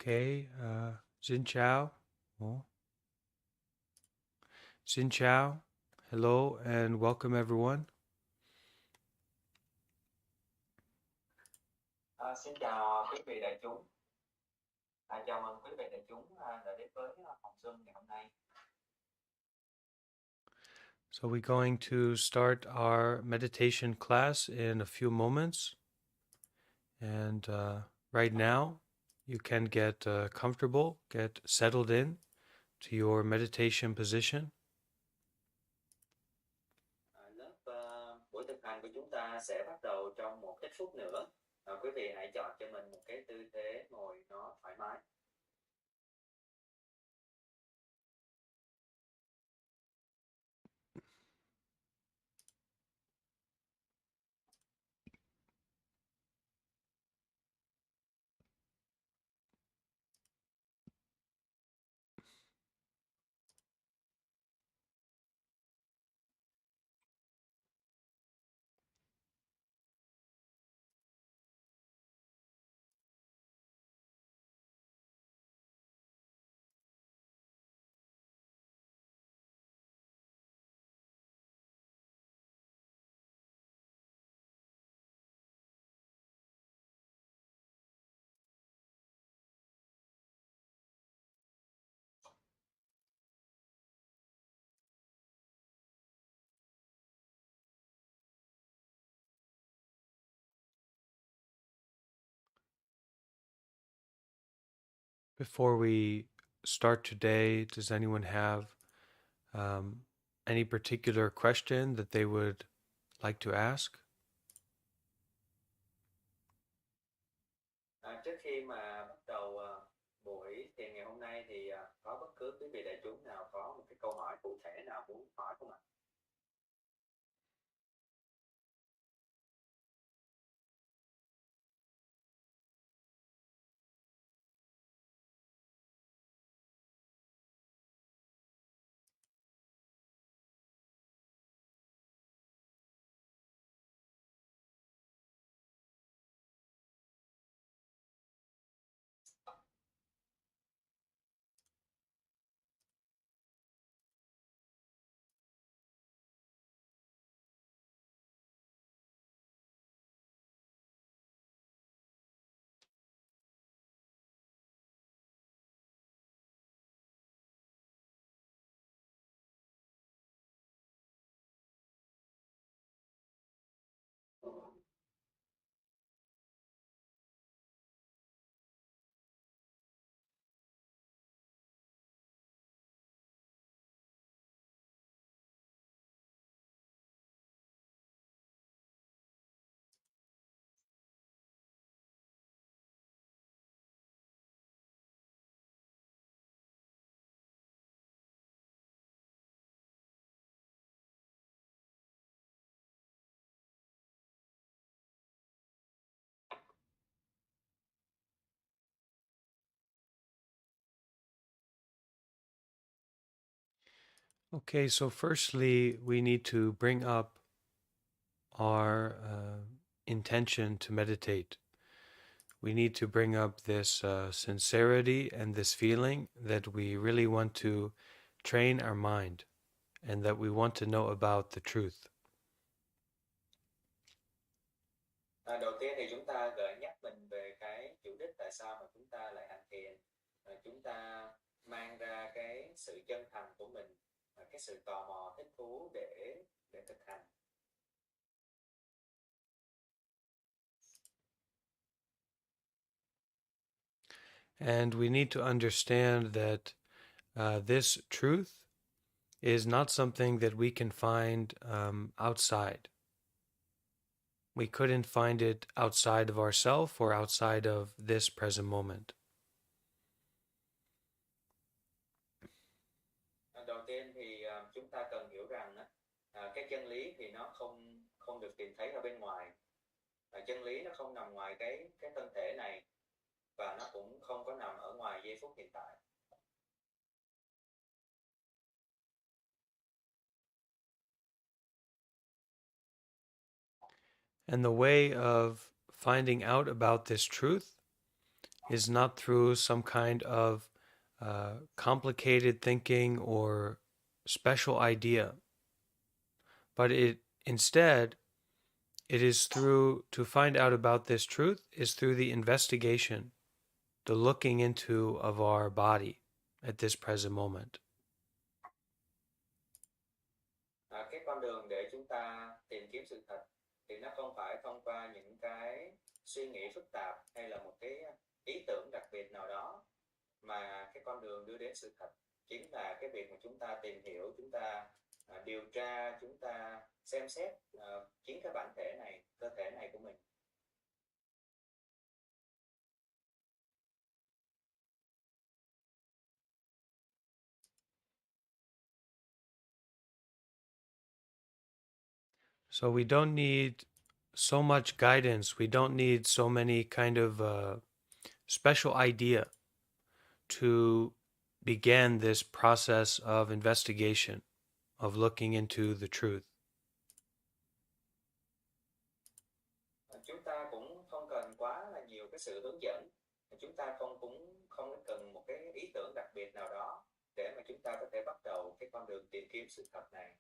Okay, xin chào. Oh. Xin chào. Hello and welcome everyone. Xin chào quý vị đại chúng. Chào mừng quý vị đại chúng đã đến với phòng Zoom ngày hôm nay. So we're going to start our meditation class in a few moments. And right now, you can get comfortable, get settled in to your meditation position. Buổi thực hành của chúng ta sẽ bắt đầu trong một ít phút nữa. Quý vị hãy chọn cho mình một cái tư thế ngồi nó thoải mái. Before we start today, does anyone have any particular question that they would like to ask? Trước khi mà bắt đầu buổi thiền ngày hôm nay thì có bất cứ quý vị đại chúng nào có một cái câu hỏi cụ thể nào muốn hỏi không ạ? Okay, so firstly, we need to bring up our intention to meditate. We need to bring up this sincerity and this feeling that we really want to train our mind and that we want to know about the truth. Đầu tiên thì chúng ta gợi nhắc mình về cái chủ đích tại sao mà chúng ta lại hành thiền. Chúng ta mang ra cái sự chân thành của mình, cái sự tò mò thích thú để thực hành. And we need to understand that this truth is not something that we can find outside. We couldn't find it outside of ourselves or outside of this present moment. Đầu tiên thì chúng ta cần hiểu rằng cái chân lý thì nó không không được tìm thấy ở bên ngoài. Chân lý nó không nằm ngoài cái thân thể này và nó cũng không có nằm ở ngoài giây phút hiện tại. And the way of finding out about this truth is not through some kind of complicated thinking or special idea, but instead it is through to find out about this truth is through the investigation, the looking into of our body at this present moment. Cái con đường để chúng ta tìm kiếm sự thật thì nó không phải thông qua những cái suy nghĩ phức tạp hay là một cái ý tưởng đặc biệt nào đó, mà cái con đường đưa đến sự thật chính là cái việc mà chúng ta tìm hiểu, chúng ta điều tra, chúng ta xem xét chính cái bản thể này, cơ thể này của mình. So we don't need so much guidance. We don't need so many kind of special idea to begin this process of investigation, of looking into the truth. Chúng ta cũng không cần quá là nhiều cái sự hướng dẫn, chúng ta cũng không cần một cái ý tưởng đặc biệt nào đó để mà chúng ta có thể bắt đầu cái con đường tìm kiếm sự thật này.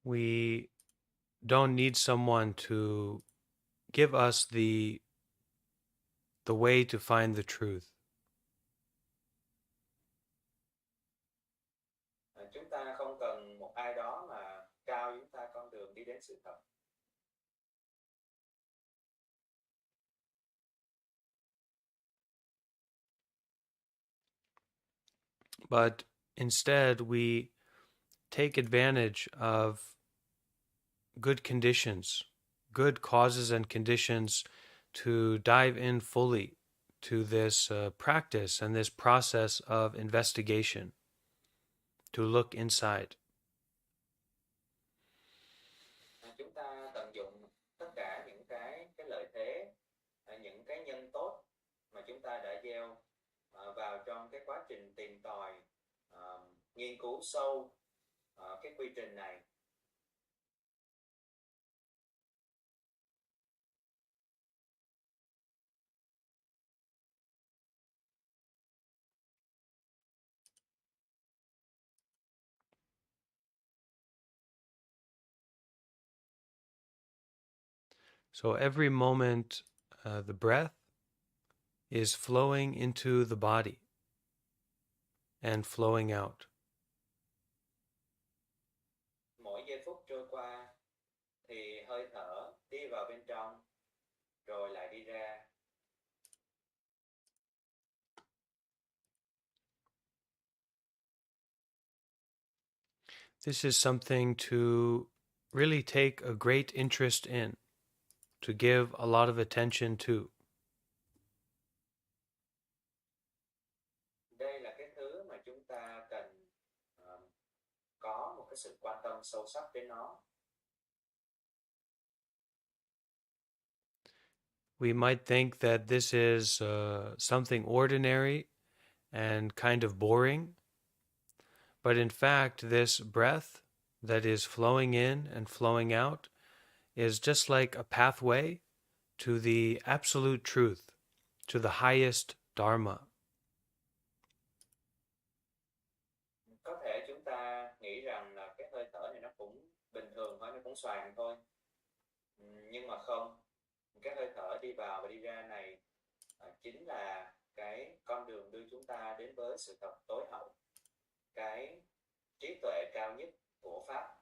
We don't need someone to give us the way to find the truth. Chúng ta không cần một ai đó mà trao chúng ta con đường đi đến sự thật. But instead, we take advantage of good conditions, good causes and conditions to dive in fully to this practice and this process of investigation, to look inside. Chúng ta tận dụng tất cả những cái lợi thế, những cái nhân tốt mà chúng ta đã gieo vào trong cái quá trình tìm tòi, nghiên cứu sâu cái quy trình này. So every moment, the breath is flowing into the body and flowing out. Mỗi giây phút trôi qua thì hơi thở đi vào bên trong rồi lại đi ra. This is something to really take a great interest in, to give a lot of attention to. Đây là cái thứ mà chúng ta cần có một cái sự quan tâm sâu sắc đến nó. We might think that this is something ordinary and kind of boring, but in fact, this breath that is flowing in and flowing out is just like a pathway to the absolute truth, to the highest Dharma. Có thể chúng ta nghĩ rằng là cái hơi thở này nó cũng bình thường thôi, nó cũng xoàng thôi. Nhưng mà không, cái hơi thở đi vào và đi ra này chính là cái con đường đưa chúng ta đến với sự thật tối hậu, cái trí tuệ cao nhất của Pháp.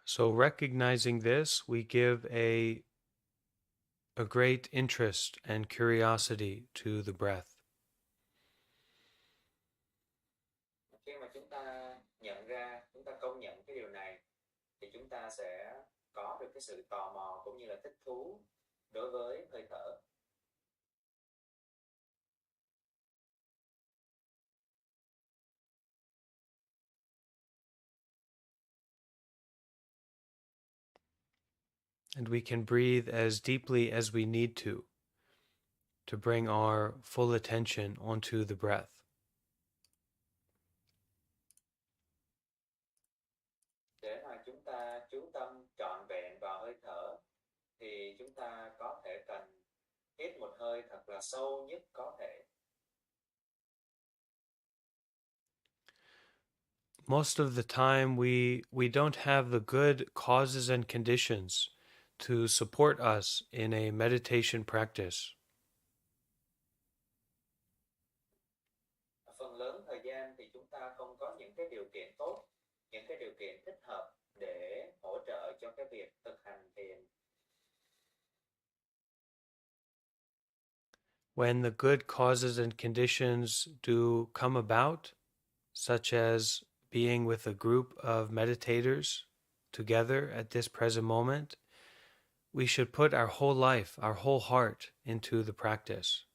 So recognizing this, we give a great interest and curiosity to the breath. Khi mà chúng ta nhận ra, chúng ta công nhận cái điều này thì chúng ta sẽ có được cái sự tò mò cũng như là thích thú đối với hơi thở. And we can breathe as deeply as we need to bring our full attention onto the breath. Để mà chúng ta chú tâm trọn vẹn vào hơi thở thì chúng ta có thể cần hít một hơi thật là sâu nhất có thể. Most of the time we don't have the good causes and conditions to support us in a meditation practice. Phần lớn thời gian thì chúng ta không có những cái điều kiện tốt, những cái điều kiện thích hợp để hỗ trợ cho cái việc thực hành thiền. When the good causes and conditions do come about, such as being with a group of meditators together at this present moment, we should put our whole life, our whole heart into the practice.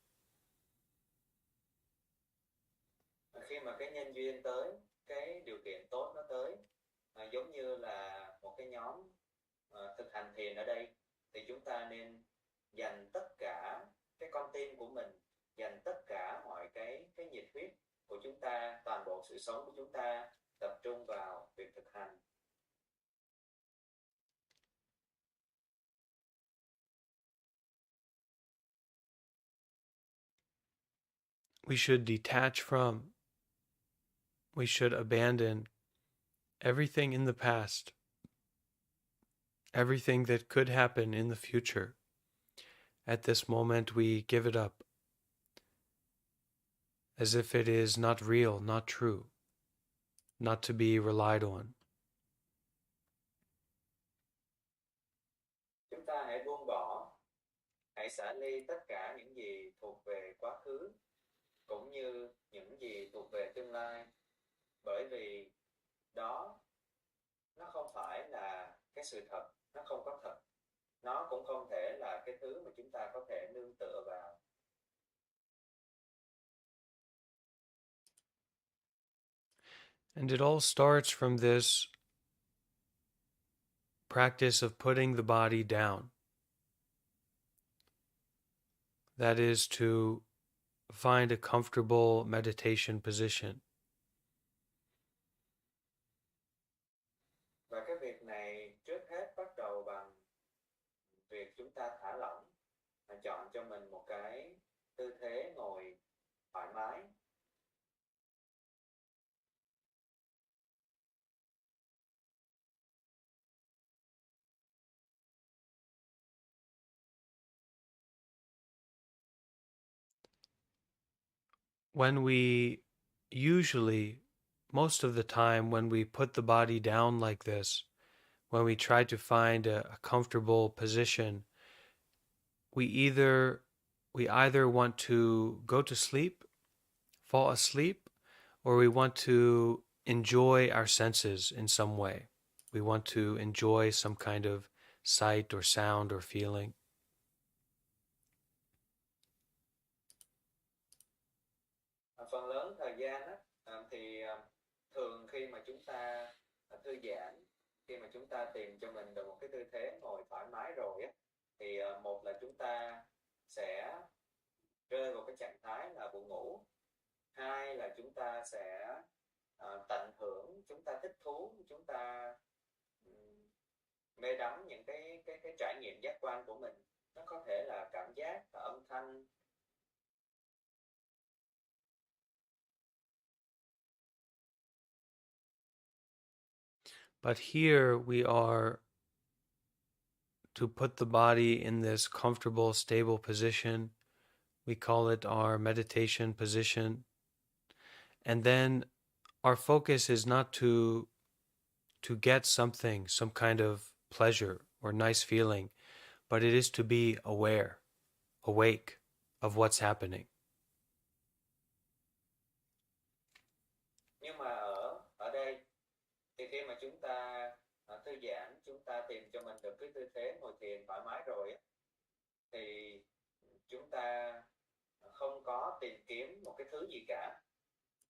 Khi mà cái nhân duyên tới, cái điều kiện tốt nó tới, giống như là một cái nhóm thực hành thiền ở đây, thì chúng ta nên dành tất cả cái con tim của mình, dành tất cả mọi cái nhiệt huyết của chúng ta, toàn bộ sự sống của chúng ta tập trung vào việc thực hành. We should detach from, we should abandon everything in the past, everything that could happen in the future. At this moment, we give it up as if it is not real, not true, not to be relied on. Chúng ta hãy buông bỏ, hãy xả ly tất cả những gì thuộc về quá khứ, cũng như những gì thuộc về tương lai, bởi vì đó nó không phải là cái sự thật, nó không có thật, nó cũng không thể là cái thứ mà chúng ta có thể nương tựa vào. And it all starts from this practice of putting the body down. That is to find a comfortable meditation position. Và cái việc này trước hết bắt đầu bằng việc chúng ta thả lỏng, chọn cho mình một cái tư thế ngồi thoải mái. When we usually, most of the time, when we put the body down like this, when we try to find a comfortable position, we either want to go to sleep, fall asleep, or we want to enjoy our senses in some way. We want to enjoy some kind of sight or sound or feeling. Phần lớn thời gian thì thường khi mà chúng ta thư giãn, khi mà chúng ta tìm cho mình được một cái tư thế ngồi thoải mái rồi thì một là chúng ta sẽ rơi vào cái trạng thái là buồn ngủ, hai là chúng ta sẽ tận hưởng, chúng ta thích thú, chúng ta mê đắm những cái trải nghiệm giác quan của mình. Nó có thể là cảm giác, âm thanh. But here we are to put the body in this comfortable, stable position. We call it our meditation position. And then our focus is not to get something, some kind of pleasure or nice feeling, but it is to be aware, awake of what's happening. Nhưng mà ở đây thì khi mà chúng ta thư giãn, chúng ta tìm cho mình được cái tư thế ngồi thiền thoải mái rồi thì chúng ta không có tìm kiếm một cái thứ gì cả,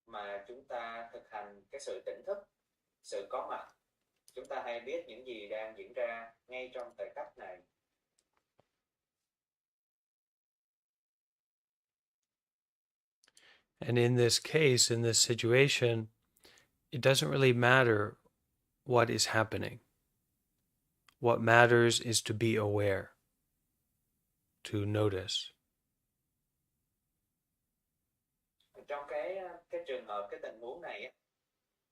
mà chúng ta thực hành cái sự tỉnh thức, sự có mặt. Chúng ta hay biết những gì đang diễn ra ngay trong thời khắc này. And in this case, in this situation, it doesn't really matter what is happening. What matters is to be aware, to notice. Trong cái trường hợp, cái tình huống này á,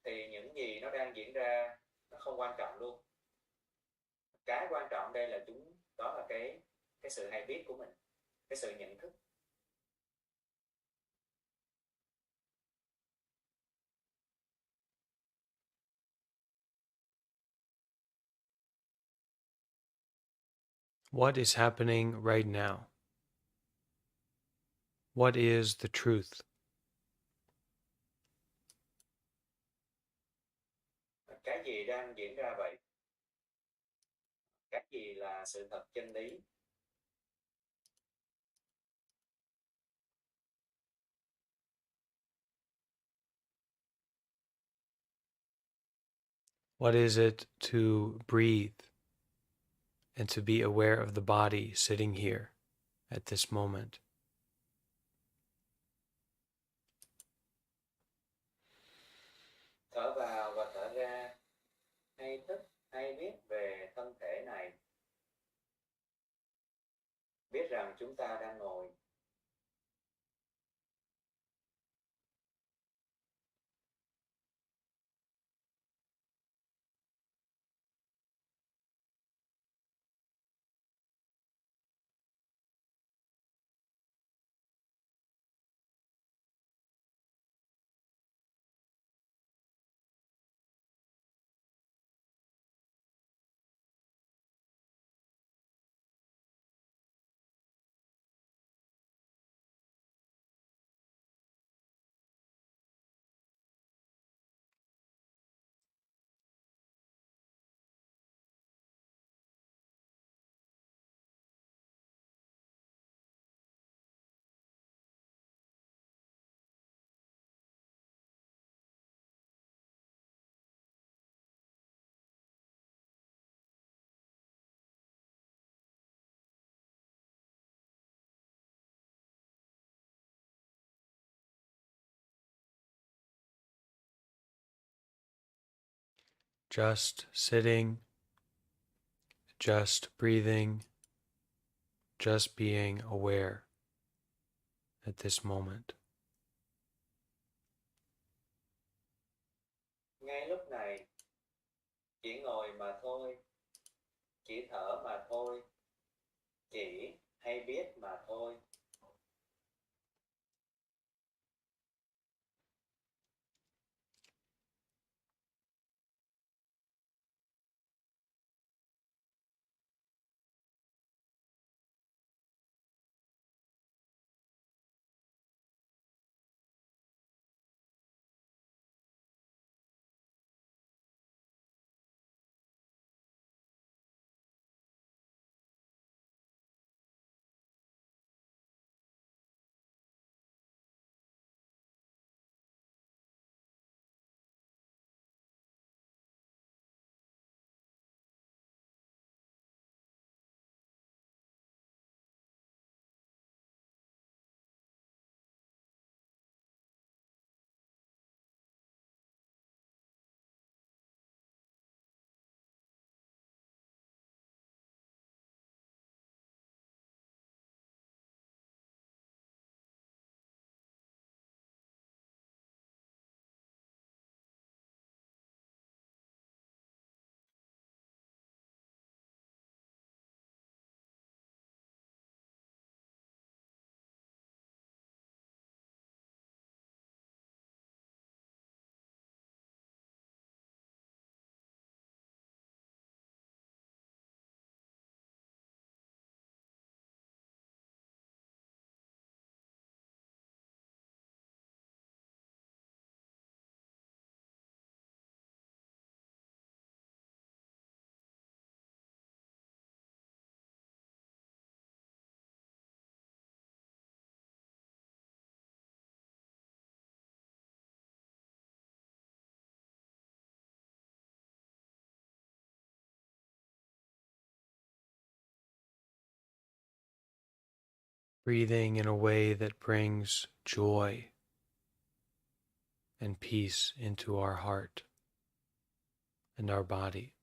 thì những gì nó đang diễn ra nó không quan trọng luôn. Cái quan trọng đây là đó là cái sự hay biết của mình, cái sự nhận thức. What is happening right now? What is the truth? Cái gì đang diễn ra vậy? Cái gì là sự thật, chân lý? What is it to breathe and to be aware of the body sitting here at this moment? Thở vào và thở ra, hay thức, hay biết về thân thể này. Biết rằng chúng ta đang ngồi. Just sitting, just breathing, just being aware at this moment. Ngay lúc này, chỉ ngồi mà thôi, chỉ thở mà thôi, chỉ hay biết mà thôi. breathing in a way that brings joy and peace into our heart and our body.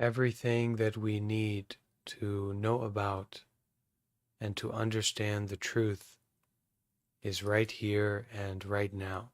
Everything that we need to know about and to understand the truth is right here and right now.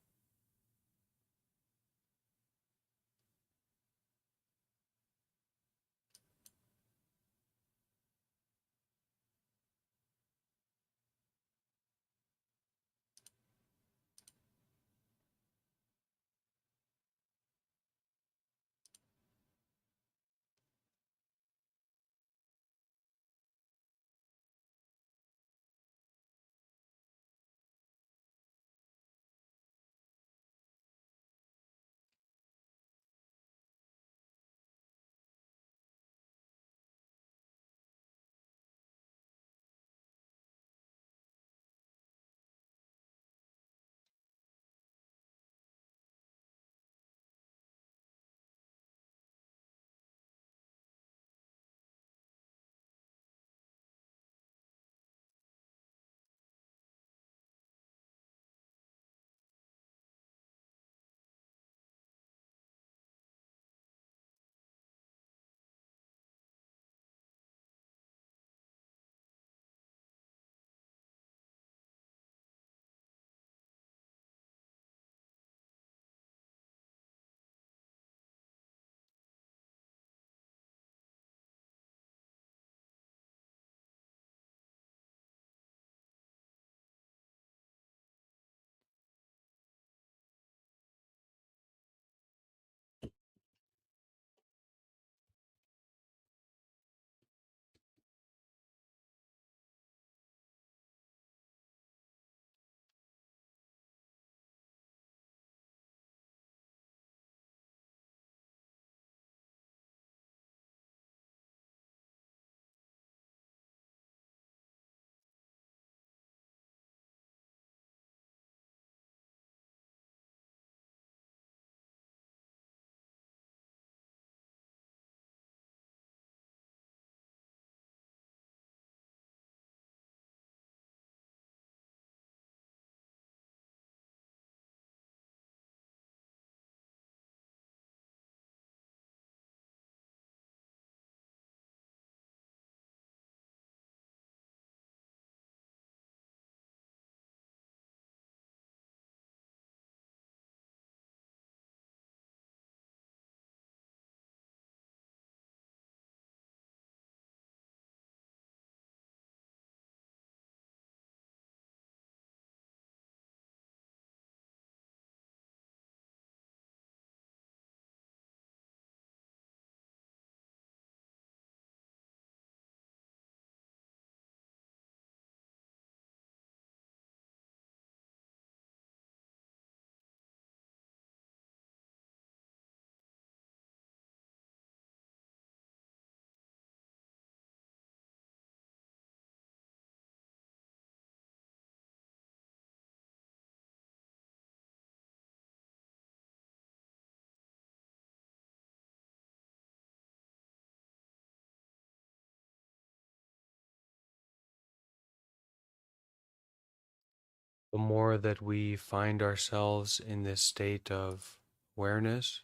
The more that we find ourselves in this state of awareness,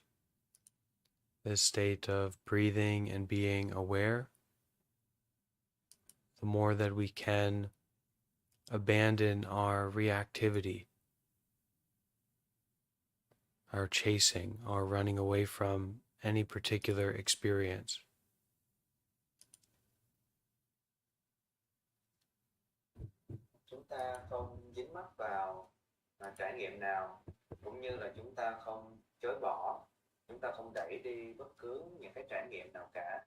this state of breathing and being aware, the more that we can abandon our reactivity, our chasing, our running away from any particular experience. Chúng ta không dính mắc vào trải nghiệm nào, cũng như là chúng ta không chối bỏ, chúng ta không đẩy đi bất cứ những cái trải nghiệm nào cả.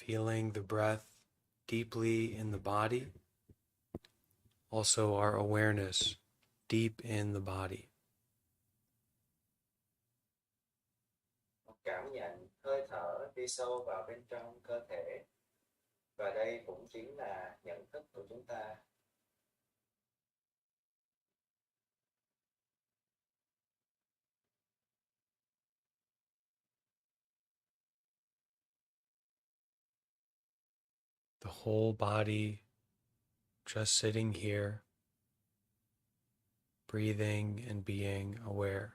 Feeling the breath deeply in the body, also our awareness deep in the body. Cảm nhận hơi thở đi sâu vào bên trong cơ thể, và đây cũng chính là nhận thức của chúng ta. The whole body just sitting here, breathing and being aware.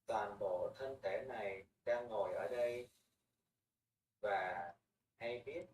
Toàn bộ thân thể này đang ngồi ở đây và hay biết.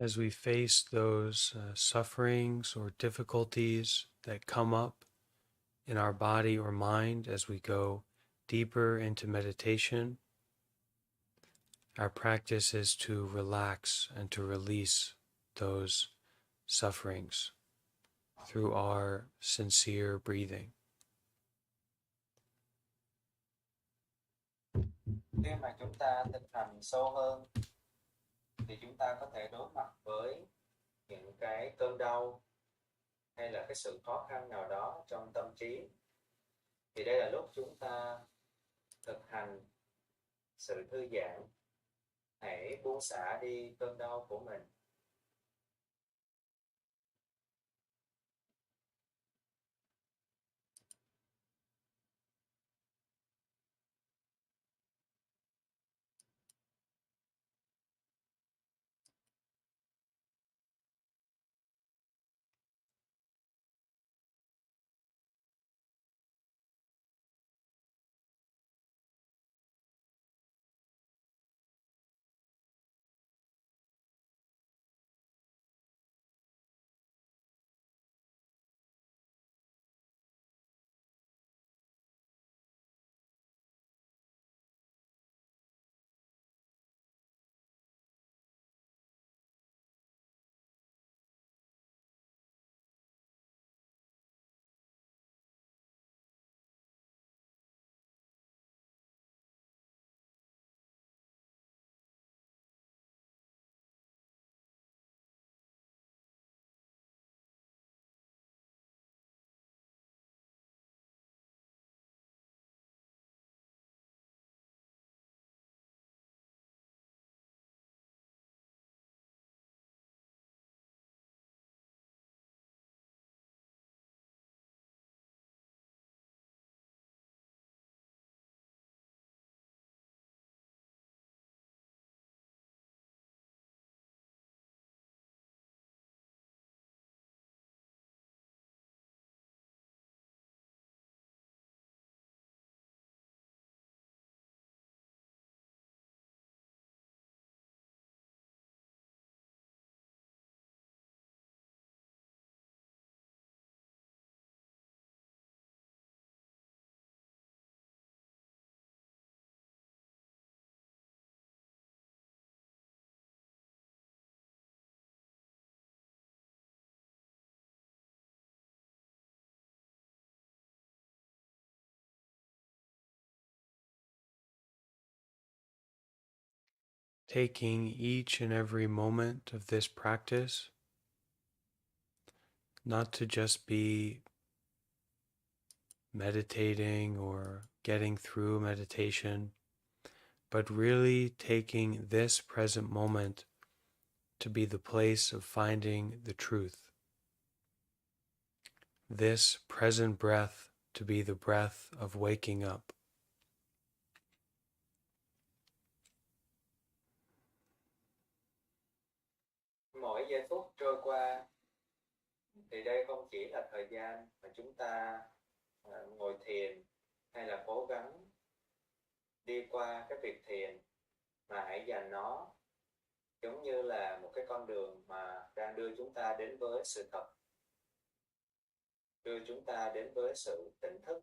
As we face those sufferings or difficulties that come up in our body or mind as we go deeper into meditation, our practice is to relax and to release those sufferings through our sincere breathing. Khi mà chúng ta thực hành sâu hơn, thì chúng ta có thể đối mặt với những cái cơn đau hay là cái sự khó khăn nào đó trong tâm trí. Thì đây là lúc chúng ta thực hành sự thư giãn. Hãy buông xả đi cơn đau của mình. Taking each and every moment of this practice not to just be meditating or getting through meditation, but really taking this present moment to be the place of finding the truth. This present breath to be the breath of waking up. Mỗi giây phút trôi qua thì đây không chỉ là thời gian mà chúng ta ngồi thiền hay là cố gắng đi qua cái việc thiền, mà hãy dành nó giống như là một cái con đường mà đang đưa chúng ta đến với sự thật, đưa chúng ta đến với sự tỉnh thức.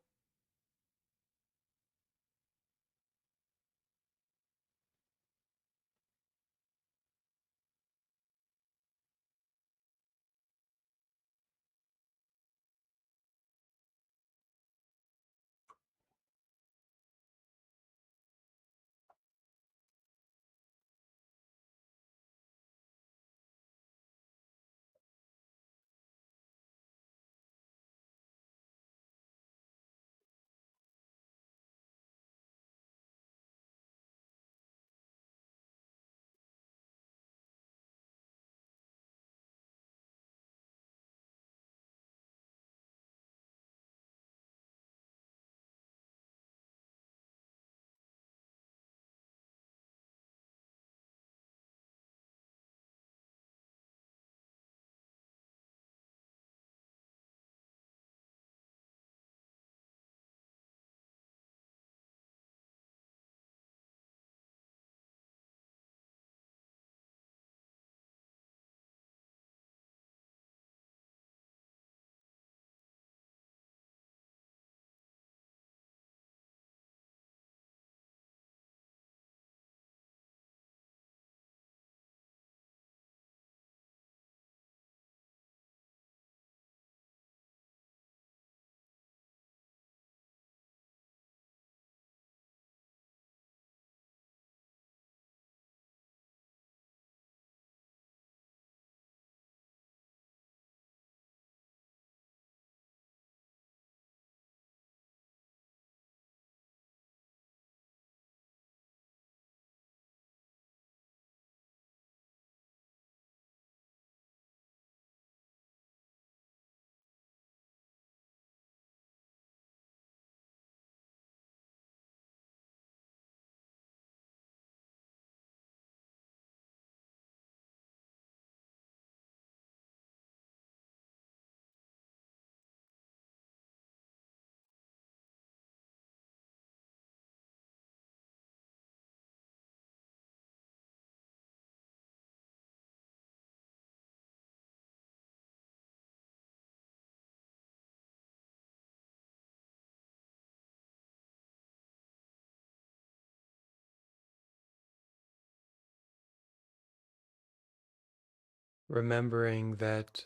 remembering that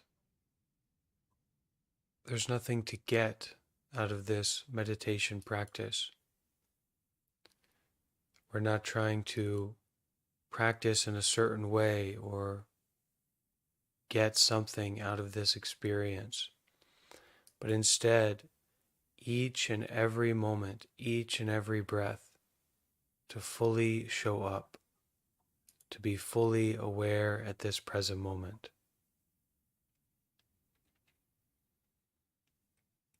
there's nothing to get out of this meditation practice. We're not trying to practice in a certain way or get something out of this experience, but instead, each and every moment, each and every breath, to fully show up, to be fully aware at this present moment.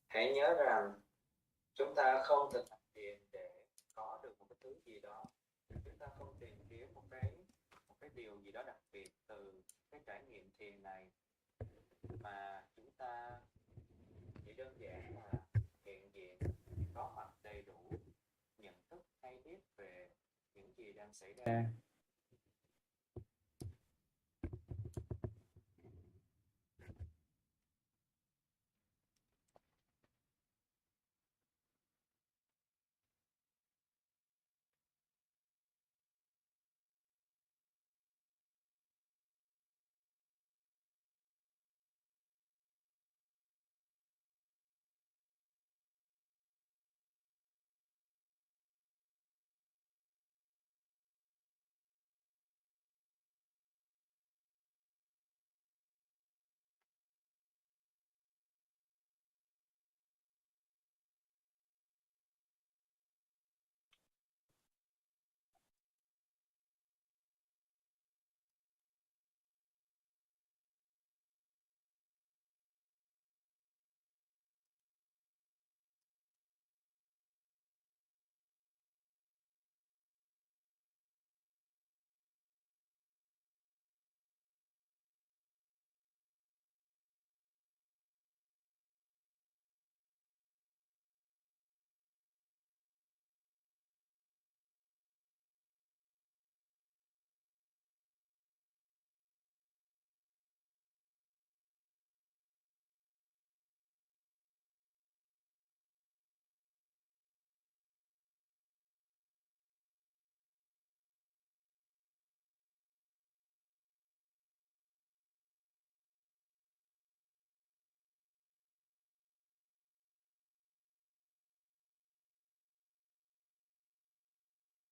Hãy nhớ rằng chúng ta không thực hành thiền để có được một cái thứ gì đó. Chúng ta không tìm kiếm một cái điều gì đó đặc biệt từ cái trải nghiệm thiền này, mà chúng ta chỉ đơn giản là hiện diện, có mặt đầy đủ, nhận thức hay biết về những gì đang xảy ra.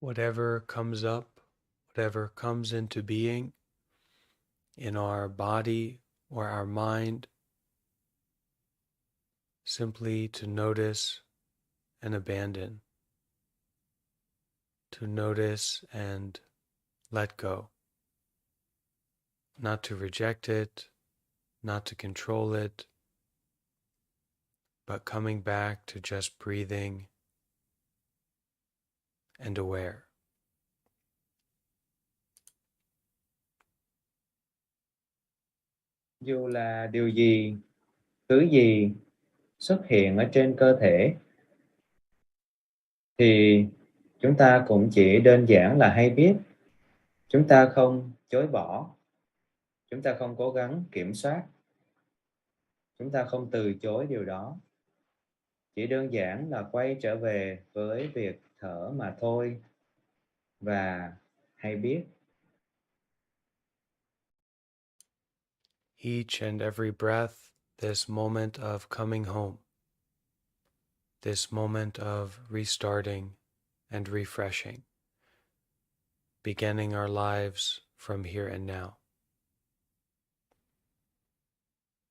Whatever comes up, whatever comes into being in our body or our mind, simply to notice and abandon, to notice and let go, not to reject it, not to control it, but coming back to just breathing and aware. Dù là điều gì, thứ gì xuất hiện ở trên cơ thể, thì chúng ta cũng chỉ đơn giản là hay biết. Chúng ta không chối bỏ, chúng ta không cố gắng kiểm soát, chúng ta không từ chối điều đó. Chỉ đơn giản là quay trở về với việc thở mà thôi, và hay biết. Each and every breath, this moment of coming home, this moment of restarting and refreshing, beginning our lives from here and now.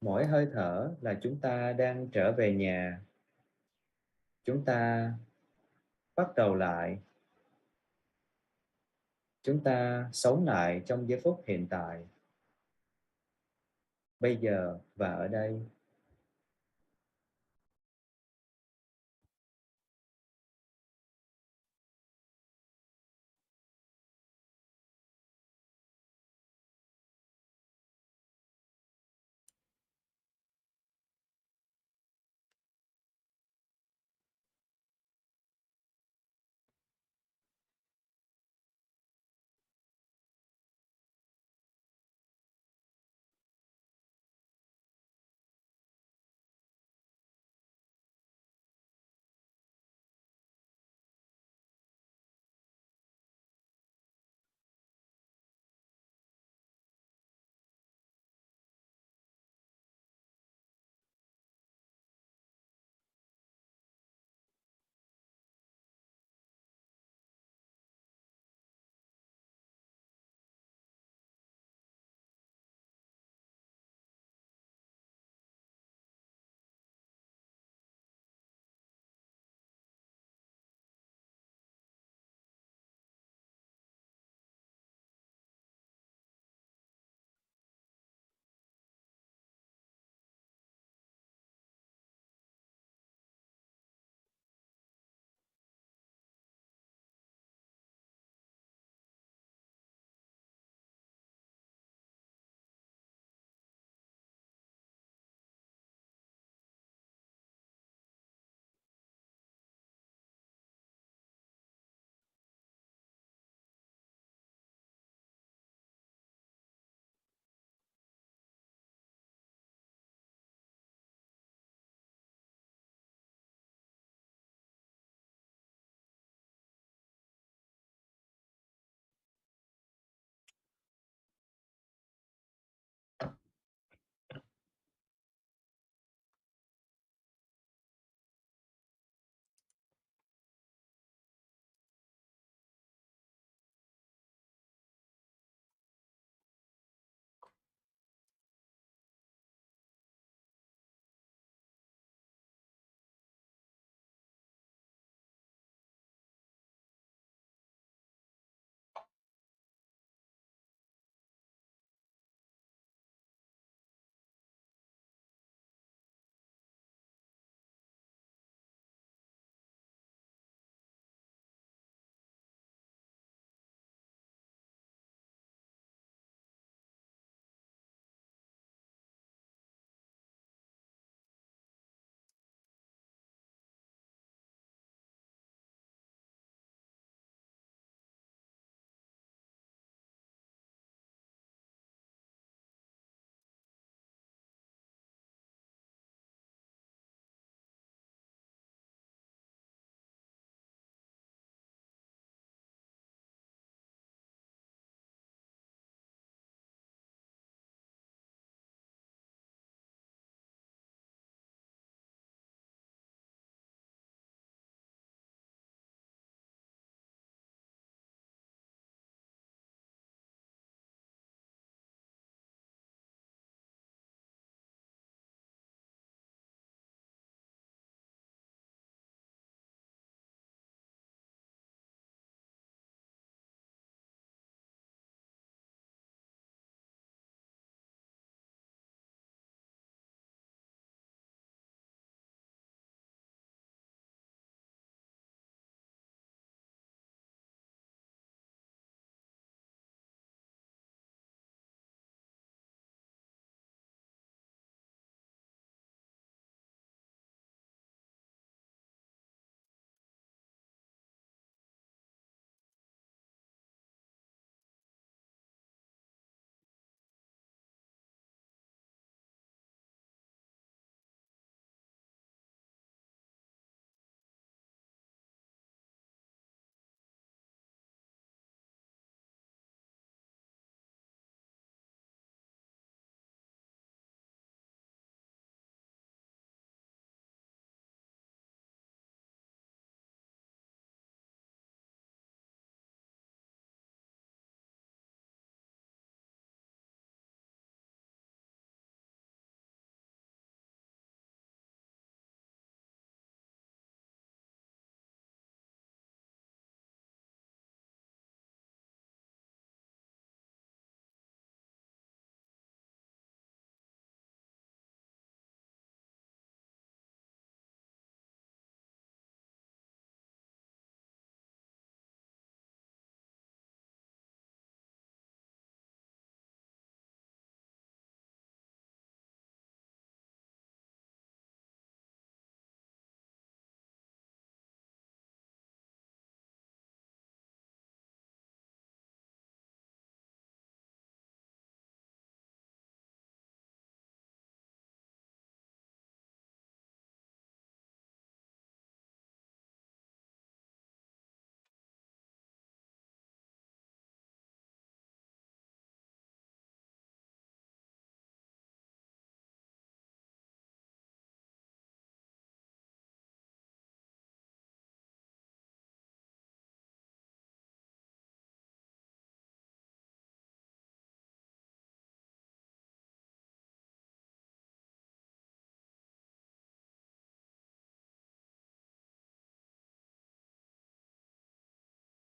Mỗi hơi thở là chúng ta đang trở về nhà. Chúng ta bắt đầu lại. Chúng ta sống lại trong giây phút hiện tại, bây giờ và ở đây.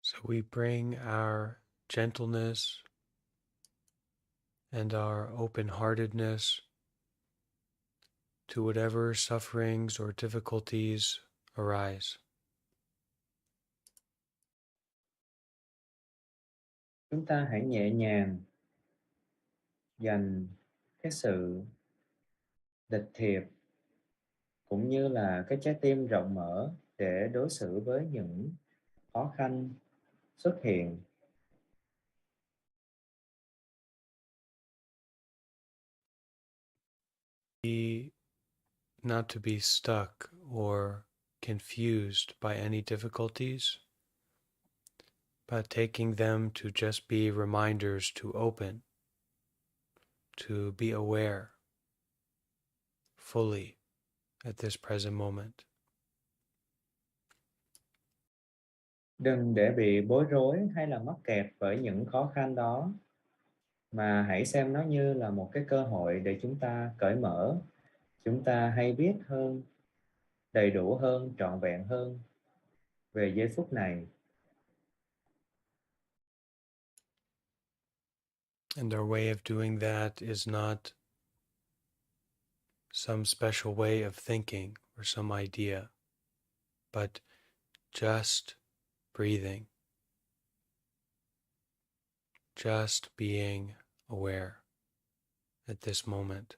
So we bring our gentleness and our open-heartedness to whatever sufferings or difficulties arise. Chúng ta hãy nhẹ nhàng dành cái sự lịch thiệp cũng như là cái trái tim rộng mở để đối xử với những khó khăn xuất hiện. Not to be stuck or confused by any difficulties, but taking them to just be reminders to open, to be aware fully at this present moment. Đừng để bị bối rối hay là mắc kẹt bởi những khó khăn đó, mà hãy xem nó như là một cái cơ hội để chúng ta cởi mở, chúng ta hay biết hơn, đầy đủ hơn, trọn vẹn hơn về giây phút này. And our way of doing that is not some special way of thinking or some idea, but just breathing, just being aware at this moment.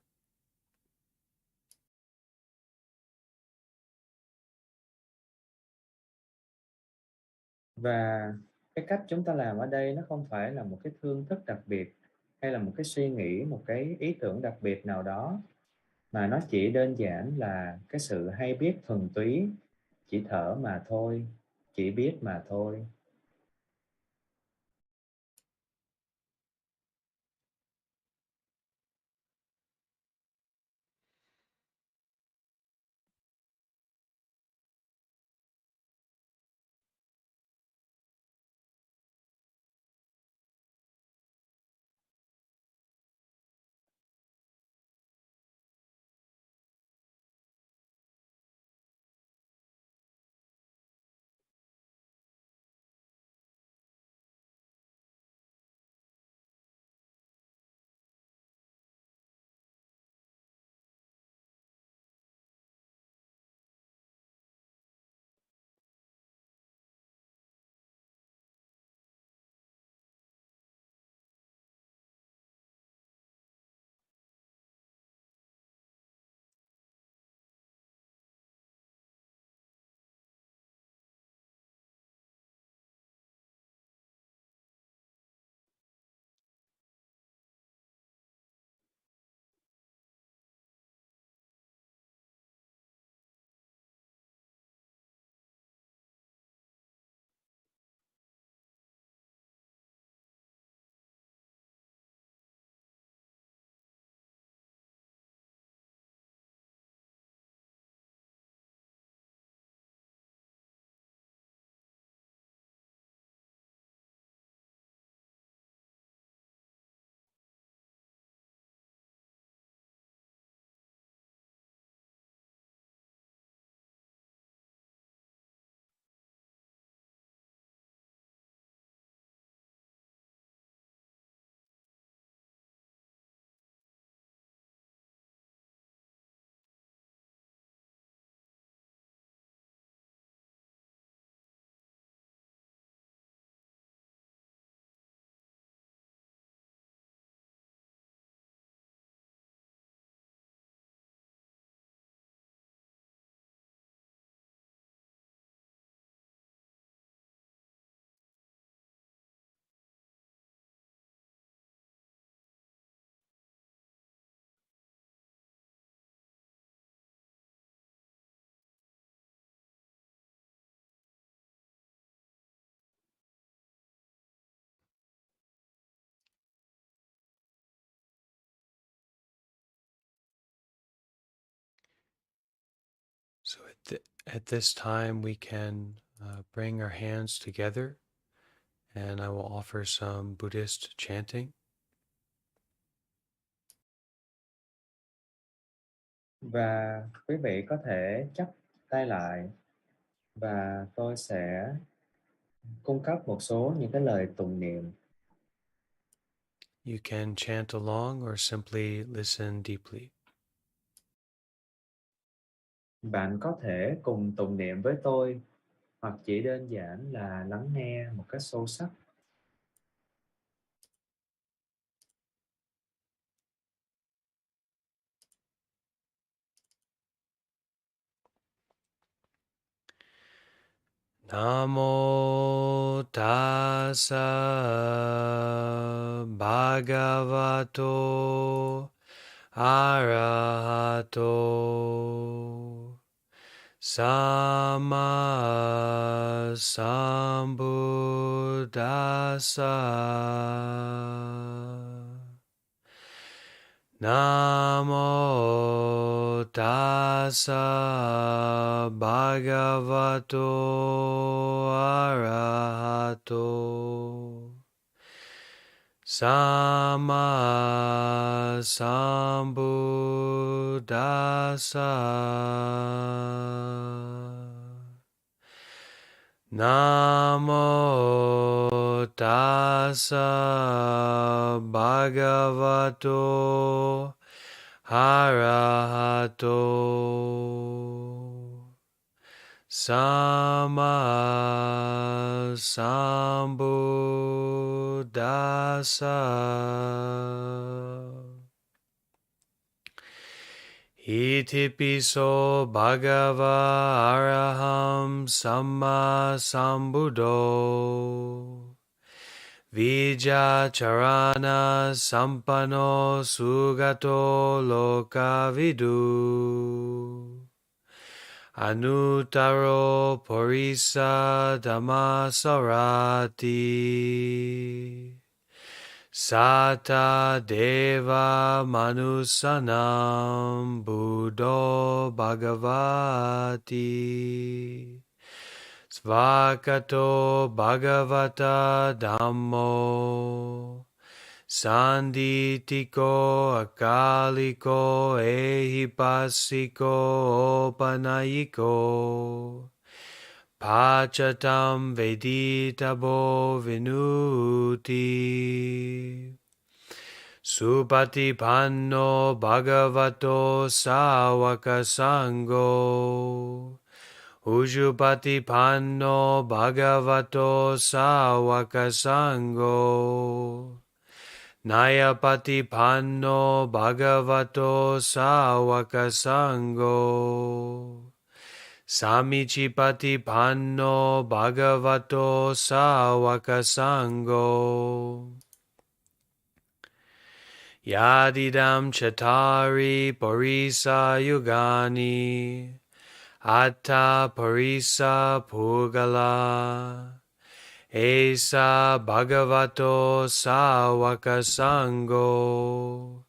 Và cái cách chúng ta làm ở đây nó không phải là một cái phương thức đặc biệt hay là một cái suy nghĩ, một cái ý tưởng đặc biệt nào đó, mà nó chỉ đơn giản là cái sự hay biết thuần túy, chỉ thở mà thôi, chỉ biết mà thôi. So at this time, we can bring our hands together, and I will offer some Buddhist chanting. Và quý vị có thể chắp tay lại và tôi sẽ cung cấp một số những cái lời tụng niệm. You can chant along or simply listen deeply. Bạn có thể cùng tụng niệm với tôi hoặc chỉ đơn giản là lắng nghe một cách sâu sắc. Namo tassa bhagavato arahato sama sambuddhassa. Namo tassa bhagavato arahato sama sambuddhassa. Namo tassa bhagavato arahato sama sambuddhassa. Itipiso bhagava araham samma sambuddho vijacharana sampano sugato lokavidu anuttaro purisa dhammasarati Sata deva manusanam buddho bhagavati svakato bhagavata dhammo sanditiko akaliko ehipassiko opanayiko Pachatam veditabo vinuti Supatipanno bhagavato sawaka sango Ujupatipanno bhagavato sawaka sango Nayapatipanno bhagavato sawaka sango Samicipatipanno bhagavato sawaka sango Yadidam chatari parisa yugani Atta parisa pugala Esa bhagavato sawaka sango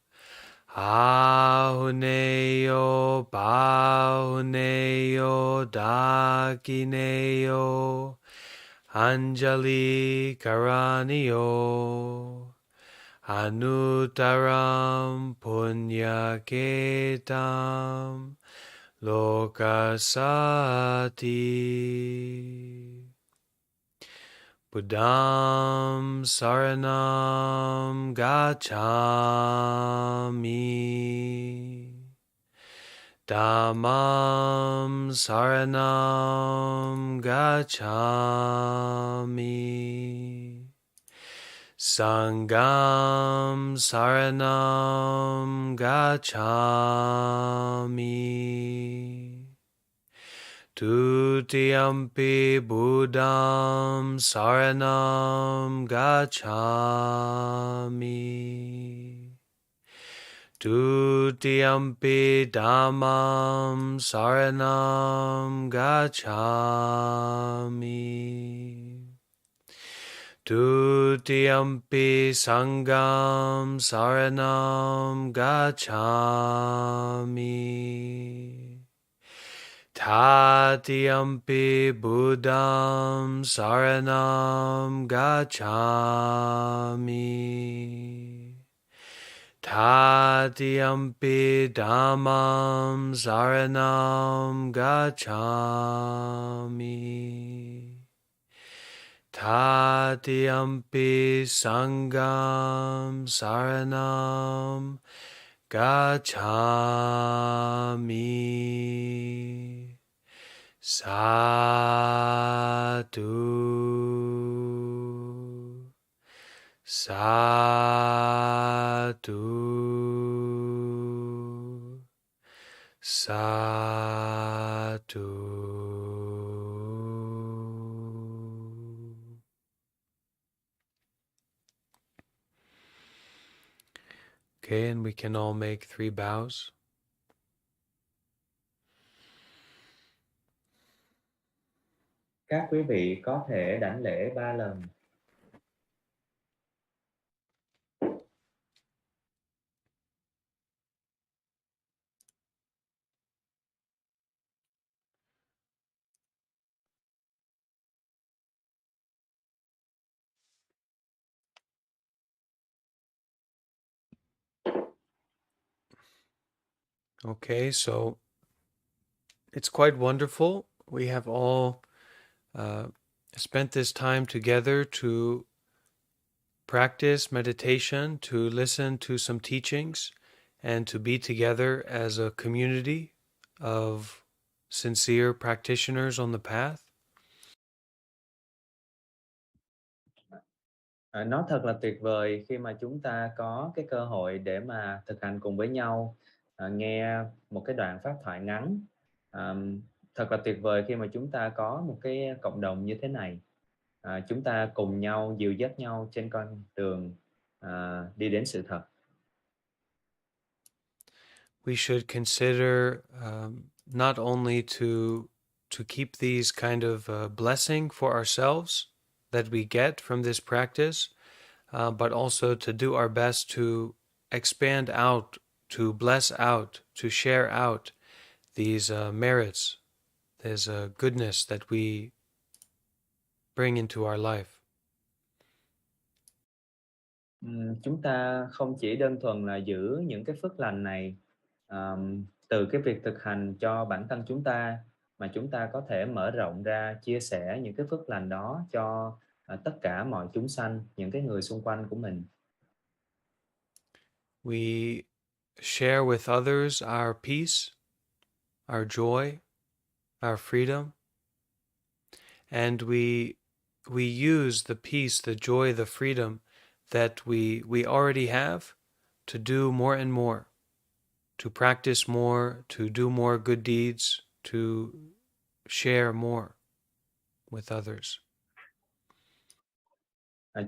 Ahuneyo pahuneyo dakineyo Anjali karaniyo Anuttaram punyaketam lokasati Buddham saranam gacchami Dhammam saranam gacchami Sangham saranam gacchami Tutiyampi Buddham saranam gacchami Tutiyampi Dhammam saranam gacchami Tutiyampi Sangham saranam gacchami Tatiyampi Buddham saranam gacchami Tatiyampi Dhammam saranam gacchami Tatiyampi sangam saranam gacchami. Sadhu. Sadhu. Sadhu. Okay, and we can all make 3 bows. Các quý vị có thể đảnh lễ 3 lần. Okay, so it's quite wonderful. We have all spent this time together to practice meditation, to listen to some teachings, and to be together as a community of sincere practitioners on the path. Nó thật là tuyệt vời khi mà chúng ta có cái cơ hội để mà thực hành cùng với nhau, nghe một cái đoạn pháp thoại ngắn. Thật là tuyệt vời khi mà chúng ta có một cái cộng đồng như thế này. Chúng ta cùng nhau dìu dắt nhau trên con đường đi đến sự thật. We should consider not only to keep these kind of blessing for ourselves that we get from this practice, but also to do our best to expand out, to bless out, to share out these merits, this goodness that we bring into our life. Chúng ta không chỉ đơn thuần là giữ những cái phước lành này từ cái việc thực hành cho bản thân chúng ta, mà chúng ta có thể mở rộng ra chia sẻ những cái phước lành đó cho tất cả mọi chúng sanh, những cái người xung quanh của mình. We share with others our peace, our joy, our freedom, and we use the peace, the joy, the freedom that we already have to do more and more, to practice more, to do more good deeds, to share more with others.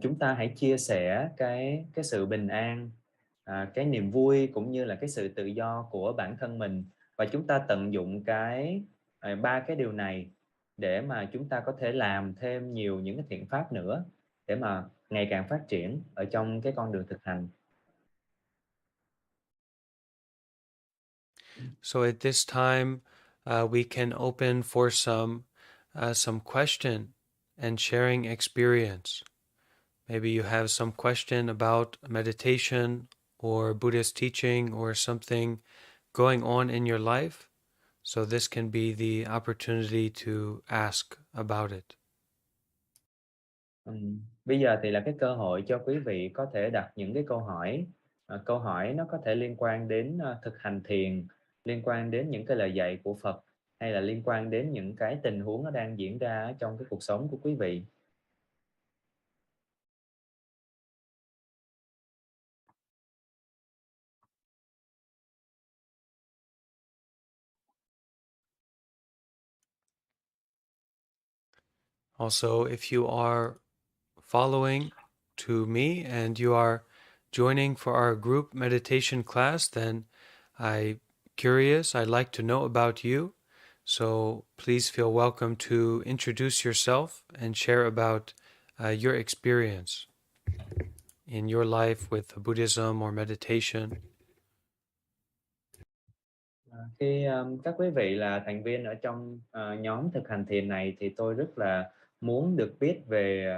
Chúng ta hãy chia sẻ cái sự bình an, cái niềm vui cũng như là cái sự tự do của bản thân mình, và chúng ta tận dụng ba cái điều này để mà chúng ta có thể làm thêm nhiều những cái thiện pháp nữa để mà ngày càng phát triển ở trong cái con đường thực hành. So at this time, we can open for some question and sharing experience. Maybe you have some question about meditation or Buddhist teaching or something going on in your life. So this can be the opportunity to ask about it. Bây giờ thì là cái cơ hội cho quý vị có thể đặt những cái câu hỏi. Câu hỏi nó có thể liên quan đến thực hành thiền, liên quan đến những cái lời dạy của Phật, hay là liên quan đến những cái tình huống nó đang diễn ra trong cái cuộc sống của quý vị. Also, if you are following to me and you are joining for our group meditation class, then I'd like to know about you. So please feel welcome to introduce yourself and share about your experience in your life with Buddhism or meditation. Khi các quý vị là thành viên ở trong nhóm thực hành thiền này thì tôi rất là muốn được biết về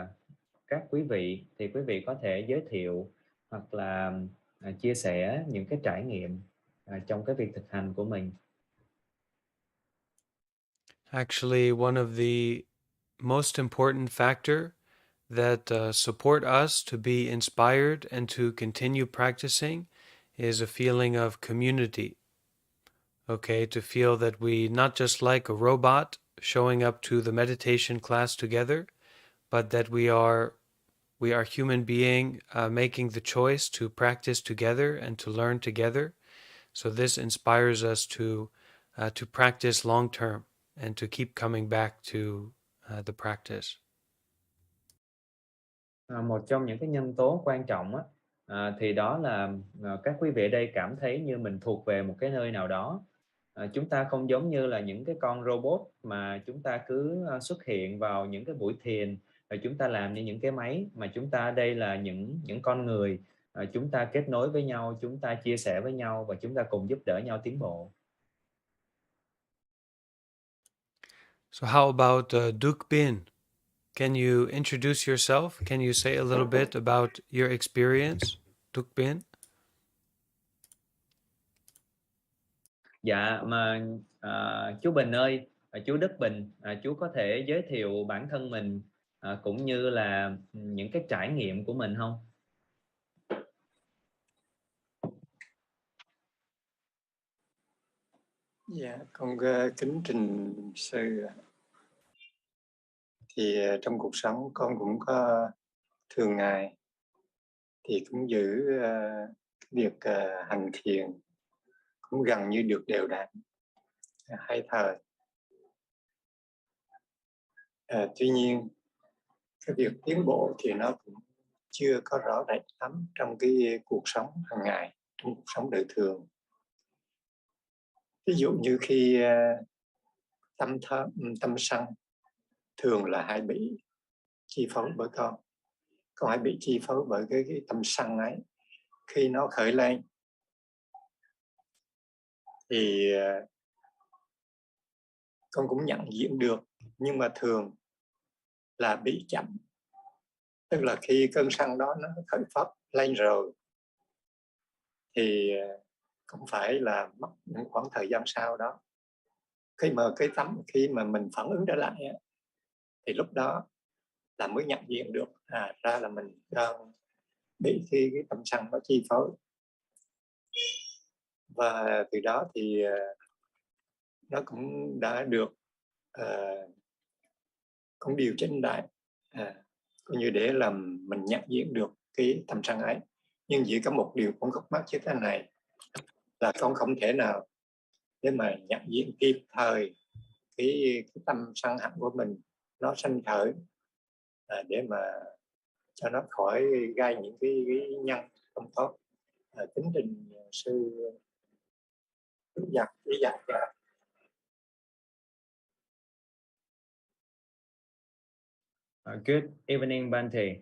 các quý vị, thì quý vị có thể giới thiệu hoặc là chia sẻ những cái trải nghiệm trong cái việc thực hành của mình. Actually, one of the most important factor that support us to be inspired and to continue practicing is a feeling of community. Okay, to feel that we not just like a robot showing up to the meditation class together, but that we are human being making the choice to practice together and to learn together. So this inspires us to practice long term and to keep coming back to the practice. Một trong những cái nhân tố quan trọng á, thì đó là các quý vị ở đây cảm thấy như mình thuộc về một cái nơi nào đó. Chúng ta không giống như là những cái con robot mà chúng ta cứ xuất hiện vào những cái buổi thiền rồi chúng ta làm như những cái máy, mà chúng ta đây là những con người, chúng ta kết nối với nhau, chúng ta chia sẻ với nhau và chúng ta cùng giúp đỡ nhau tiến bộ. So how about Duc Bin? Can you introduce yourself? Can you say a little bit about your experience, Duc Bin? Dạ, mà chú Bình ơi, chú Đức Bình, chú có thể giới thiệu bản thân mình cũng như là những cái trải nghiệm của mình không? Dạ, con kính trình sư. Thì trong cuộc sống con cũng có thường ngày thì cũng giữ việc hành thiền cũng gần như được đều đặn, hai thời. Tuy nhiên cái việc tiến bộ thì nó cũng chưa có rõ rệt lắm trong cái cuộc sống hàng ngày, trong cuộc sống đời thường. Ví dụ như khi tâm sân thường là hay bị chi phối bởi con hay bị chi phối bởi cái tâm sân ấy. Khi nó khởi lên thì con cũng nhận diện được, nhưng mà thường là bị chậm. Tức là khi cơn sân đó nó khởi phát lên rồi thì cũng phải là mất những khoảng thời gian sau đó. Khi mà mình phản ứng trở lại thì lúc đó là mới nhận diện được ra là mình đang bị cái tâm sân nó chi phối. Và từ đó thì nó cũng đã được cũng điều chỉnh lại, cũng như để làm mình nhận diện được cái tâm sân ấy. Nhưng chỉ có một điều con khúc mắc như thế này là con không thể nào để mà nhận diện kịp thời cái tâm sân hận của mình nó sanh khởi, để mà cho nó khỏi gây những cái nhân không tốt. Kính trình sư chỉ dặn cho. Good evening, Bhante.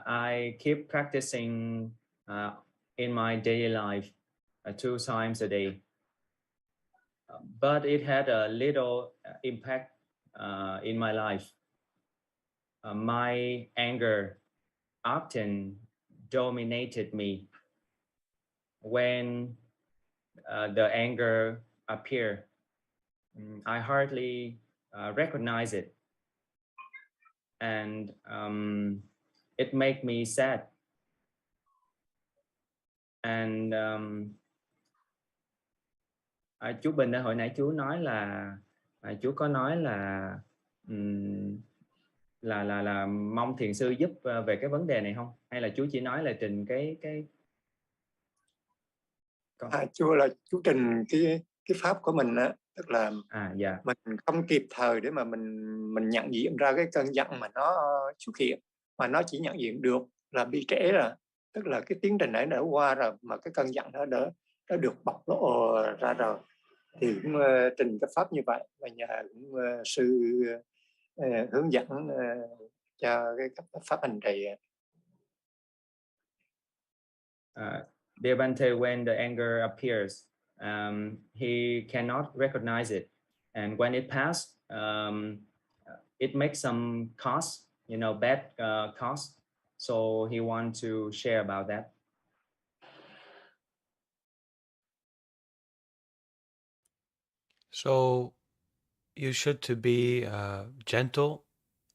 I keep practicing in my daily life 2 times a day, but it had a little impact in my life. My anger often dominated me. When the anger appeared, I hardly recognize it, and it made me sad. And chú Bình ơi, hồi nãy chú nói là chú có nói là mong thiền sư giúp về cái vấn đề này không, hay là chú chỉ nói là trình cái chú trình cái pháp của mình á, tức là dạ. Mình không kịp thời để mà mình nhận diện ra cái cơn giận mà nó xuất hiện, mà nó chỉ nhận diện được là bị trễ rồi, tức là cái tiến trình ấy đã qua rồi mà cái cơn giận nó đã được bộc lộ ra rồi. Thì cũng trình cái pháp như vậy, và nhờ cũng sư hướng dẫn cho cái pháp hành trì. Dear Bhante, when the anger appears, he cannot recognize it, and when it passes, it makes some cause, bad cause. So he wants to share about that. So you should to be gentle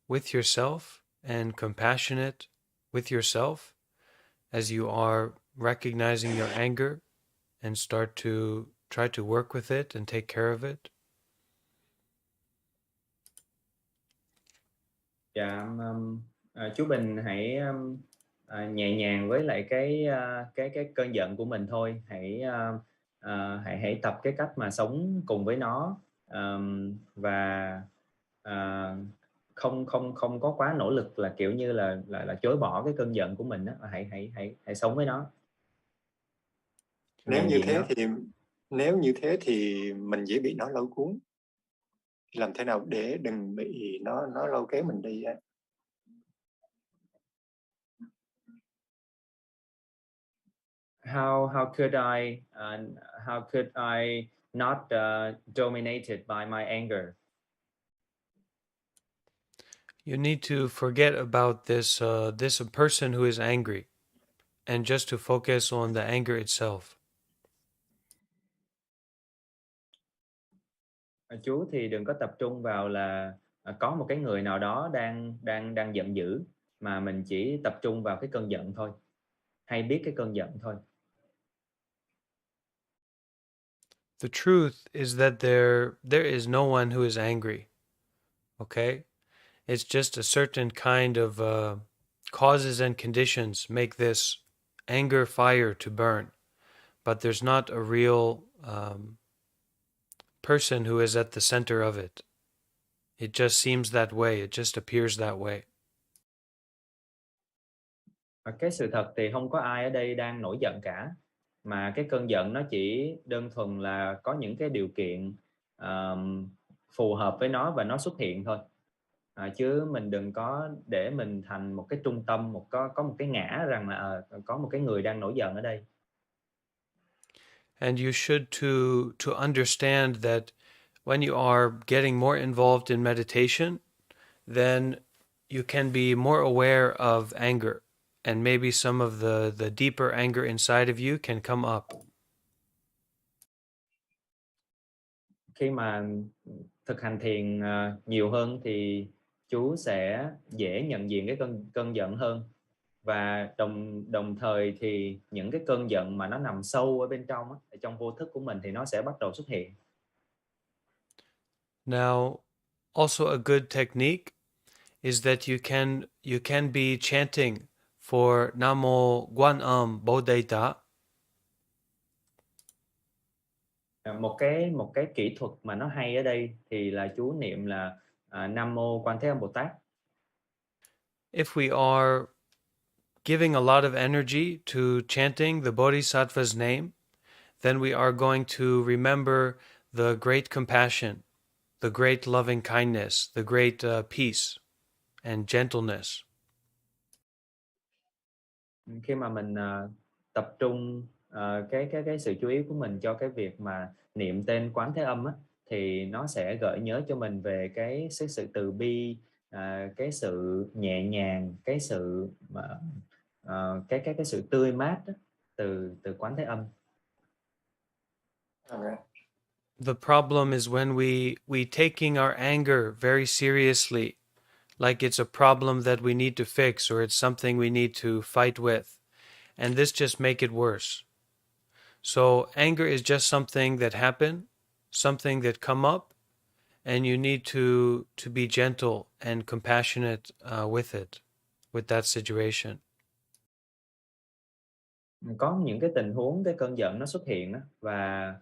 with yourself and compassionate with yourself as you are recognizing your anger and start to try to work with it and take care of it? Dạ, chú Bình hãy nhẹ nhàng với lại cái cơn giận của mình thôi. Hãy tập cái cách mà sống cùng với nó, và không có quá nỗ lực là kiểu như là chối bỏ cái cơn giận của mình đó. Hãy sống với nó. Nếu Nhận như diện thế nó. thì mình dễ bị nó lôi cuốn. Làm thế nào để đừng bị nó lôi kéo mình đi á? How could I not dominated by my anger? You need to forget about this person who is angry and just to focus on the anger itself. Chú thì đừng có tập trung vào là có một cái người nào đó đang giận dữ, mà mình chỉ tập trung vào cái cơn giận thôi, hay biết cái cơn giận thôi. The truth is that there is no one who is angry. Okay? It's just a certain kind of causes and conditions make this anger fire to burn. But there's not a real person who is at the center of it. It just seems that way. It just appears that way. Cái sự thật thì không có ai ở đây đang nổi giận cả, mà cái cơn giận nó chỉ đơn thuần là có những cái điều kiện phù hợp với nó và nó xuất hiện thôi. Chứ mình đừng có để mình thành một cái trung tâm, có một cái ngã rằng là có một cái người đang nổi giận ở đây. And you should to understand that when you are getting more involved in meditation, then you can be more aware of anger, and maybe some of the deeper anger inside of you can come up. Khi mà thực hành thiền nhiều hơn thì chú sẽ dễ nhận diện cái cơn giận hơn, và đồng thời thì những cái cơn giận mà nó nằm sâu ở bên trong á, trong vô thức của mình thì nó sẽ bắt đầu xuất hiện. Now, also a good technique is that you can be chanting for Namo Guan Bodhi Ta. Một cái kỹ thuật mà nó hay ở đây thì là chú niệm là Nam Mô Quan Thế Âm Bồ Tát. If we are giving a lot of energy to chanting the Bodhisattva's name, then we are going to remember the great compassion, the great loving kindness, the great peace and gentleness. Khi mà mình tập trung cái sự chú ý của mình cho cái việc mà niệm tên Quán Thế Âm á, thì nó sẽ gợi nhớ cho mình về cái sự từ bi, cái sự nhẹ nhàng, cái sự cái sự tươi mát đó, từ Quán Thế Âm. The problem is when we taking our anger very seriously, like it's a problem that we need to fix or it's something we need to fight with, and this just make it worse. So anger is just something that happened, something that come up, and you need to be gentle and compassionate with it, with that situation. Có những cái tình huống cái cơn giận nó xuất hiện đó, và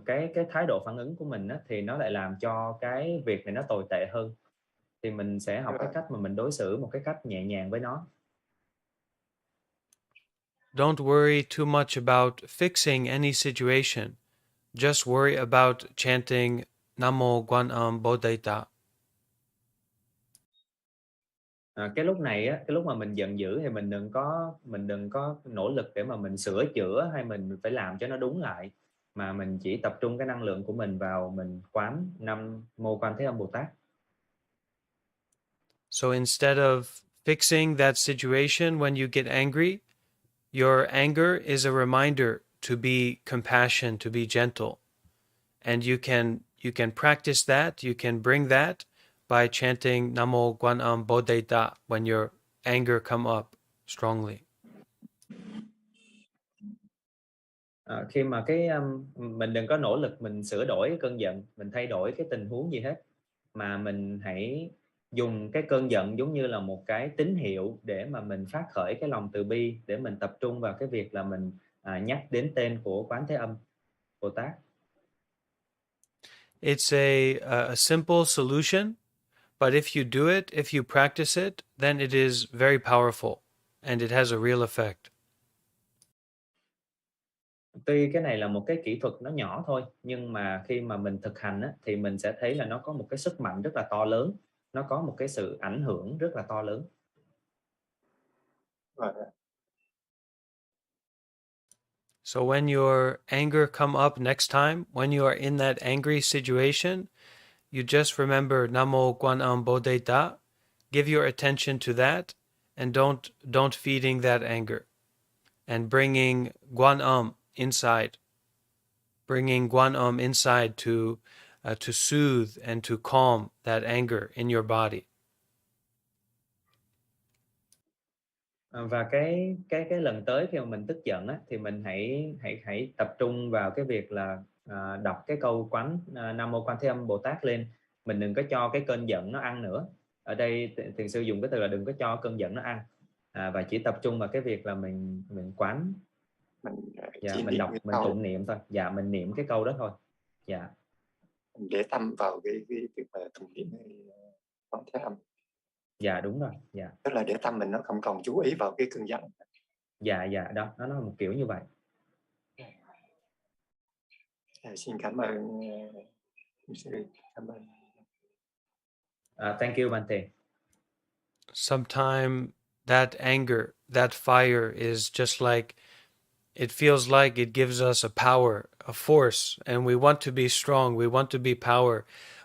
cái thái độ phản ứng của mình đó, thì nó lại làm cho cái việc này nó tồi tệ hơn. Thì mình sẽ học cái cách mà mình đối xử một cái cách nhẹ nhàng với nó. Don't worry too much about fixing any situation. Just worry about chanting Namo Guan Bodhi Ta. Cái lúc này á, cái lúc mà mình giận dữ thì mình đừng có nỗ lực để mà mình sửa chữa hay mình phải làm cho nó đúng lại, mà mình chỉ tập trung cái năng lượng của mình vào mình quán Nam Mô Quan Thế Âm Bồ Tát. So instead of fixing that situation when you get angry, your anger is a reminder to be compassionate, to be gentle. And you can practice that, you can bring that by chanting Namo Guan Bodhe Da when your anger come up strongly. Khi mà mình đừng có nỗ lực mình sửa đổi cái cơn giận, mình thay đổi cái tình huống gì hết, mà mình hãy dùng cái cơn giận giống như là một cái tín hiệu để mà mình phát khởi cái lòng từ bi, để mình tập trung vào cái việc là mình nhắc đến tên của Quán Thế Âm Bồ Tát. It's a simple solution, but if you do it, if you practice it, then it is very powerful and it has a real effect. Tuy cái này là một cái kỹ thuật nó nhỏ thôi, nhưng mà khi mà mình thực hành á, thì mình sẽ thấy là nó có một cái sức mạnh rất là to lớn, nó có một cái sự ảnh hưởng rất là to lớn. So when your anger come up next time, when you are in that angry situation, you just remember Namo Guan Bodhe Da, give your attention to that, and don't feeding that anger, and bringing Guan inside, to soothe and to calm that anger in your body. Và cái lần tới khi mà mình tức giận á, thì mình hãy tập trung vào cái việc là đọc cái câu Nam Mô Quan Thế Âm Bồ Tát lên. Mình đừng có cho cái cơn giận nó ăn nữa. Ở đây thiền sư dùng cái từ là đừng có cho cơn giận nó ăn, và chỉ tập trung vào cái việc là mình quán, mình đọc, mình tụng niệm thôi. Dạ, mình niệm cái câu đó thôi. Dạ. Mình để tâm vào cái việc tụng niệm Quán Thế Âm. Dạ đúng rồi. Dạ. Tức là để tâm mình nó không còn chú ý vào cái cơn giận. Dạ đó, nó là một kiểu như vậy. Xin cảm ơn. Cảm ơn. Thank you, Bhante. Sometimes that anger, that fire is just like, it feels like it gives us a power, a force, and we want to be strong, we want to be power,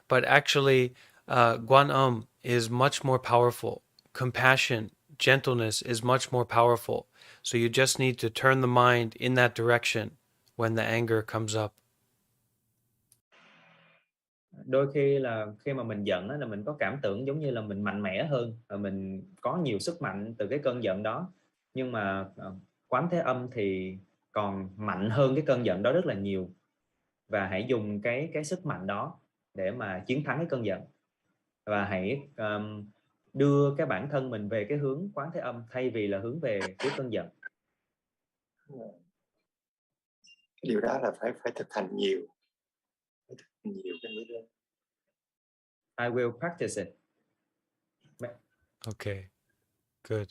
but actually Guan is much more powerful. Compassion, gentleness is much more powerful. So you just need to turn the mind in that direction when the anger comes up. Đôi khi là khi mà mình giận đó, là mình có cảm tưởng giống như là mình mạnh mẽ hơn và mình có nhiều sức mạnh từ cái cơn giận đó, nhưng mà Quán Thế Âm thì còn mạnh hơn cái cơn giận đó rất là nhiều, và hãy dùng cái sức mạnh đó để mà chiến thắng cái cơn giận, và hãy đưa cái bản thân mình về cái hướng Quán Thế Âm thay vì là hướng về phía cơn giận. Điều đó là phải thực hành nhiều cái mới được. I will practice it. Okay, good.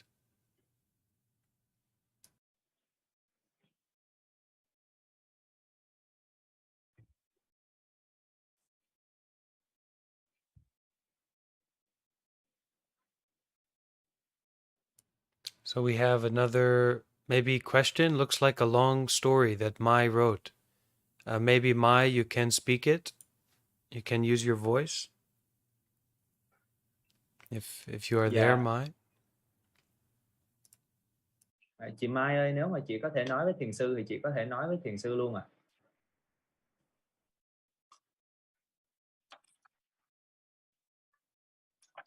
So we have another maybe question. Looks like a long story that Mai wrote. Maybe Mai, you can speak it. You can use your voice. If you are there, Mai. Chị Mai ơi, nếu mà chị có thể nói với thiền sư thì chị có thể nói với thiền sư luôn ạ.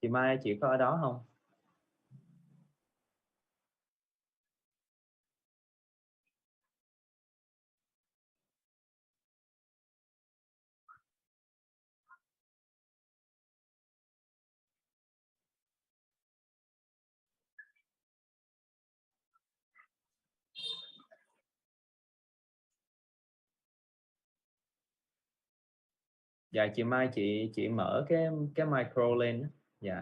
Chị Mai, chị có ở đó không? Dạ chị Mai, chị mở cái micro lên. Dạ.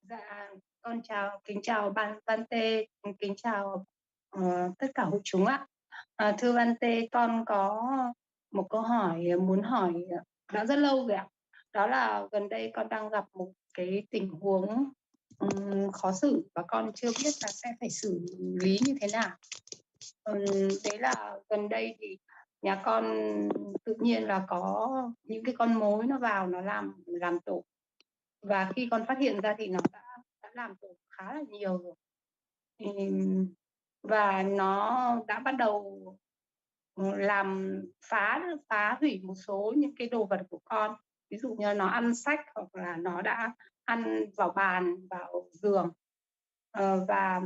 Dạ, con kính chào Bhante, kính chào tất cả hội chúng ạ. Thưa Bhante, con có một câu hỏi muốn hỏi đã rất lâu rồi ạ. Đó là gần đây con đang gặp một cái tình huống khó xử và con chưa biết là sẽ phải xử lý như thế nào. Đấy là gần đây thì nhà con tự nhiên là có những cái con mối nó vào nó làm tổ, và khi con phát hiện ra thì nó đã làm tổ khá là nhiều rồi. và nó đã bắt đầu làm phá hủy một số những cái đồ vật của con. Ví dụ như nó ăn sách hoặc là nó đã ăn vào bàn, vào giường. Và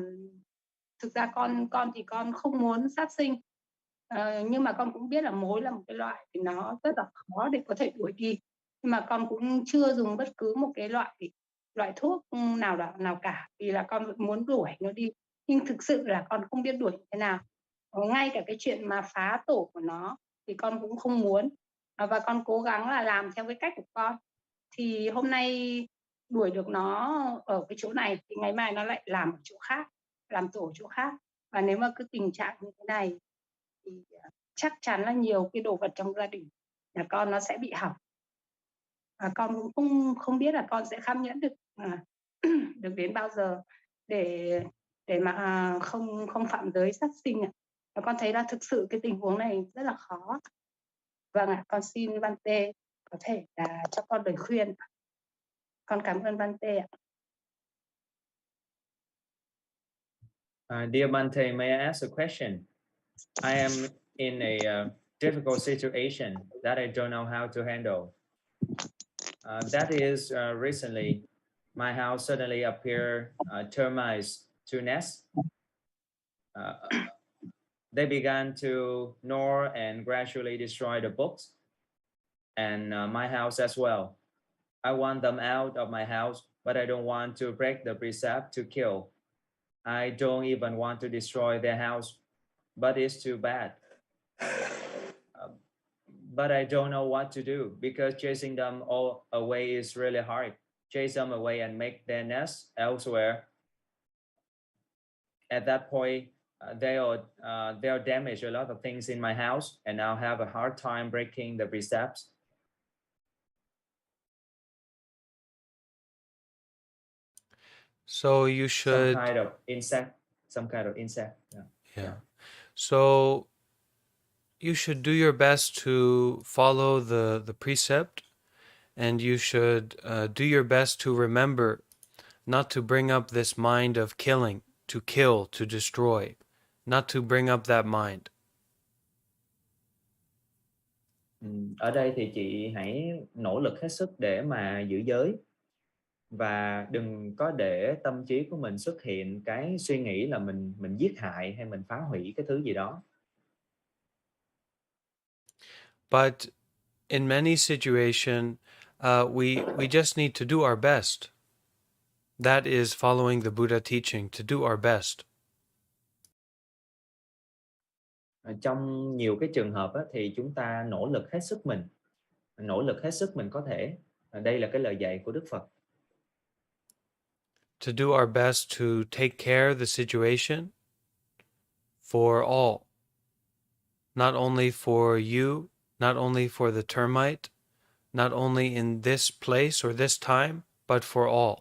thực ra con thì con không muốn sát sinh, nhưng mà con cũng biết là mối là một cái loại thì nó rất là khó để có thể đuổi đi, nhưng mà con cũng chưa dùng bất cứ một cái loại thuốc nào cả, vì là con muốn đuổi nó đi, nhưng thực sự là con không biết đuổi như thế nào. Ngay cả cái chuyện mà phá tổ của nó thì con cũng không muốn, và con cố gắng là làm theo cái cách của con. Thì hôm nay đuổi được nó ở cái chỗ này thì ngày mai nó lại làm ở chỗ khác, làm tổ ở chỗ khác. Và nếu mà cứ tình trạng như thế này thì chắc chắn là nhiều cái đồ vật trong gia đình nhà con nó sẽ bị hỏng. Và con cũng không biết là con sẽ kham nhẫn được được đến bao giờ để mà không phạm giới sát sinh ạ. Và con thấy là thực sự cái tình huống này rất là khó. Vâng ạ, con xin Bhante có thể là cho con lời khuyên. Con cảm ơn Bhante ạ. Dear Bhante, may I ask a question? I am in a difficult situation that I don't know how to handle. That is, recently, my house suddenly appeared termites to nest. They began to gnaw and gradually destroy the books and my house as well. I want them out of my house, but I don't want to break the precept to kill. I don't even want to destroy their house, but it's too bad. But I don't know what to do because chasing them all away is really hard. Chase them away and make their nest elsewhere. At that point, they'll damage a lot of things in my house, and I'll have a hard time breaking the precepts. So you should... Some kind of insect. Yeah. So you should do your best to follow the precept, and you should do your best to remember not to bring up this mind of killing, to kill, to destroy, not to bring up that mind. Ở đây thì chị hãy nỗ lực hết sức để mà giữ giới, và đừng có để tâm trí của mình xuất hiện cái suy nghĩ là mình giết hại hay mình phá hủy cái thứ gì đó. But in many situations, we just need to do our best. That is following the Buddha teaching, to do our best. Trong nhiều cái trường hợp á, thì chúng ta nỗ lực hết sức mình có thể. Đây là cái lời dạy của Đức Phật. To do our best to take care of the situation for all. Not only for you, not only for the termite, not only in this place or this time, but for all.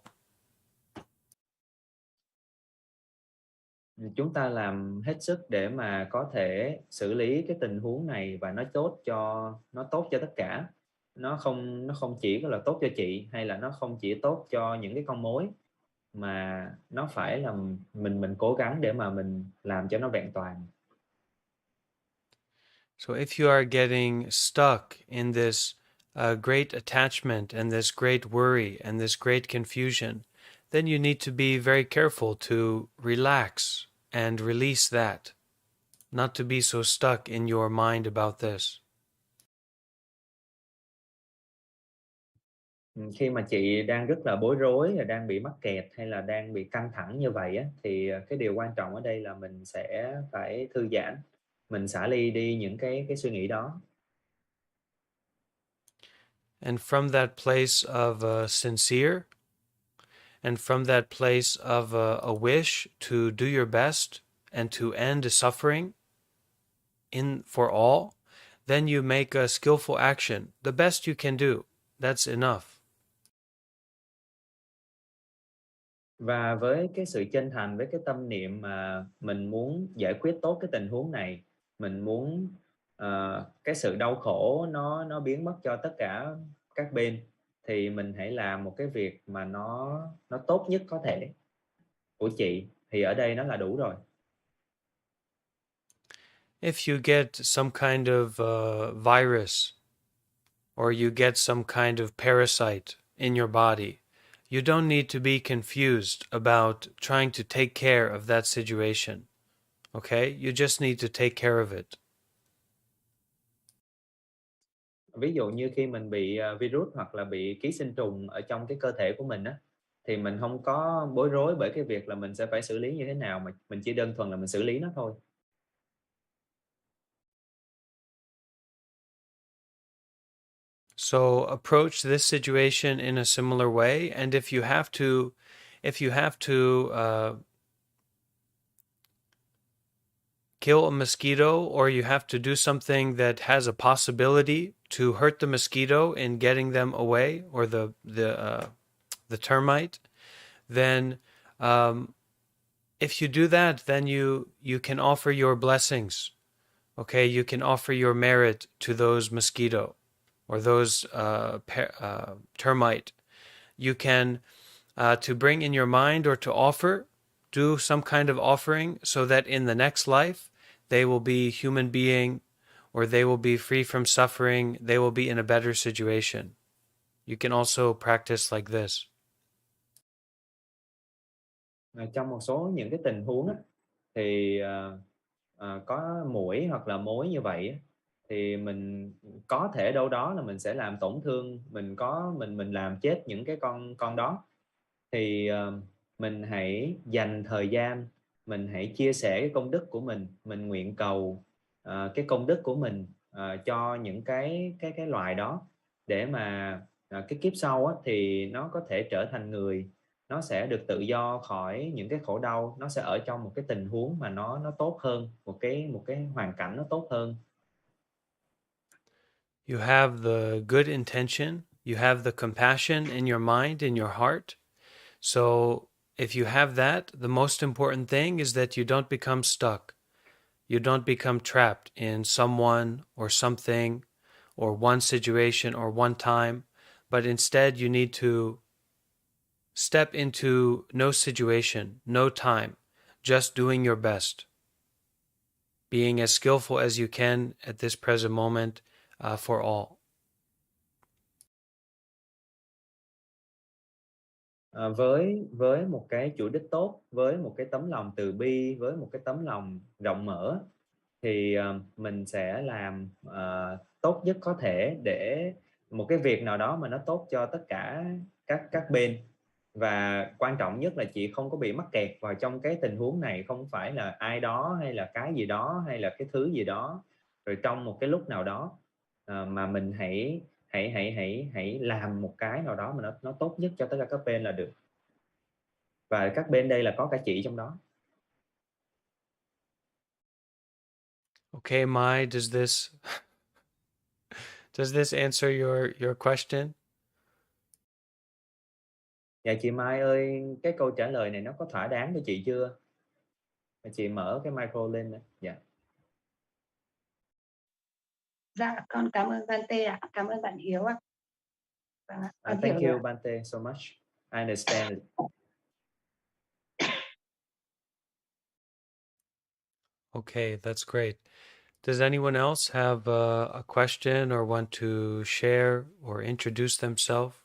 Chúng ta làm hết sức để mà có thể xử lý cái tình huống này và nó tốt cho tất cả. Nó không chỉ là tốt cho chị, hay là nó không chỉ tốt cho những cái con mối, mà nó phải là mình cố gắng để mà mình làm cho nó vẹn toàn. So if you are getting stuck in this great attachment and this great worry and this great confusion, then you need to be very careful to relax and release that, not to be so stuck in your mind about this. Khi mà chị đang rất là bối rối, đang bị mắc kẹt hay là đang bị căng thẳng như vậy á, thì cái điều quan trọng ở đây là mình sẽ phải thư giãn, mình xả ly đi những cái suy nghĩ đó. And from that place of sincere, and from that place of a wish to do your best and to end the suffering for all, then you make a skillful action. The best you can do, that's enough. Và với cái sự chân thành, với cái tâm niệm mà mình muốn giải quyết tốt cái tình huống này, mình muốn cái sự đau khổ nó biến mất cho tất cả các bên, thì mình hãy làm một cái việc mà nó tốt nhất có thể của chị, thì ở đây nó là đủ rồi. if you get some kind of virus or you get some kind of parasite in your body, you don't need to be confused about trying to take care of that situation. Okay? You just need to take care of it. Ví dụ như khi mình bị virus hoặc là bị ký sinh trùng ở trong cái cơ thể của mình á, thì mình không có bối rối bởi cái việc là mình sẽ phải xử lý như thế nào, mà mình chỉ đơn thuần là mình xử lý nó thôi. So approach this situation in a similar way, and if you have to kill a mosquito, or you have to do something that has a possibility to hurt the mosquito in getting them away, or the termite, then if you do that, then you can offer your blessings. Okay, you can offer your merit to those mosquito or those termite. You can to bring in your mind or to offer, do some kind of offering so that in the next life they will be human being, or they will be free from suffering, they will be in a better situation. You can also practice like this. Trong một số những cái tình huống á, thì có muỗi hoặc là mối như vậy á, thì mình có thể đâu đó là mình sẽ làm tổn thương, mình làm chết những cái con đó, thì mình hãy dành thời gian, mình hãy chia sẻ cái công đức của mình nguyện cầu cái công đức của mình cho những cái loài đó, để mà cái kiếp sau á, thì nó có thể trở thành người, nó sẽ được tự do khỏi những cái khổ đau, nó sẽ ở trong một cái tình huống mà nó tốt hơn, một cái hoàn cảnh nó tốt hơn. You have the good intention, you have the compassion in your mind, in your heart. So if you have that, the most important thing is that you don't become stuck. You don't become trapped in someone or something or one situation or one time, but instead you need to step into no situation, no time, just doing your best, being as skillful as you can at this present moment for all. Với một cái chủ đích tốt, với một cái tấm lòng từ bi, với một cái tấm lòng rộng mở, thì mình sẽ làm tốt nhất có thể để một cái việc nào đó mà nó tốt cho tất cả các bên. Và quan trọng nhất là chị không có bị mắc kẹt vào trong cái tình huống này, không phải là ai đó hay là cái gì đó hay là cái thứ gì đó rồi trong một cái lúc nào đó, mà mình hãy làm một cái nào đó mà nó tốt nhất cho tất cả các bên là được. Và các bên đây là có cả chị trong đó. Okay, Mai, does this answer your question? Dạ chị Mai ơi, cái câu trả lời này nó có thỏa đáng cho chị chưa? Chị mở cái micro lên nữa. Dạ. Dạ, con cảm ơn Bhante ạ, cảm ơn bạn Hiếu ạ. Thank you Bhante so much. I understand it. Okay, that's great. Does anyone else have a question or want to share or introduce themselves?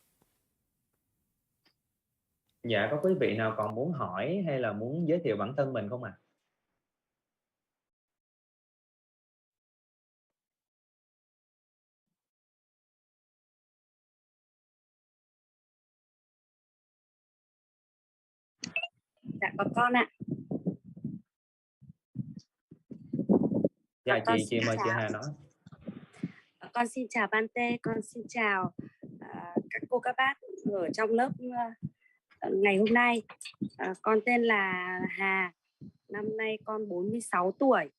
Dạ, có quý vị nào còn muốn hỏi hay là muốn giới thiệu bản thân mình không ạ? Dạ có con ạ. Dạ chị mời chị Hà nói. Con xin chào Bhante, con xin chào các cô các bác ở trong lớp ngày hôm nay. Con tên là Hà, năm nay con 46 tuổi,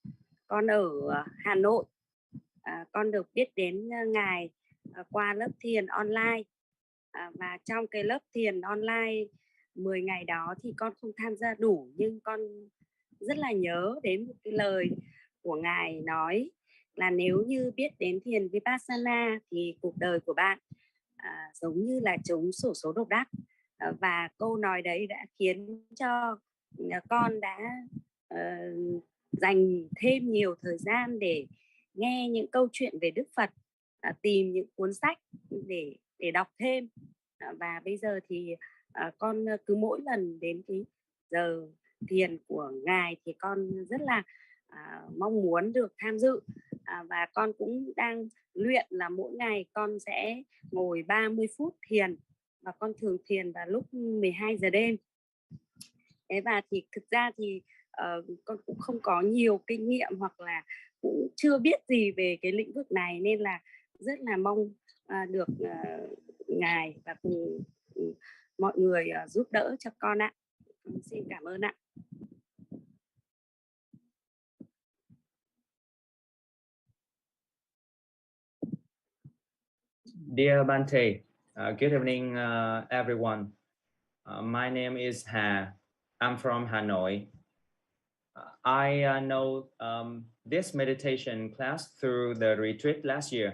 con ở Hà Nội. Con được biết đến Ngài qua lớp thiền online, và trong cái lớp thiền online 10 ngày đó thì con không tham gia đủ, nhưng con rất là nhớ đến một cái lời của Ngài nói là nếu như biết đến thiền Vipassana thì cuộc đời của bạn giống như là trúng xổ số độc đắc. Và câu nói đấy đã khiến cho con đã dành thêm nhiều thời gian để nghe những câu chuyện về Đức Phật, tìm những cuốn sách để đọc thêm. Và bây giờ thì con cứ mỗi lần đến cái giờ thiền của Ngài thì con rất là mong muốn được tham dự, và con cũng đang luyện là mỗi ngày con sẽ ngồi 30 phút thiền, và con thường thiền vào lúc 12 giờ đêm. Thế và thì thực ra thì con cũng không có nhiều kinh nghiệm hoặc là cũng chưa biết gì về cái lĩnh vực này, nên là rất là mong được Ngài và cùng mọi người giúp đỡ cho con ạ. Xin cảm ơn ạ. Dear Bhante, good evening, everyone. My name is Ha. I'm from Hanoi. I know this meditation class through the retreat last year.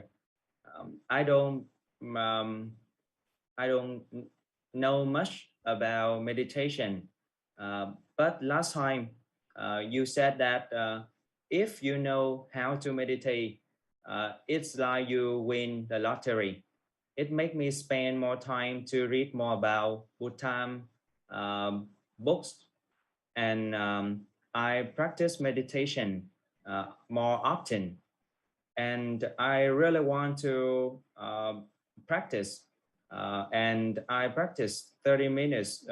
I don't know much about meditation, but last time you said that if you know how to meditate, it's like you win the lottery. It makes me spend more time to read more about Buddhism books, and I practice meditation more often. And I really want to practice, and I practice 30 minutes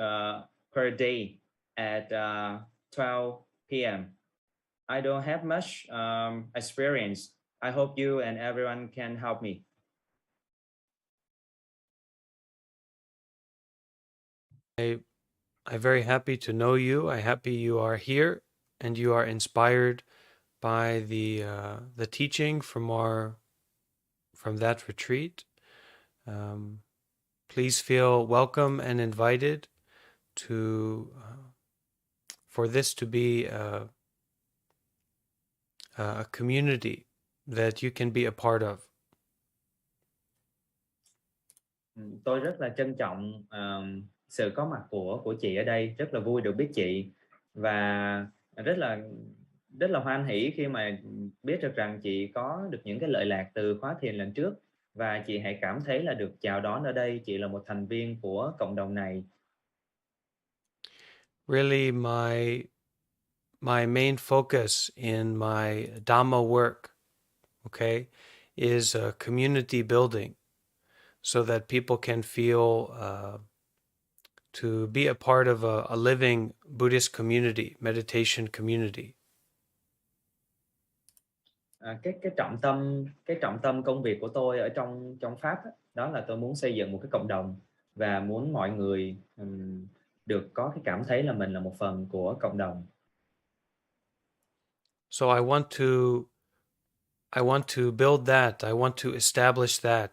per day at 12 p.m. I don't have much experience. I hope you and everyone can help me. I'm very happy to know you. I'm happy you are here and you are inspired by the teaching from that retreat. Please feel welcome and invited to for this to be a community that you can be a part of. Tôi rất là trân trọng sự có mặt của chị ở đây, rất là vui được biết chị, và rất là hoan hỉ khi mà biết được rằng chị có được những cái lợi lạc từ khóa thiền lần trước, và chị hãy cảm thấy là được chào đón ở đây. Chị là một thành viên của cộng đồng này. Really, my main focus in my Dhamma work, okay, is community building, so that people can feel to be a part of a living Buddhist community, meditation community. Cái trọng tâm công việc của tôi ở trong pháp đó là tôi muốn xây dựng một cái cộng đồng và muốn mọi người được có cái cảm thấy là mình là một phần của cộng đồng. So I want to build that. I want to establish that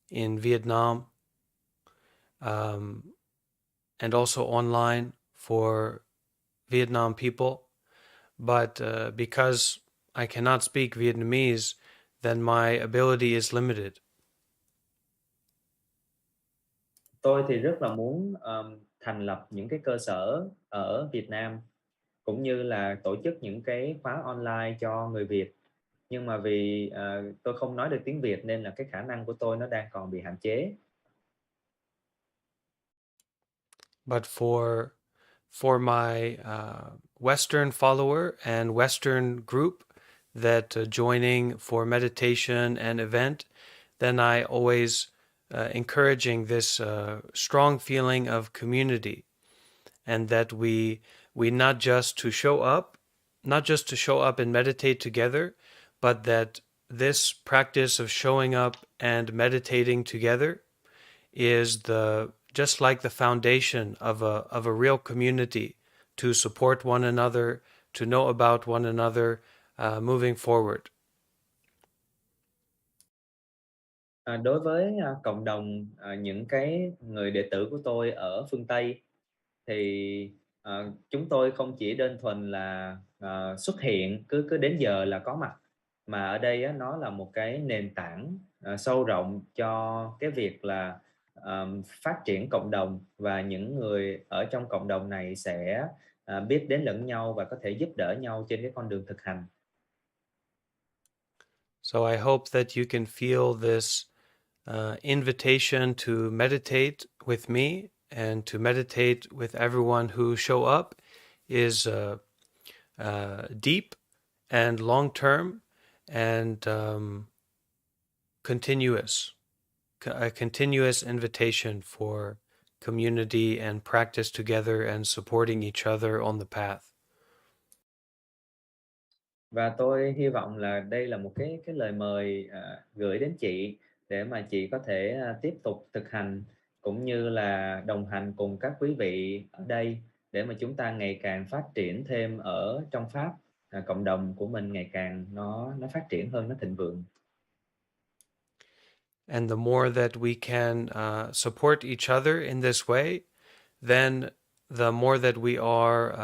in Vietnam, and also online for Vietnam people. But because I cannot speak Vietnamese, then my ability is limited. Tôi thì rất là muốn thành lập những cái cơ sở ở Việt Nam, cũng như là tổ chức những cái khóa online cho người Việt. Nhưng mà vì tôi không nói được tiếng Việt nên là cái khả năng của tôi nó đang còn bị hạn chế. But for my Western follower and Western group that joining for meditation and event, then I always encouraging this strong feeling of community, and that we not just to show up and meditate together, but that this practice of showing up and meditating together is just like the foundation of a real community, to support one another, to know about one another, moving forward. Đối với cộng đồng những cái người đệ tử của tôi ở phương Tây thì chúng tôi không chỉ đơn thuần là xuất hiện cứ đến giờ là có mặt, mà ở đây nó là một cái nền tảng sâu rộng cho cái việc là phát triển cộng đồng, và những người ở trong cộng đồng này sẽ biết đến lẫn nhau và có thể giúp đỡ nhau trên cái con đường thực hành. So I hope that you can feel this invitation to meditate with me and to meditate with everyone who show up is deep and long-term and continuous. A continuous invitation for community and practice together and supporting each other on the path. Và tôi hy vọng là đây là một cái lời mời gửi đến chị để mà chị có thể tiếp tục thực hành cũng như là đồng hành cùng các quý vị ở đây để mà chúng ta ngày càng phát triển thêm ở trong pháp, cộng đồng của mình ngày càng nó phát triển hơn, nó thịnh vượng. And the more that we can support each other in this way, then the more that we are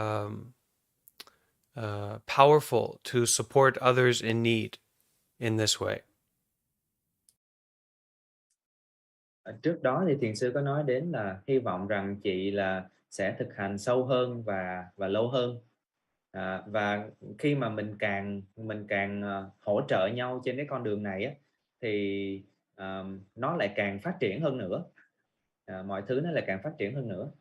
powerful to support others in need in this way. Trước đó thì thiền sư có nói đến là hy vọng rằng chị là sẽ thực hành sâu hơn và lâu hơn. Và khi mà mình càng hỗ trợ nhau trên cái con đường này á, thì nó lại càng phát triển hơn nữa. Mọi thứ nó lại càng phát triển hơn nữa.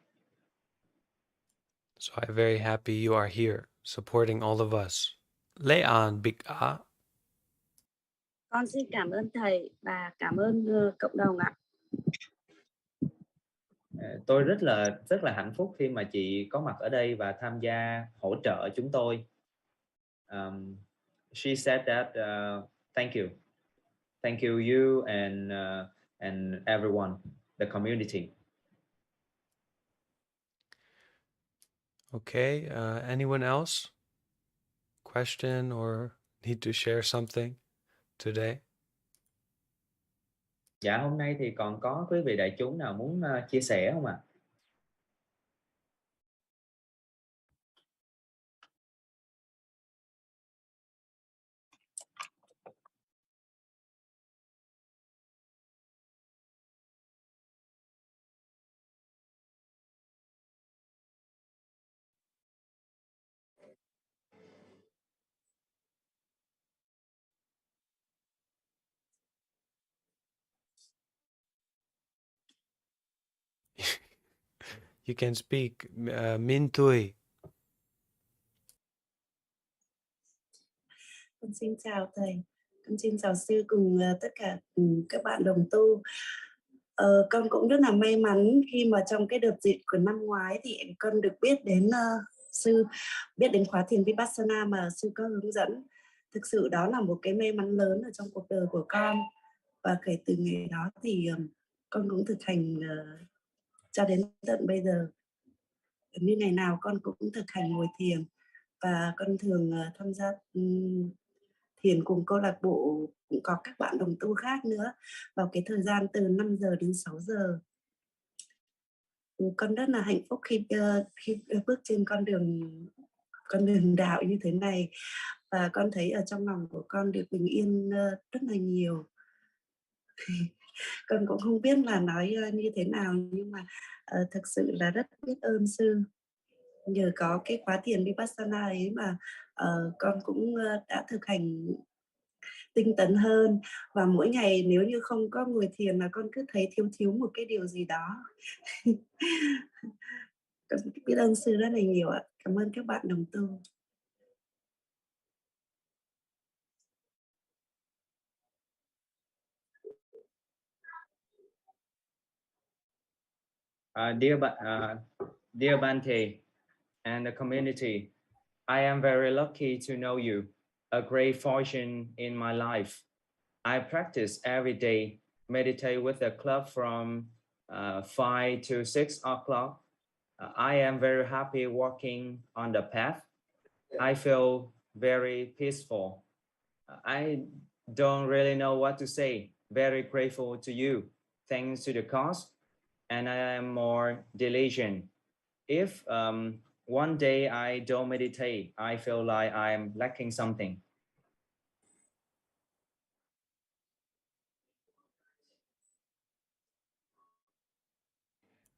So I'm very happy you are here supporting all of us. Lê An Big A. Con xin cảm ơn thầy và cảm ơn cộng đồng ạ. Tôi rất là hạnh phúc khi mà chị có mặt ở đây và tham gia hỗ trợ chúng tôi. She said that thank you you and everyone, the community. Okay, anyone else? Question or need to share something today? Dạ, hôm nay thì còn có quý vị đại chúng nào muốn chia sẻ không ạ? You can speak. Min Tui. Con xin chào thầy, con xin chào sư cùng tất cả các bạn đồng tu. Con cũng rất là may mắn khi mà trong cái đợt dịch của năm ngoái thì con được biết đến sư, biết đến khóa thiền Vipassana mà sư có hướng dẫn. Thực sự đó là một cái may mắn lớn ở trong cuộc đời của con. Và kể từ ngày đó thì con cũng thực hành cho đến tận bây giờ. Như ngày nào con cũng thực hành ngồi thiền và con thường tham gia thiền cùng câu lạc bộ, cũng có các bạn đồng tu khác nữa vào cái thời gian từ 5 giờ đến 6 giờ. Con rất là hạnh phúc khi bước trên con đường đạo như thế này, và con thấy ở trong lòng của con được bình yên rất là nhiều. Con cũng không biết là nói như thế nào, nhưng mà thực sự là rất biết ơn sư. Nhờ có cái khóa thiền Vipassana ấy mà con cũng đã thực hành tinh tấn hơn, và mỗi ngày nếu như không có ngồi thiền là con cứ thấy thiếu một cái điều gì đó. Con biết ơn sư rất là nhiều ạ. Cảm ơn các bạn đồng tu. Dear Bhante and the community, I am very lucky to know you, a great fortune in my life. I practice every day, meditate with the club from 5 to 6 o'clock. I am very happy walking on the path. I feel very peaceful. I don't really know what to say. Very grateful to you. Thanks to the cause, and I am more diligent. If one day I don't meditate, I feel like I'm lacking something.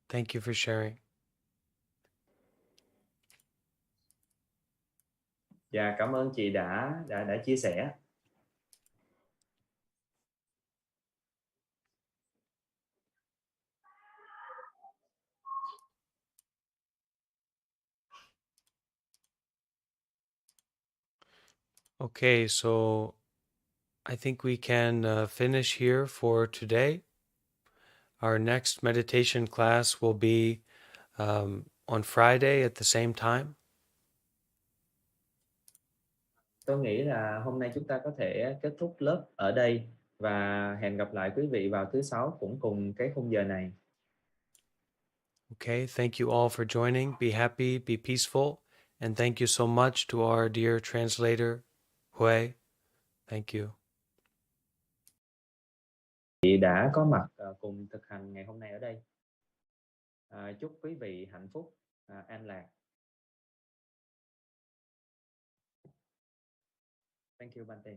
Thank you for sharing. Dạ, cảm ơn chị đã chia sẻ. Okay, so I think we can finish here for today. Our next meditation class will be on Friday at the same time. Tôi nghĩ là hôm nay chúng ta có thể kết thúc lớp ở đây và hẹn gặp lại quý vị vào thứ Sáu cũng cùng cái khung giờ này. Okay, thank you all for joining. Be happy, be peaceful, and thank you so much to our dear translator, Hui. Thank you. Chị đã có mặt cùng thực hành ngày hôm nay ở đây. Chúc quý vị hạnh phúc, an lạc. Thank you, Bhante.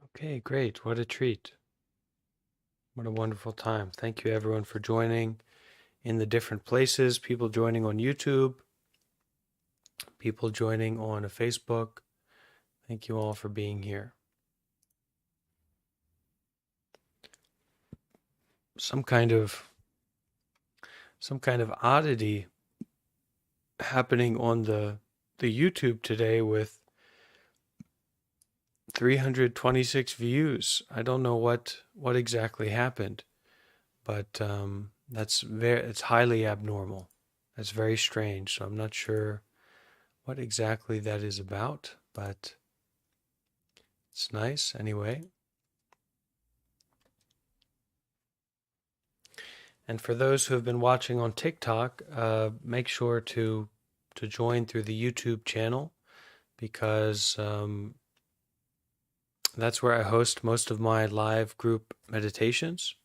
Okay, great. What a treat. What a wonderful time. Thank you everyone for joining in the different places, people joining on YouTube, people joining on Facebook. Thank you all for being here. Some kind of oddity happening on the YouTube today with 326 views. I don't know what exactly happened, but it's highly abnormal. That's very strange. So I'm not sure what exactly that is about, but it's nice anyway. And for those who have been watching on TikTok, make sure to join through the YouTube channel, because that's where I host most of my live group meditations,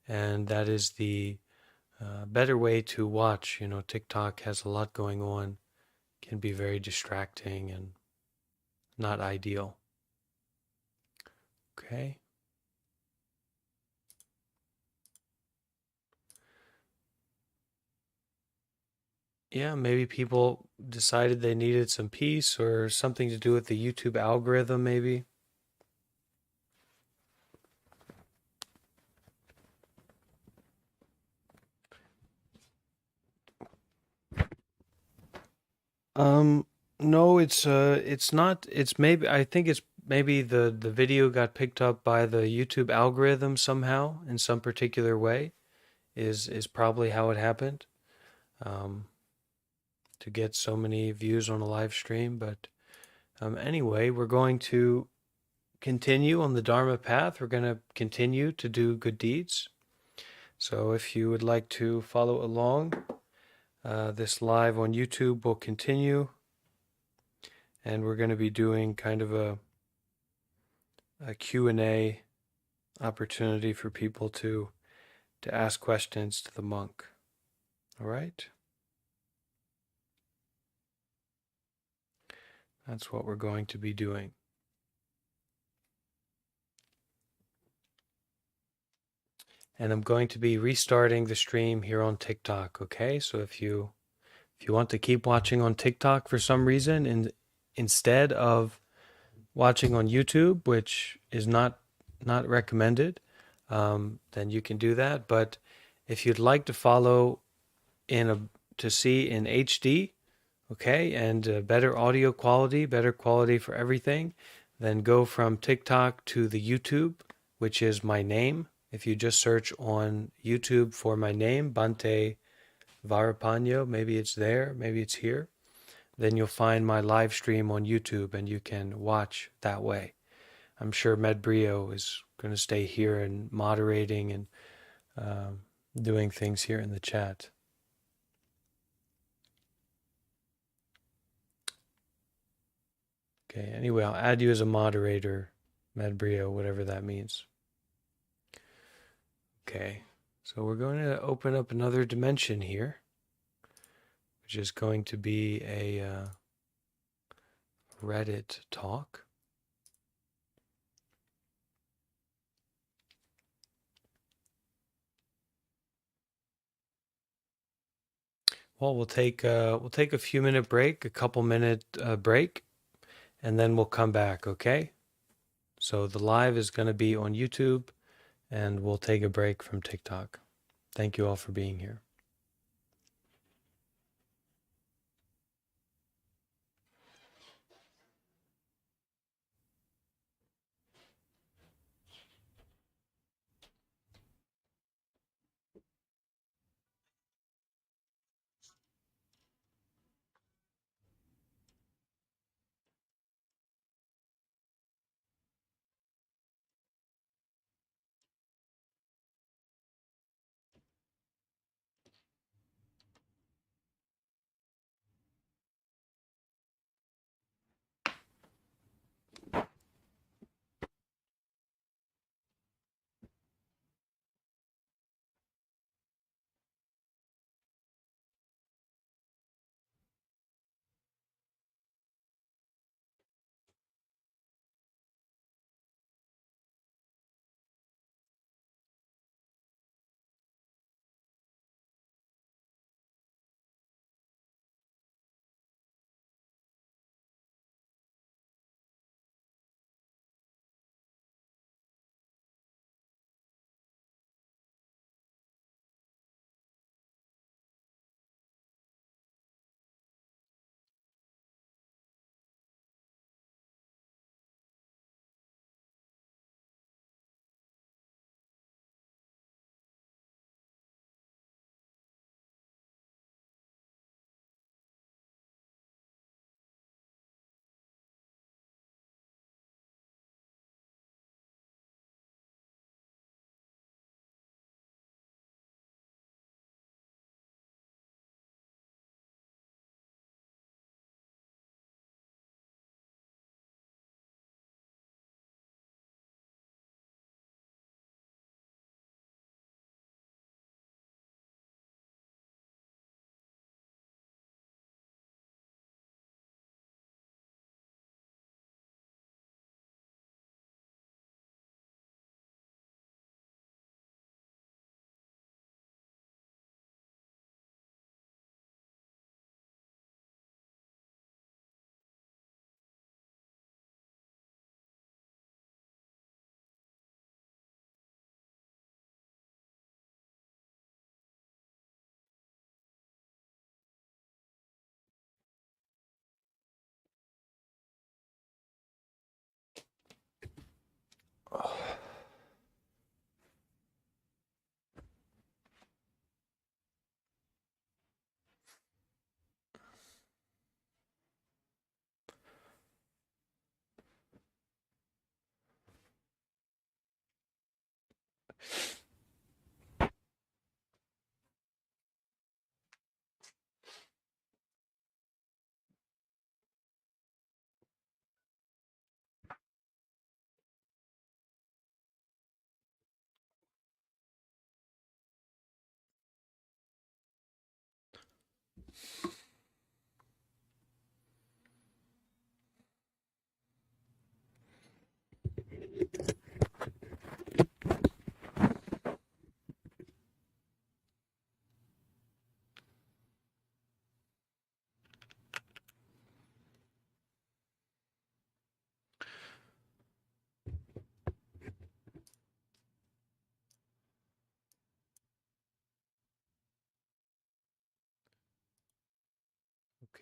and that is the better way to watch. You know, TikTok has a lot going on, can be very distracting and not ideal. Okay. Yeah, maybe people decided they needed some peace or something to do with the YouTube algorithm, maybe. No, it's not. It's maybe, I think it's maybe the video got picked up by the YouTube algorithm somehow in some particular way, is probably how it happened. To get so many views on a live stream. But anyway, we're going to continue on the Dharma path. We're going to continue to do good deeds. So if you would like to follow along, this live on YouTube will continue. And we're going to be doing kind of a Q&A opportunity for people to ask questions to the monk. All right? That's what we're going to be doing. And I'm going to be restarting the stream here on TikTok, okay? So if you want to keep watching on TikTok for some reason, and instead of watching on YouTube, which is not recommended, then you can do that. But if you'd like to follow to see in HD, okay, and better audio quality, better quality for everything, then go from TikTok to the YouTube, which is my name. If you just search on YouTube for my name, Bhante Varrapanyo, maybe it's there, maybe it's here, then you'll find my live stream on YouTube and you can watch that way. I'm sure Medbrio is going to stay here and moderating and doing things here in the chat. Okay, anyway, I'll add you as a moderator, Medbrio, whatever that means. Okay, so we're going to open up another dimension here, which is going to be a Reddit talk. Well, we'll take a few minute break, a couple minute break, and then we'll come back. Okay. So the live is going to be on YouTube, and we'll take a break from TikTok. Thank you all for being here.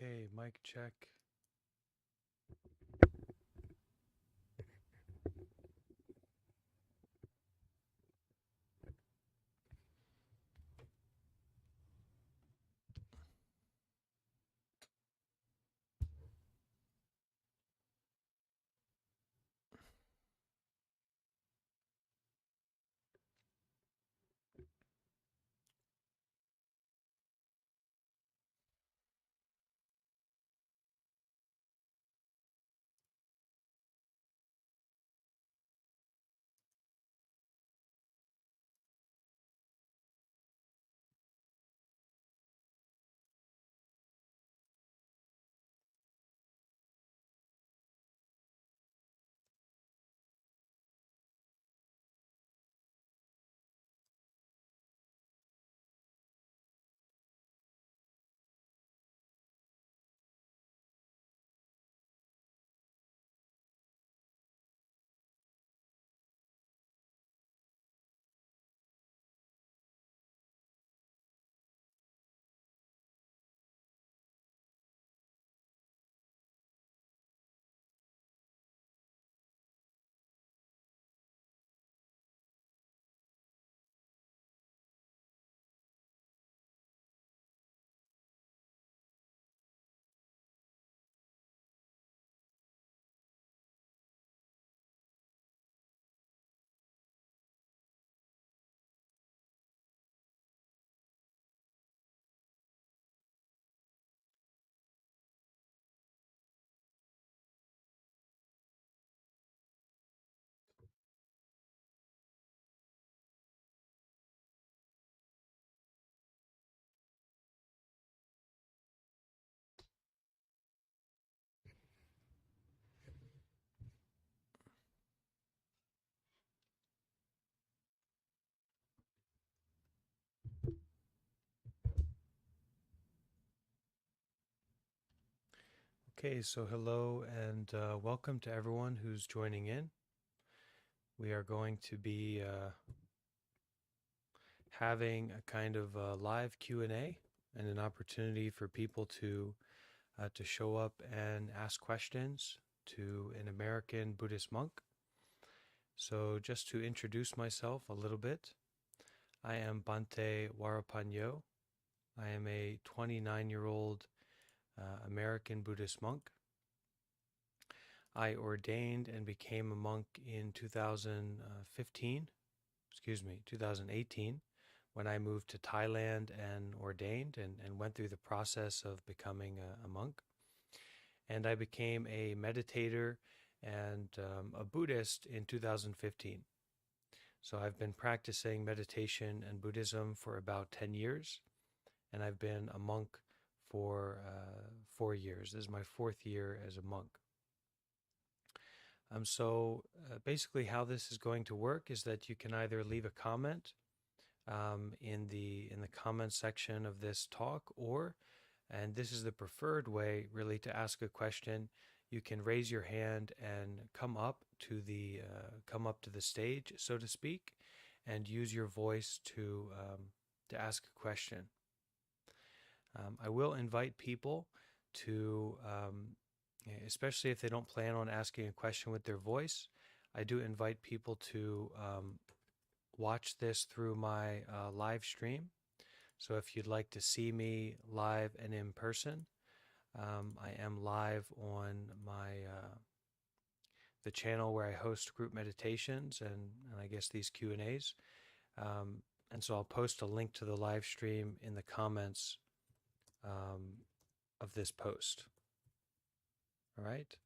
Okay, mic check. Okay, so hello and welcome to everyone who's joining in. We are going to be having a kind of live Q&A and an opportunity for people to show up and ask questions to an American Buddhist monk. So just to introduce myself a little bit, I am Bhante Varrapanyo. I am a 29-year-old American Buddhist monk. I ordained and became a monk in 2018, when I moved to Thailand and ordained and went through the process of becoming a monk. And I became a meditator and a Buddhist in 2015. So I've been practicing meditation and Buddhism for about 10 years, and I've been a monk for 4 years. This is my 4th year as a monk. So basically how this is going to work is that you can either leave a comment in the comment section of this talk, or, and this is the preferred way really to ask a question, you can raise your hand and come up to the stage, so to speak, and use your voice to ask a question. I will invite people to, especially if they don't plan on asking a question with their voice, I do invite people to watch this through my live stream. So if you'd like to see me live and in person, I am live on my the channel where I host group meditations and I guess these Q&As. And so I'll post a link to the live stream in the comments of this post. All right.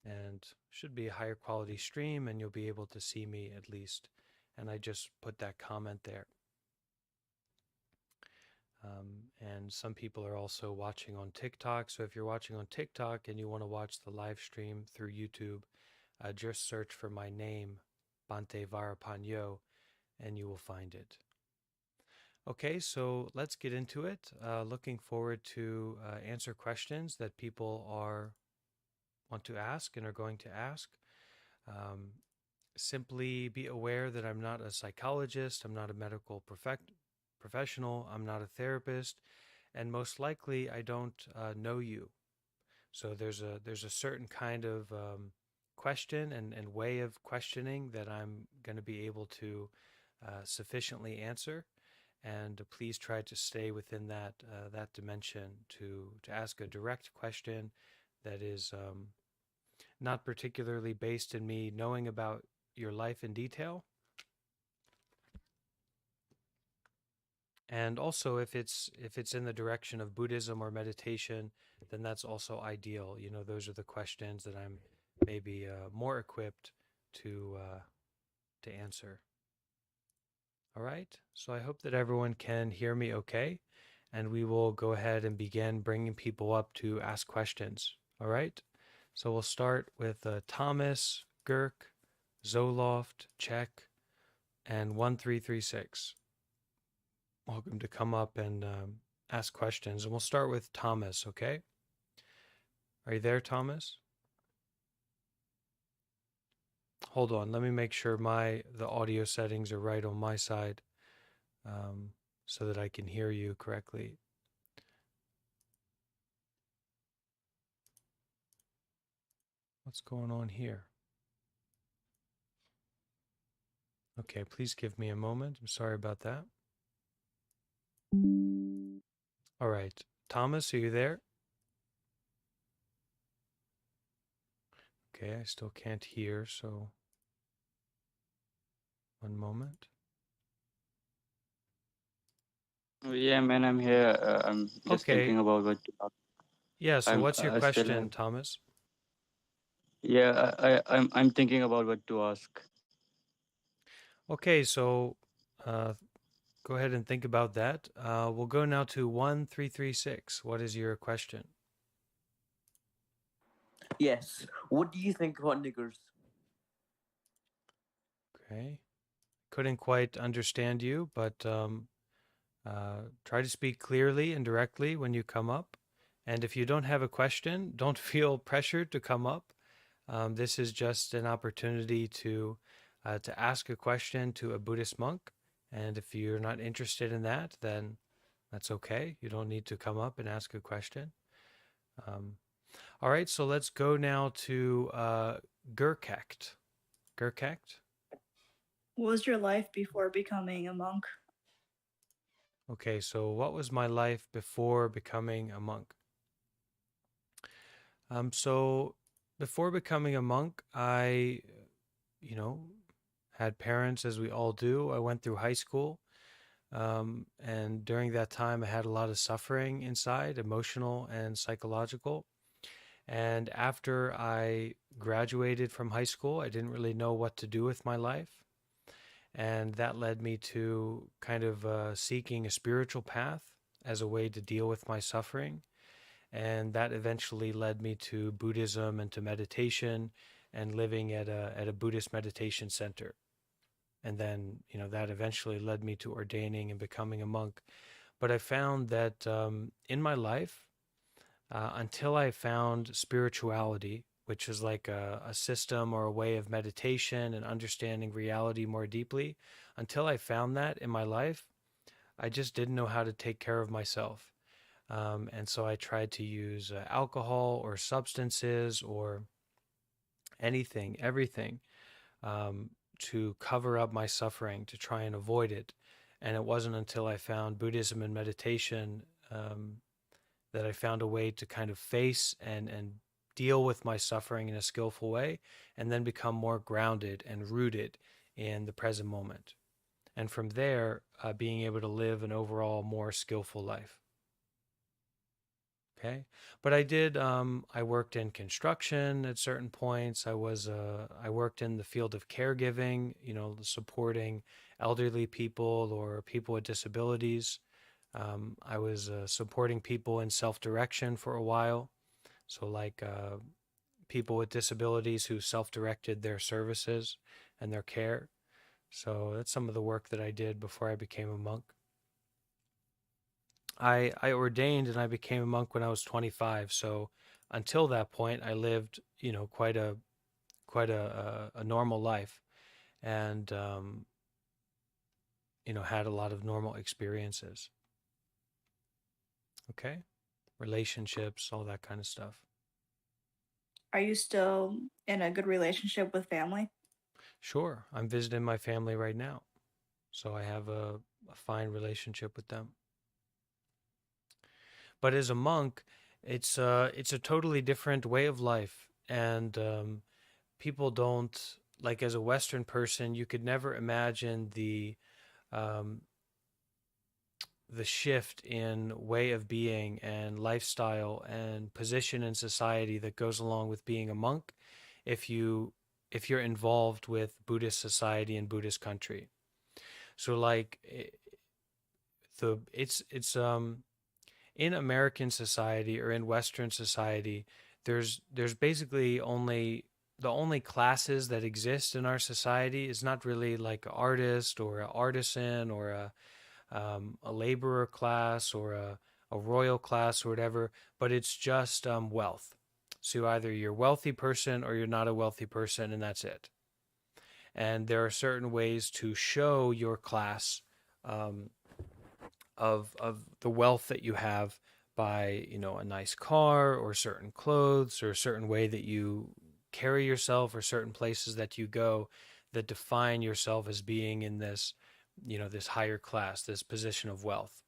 And should be a higher quality stream and you'll be able to see me at least. And I just put that comment there. And some people are also watching on TikTok. So if you're watching on TikTok and you want to watch the live stream through YouTube, just search for my name, Bhante Varrapanyo, and you will find it. Okay, so let's get into it. Looking forward to answer questions that people want to ask and are going to ask. Simply be aware that I'm not a psychologist, I'm not a medical professional, I'm not a therapist, and most likely I don't know you. So there's a certain kind of question and way of questioning that I'm going to be able to sufficiently answer, and please try to stay within that dimension to ask a direct question that is not particularly based in me knowing about your life in detail. And also if it's in the direction of Buddhism or meditation, then that's also ideal. You know, those are the questions that I'm maybe more equipped to answer. All right. So I hope that everyone can hear me okay, and we will go ahead and begin bringing people up to ask questions. All right. So we'll start with Thomas, Girk, Zoloft, Check, and 1336. Welcome to come up and ask questions. And we'll start with Thomas, okay? Are you there, Thomas? Hold on, let me make sure the audio settings are right on my side so that I can hear you correctly. What's going on here? Okay, please give me a moment. I'm sorry about that. All right, Thomas, are you there? Okay, I still can't hear, so one moment. Yeah, man, I'm here. I'm just thinking about what to talk. Yeah, so what's your question, Thomas? Yeah, I'm thinking about what to ask. Okay, so go ahead and think about that. We'll go now to 1336. What is your question? Yes. What do you think about niggers? Okay. Couldn't quite understand you, but try to speak clearly and directly when you come up, And if you don't have a question, don't feel pressured to come up. This is just an opportunity to ask a question to a Buddhist monk. And if you're not interested in that, then that's okay. You don't need to come up and ask a question. All right, so let's go now to Gurkakt. Gurkakt? What was your life before becoming a monk? Okay, so what was my life before becoming a monk? So before becoming a monk, I, had parents, as we all do. I went through high school. And during that time, I had a lot of suffering inside, emotional and psychological. And after I graduated from high school, I didn't really know what to do with my life. And that led me to kind of seeking a spiritual path as a way to deal with my suffering. And that eventually led me to Buddhism and to meditation and living at a Buddhist meditation center. And then, that eventually led me to ordaining and becoming a monk. But I found that in my life, until I found spirituality, which is like a system or a way of meditation and understanding reality more deeply, until I found that in my life, I just didn't know how to take care of myself. And so I tried to use alcohol or substances or anything, everything, to cover up my suffering, to try and avoid it. And it wasn't until I found Buddhism and meditation that I found a way to kind of face and deal with my suffering in a skillful way, and then become more grounded and rooted in the present moment. And from there, being able to live an overall more skillful life. Okay. But I worked in construction at certain points. I worked in the field of caregiving, supporting elderly people or people with disabilities. I was supporting people in self-direction for a while. So like people with disabilities who self-directed their services and their care. So that's some of the work that I did before I became a monk. I ordained and I became a monk when I was 25. So until that point, I lived, quite a normal life, and had a lot of normal experiences. Okay, relationships, all that kind of stuff. Are you still in a good relationship with family? Sure, I'm visiting my family right now, so I have a fine relationship with them. But as a monk, it's a totally different way of life, and people don't, like, as a Western person, you could never imagine the shift in way of being and lifestyle and position in society that goes along with being a monk if you're involved with Buddhist society and Buddhist country. So like it's in American society or in Western society, there's basically the only classes that exist in our society is not really like an artist or an artisan or a laborer class or a royal class or whatever, but it's just wealth. So either you're a wealthy person or you're not a wealthy person, and that's it. And there are certain ways to show your class of the wealth that you have by, a nice car or certain clothes or a certain way that you carry yourself or certain places that you go that define yourself as being in this, this higher class, this position of wealth.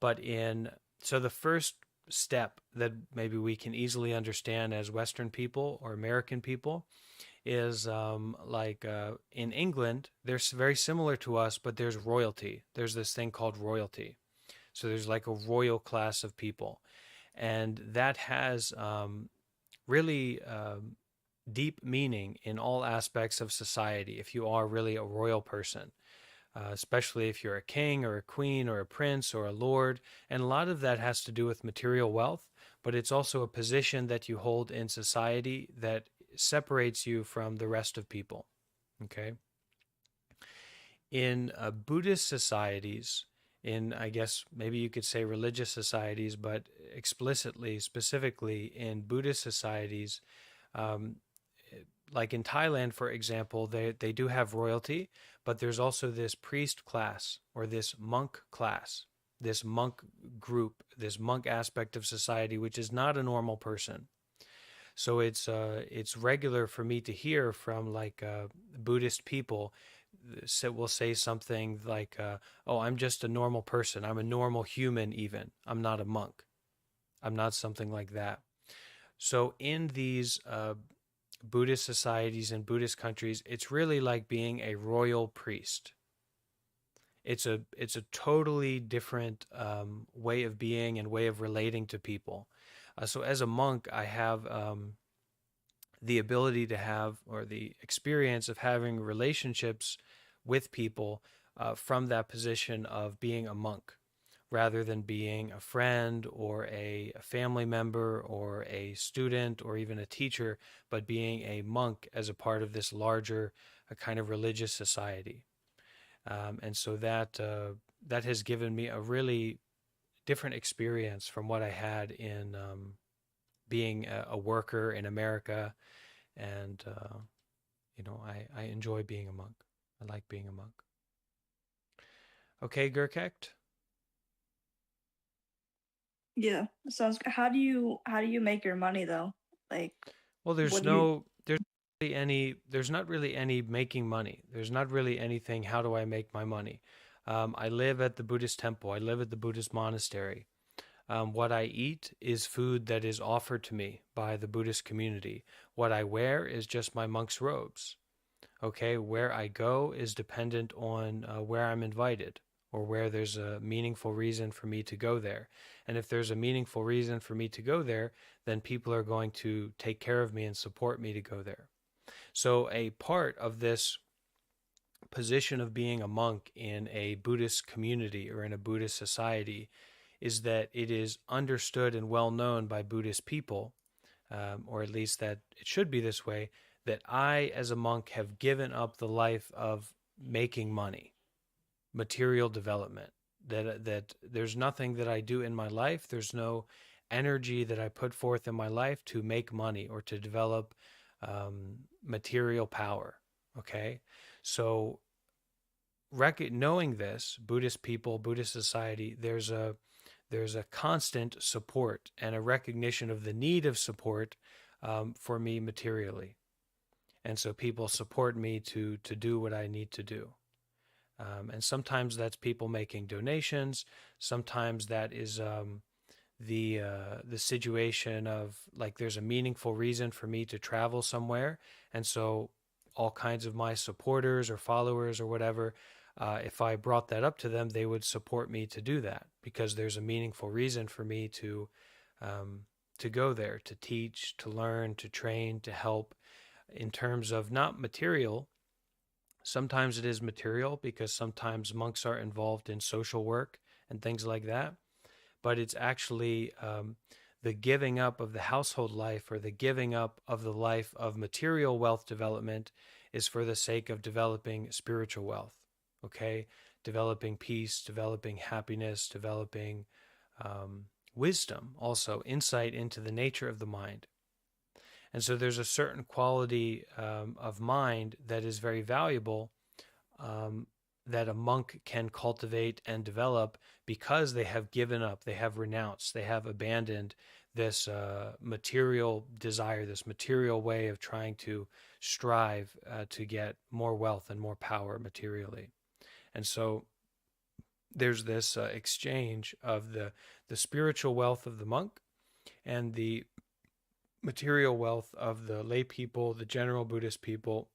But so the first step that maybe we can easily understand as Western people or American people is in England, they're very similar to us, but there's royalty. There's this thing called royalty. So there's like a royal class of people. And that has really deep meaning in all aspects of society if you are really a royal person. Especially if you're a king or a queen or a prince or a lord. And a lot of that has to do with material wealth, but it's also a position that you hold in society that separates you from the rest of people. Okay? In Buddhist societies, in, I guess, maybe you could say religious societies, but explicitly, specifically in Buddhist societies, um, like in Thailand, for example, they do have royalty, but there's also this priest class or this monk class, this monk group, this monk aspect of society, which is not a normal person. So it's regular for me to hear from like Buddhist people will say something like, "Oh, I'm just a normal person. I'm a normal human. Even I'm not a monk. I'm not something like that." So in these Buddhist societies and Buddhist countries, it's really like being a royal priest. It's a totally different way of being and way of relating to people. So as a monk, I have the ability to have, or the experience of having relationships with people from that position of being a monk, rather than being a friend or a family member or a student or even a teacher, but being a monk as a part of this larger kind of religious society. And so that has given me a really different experience from what I had in being a worker in America. And, I enjoy being a monk. I like being a monk. Okay, Gurkekt? Yeah, sounds good. How do you make your money though? Like, well, there's not really any making money. There's not really anything, how do I make my money? I live at the Buddhist temple. I live at the Buddhist monastery. What I eat is food that is offered to me by the Buddhist community. What I wear is just my monk's robes. Okay, where I go is dependent on where I'm invited, or where there's a meaningful reason for me to go there. And if there's a meaningful reason for me to go there, then people are going to take care of me and support me to go there. So a part of this position of being a monk in a Buddhist community or in a Buddhist society is that it is understood and well known by Buddhist people, or at least that it should be this way, that I, as a monk, have given up the life of making money, material development, that there's nothing that I do in my life, there's no energy that I put forth in my life to make money or to develop material power. Okay, so knowing this, Buddhist people, Buddhist society, there's a constant support and a recognition of the need of support for me materially. And so people support me to do what I need to do. And sometimes that's people making donations. Sometimes that is the situation of, like, there's a meaningful reason for me to travel somewhere. And so all kinds of my supporters or followers or whatever, if I brought that up to them, they would support me to do that, because there's a meaningful reason for me to go there, to teach, to learn, to train, to help, in terms of not material. Sometimes it is material, because sometimes monks are involved in social work and things like that. But it's actually the giving up of the household life, or the giving up of the life of material wealth development, is for the sake of developing spiritual wealth. Okay, developing peace, developing happiness, developing wisdom, also insight into the nature of the mind. And so there's a certain quality of mind that is very valuable, that a monk can cultivate and develop, because they have given up, they have renounced, they have abandoned this material desire, this material way of trying to strive to get more wealth and more power materially. And so there's this exchange of the spiritual wealth of the monk and the material wealth of the lay people, the general Buddhist people,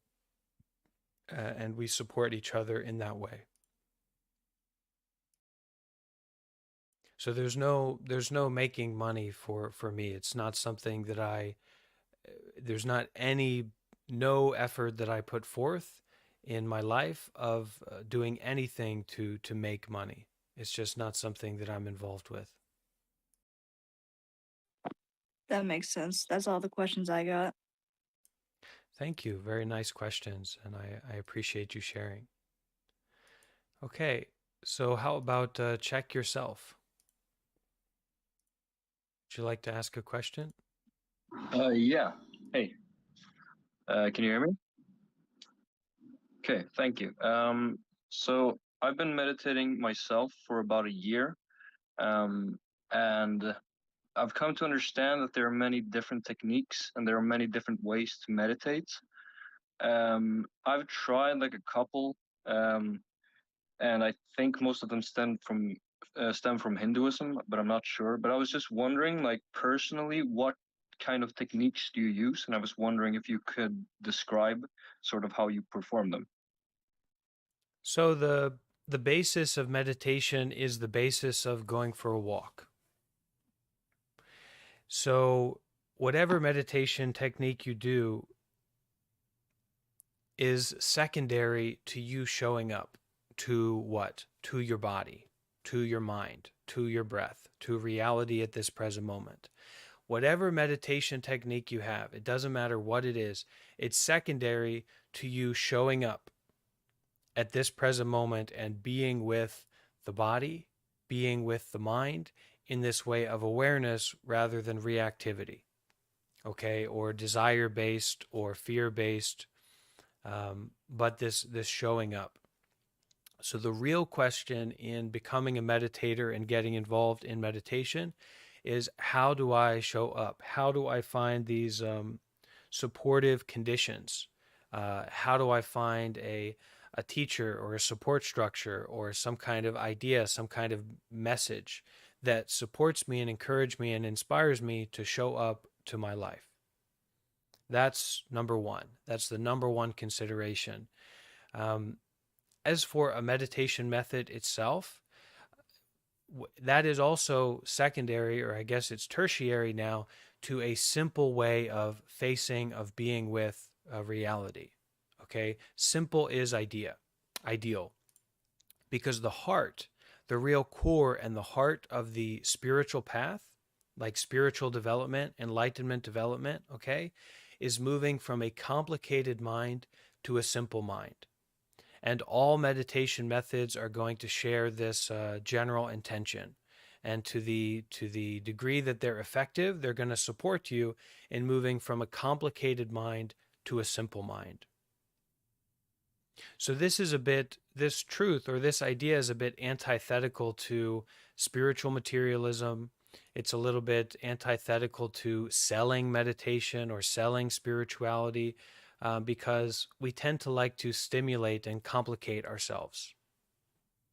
and we support each other in that way. So there's no making money for me. It's not something that there's not no effort that I put forth in my life of doing anything to make money. It's just not something that I'm involved with. That makes sense. That's all the questions I got. Thank you. Very nice questions, and I appreciate you sharing. Okay, So how about check yourself? Would you like to ask a question? Yeah. Hey, can you hear me? Okay, thank you. So I've been meditating myself for about a year, and I've come to understand that there are many different techniques and there are many different ways to meditate. I've tried like a couple, and I think most of them stem from Hinduism, but I'm not sure. But I was just wondering, like personally, what kind of techniques do you use? And I was wondering if you could describe sort of how you perform them. So the basis of meditation is the basis of going for a walk. So whatever meditation technique you do is secondary to you showing up to what? To your body, to your mind, to your breath, to reality at this present moment. Whatever meditation technique you have, it doesn't matter what it is, it's secondary to you showing up at this present moment and being with the body, being with the mind in this way of awareness rather than reactivity, okay, or desire-based or fear-based, but this showing up. So the real question in becoming a meditator and getting involved in meditation is, how do I show up? How do I find these supportive conditions? How do I find a teacher or a support structure or some kind of idea, some kind of message that supports me and encourages me and inspires me to show up to my life? That's number one. That's the number one consideration. As for a meditation method itself, that is also secondary, or I guess it's tertiary now, to a simple way of facing, of being with reality. Okay, simple is ideal, because the heart, the real core and the heart of the spiritual path, like spiritual development, enlightenment development, okay, is moving from a complicated mind to a simple mind. And all meditation methods are going to share this general intention. And to the degree that they're effective, they're going to support you in moving from a complicated mind to a simple mind. So this truth or this idea is a bit antithetical to spiritual materialism. It's a little bit antithetical to selling meditation or selling spirituality, because we tend to like to stimulate and complicate ourselves.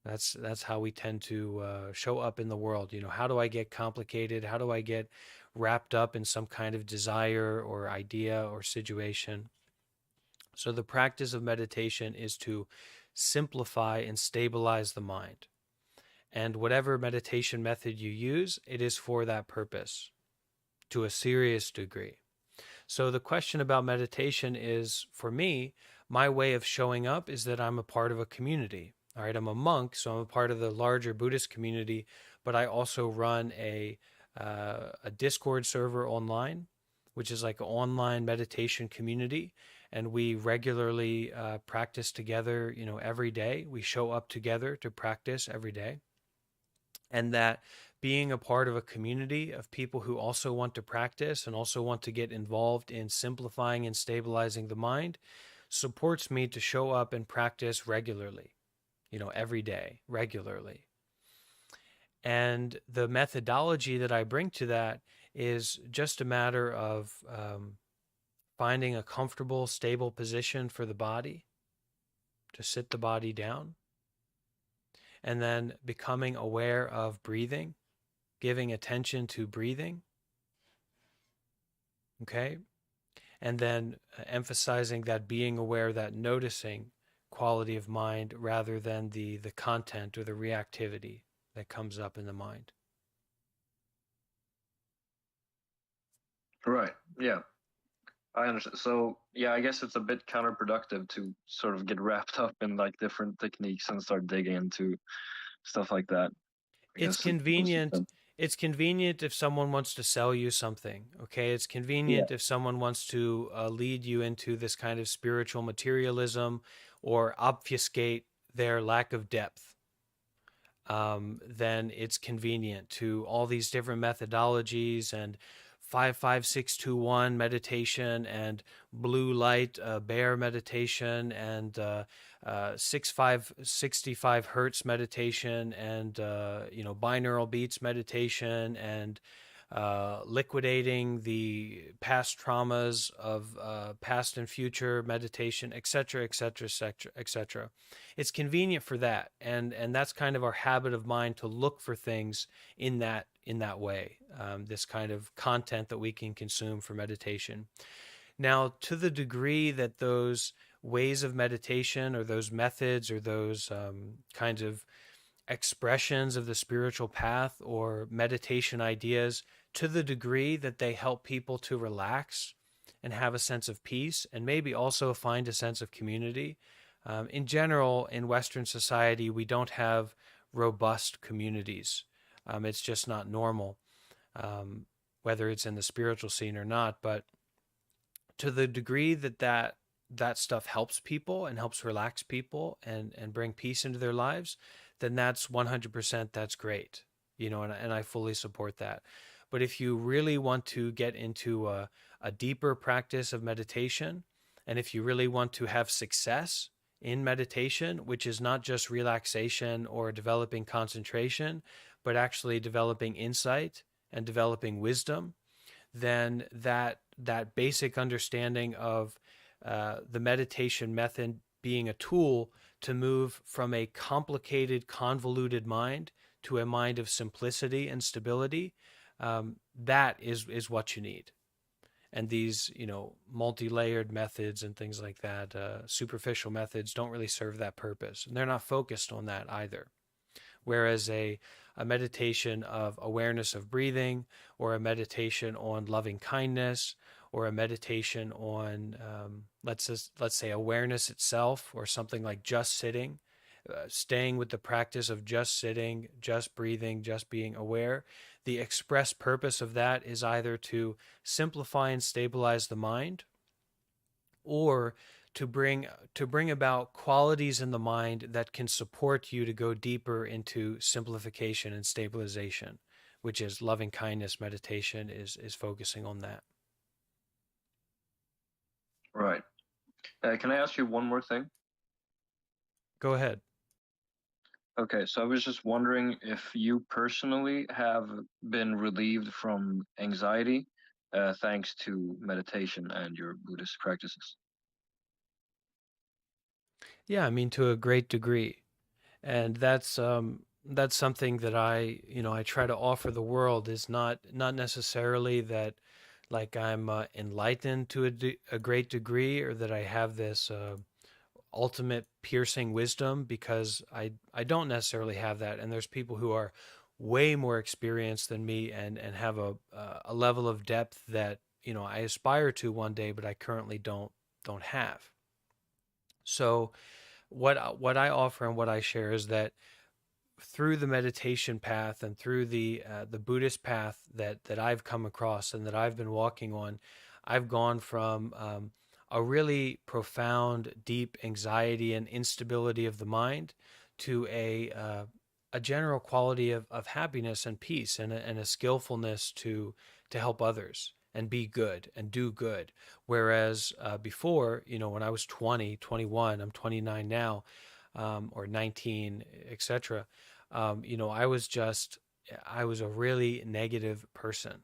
That's how we tend to show up in the world. You know, how do I get complicated? How do I get wrapped up in some kind of desire or idea or situation? So the practice of meditation is to simplify and stabilize the mind. And whatever meditation method you use, it is for that purpose to a serious degree. So the question about meditation is, for me, my way of showing up is that I'm a part of a community. All right, I'm a monk, so I'm a part of the larger Buddhist community, but I also run a Discord server online, which is like an online meditation community. And we regularly practice together, you know, every day. We show up together to practice every day. And that being a part of a community of people who also want to practice and also want to get involved in simplifying and stabilizing the mind supports me to show up and practice regularly, you know, every day, regularly. And the methodology that I bring to that is just a matter of finding a comfortable, stable position for the body, to sit the body down, and then becoming aware of breathing, giving attention to breathing, okay? And then emphasizing that being aware, that noticing quality of mind rather than the content or the reactivity that comes up in the mind. Right, yeah. I understand. So yeah, I guess it's a bit counterproductive to sort of get wrapped up in like different techniques and start digging into stuff like that. It's convenient. It's convenient if someone wants to sell you something, okay? It's convenient if someone wants to lead you into this kind of spiritual materialism or obfuscate their lack of depth, then it's convenient to all these different methodologies and 5-5-6-2-1 meditation and blue light bear meditation and 65 hertz meditation and binaural beats meditation and liquidating the past traumas of past and future meditation, etc., etc., etc., etc. It's convenient for that, and that's kind of our habit of mind to look for things in that way. This kind of content that we can consume for meditation. Now, to the degree that those ways of meditation or those methods or those kinds of expressions of the spiritual path or meditation ideas, to the degree that they help people to relax and have a sense of peace and maybe also find a sense of community. In general, in Western society, we don't have robust communities. It's just not normal, whether it's in the spiritual scene or not. But to the degree that stuff helps people and helps relax people and bring peace into their lives, then that's 100%, that's great, and I fully support that. But if you really want to get into a deeper practice of meditation, and if you really want to have success in meditation, which is not just relaxation or developing concentration, but actually developing insight and developing wisdom, then that basic understanding of the meditation method being a tool to move from a complicated, convoluted mind to a mind of simplicity and stability, that is what you need. And these, multi-layered methods and things like that, superficial methods, don't really serve that purpose. And they're not focused on that either. Whereas a meditation of awareness of breathing, or a meditation on loving kindness, or a meditation on, let's say, awareness itself, or something like just sitting, staying with the practice of just sitting, just breathing, just being aware. The express purpose of that is either to simplify and stabilize the mind, or to bring about qualities in the mind that can support you to go deeper into simplification and stabilization, which is loving kindness meditation is focusing on that. Right. Can I ask you one more thing? Go ahead. Okay, so I was just wondering if you personally have been relieved from anxiety thanks to meditation and your Buddhist practices. Yeah, I mean, to a great degree. And that's something that I try to offer the world, is not necessarily that like I'm enlightened to a great degree, or that I have this ultimate piercing wisdom, because I don't necessarily have that. And there's people who are way more experienced than me and have a level of depth that I aspire to one day, but I currently don't have. So what I offer and what I share is that through the meditation path and through the Buddhist path that I've come across and that I've been walking on, I've gone from a really profound, deep anxiety and instability of the mind to a general quality of happiness and peace and a skillfulness to help others and be good and do good. Whereas before, when I was 20, 21, I'm 29 now, or 19, etc., I was a really negative person.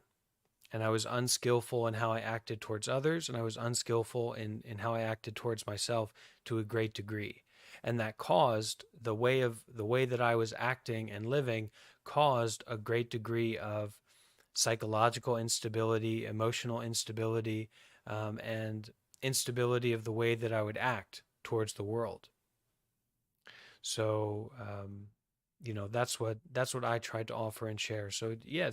And I was unskillful in how I acted towards others, and I was unskillful in how I acted towards myself to a great degree. And that caused the way that I was acting and living caused a great degree of psychological instability, emotional instability, and instability of the way that I would act towards the world. So, that's what I tried to offer and share. So yeah,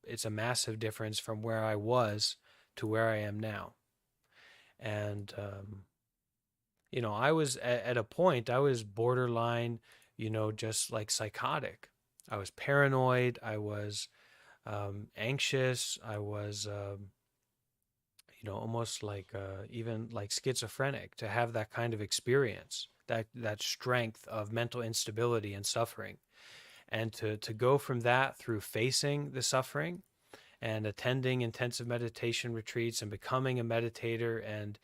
it's a massive difference from where I was to where I am now. And, I was at a point, I was borderline, just like psychotic. I was paranoid. I was anxious. I was, almost like even like schizophrenic, to have that kind of experience, that strength of mental instability and suffering. And to go from that through facing the suffering and attending intensive meditation retreats and becoming a meditator and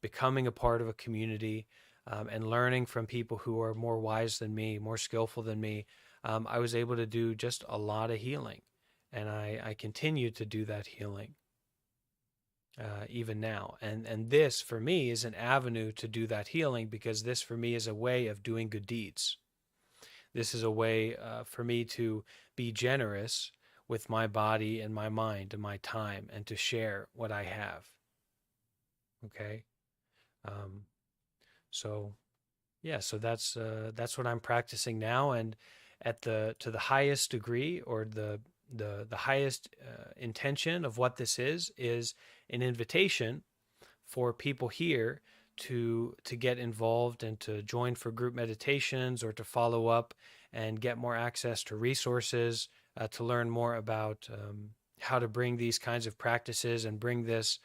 becoming a part of a community, and learning from people who are more wise than me, more skillful than me, I was able to do just a lot of healing. And I continue to do that healing even now. And this, for me, is an avenue to do that healing, because this, for me, is a way of doing good deeds. This is a way for me to be generous with my body and my mind and my time, and to share what I have. Okay? So that's what I'm practicing now, and to the highest degree, or the highest intention of what this is an invitation for people here to get involved and to join for group meditations, or to follow up and get more access to resources, to learn more about how to bring these kinds of practices and bring this,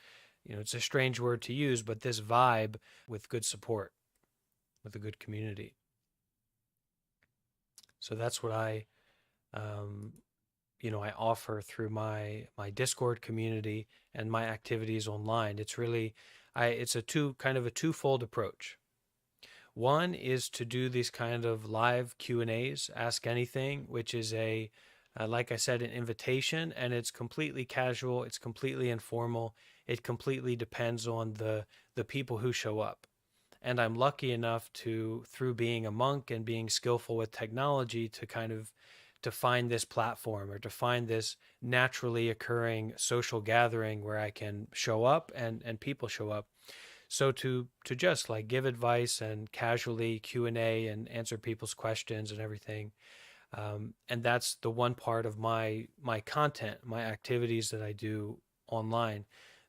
it's a strange word to use, but this vibe with good support, with a good community. So that's what I offer through my Discord community and my activities online. It's really, it's a twofold approach. One is to do these kind of live Q&As, Ask Anything, which is like I said, an invitation, and it's completely casual, it's completely informal, it completely depends on the people who show up. And I'm lucky enough through being a monk and being skillful with technology, to find this platform, or to find this naturally occurring social gathering where I can show up and people show up. So to just like give advice and casually Q&A and answer people's questions and everything. And that's the one part of my content, my activities that I do online.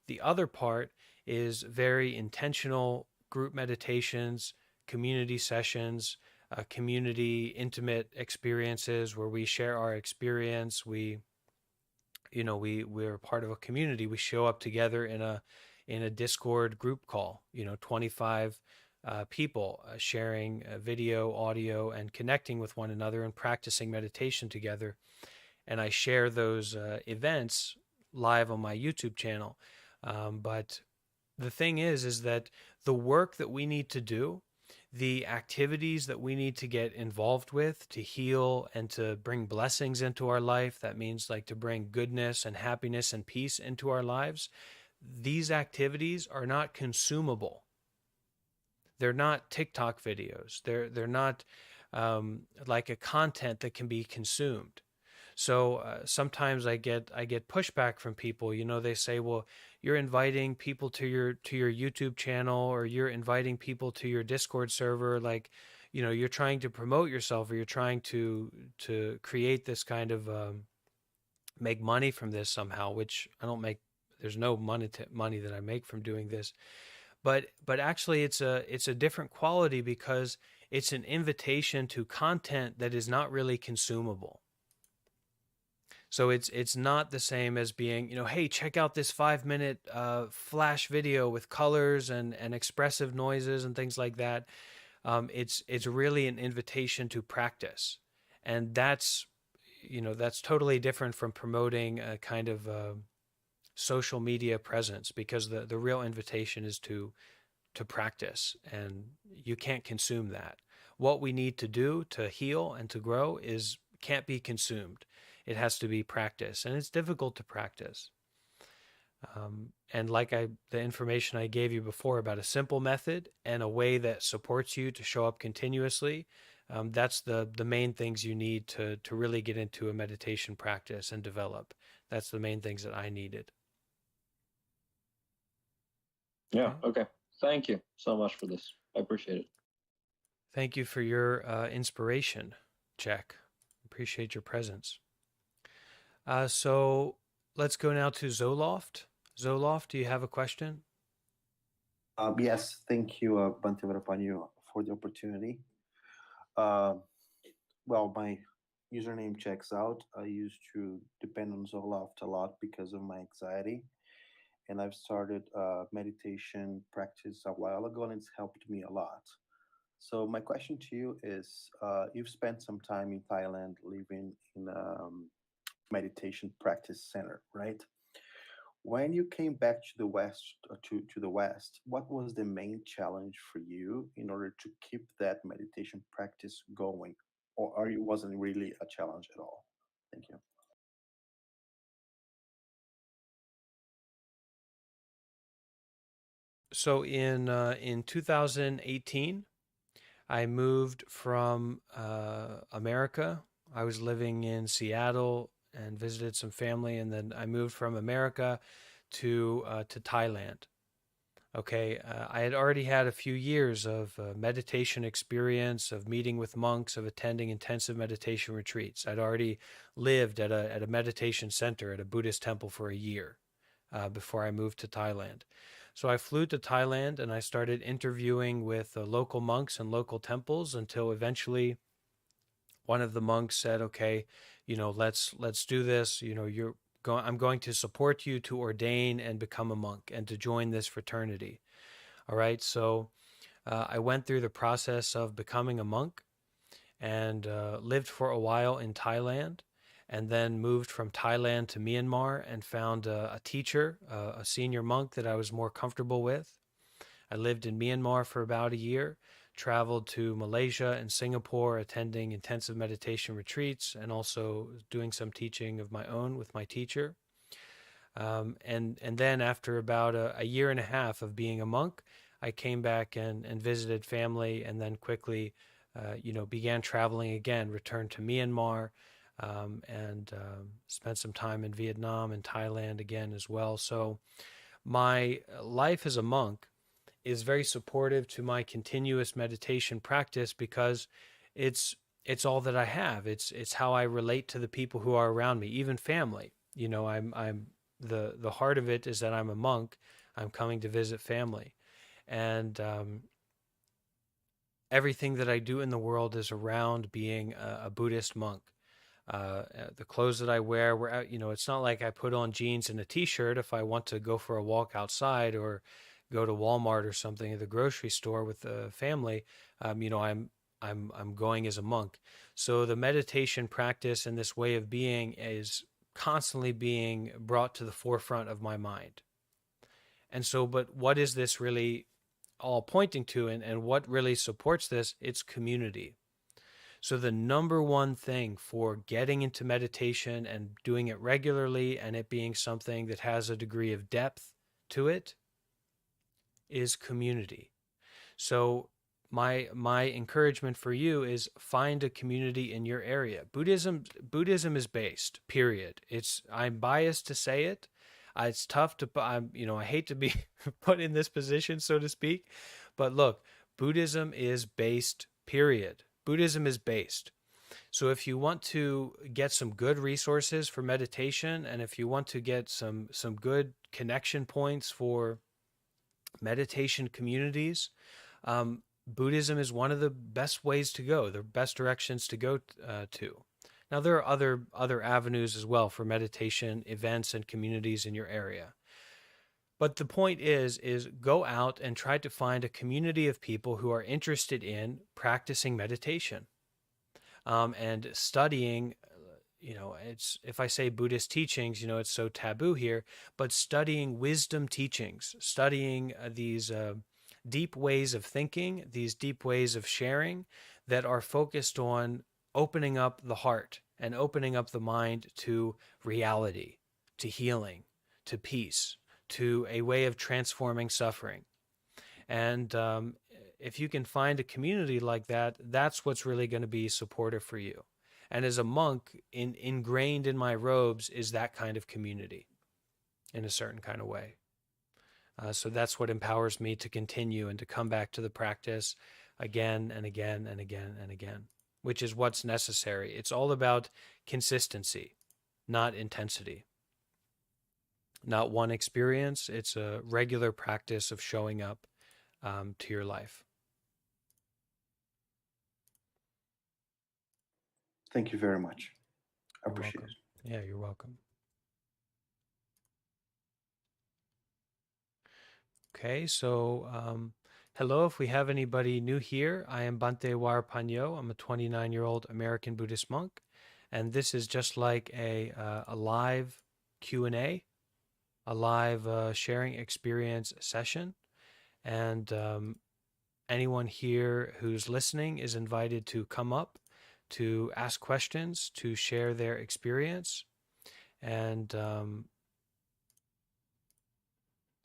The other part is very intentional group meditations, community sessions, community intimate experiences where we share our experience. We're part of a community. We show up together in a Discord group call, 25 people sharing video, audio, and connecting with one another and practicing meditation together. And I share those events live on my YouTube channel. But the thing is that the work that we need to do, the activities that we need to get involved with to heal and to bring blessings into our life, that means like to bring goodness and happiness and peace into our lives, these activities are not consumable. They're not TikTok videos. They're not like a content that can be consumed. So sometimes I get pushback from people. They say, "Well, you're inviting people to your YouTube channel, or you're inviting people to your Discord server. Like, you're trying to promote yourself, or you're trying to create this kind of make money from this somehow." Which I don't make. There's no money that I make from doing this. But actually, it's a different quality, because it's an invitation to content that is not really consumable. So it's not the same as being, hey, check out this 5-minute flash video with colors and expressive noises and things like that. It's really an invitation to practice, and that's totally different from promoting a kind of social media presence, because the real invitation is to practice, and you can't consume that. What we need to do to heal and to grow can't be consumed. It has to be practice, and it's difficult to practice. And like the information I gave you before about a simple method and a way that supports you to show up continuously, that's the main things you need to really get into a meditation practice and develop. That's the main things that I needed. Yeah, okay. Thank you so much for this. I appreciate it. Thank you for your inspiration, Jack. Appreciate your presence. So let's go now to Zoloft. Zoloft, do you have a question? Yes, thank you, Bhante Varrapanyo, for the opportunity. Well, my username checks out. I used to depend on Zoloft a lot because of my anxiety. And I've started meditation practice a while ago, and it's helped me a lot. So my question to you is, you've spent some time in Thailand living in a meditation practice center, right? When you came back to the West, to the West, what was the main challenge for you in order to keep that meditation practice going? Or it wasn't really a challenge at all? Thank you. So in 2018, I moved from America. I was living in Seattle and visited some family, and then I moved from America to Thailand. Okay, I had already had a few years of meditation experience, of meeting with monks, of attending intensive meditation retreats. I'd already lived at a meditation center at a Buddhist temple for a year before I moved to Thailand. So I flew to Thailand and I started interviewing with local monks and local temples until eventually one of the monks said, "Okay, let's do this. I'm going to support you to ordain and become a monk and to join this fraternity." All right. So I went through the process of becoming a monk and lived for a while in Thailand, and then moved from Thailand to Myanmar and found a teacher, a senior monk that I was more comfortable with. I lived in Myanmar for about a year, traveled to Malaysia and Singapore, attending intensive meditation retreats and also doing some teaching of my own with my teacher. And then after about a year and a half of being a monk, I came back and visited family, and then quickly, began traveling again, returned to Myanmar, and spent some time in Vietnam and Thailand again as well. So my life as a monk is very supportive to my continuous meditation practice because it's all that I have. It's how I relate to the people who are around me, even family. I'm the heart of it is that I'm a monk. I'm coming to visit family, and everything that I do in the world is around being a Buddhist monk. The clothes that I wear, it's not like I put on jeans and a t-shirt if I want to go for a walk outside or go to Walmart or something at the grocery store with the family. I'm going as a monk. So the meditation practice and this way of being is constantly being brought to the forefront of my mind. And so, but what is this really all pointing to, and what really supports this? It's community. So the number one thing for getting into meditation and doing it regularly and it being something that has a degree of depth to it is community. So my encouragement for you is find a community in your area. Buddhism is based, period. I'm biased to say it. It's tough to, I hate to be put in this position, so to speak, but look, Buddhism is based, period. Buddhism is based. So if you want to get some good resources for meditation, and if you want to get some good connection points for meditation communities, Buddhism is one of the best ways to go, the best directions to go to. Now, there are other avenues as well for meditation events and communities in your area. But the point is go out and try to find a community of people who are interested in practicing meditation and studying. If I say Buddhist teachings, it's so taboo here, but studying wisdom teachings, studying these deep ways of thinking, these deep ways of sharing that are focused on opening up the heart and opening up the mind to reality, to healing, to peace, to a way of transforming suffering. And if you can find a community like that, that's what's really going to be supportive for you. And as a monk, ingrained in my robes is that kind of community in a certain kind of way. So that's what empowers me to continue and to come back to the practice again and again and again and again, which is what's necessary. It's all about consistency, not intensity. Not one experience. It's a regular practice of showing up to your life. Thank you very much. I appreciate it. Yeah, you're welcome. Okay, so Hello, if we have anybody new here, I am Bhante Varrapanyo. I'm a 29-year-old American Buddhist monk, and this is just like a live Q&A, a live sharing experience session. And anyone here who's listening is invited to come up, to ask questions, to share their experience, and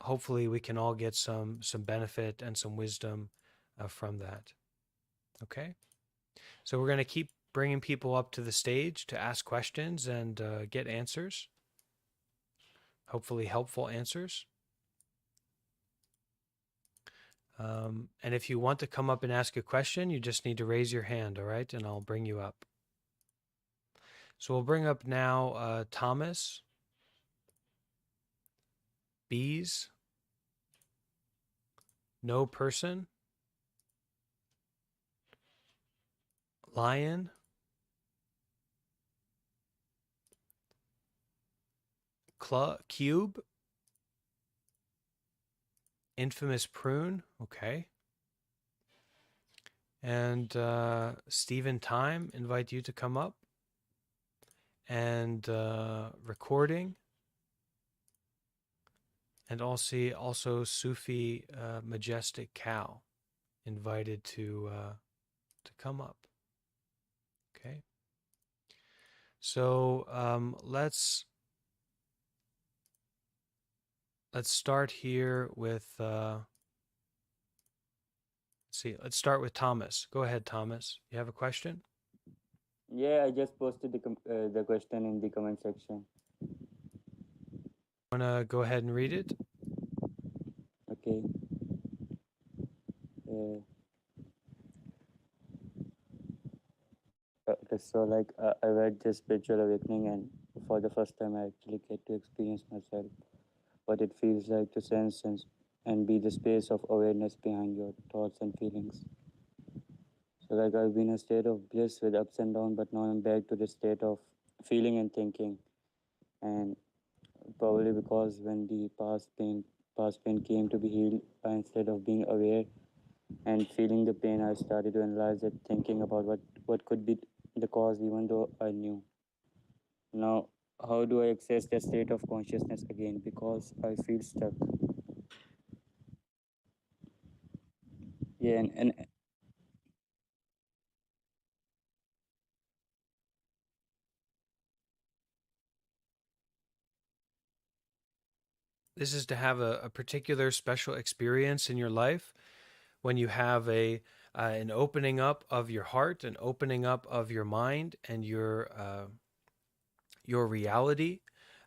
hopefully we can all get some benefit and some wisdom from that. Okay? So we're going to keep bringing people up to the stage to ask questions and get answers, hopefully helpful answers. And if you want to come up and ask a question, you just need to raise your hand, all right? And I'll bring you up. So we'll bring up now Thomas, Bees, No Person, Lion, Cube, Infamous Prune, okay. And Stephen Time, invite you to come up. And Recording. And also Sufi Majestic Cow, invited to come up. Okay. So let's start here with let's start with Thomas. Go ahead, Thomas. You have a question? Yeah, I just posted the question in the comment section. Want to go ahead and read it? Okay. Okay, so like I read this spiritual awakening, and for the first time I actually get to experience myself, what it feels like to sense and be the space of awareness behind your thoughts and feelings. So like I've been in a state of bliss with ups and downs, but now I'm back to the state of feeling and thinking. And probably because when the past pain came to be healed, instead of being aware and feeling the pain, I started to analyze it, thinking about what could be the cause, even though I knew. Now, how do I access that state of consciousness again? Because I feel stuck. Yeah, and This is to have a particular special experience in your life when you have an opening up of your heart, an opening up of your mind and your reality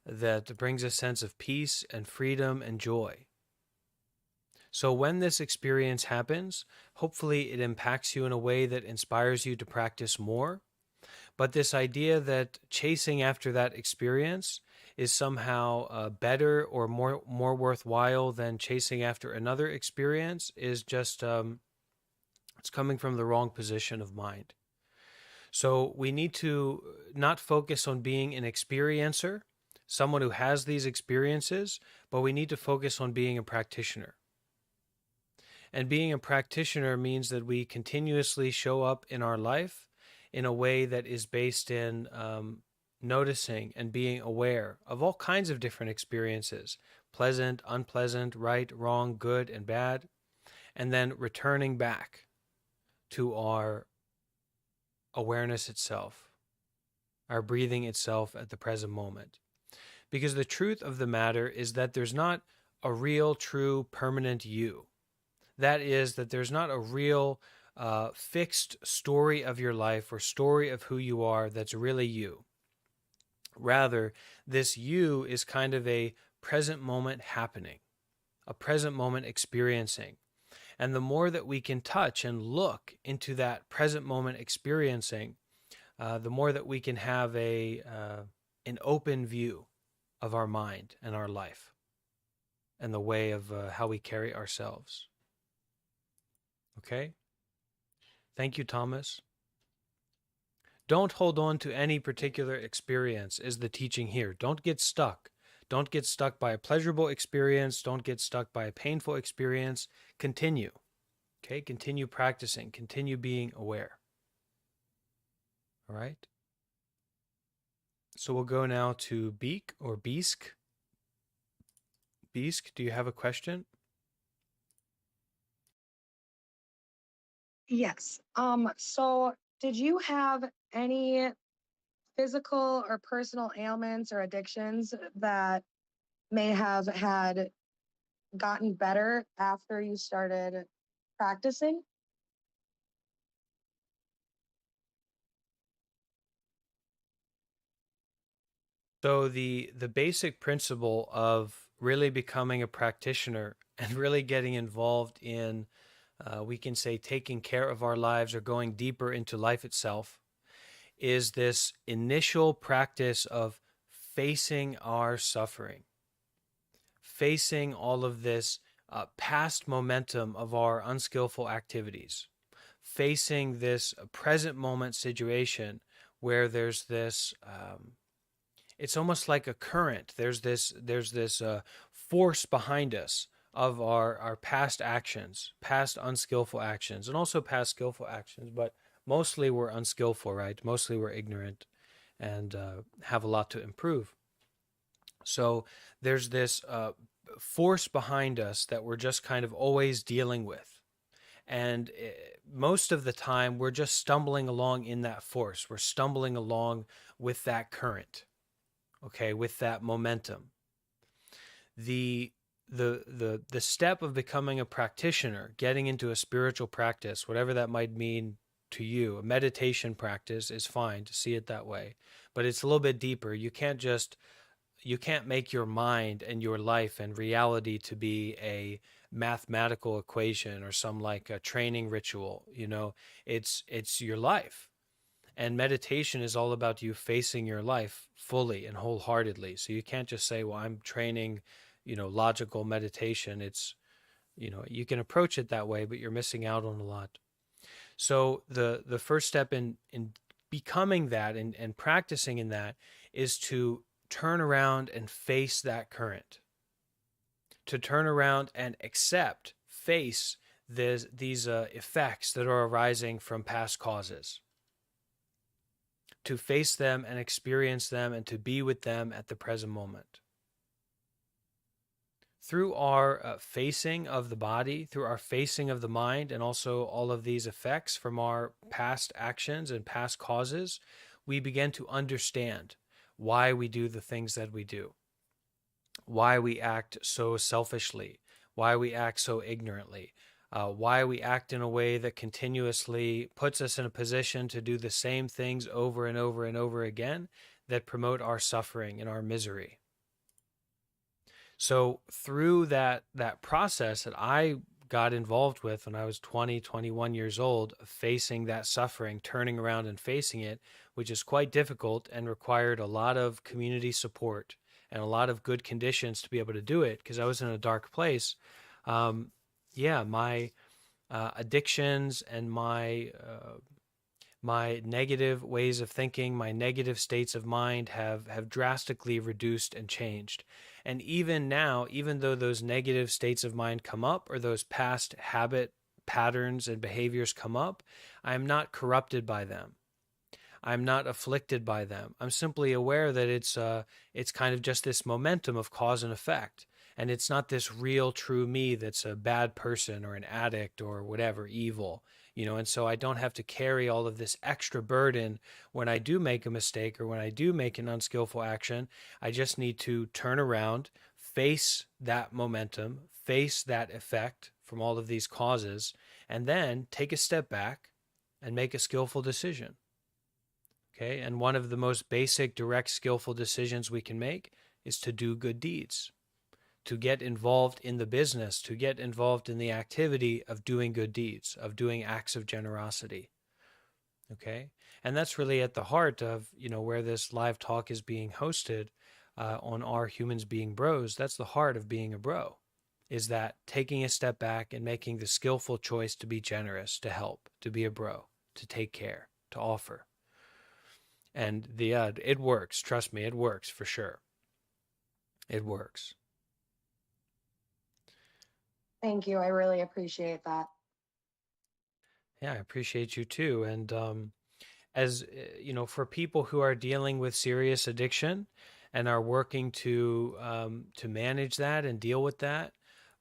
that brings a sense of peace and freedom and joy. So when this experience happens, hopefully it impacts you in a way that inspires you to practice more. But this idea that chasing after that experience is somehow better or more worthwhile than chasing after another experience is just it's coming from the wrong position of mind. So we need to not focus on being an experiencer, someone who has these experiences, but we need to focus on being a practitioner. And being a practitioner means that we continuously show up in our life in a way that is based in noticing and being aware of all kinds of different experiences, pleasant, unpleasant, right, wrong, good, and bad, and then returning back to our awareness itself, our breathing itself at the present moment. Because the truth of the matter is that there's not a real, true, permanent you. That is, that there's not a real fixed story of your life or story of who you are that's really you. Rather, this you is kind of a present moment happening, a present moment experiencing. And the more that we can touch and look into that present moment experiencing, the more that we can have an open view of our mind and our life and the way of how we carry ourselves. Okay? Thank you, Thomas. Don't hold on to any particular experience is the teaching here. Don't get stuck. Don't get stuck by a pleasurable experience. Don't get stuck by a painful experience. Continue. Okay, continue practicing, continue being aware. All right. So we'll go now to Beek or Beesk. Beesk, do you have a question? Yes. So did you have any physical or personal ailments or addictions that may have had gotten better after you started practicing? So the basic principle of really becoming a practitioner and really getting involved in, we can say, taking care of our lives or going deeper into life itself, is this initial practice of facing our suffering, facing all of this past momentum of our unskillful activities, facing this present moment situation where there's this, it's almost like a current. There's this force behind us of our past actions, past unskillful actions, and also past skillful actions, but mostly we're unskillful, right? Mostly we're ignorant and have a lot to improve. So there's this force behind us that we're just kind of always dealing with. And most of the time, we're just stumbling along in that force. We're stumbling along with that current, okay, with that momentum. The step of becoming a practitioner, getting into a spiritual practice, whatever that might mean to you, a meditation practice is fine to see it that way, but it's a little bit deeper. You can't make your mind and your life and reality to be a mathematical equation or some like a training ritual. You know, it's your life. And meditation is all about you facing your life fully and wholeheartedly. So you can't just say, well, I'm training, logical meditation. It's, you can approach it that way, but you're missing out on a lot. So the first step in becoming that and practicing in that is to turn around and face that current, to turn around and accept, face these effects that are arising from past causes, to face them and experience them and to be with them at the present moment. Through our facing of the body, through our facing of the mind, and also all of these effects from our past actions and past causes, we begin to understand why we do the things that we do, why we act so selfishly, why we act so ignorantly, why we act in a way that continuously puts us in a position to do the same things over and over and over again that promote our suffering and our misery. So through that process that I got involved with when I was 20, 21 years old, facing that suffering, turning around and facing it, which is quite difficult and required a lot of community support and a lot of good conditions to be able to do it, because I was in a dark place. My addictions and my negative ways of thinking, my negative states of mind have drastically reduced and changed. And even now, even though those negative states of mind come up, or those past habit patterns and behaviors come up, I'm not corrupted by them. I'm not afflicted by them. I'm simply aware that it's kind of just this momentum of cause and effect. And it's not this real true me that's a bad person or an addict or whatever, evil. And so I don't have to carry all of this extra burden when I do make a mistake or when I do make an unskillful action. I just need to turn around, face that momentum, face that effect from all of these causes, and then take a step back and make a skillful decision. Okay? And one of the most basic, direct, skillful decisions we can make is to do good deeds, to get involved in the business, to get involved in the activity of doing good deeds, of doing acts of generosity. Okay? And that's really at the heart of, where this live talk is being hosted on Are Humans Being Bros. That's the heart of being a bro, is that taking a step back and making the skillful choice to be generous, to help, to be a bro, to take care, to offer. And it works. Trust me, it works for sure. It works. Thank you. I really appreciate that. Yeah, I appreciate you too. And as you know, for people who are dealing with serious addiction and are working to manage that and deal with that,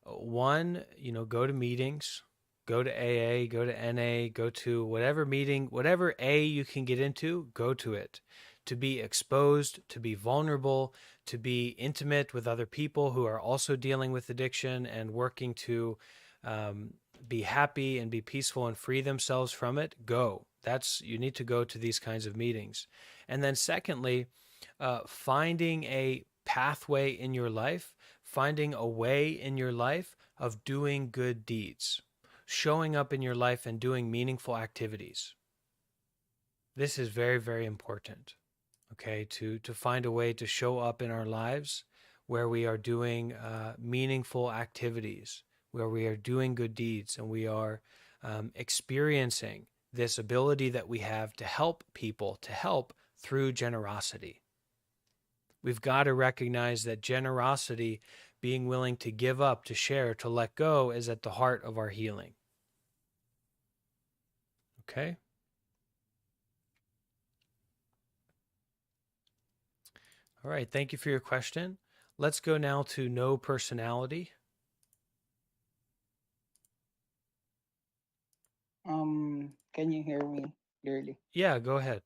one, go to meetings, go to AA, go to NA, go to whatever meeting, whatever A you can get into, go to it. To be exposed, to be vulnerable, to be intimate with other people who are also dealing with addiction and working to be happy and be peaceful and free themselves from it, go. You need to go to these kinds of meetings. And then secondly, finding a pathway in your life, finding a way in your life of doing good deeds, showing up in your life and doing meaningful activities. This is very, very important, okay, to find a way to show up in our lives where we are doing meaningful activities, where we are doing good deeds, and we are experiencing this ability that we have to help people, to help through generosity. We've got to recognize that generosity, being willing to give up, to share, to let go, is at the heart of our healing. Okay? All right, thank you for your question. Let's go now to no personality. Can you hear me clearly? Yeah, go ahead.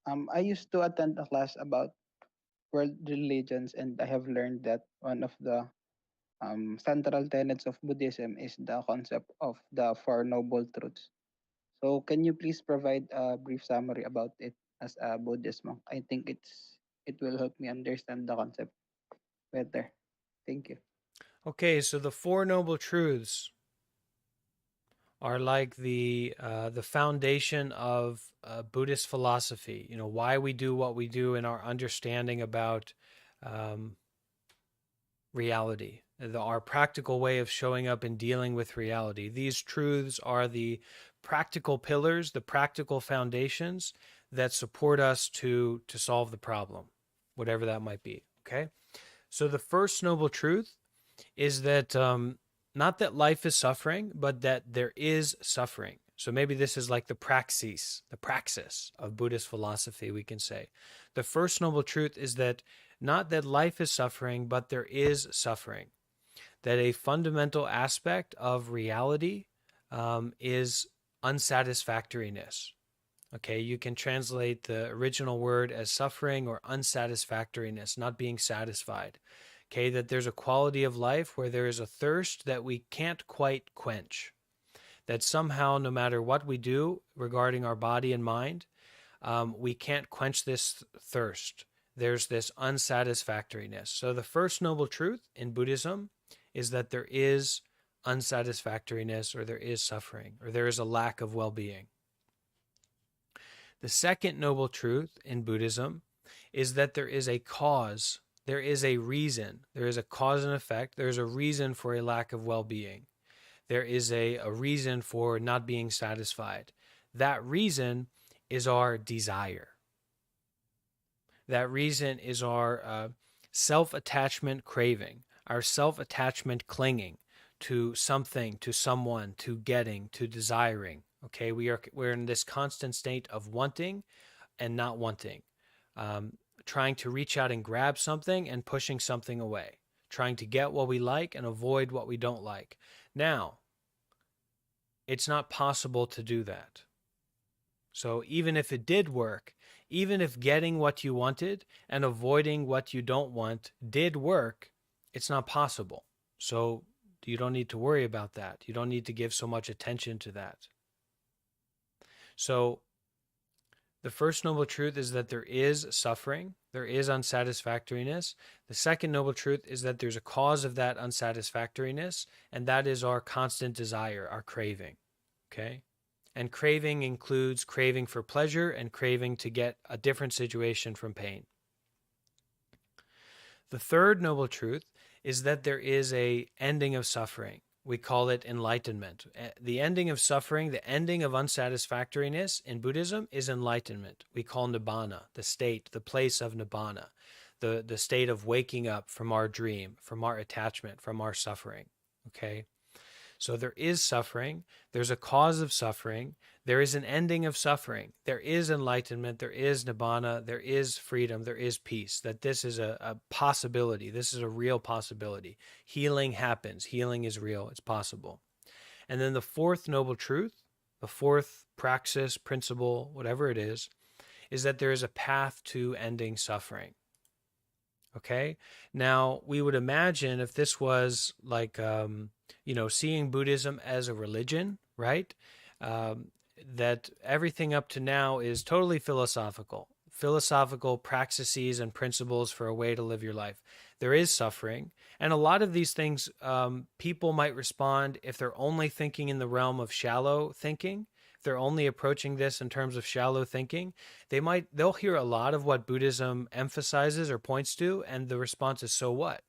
I used to attend a class about world religions, and I have learned that one of the central tenets of Buddhism is the concept of the Four Noble Truths. So, can you please provide a brief summary about it as a Buddhist monk? I think it will help me understand the concept better. Thank you. Okay, so the Four Noble Truths are like the foundation of Buddhist philosophy. You know, why we do what we do and our understanding about reality, our practical way of showing up and dealing with reality. These truths are the practical pillars, the practical foundations that support us to solve the problem, whatever that might be. Okay, so the first noble truth is that not that life is suffering, but that there is suffering. So maybe this is like the praxis of Buddhist philosophy, we can say. The first noble truth is that not that life is suffering, but there is suffering. That a fundamental aspect of reality is unsatisfactoriness. Okay, you can translate the original word as suffering or unsatisfactoriness, not being satisfied. Okay, that there's a quality of life where there is a thirst that we can't quite quench. That somehow, no matter what we do regarding our body and mind, we can't quench this thirst. There's this unsatisfactoriness. So the first noble truth in Buddhism is that there is unsatisfactoriness, or there is suffering, or there is a lack of well-being. The second noble truth in Buddhism is that there is a cause. There is a reason. There is a cause and effect. There's a reason for a lack of well-being. There is a reason for not being satisfied. That reason is our desire. That reason is our self-attachment craving, our self-attachment clinging to something, to someone, to getting, to desiring. Okay, we're in this constant state of wanting and not wanting. Trying to reach out and grab something and pushing something away, trying to get what we like and avoid what we don't like. Now, it's not possible to do that. So even if it did work, even if getting what you wanted and avoiding what you don't want did work, it's not possible. So you don't need to worry about that. You don't need to give so much attention to that. So the first noble truth is that there is suffering, there is unsatisfactoriness. The second noble truth is that there's a cause of that unsatisfactoriness, and that is our constant desire, our craving. Okay? And craving includes craving for pleasure and craving to get a different situation from pain. The third noble truth is that there is an ending of suffering. We call it enlightenment. The ending of suffering, the ending of unsatisfactoriness in Buddhism is enlightenment. We call nibbana, the state, the place of nibbana, the state of waking up from our dream, from our attachment, from our suffering. Okay? So there is suffering, there's a cause of suffering, there is an ending of suffering, there is enlightenment, there is nibbana, there is freedom, there is peace, that this is a possibility, this is a real possibility. Healing happens, healing is real, it's possible. And then the fourth noble truth, the fourth praxis, principle, whatever it is that there is a path to ending suffering. Okay? Now, we would imagine if this was like, seeing Buddhism as a religion, right? That everything up to now is totally philosophical praxis and principles for a way to live your life. There is suffering. And a lot of these things, people might respond if they're only thinking in the realm of shallow thinking. If they're only approaching this in terms of shallow thinking, they'll hear a lot of what Buddhism emphasizes or points to, and the response is, so what?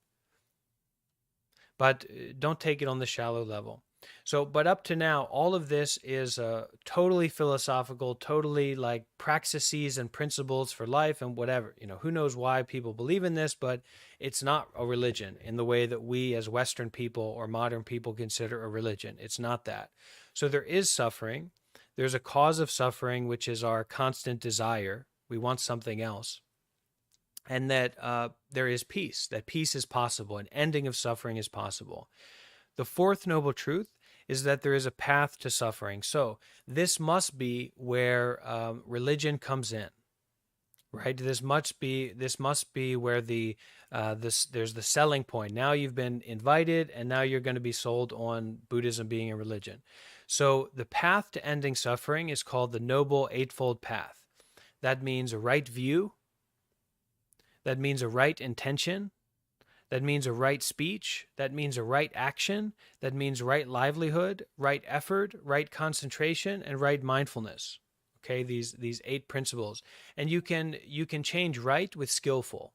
But don't take it on the shallow level. So, but up to now, all of this is totally philosophical, totally like praxis and principles for life and whatever. Who knows why people believe in this, but it's not a religion in the way that we as Western people or modern people consider a religion. It's not that. So there is suffering. There's a cause of suffering, which is our constant desire. We want something else. And that there is peace, that peace is possible, an ending of suffering is possible. The fourth noble truth is that there is a path to suffering. So this must be where religion comes in, right? This must be where there's the selling point. Now you've been invited, and now you're going to be sold on Buddhism being a religion. So the path to ending suffering is called the Noble Eightfold Path. That means a right view. That means a right intention. That means a right speech. That means a right action. That means right livelihood, right effort, right concentration, and right mindfulness. Okay, these 8 principles. And you can change right with skillful.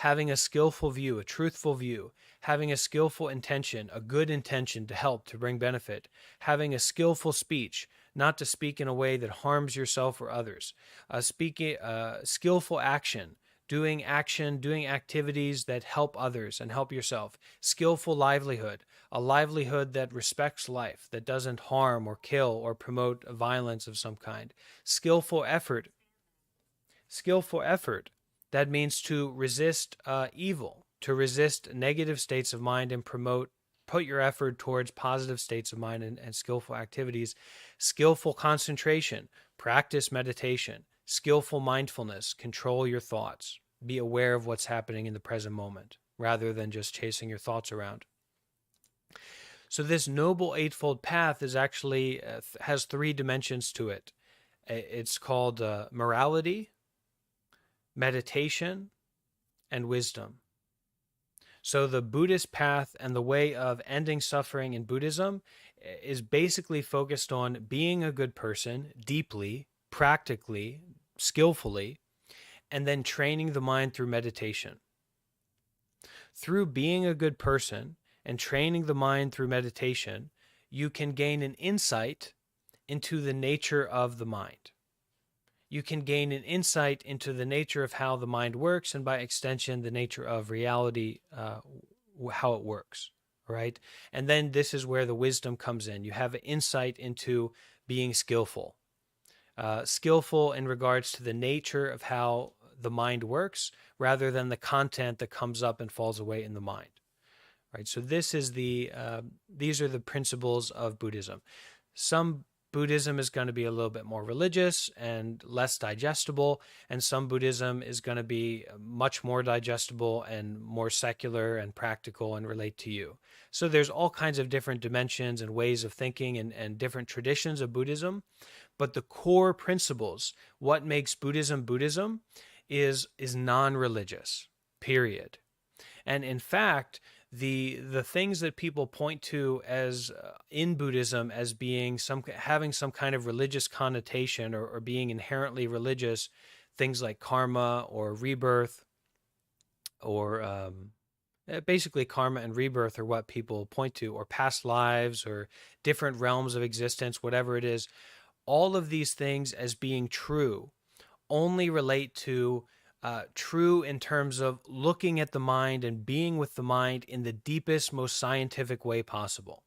Having a skillful view, a truthful view, having a skillful intention, a good intention to help, to bring benefit, having a skillful speech, not to speak in a way that harms yourself or others, skillful action, doing activities that help others and help yourself, skillful livelihood, a livelihood that respects life, that doesn't harm or kill or promote violence of some kind, skillful effort, that means to resist evil, to resist negative states of mind and put your effort towards positive states of mind and skillful activities. Skillful concentration, practice meditation. Skillful mindfulness, control your thoughts. Be aware of what's happening in the present moment, rather than just chasing your thoughts around. So this Noble Eightfold Path is actually has 3 dimensions to it. It's called morality, meditation, and wisdom. So the Buddhist path and the way of ending suffering in Buddhism is basically focused on being a good person deeply, practically, skillfully, and then training the mind through meditation. Through being a good person and training the mind through meditation, you can gain an insight into the nature of the mind. You can gain an insight into the nature of how the mind works, and by extension, the nature of reality, how it works, right? And then this is where the wisdom comes in. You have an insight into being skillful. Skillful in regards to the nature of how the mind works, rather than the content that comes up and falls away in the mind, right? So these are the principles of Buddhism. Some Buddhism is going to be a little bit more religious and less digestible, and some Buddhism is going to be much more digestible and more secular and practical and relate to you. So there's all kinds of different dimensions and ways of thinking and different traditions of Buddhism, but the core principles, what makes Buddhism Buddhism, is non-religious, period. And in fact, the things that people point to as in Buddhism as being having some kind of religious connotation or being inherently religious, things like karma or rebirth, or basically karma and rebirth are what people point to, or past lives or different realms of existence, whatever it is. All of these things as being true only relate to true in terms of looking at the mind and being with the mind in the deepest, most scientific way possible.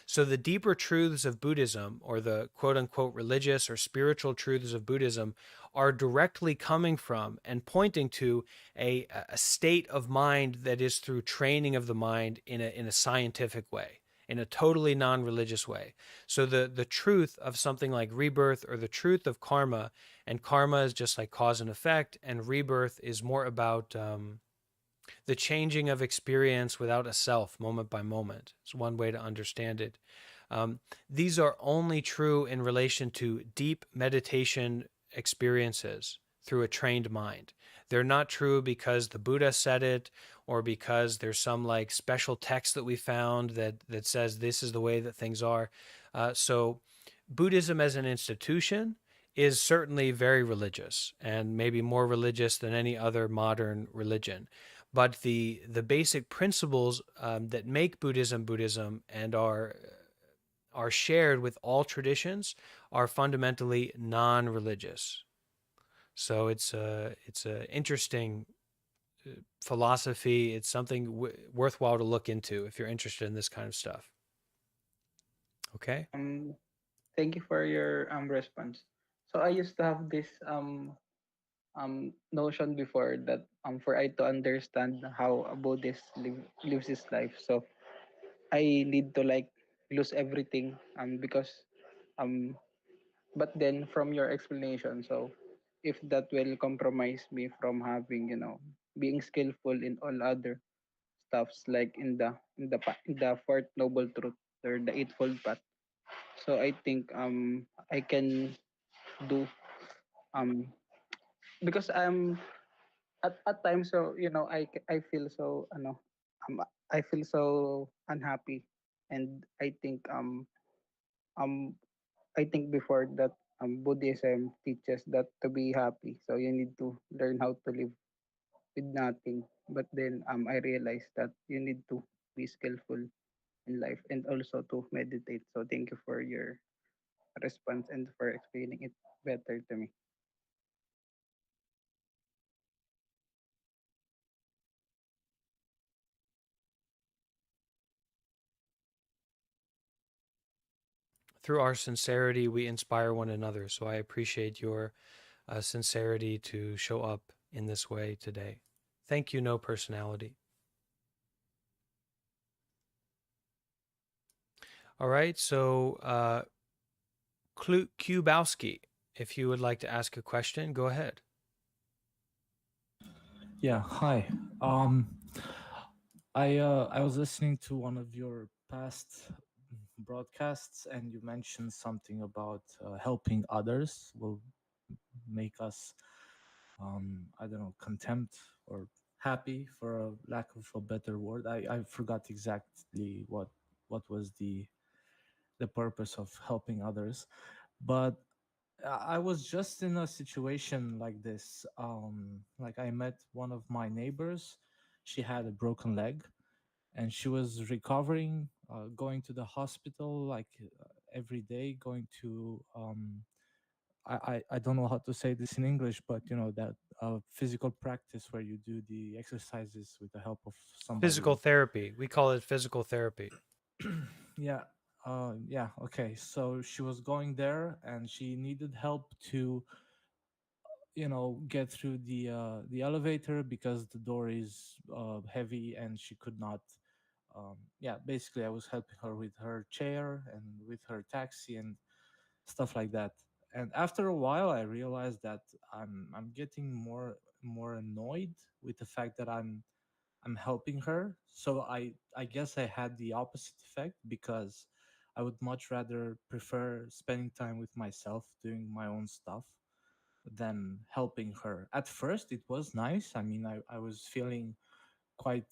So the deeper truths of Buddhism, or the quote-unquote religious or spiritual truths of Buddhism, are directly coming from and pointing to a state of mind that is through training of the mind in a scientific way, in a totally non-religious way. So the truth of something like rebirth, or the truth of karma, and karma is just like cause and effect, and rebirth is more about the changing of experience without a self, moment by moment. It's one way to understand it. These are only true in relation to deep meditation experiences through a trained mind. They're not true because the Buddha said it, or because there's some like special text that we found that says this is the way that things are. So Buddhism as an institution is certainly very religious, and maybe more religious than any other modern religion. But the basic principles that make Buddhism Buddhism and are shared with all traditions are fundamentally non-religious. So it's a interesting philosophy. It's something worthwhile to look into if you're interested in this kind of stuff. Okay. Thank you for your response. So I used to have this notion before that for I to understand how a Buddhist lives his life, so I need to like lose everything because um but then from your explanation, so if that will compromise me from having, you know, being skillful in all other stuffs, like in the fourth noble truth or the eightfold path, so I think I can do because I'm at times, so you know, I feel so I feel so unhappy, and um I think before that Buddhism teaches that to be happy, so you need to learn how to live with nothing. But then I realized that you need to be skillful in life and also to meditate. So thank you for your response and for explaining it better to me. Through our sincerity, we inspire one another. So I appreciate your sincerity to show up in this way today. Thank you, no personality. All right, so Kubowski, if you would like to ask a question, go ahead. Yeah, hi. I was listening to one of your past broadcasts, and you mentioned something about helping others will make us, I don't know, contempt or happy, for a lack of a better word. I forgot exactly what was the purpose of helping others, but I was just in a situation like this. Like, I met one of my neighbors. She had a broken leg, and she was recovering, going to the hospital like every day, going to I don't know how to say this in English, but you know, that physical practice where you do the exercises with the help of somebody. Physical therapy. We call it physical therapy. Yeah. Yeah. Okay. So she was going there, and she needed help to, you know, get through the elevator because the door is heavy, and she could not. Yeah. Basically, I was helping her with her chair and with her taxi and stuff like that. And after a while, I realized that I'm getting more annoyed with the fact that I'm helping her. So I guess I had the opposite effect, because I would much rather prefer spending time with myself, doing my own stuff, than helping her. At first, it was nice. I mean, I was feeling quite,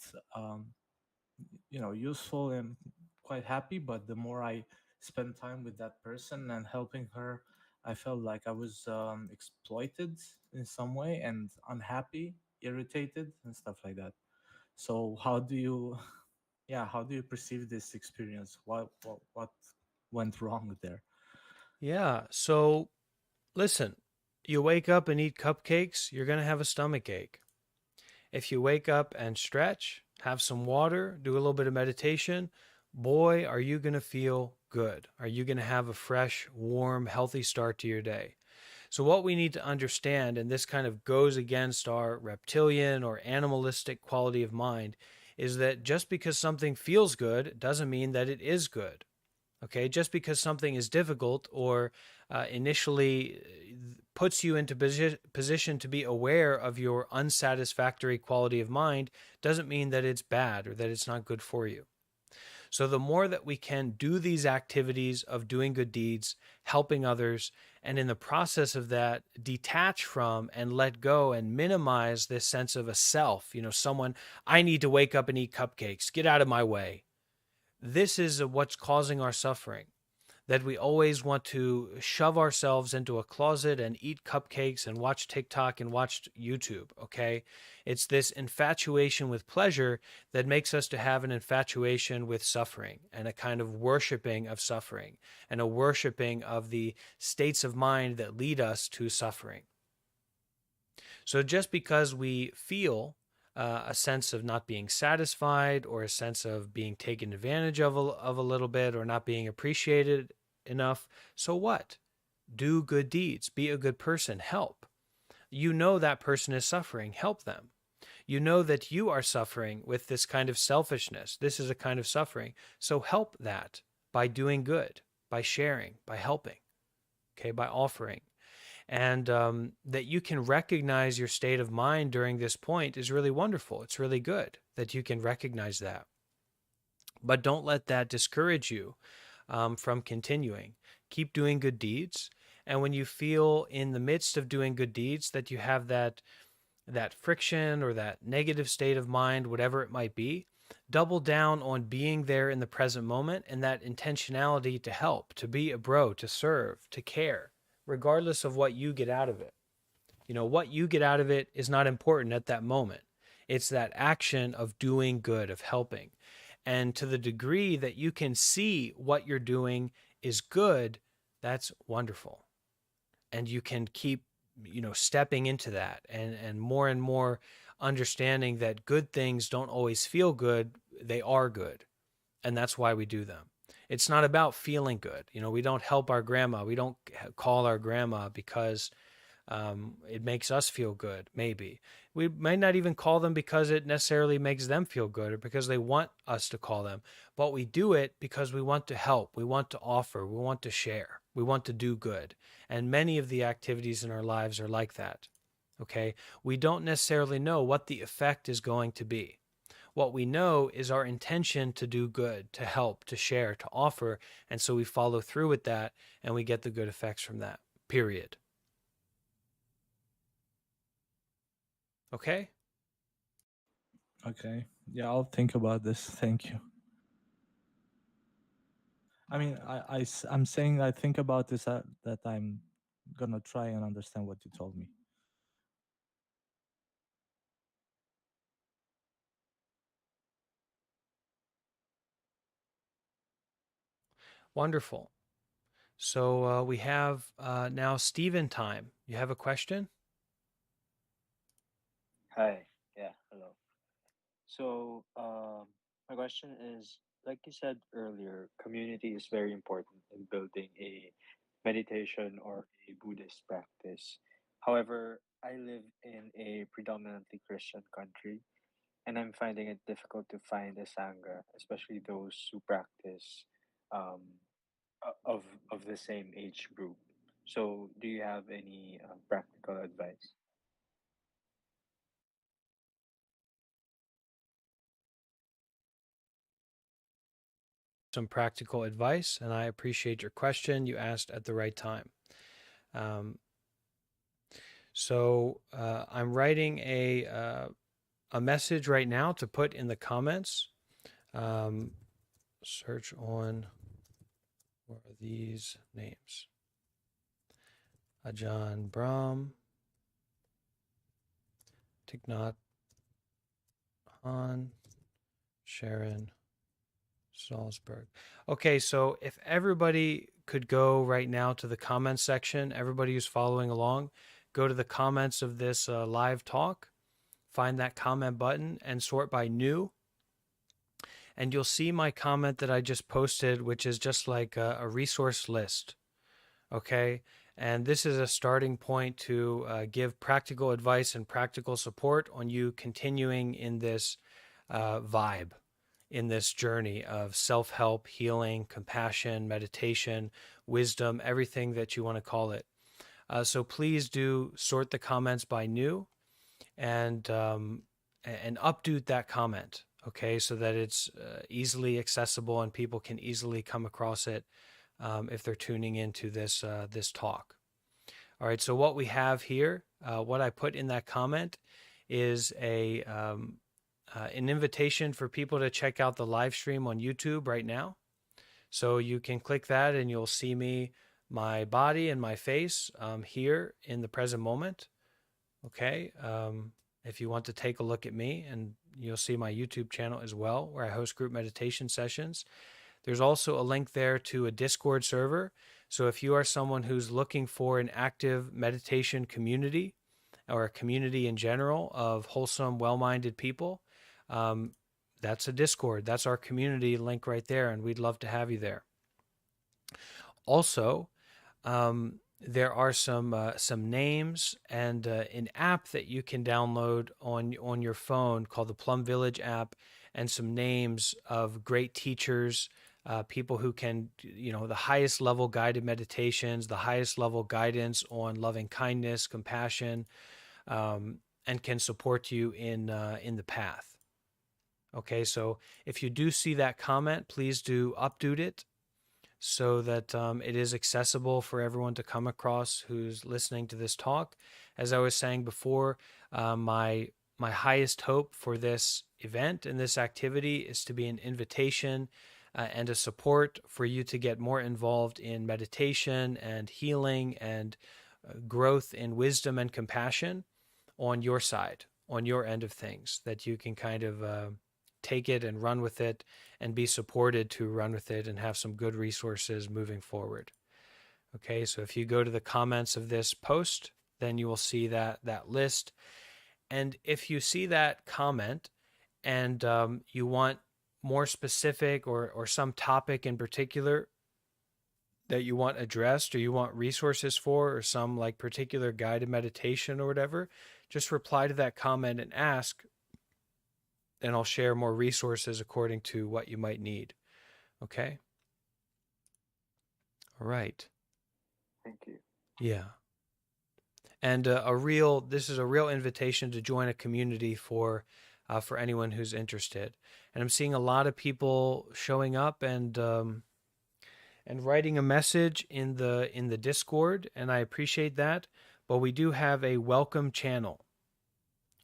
you know, useful and quite happy. But the more I spent time with that person and helping her, I felt like I was exploited in some way, and unhappy, irritated, and stuff like that. So how do you, yeah, how do you perceive this experience? What went wrong there? Yeah. So listen, you wake up and eat cupcakes, you're going to have a stomach ache. If you wake up and stretch, have some water, do a little bit of meditation, boy, are you going to feel good. Are you going to have a fresh, warm, healthy start to your day? So what we need to understand, and this kind of goes against our reptilian or animalistic quality of mind, is that just because something feels good doesn't mean that it is good. Okay, just because something is difficult or initially puts you into position to be aware of your unsatisfactory quality of mind doesn't mean that it's bad or that it's not good for you. So the more that we can do these activities of doing good deeds, helping others, and in the process of that, detach from and let go and minimize this sense of a self, someone, I need to wake up and eat cupcakes, get out of my way. This is what's causing our suffering, that we always want to shove ourselves into a closet and eat cupcakes and watch TikTok and watch YouTube, okay? It's this infatuation with pleasure that makes us to have an infatuation with suffering and a kind of worshiping of suffering and a worshiping of the states of mind that lead us to suffering. So just because we feel a sense of not being satisfied or a sense of being taken advantage of a little bit or not being appreciated enough, so what? Do good deeds. Be a good person. Help. You know that person is suffering. Help them. You know that you are suffering with this kind of selfishness. This is a kind of suffering. So help that by doing good, by sharing, by helping, okay, by offering. And that you can recognize your state of mind during this point is really wonderful. It's really good that you can recognize that. But don't let that discourage you from continuing. Keep doing good deeds. And when you feel in the midst of doing good deeds that you have that friction or that negative state of mind, whatever it might be, double down on being there in the present moment and that intentionality to help, to be a bro, to serve, to care, regardless of what you get out of it. What you get out of it is not important at that moment. It's that action of doing good, of helping. And to the degree that you can see what you're doing is good, that's wonderful. And you can keep, stepping into that and more understanding that good things don't always feel good. They are good. And that's why we do them. It's not about feeling good. We don't help our grandma. We don't call our grandma because it makes us feel good, maybe. We might not even call them because it necessarily makes them feel good or because they want us to call them. But we do it because we want to help. We want to offer. We want to share. We want to do good. And many of the activities in our lives are like that. Okay? We don't necessarily know what the effect is going to be. What we know is our intention to do good, to help, to share, to offer. And so we follow through with that and we get the good effects from that, period. Okay? Okay. Yeah, I'll think about this. Thank you. I mean, I'm saying I think about this, that I'm going to try and understand what you told me. Wonderful. So we have now Stephen time. You have a question? Hi. Yeah. Hello. So, my question is, like you said earlier, community is very important in building a meditation or a Buddhist practice. However, I live in a predominantly Christian country, and I'm finding it difficult to find a sangha, especially those who practice um, of the same age group. So, do you have any practical advice? Some practical advice, and I appreciate your question. You asked at the right time. So I'm writing a message right now to put in the comments. Search on, what are these names? Ajahn Brahm, Thich Nhat Hanh, Sharon Salzberg. Okay, so if everybody could go right now to the comments section, everybody who's following along, go to the comments of this live talk, find that comment button and sort by new. and you'll see my comment that I just posted, which is just like a resource list. Okay. And this is a starting point to give practical advice and practical support on you continuing in this vibe, in this journey of self-help, healing, compassion, meditation, wisdom, everything that you want to call it. So please do sort the comments by new and update that comment, okay, so that it's easily accessible and people can easily come across it if they're tuning into this talk. All right, so what we have here, what I put in that comment is an invitation for people to check out the live stream on YouTube right now. So you can click that and you'll see me, my body and my face here in the present moment. Okay, if you want to take a look at me, and you'll see my YouTube channel as well, where I host group meditation sessions. There's also a link there to a Discord server. So if you are someone who's looking for an active meditation community or a community in general of wholesome, well-minded people, that's a Discord. That's our community link right there, and we'd love to have you there. Also, there are some names and an app that you can download on your phone called the Plum Village app, and some names of great teachers, people who can, the highest level guided meditations, the highest level guidance on loving kindness, compassion, and can support you in the path. Okay, so if you do see that comment, please do update it so that it is accessible for everyone to come across who's listening to this talk. As I was saying before, my highest hope for this event and this activity is to be an invitation and a support for you to get more involved in meditation and healing and growth in wisdom and compassion on your side, on your end of things, that you can kind of take it and run with it and be supported to run with it and have some good resources moving forward. Okay, so if you go to the comments of this post, then you will see that list. And if you see that comment and you want more specific or some topic in particular that you want addressed or you want resources for, or some like particular guided meditation or whatever, just reply to that comment and ask, and I'll share more resources according to what you might need. Okay? All right. Thank you. Yeah. And this is a real invitation to join a community for anyone who's interested. And I'm seeing a lot of people showing up and writing a message in the Discord, and I appreciate that. But we do have a welcome channel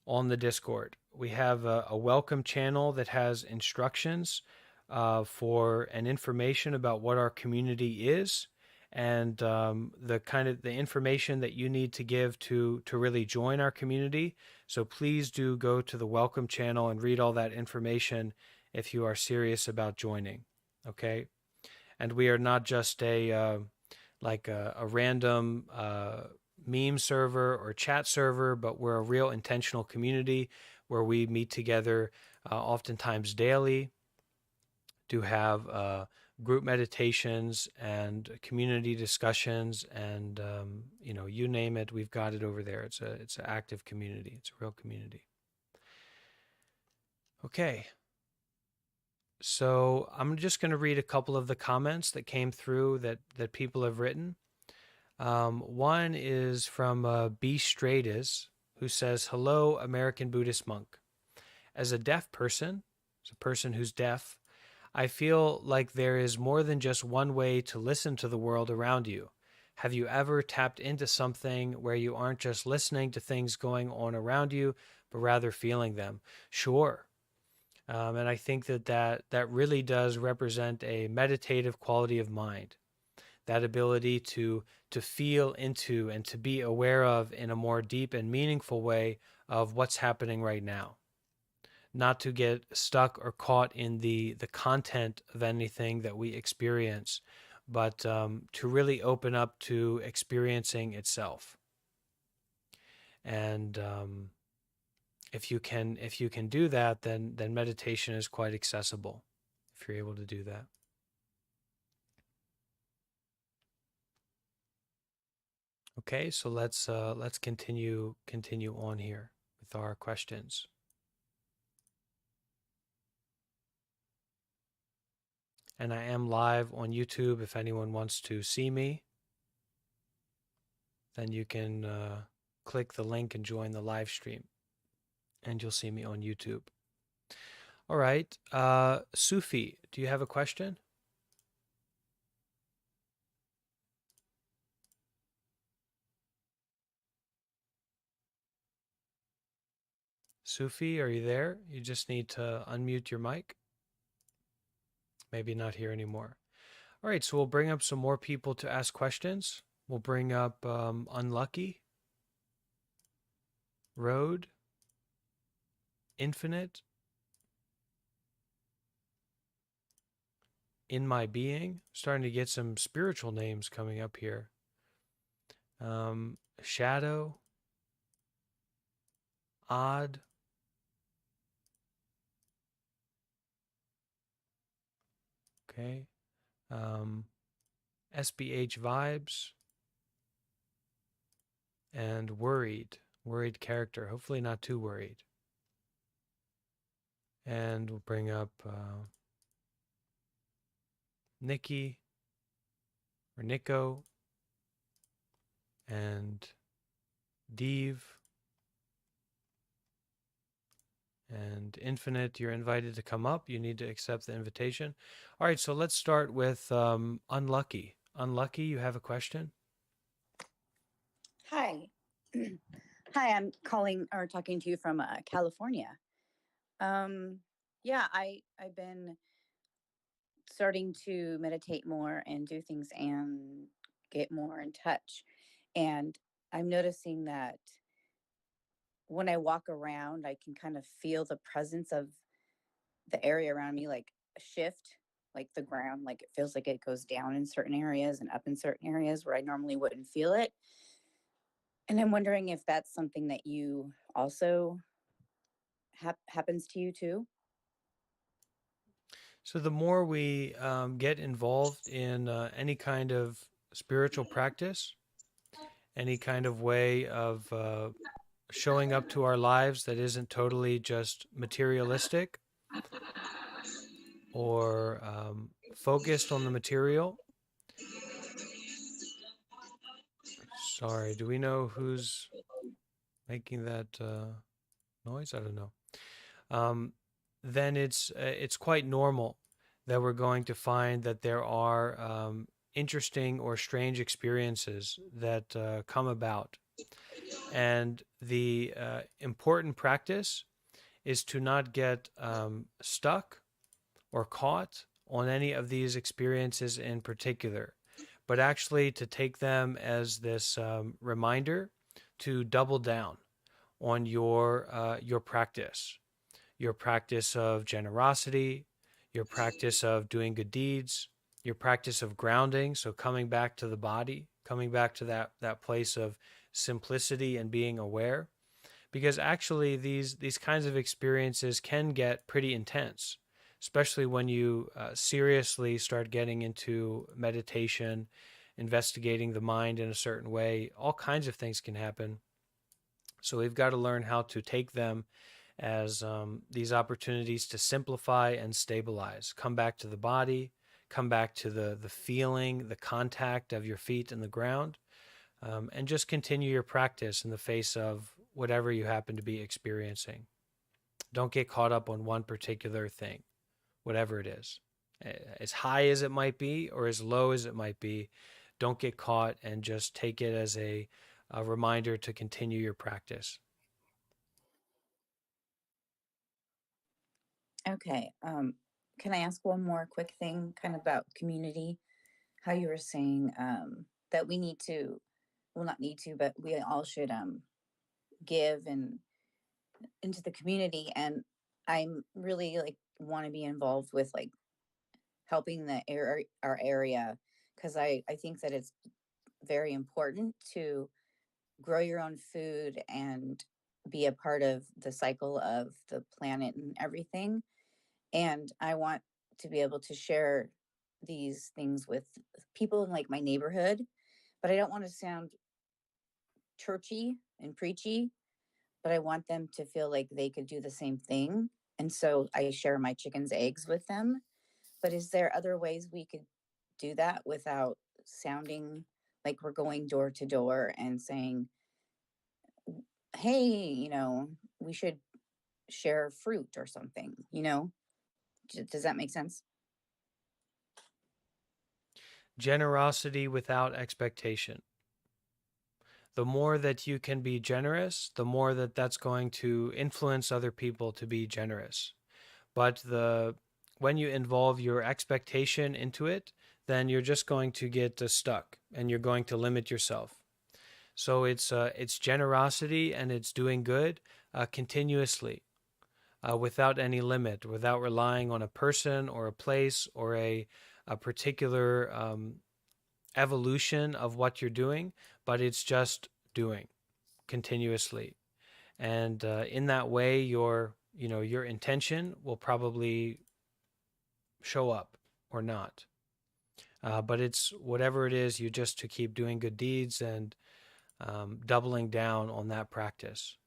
on the Discord. We have a welcome channel that has instructions for and information about what our community is, and the information that you need to give to really join our community. So please do go to the welcome channel and read all that information if you are serious about joining. Okay, and we are not just a random meme server or chat server, but we're a real intentional community where we meet together oftentimes daily to have group meditations and community discussions, and you name it, we've got it over there. It's an active community. It's a real community. Okay. So I'm just going to read a couple of the comments that came through that people have written. One is from B. Stratus, who says, "Hello, American Buddhist monk. As a deaf person, as a person who's deaf, I feel like there is more than just one way to listen to the world around you. Have you ever tapped into something where you aren't just listening to things going on around you, but rather feeling them?" Sure. And I think that really does represent a meditative quality of mind. That ability to feel into and to be aware of in a more deep and meaningful way of what's happening right now. Not to get stuck or caught in the content of anything that we experience, but to really open up to experiencing itself. And if you can do that, then meditation is quite accessible. if you're able to do that. Okay, so let's continue on here with our questions. And I am live on YouTube. If anyone wants to see me, then you can click the link and join the live stream, and you'll see me on YouTube. All right, Sufi, do you have a question? Sufi, are you there? You just need to unmute your mic. Maybe not here anymore. All right, so we'll bring up some more people to ask questions. We'll bring up Unlucky, Road, Infinite, In My Being. Starting to get some spiritual names coming up here. Shadow, Odd, okay. SBH Vibes, and Worried character. Hopefully not too worried. And we'll bring up Nikki or Nico and Deve and Infinite. You're invited to come up. You need to accept the invitation. All right, so let's start with Unlucky. Unlucky, you have a question? Hi. Hi, I'm calling or talking to you from California. Yeah, I've been starting to meditate more and do things and get more in touch. And I'm noticing that when I walk around, I can kind of feel the presence of the area around me, like shift, like the ground, like it feels like it goes down in certain areas and up in certain areas where I normally wouldn't feel it. And I'm wondering if that's something that you also happens to you too. So the more we get involved in any kind of spiritual practice, any kind of way of showing up to our lives that isn't totally just materialistic or focused on the material. Sorry, do we know who's making that noise? I don't know. Then it's quite normal that we're going to find that there are interesting or strange experiences that come about. And the important practice is to not get stuck or caught on any of these experiences in particular, but actually to take them as this reminder to double down on your practice of generosity, your practice of doing good deeds, your practice of grounding, so coming back to the body, coming back to that place of simplicity and being aware. Because actually these kinds of experiences can get pretty intense, especially when you seriously start getting into meditation, investigating the mind in a certain way. All kinds of things can happen. So we've got to learn how to take them as these opportunities to simplify and stabilize. Come back to the body, come back to the feeling, the contact of your feet in the ground, and just continue your practice in the face of whatever you happen to be experiencing. Don't get caught up on one particular thing, whatever it is. As high as it might be or as low as it might be, don't get caught and just take it as a reminder to continue your practice. Okay. Can I ask one more quick thing kind of about community? How you were saying that we need to, well, not need to, but we all should give and into the community. And I'm really like want to be involved with like helping our area, because I think that it's very important to grow your own food and be a part of the cycle of the planet and everything. And I want to be able to share these things with people in like my neighborhood, but I don't want to sound churchy and preachy, but I want them to feel like they could do the same thing. And so I share my chicken's eggs with them. But is there other ways we could do that without sounding like we're going door to door and saying, hey, you know, we should share fruit or something, you know? Does that make sense? Generosity without expectation. The more that you can be generous, the more that that's going to influence other people to be generous. But when you involve your expectation into it, then you're just going to get stuck and you're going to limit yourself. So it's generosity and it's doing good continuously, without any limit, without relying on a person or a place or a particular evolution of what you're doing, but it's just doing continuously. And in that way, your intention will probably show up or not. But it's whatever it is, you just to keep doing good deeds and doubling down on that practice.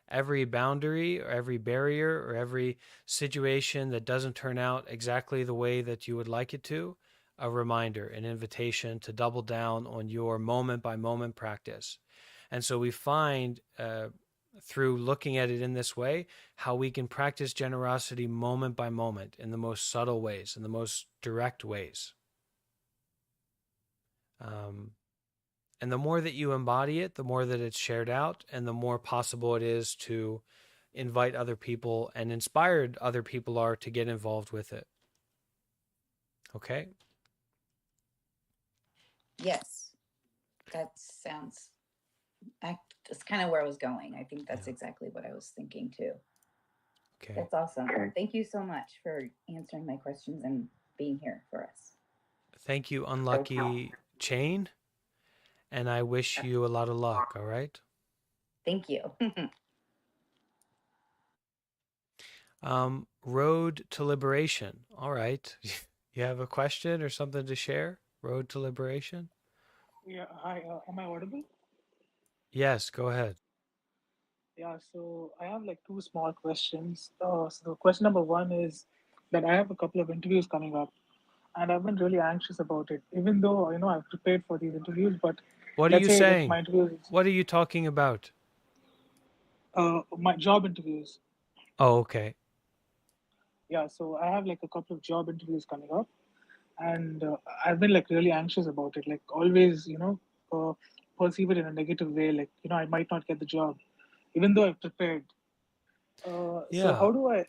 Every boundary or every barrier or every situation that doesn't turn out exactly the way that you would like it to, a reminder, an invitation to double down on your moment by moment practice. And so we find through looking at it in this way, how we can practice generosity moment by moment in the most subtle ways, in the most direct ways. And the more that you embody it, the more that it's shared out, and the more possible it is to invite other people and inspired other people are to get involved with it. Okay? Yes, that sounds, that's kind of where I was going. I think that's exactly what I was thinking too. Okay. That's awesome. Thank you so much for answering my questions and being here for us. Thank you, Unlucky Chain, and I wish you a lot of luck, all right? Thank you. Road to Liberation. All right. You have a question or something to share? Road to Liberation? Yeah, hi. Am I audible? Yes, go ahead. Yeah, so I have like two small questions. So the question number one is that I have a couple of interviews coming up, and I've been really anxious about it. Even though I've prepared for these interviews, but What are let's you say if saying? my interviews, What are you talking about? my job interviews. Oh, okay. Yeah, so I have like a couple of job interviews coming up, and I've been like really anxious about it. Like always, perceive it in a negative way. Like I might not get the job, even though I've prepared. So Yeah. how do I?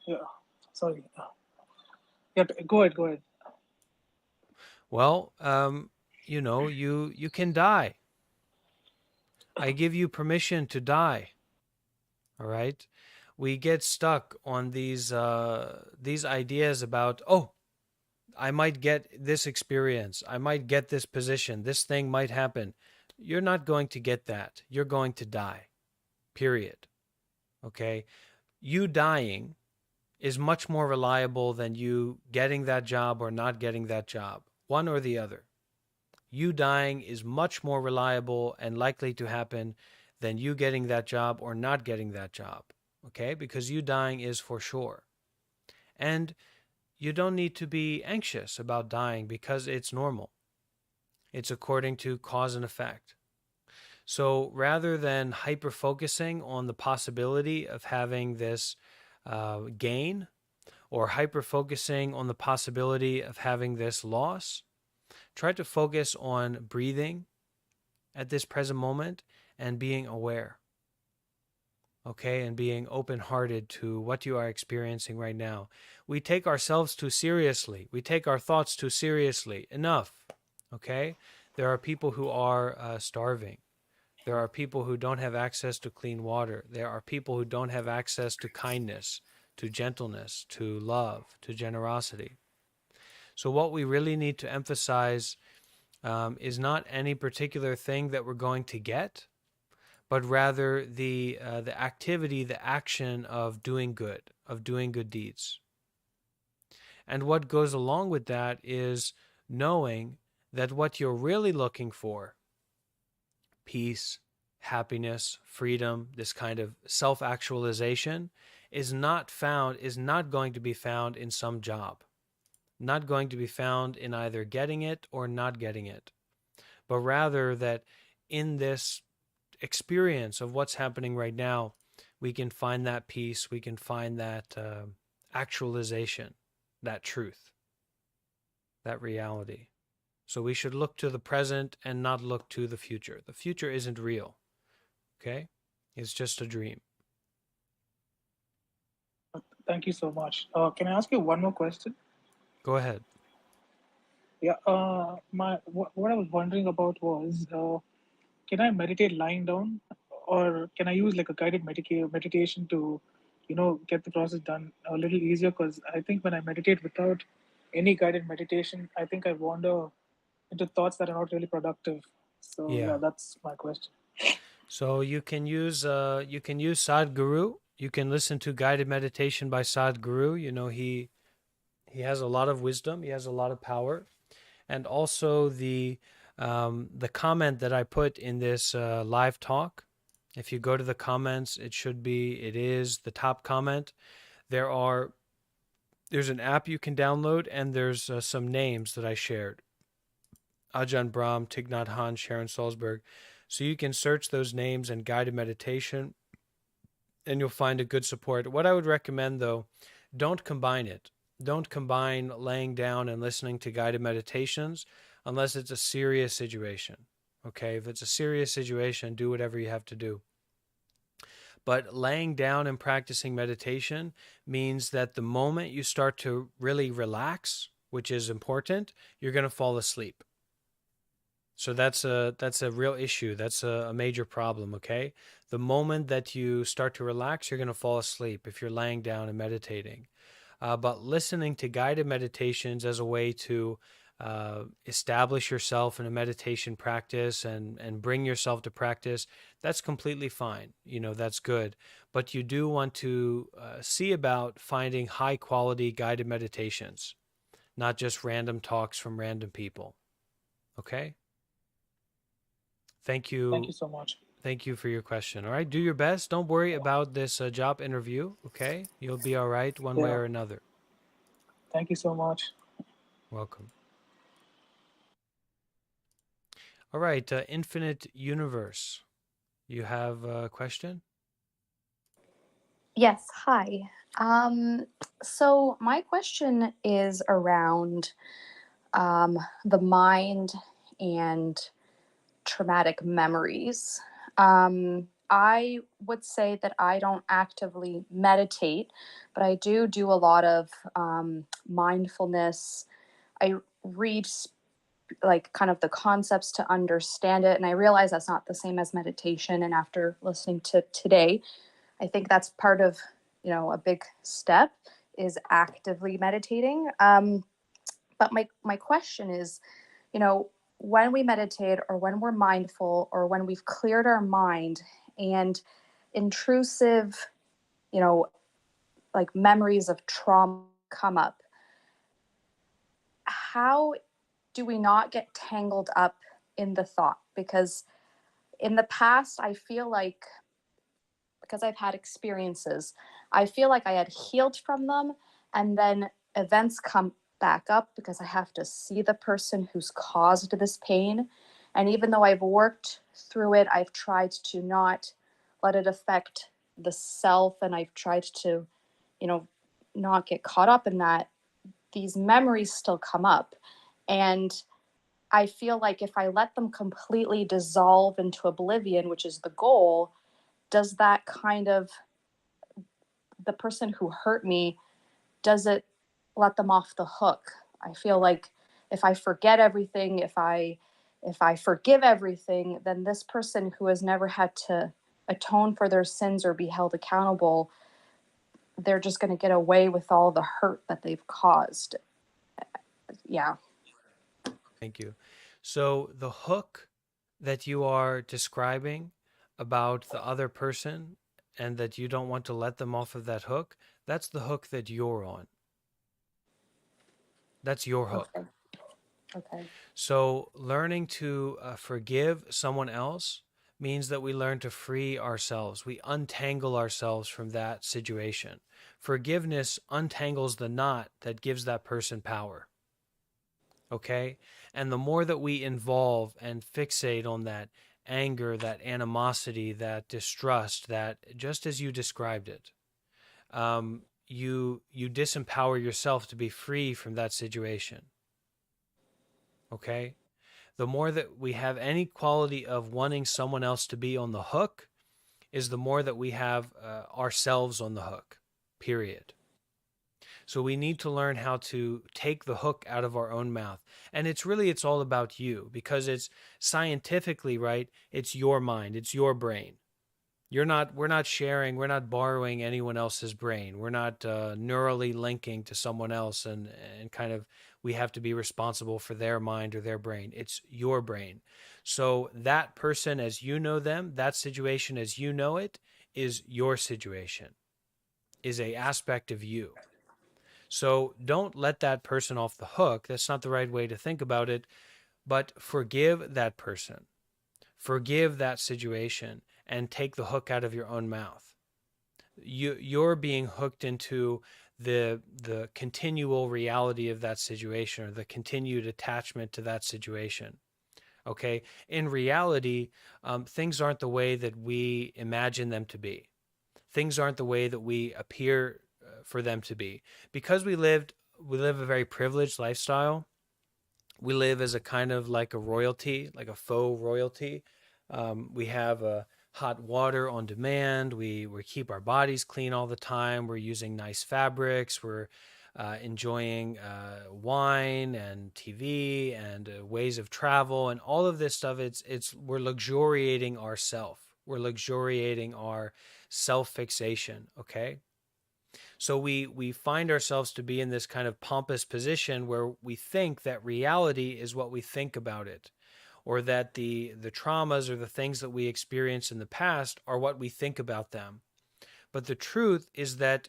Yeah, sorry. Yeah, go ahead. Well, you can die. I give you permission to die. All right? We get stuck on these ideas about, oh, I might get this experience. I might get this position. This thing might happen. You're not going to get that. You're going to die. Period. Okay? You dying is much more reliable than you getting that job or not getting that job. One or the other. You dying is much more reliable and likely to happen than you getting that job or not getting that job. Okay? Because you dying is for sure. And you don't need to be anxious about dying because it's normal. It's according to cause and effect. So rather than hyper-focusing on the possibility of having this gain or hyper-focusing on the possibility of having this loss, try to focus on breathing at this present moment and being aware. Okay, and being open-hearted to what you are experiencing right now. We take ourselves too seriously. We take our thoughts too seriously. Enough. Okay? There are people who are starving. There are people who don't have access to clean water. There are people who don't have access to kindness, to gentleness, to love, to generosity. So what we really need to emphasize is not any particular thing that we're going to get, but rather the activity, the action of doing good deeds. And what goes along with that is knowing that what you're really looking for, peace, happiness, freedom, this kind of self-actualization, is not going to be found in some job, not going to be found in either getting it or not getting it, but rather that in this experience of what's happening right now, we can find that peace, we can find that actualization, that truth, that reality. So we should look to the present and not look to the future. The future isn't real, okay? It's just a dream. Thank you so much. Can I ask you one more question? Go ahead. Yeah. What I was wondering about was, can I meditate lying down, or can I use like a guided meditation to, get the process done a little easier? Because I think when I meditate without any guided meditation, I think I wander into thoughts that are not really productive. So yeah, that's my question. So you can use Sadhguru. You can listen to guided meditation by Sadhguru. You know, he has a lot of wisdom. He has a lot of power, and also the comment that I put in this live talk. If you go to the comments, it is the top comment. There's an app you can download, and there's some names that I shared. Ajahn Brahm, Thich Nhat Hanh, Sharon Salzberg. So you can search those names and guided meditation, and you'll find a good support. What I would recommend, though, don't combine it. Don't combine laying down and listening to guided meditations unless it's a serious situation. Okay, if it's a serious situation, do whatever you have to do. But laying down and practicing meditation means that the moment you start to really relax, which is important, you're going to fall asleep. So that's a real issue. That's a major problem, okay? The moment that you start to relax, you're going to fall asleep if you're laying down and meditating. But listening to guided meditations as a way to establish yourself in a meditation practice and bring yourself to practice, that's completely fine. That's good. But you do want to see about finding high quality guided meditations, not just random talks from random people. Okay? Thank you. Thank you so much. Thank you for your question. All right, do your best. Don't worry about this job interview, okay? You'll be all right one way or another. Thank you so much. Welcome. All right, Infinite Universe. You have a question? Yes, hi. So my question is around the mind and traumatic memories. I would say that I don't actively meditate, but I do a lot of mindfulness. I read like kind of the concepts to understand it, and I realize that's not the same as meditation. And after listening to today, I think that's part of, a big step is actively meditating. But my question is, when we meditate or when we're mindful or when we've cleared our mind and intrusive, like memories of trauma come up, how do we not get tangled up in the thought? Because in the past, I feel like, because I've had experiences, I feel like I had healed from them, and then events come back up because I have to see the person who's caused this pain. And even though I've worked through it, I've tried to not let it affect the self, and I've tried to, not get caught up in that. These memories still come up. And I feel like if I let them completely dissolve into oblivion, which is the goal, does that kind of, the person who hurt me, does it let them off the hook? I feel like if I forget everything, if I forgive everything, then this person who has never had to atone for their sins or be held accountable, they're just going to get away with all the hurt that they've caused. Yeah. Thank you. So the hook that you are describing about the other person and that you don't want to let them off of that hook, that's the hook that you're on. That's your hook. Okay. Okay. So learning to forgive someone else means that we learn to free ourselves. We untangle ourselves from that situation. Forgiveness untangles the knot that gives that person power. Okay? And the more that we involve and fixate on that anger, that animosity, that distrust, that just as you described it, you disempower yourself to be free from that situation. Okay? The more that we have any quality of wanting someone else to be on the hook is the more that we have ourselves on the hook, period. So we need to learn how to take the hook out of our own mouth. And it's all about you, because it's scientifically, right? It's your mind, it's your brain. We're not sharing, we're not borrowing anyone else's brain. We're not neurally linking to someone else and kind of, we have to be responsible for their mind or their brain. It's your brain. So that person as you know them, that situation as you know it, is your situation, is a aspect of you. So don't let that person off the hook. That's not the right way to think about it. But forgive that person. Forgive that situation and take the hook out of your own mouth. You're being hooked into the continual reality of that situation, or the continued attachment to that situation. Okay? In reality, things aren't the way that we imagine them to be. Things aren't the way that we appear for them to be. Because we live a very privileged lifestyle. We live as a kind of like a royalty, like a faux royalty. We have hot water on demand. We keep our bodies clean all the time. We're using nice fabrics. We're enjoying wine and TV and ways of travel and all of this stuff. We're luxuriating ourself. We're luxuriating our self-fixation. Okay. So we find ourselves to be in this kind of pompous position where we think that reality is what we think about it, or that the traumas or the things that we experience in the past are what we think about them. But the truth is that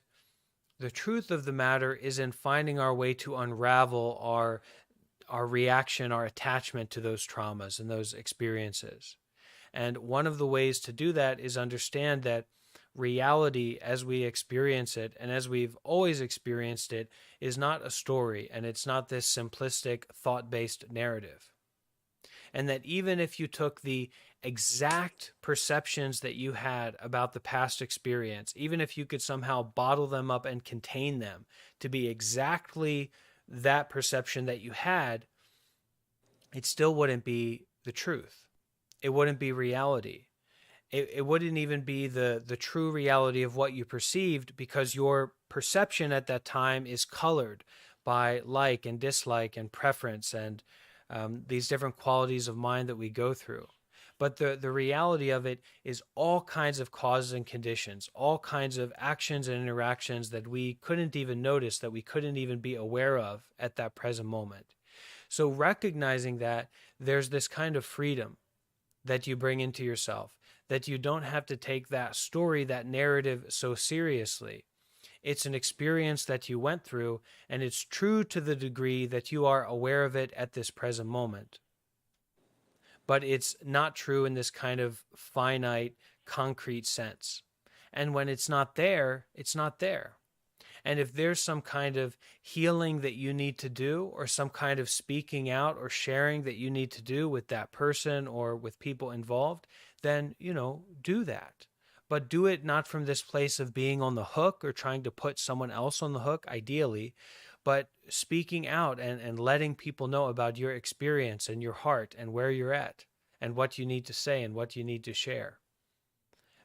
the truth of the matter is in finding our way to unravel our reaction, our attachment to those traumas and those experiences. And one of the ways to do that is understand that reality as we experience it and as we've always experienced it is not a story, and it's not this simplistic thought-based narrative. And that even if you took the exact perceptions that you had about the past experience, even if you could somehow bottle them up and contain them to be exactly that perception that you had, it still wouldn't be the truth. It wouldn't be reality. It wouldn't even be the true reality of what you perceived, because your perception at that time is colored by like and dislike and preference and these different qualities of mind that we go through. But the reality of it is all kinds of causes and conditions, all kinds of actions and interactions that we couldn't even notice, that we couldn't even be aware of at that present moment. So recognizing that there's this kind of freedom that you bring into yourself, that you don't have to take that story, that narrative so seriously. It's an experience that you went through, and it's true to the degree that you are aware of it at this present moment. But it's not true in this kind of finite, concrete sense. And when it's not there, it's not there. And if there's some kind of healing that you need to do, or some kind of speaking out or sharing that you need to do with that person or with people involved, then, do that. But do it not from this place of being on the hook or trying to put someone else on the hook, ideally, but speaking out and letting people know about your experience and your heart and where you're at and what you need to say and what you need to share.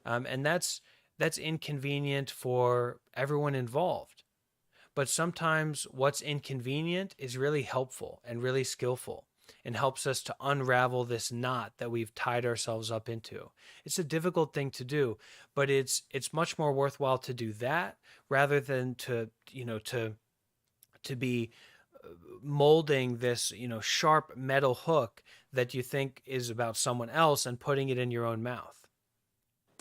And that's inconvenient for everyone involved. But sometimes what's inconvenient is really helpful and really skillful and helps us to unravel this knot that we've tied ourselves up into. It's a difficult thing to do, but it's much more worthwhile to do that rather than to be molding this, sharp metal hook that you think is about someone else and putting it in your own mouth.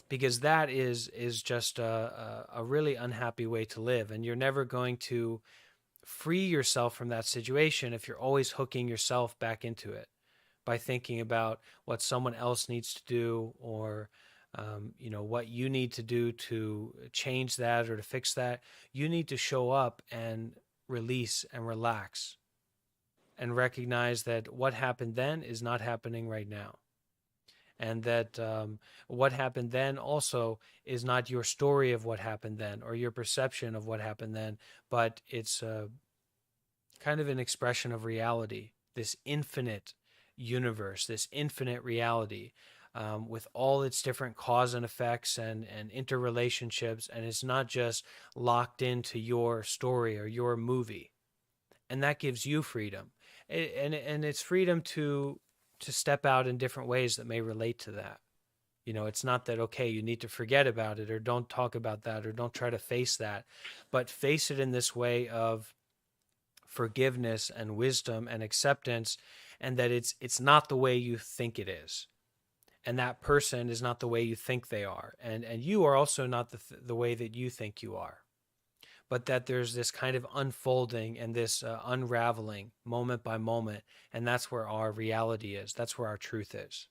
Because that is just a really unhappy way to live, and you're never going to free yourself from that situation if you're always hooking yourself back into it by thinking about what someone else needs to do, or what you need to do to change that or to fix that. You need to show up and release and relax and recognize that what happened then is not happening right now. And that what happened then also is not your story of what happened then or your perception of what happened then, but it's kind of an expression of reality, this infinite universe, this infinite reality, with all its different cause and effects and interrelationships. And it's not just locked into your story or your movie. And that gives you freedom. And it's freedom to step out in different ways that may relate to that. It's not that, okay, you need to forget about it or don't talk about that or don't try to face that, but face it in this way of forgiveness and wisdom and acceptance, and that it's not the way you think it is. And that person is not the way you think they are. And you are also not the way that you think you are. But that there's this kind of unfolding and this unraveling moment by moment. And that's where our reality is. That's where our truth is.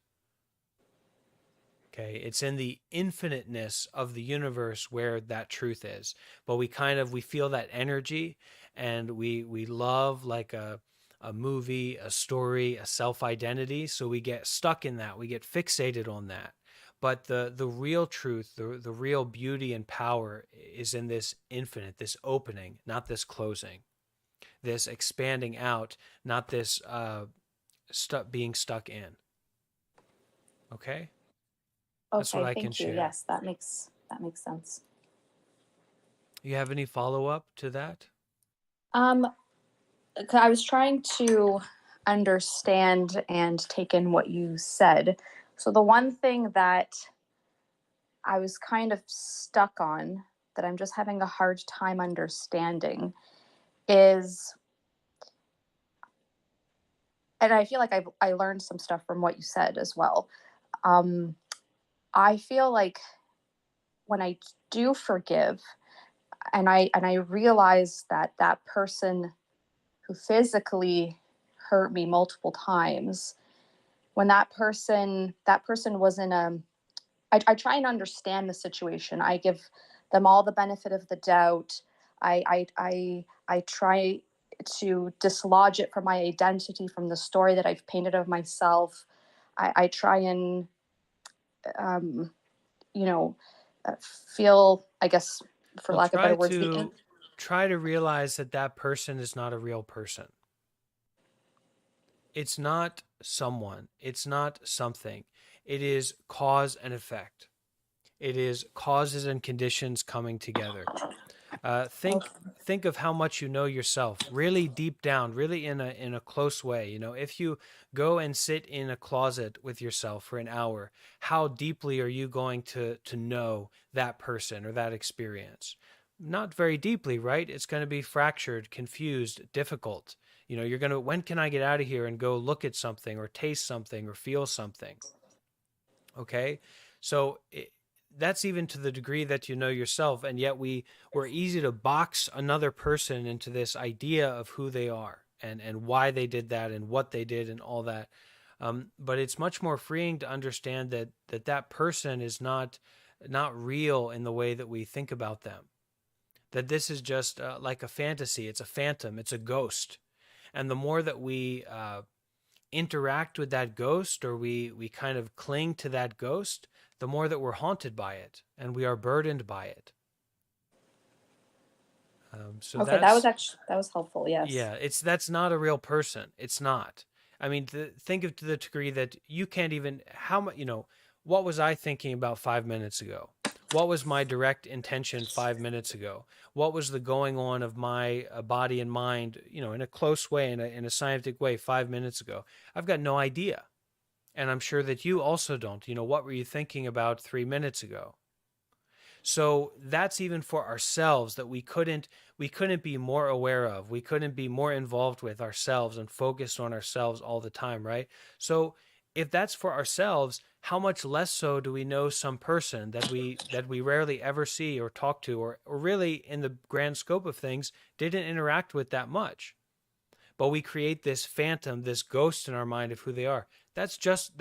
Okay, it's in the infiniteness of the universe where that truth is. But we feel that energy, and we love like a movie, a story, a self-identity. So we get stuck in that. We get fixated on that. But the real truth, the real beauty and power is in this infinite, this opening, not this closing, this expanding out, not this being stuck in. Okay? That's what I can thank you. share. Yes, that makes sense. You have any follow-up to that? I was trying to understand and take in what you said. So the one thing that I was kind of stuck on, that I'm just having a hard time understanding, is, and I feel like I learned some stuff from what you said as well. I feel like when I do forgive, and I realize that person who physically hurt me multiple times, when that person was in I try and understand the situation. I give them all the benefit of the doubt. I try to dislodge it from my identity, from the story that I've painted of myself. I try and feel, I guess, for lack of better words, try to realize that person is not a real person. It's not someone. It's not something. It is cause and effect. It is causes and conditions coming together. Think of how much you know yourself, really deep down, really in a close way. If you go and sit in a closet with yourself for an hour, how deeply are you going to know that person or that experience? Not very deeply, right? It's going to be fractured, confused, difficult. You're going to, when can I get out of here and go look at something or taste something or feel something? Okay? So that's even to the degree that you know yourself, and yet we're easy to box another person into this idea of who they are and why they did that and what they did and all that. But it's much more freeing to understand that person is not real in the way that we think about them. That this is just like a fantasy. It's a phantom. It's a ghost. And the more that we interact with that ghost, or we kind of cling to that ghost, the more that we're haunted by it and we are burdened by it. Okay, that was helpful. Yes. Yeah, that's not a real person. It's not. I mean, think of to the degree that you can't even, what was I thinking about 5 minutes ago? What was my direct intention 5 minutes ago? What was the going on of my body and mind, in a close way, in a scientific way 5 minutes ago? I've got no idea. And I'm sure that you also don't. What were you thinking about 3 minutes ago? So that's even for ourselves, that we couldn't be more aware of. We couldn't be more involved with ourselves and focused on ourselves all the time, right? So if that's for ourselves, how much less so do we know some person that we rarely ever see or talk to, or really in the grand scope of things didn't interact with that much. But we create this phantom, this ghost in our mind of who they are. That's just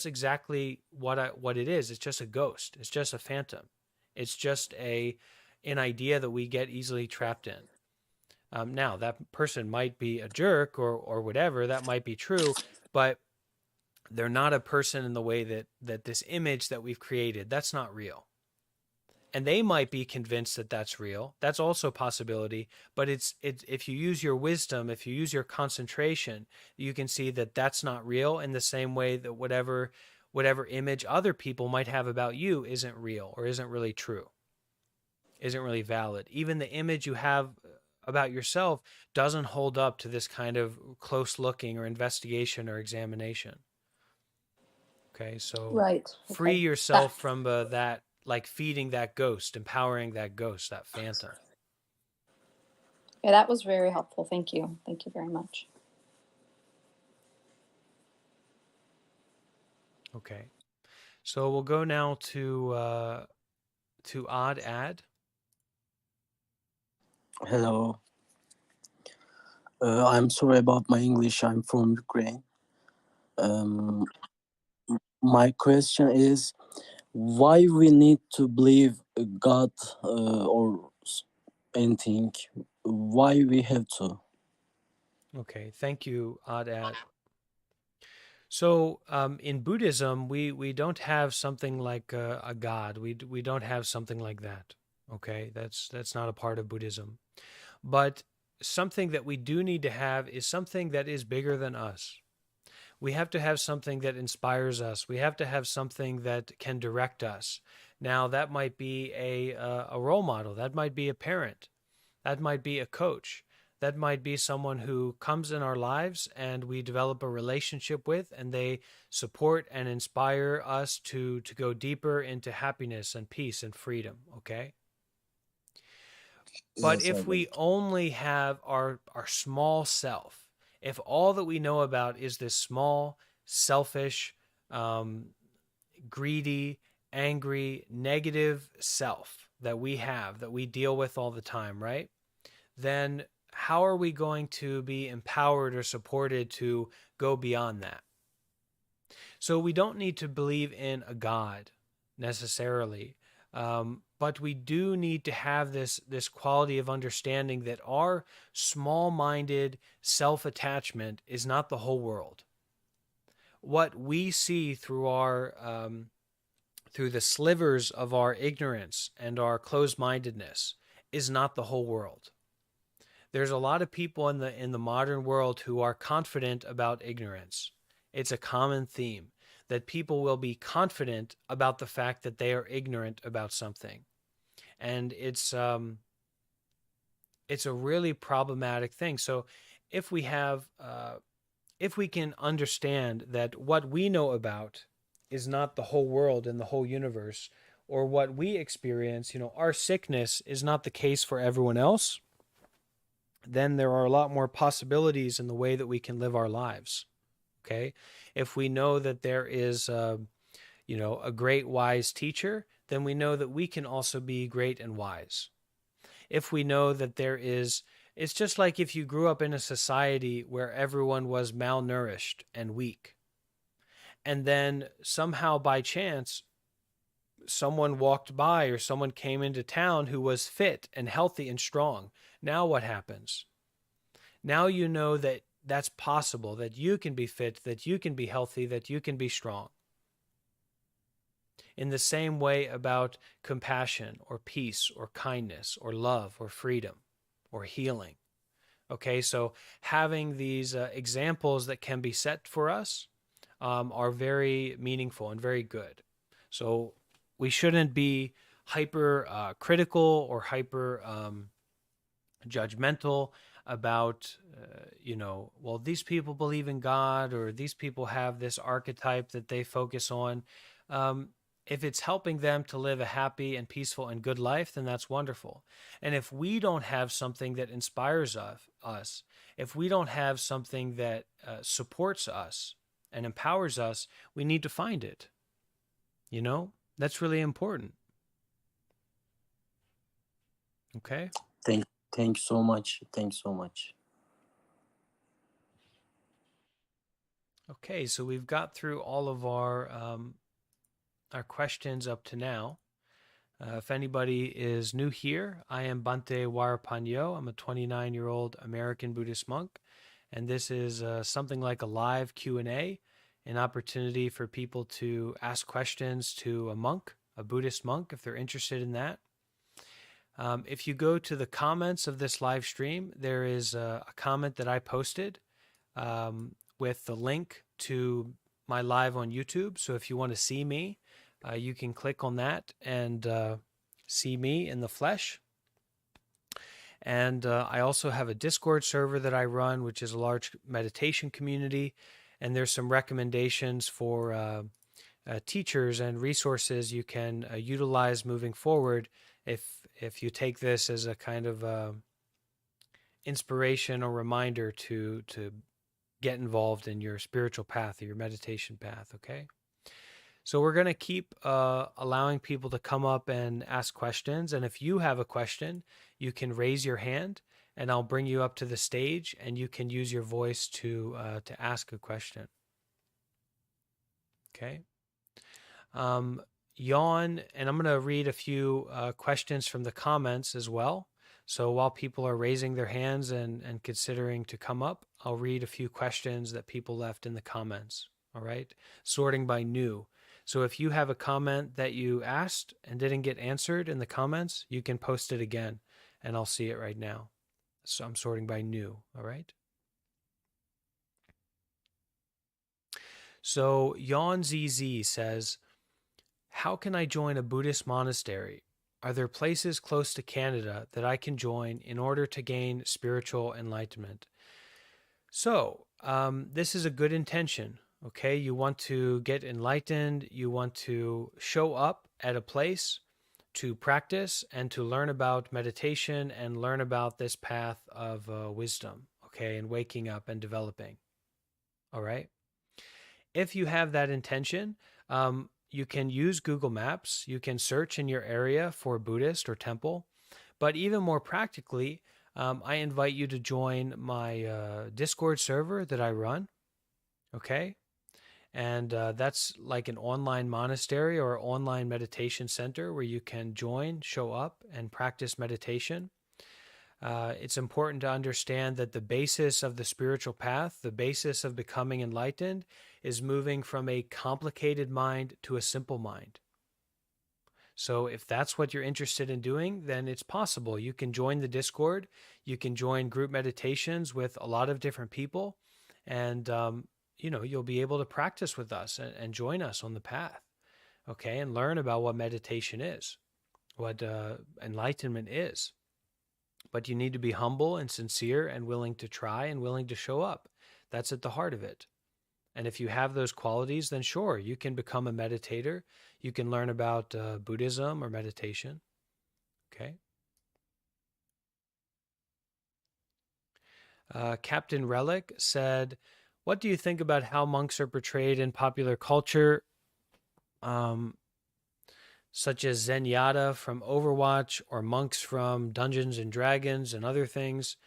exactly what it is. It's just a ghost. It's just a phantom. It's just an idea that we get easily trapped in. Now, that person might be a jerk or whatever. That might be true, but they're not a person in the way that this image that we've created, that's not real. And they might be convinced that that's real. That's also a possibility. But it's if you use your wisdom, if you use your concentration, you can see that that's not real, in the same way that whatever image other people might have about you isn't real or isn't really true, isn't really valid. Even the image you have about yourself doesn't hold up to this kind of close looking or investigation or examination. Okay, so Right. free Okay. yourself from that, like feeding that ghost, empowering that ghost, that phantom. Yeah, that was very helpful. Thank you. Thank you very much. Okay, so we'll go now to Ad. Hello. I'm sorry about my English. I'm from Ukraine. My question is, why we need to believe God or anything? Why we have to? Okay, thank you, Ad. So in Buddhism, we don't have something like a God. We don't have something like that. Okay, that's not a part of Buddhism. But something that we do need to have is something that is bigger than us. We have to have something that inspires us. We have to have something that can direct us. Now, that might be a role model. That might be a parent. That might be a coach. That might be someone who comes in our lives and we develop a relationship with, and they support and inspire us to go deeper into happiness and peace and freedom, okay? But Yes, I if we get it. only have our small self, if all that we know about is this small, selfish, greedy, angry, negative self that we have, that we deal with all the time, right? Then how are we going to be empowered or supported to go beyond that? So we don't need to believe in a God necessarily, but we do need to have this quality of understanding that our small-minded self-attachment is not the whole world. What we see through our through the slivers of our ignorance and our closed-mindedness is not the whole world. There's a lot of people in the modern world who are confident about ignorance. It's a common theme that people will be confident about the fact that they are ignorant about something. And it's a really problematic thing. So if we can understand that what we know about is not the whole world and the whole universe, or what we experience, our sickness is not the case for everyone else, then there are a lot more possibilities in the way that we can live our lives. Okay? If we know that there is a great wise teacher, then we know that we can also be great and wise. If we know that it's just like if you grew up in a society where everyone was malnourished and weak, and then somehow by chance someone walked by or someone came into town who was fit and healthy and strong. Now what happens? Now you know that that's possible, that you can be fit, that you can be healthy, that you can be strong. In the same way about compassion or peace or kindness or love or freedom or healing. Okay, so having these examples that can be set for us are very meaningful and very good. So we shouldn't be hyper critical or hyper judgmental about, well, these people believe in God, or these people have this archetype that they focus on. If it's helping them to live a happy and peaceful and good life, then that's wonderful. And if we don't have something that inspires us, if we don't have something that supports us, and empowers us, we need to find it. You know, that's really important. Okay? Thanks so much. Thanks so much. Okay, so we've got through all of our questions up to now. If anybody is new here, I am Bhante Varrapanyo. I'm a 29-year-old American Buddhist monk, and this is something like a live Q&A, an opportunity for people to ask questions to a monk, a Buddhist monk, if they're interested in that. If you go to the comments of this live stream, there is a comment that I posted with the link to my live on YouTube. So if you want to see me, you can click on that and see me in the flesh. And I also have a Discord server that I run, which is a large meditation community. And there's some recommendations for teachers and resources you can utilize moving forward if you take this as a kind of inspiration or reminder to get involved in your spiritual path or your meditation path, okay? So we're going to keep allowing people to come up and ask questions. And if you have a question, you can raise your hand and I'll bring you up to the stage and you can use your voice to ask a question. Okay. Yawn, and I'm going to read a few questions from the comments as well. So while people are raising their hands and considering to come up, I'll read a few questions that people left in the comments. All right. Sorting by new. So if you have a comment that you asked and didn't get answered in the comments, you can post it again and I'll see it right now. So I'm sorting by new, all right? So Yon ZZ says, how can I join a Buddhist monastery? Are there places close to Canada that I can join in order to gain spiritual enlightenment? So this is a good intention. Okay, you want to get enlightened, you want to show up at a place to practice and to learn about meditation and learn about this path of wisdom, okay, and waking up and developing. All right. If you have that intention, you can use Google Maps, you can search in your area for Buddhist or temple, but even more practically, I invite you to join my Discord server that I run, okay? And that's like an online monastery or online meditation center where you can join, show up, and practice meditation. It's important to understand that the basis of the spiritual path, the basis of becoming enlightened, is moving from a complicated mind to a simple mind. So if that's what you're interested in doing, then it's possible. You can join the Discord, you can join group meditations with a lot of different people, and you'll be able to practice with us and join us on the path, okay, and learn about what meditation is, what enlightenment is. But you need to be humble and sincere and willing to try and willing to show up. That's at the heart of it. And if you have those qualities, then sure, you can become a meditator. You can learn about Buddhism or meditation, okay? Captain Relic said, what do you think about how monks are portrayed in popular culture, such as Zenyatta from Overwatch or monks from Dungeons and Dragons and other things?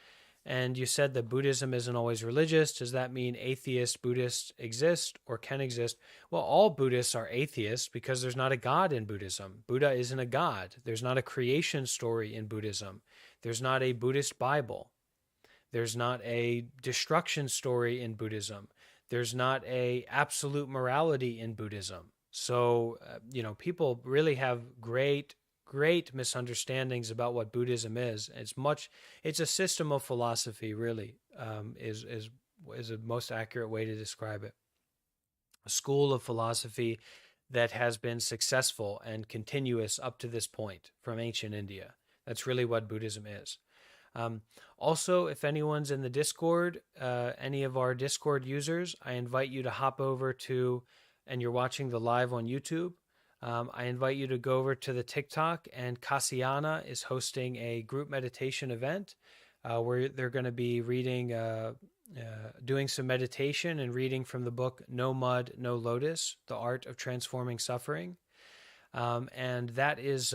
And you said that Buddhism isn't always religious. Does that mean atheist Buddhists exist or can exist? Well, all Buddhists are atheists because there's not a God in Buddhism. Buddha isn't a God. There's not a creation story in Buddhism. There's not a Buddhist Bible. There's not a destruction story in Buddhism. There's not a absolute morality in Buddhism. So, people really have great misunderstandings about what Buddhism is. It's a system of philosophy, really, is a most accurate way to describe it. A school of philosophy that has been successful and continuous up to this point from ancient India. That's really what Buddhism is. Also, if anyone's in the Discord, any of our Discord users, I invite you to hop over to, and you're watching the live on YouTube, I invite you to go over to the TikTok, and Kassiana is hosting a group meditation event where they're going to be reading doing some meditation and reading from the book No Mud, No Lotus, The Art of Transforming Suffering. And that's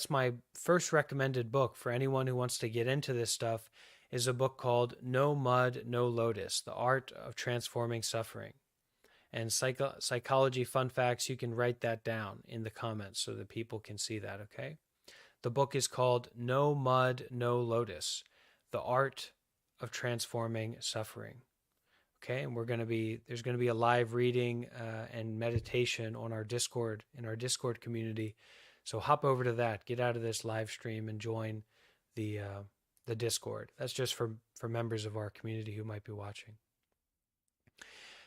my first recommended book for anyone who wants to get into this stuff, is a book called No Mud, No Lotus, The Art of Transforming Suffering. And psychology fun facts, you can write that down in the comments so that people can see that, okay? The book is called No Mud, No Lotus, The Art of Transforming Suffering. Okay, and there's going to be a live reading and meditation on our Discord, in our Discord community. So hop over to that, get out of this live stream and join the Discord. That's just for members of our community who might be watching.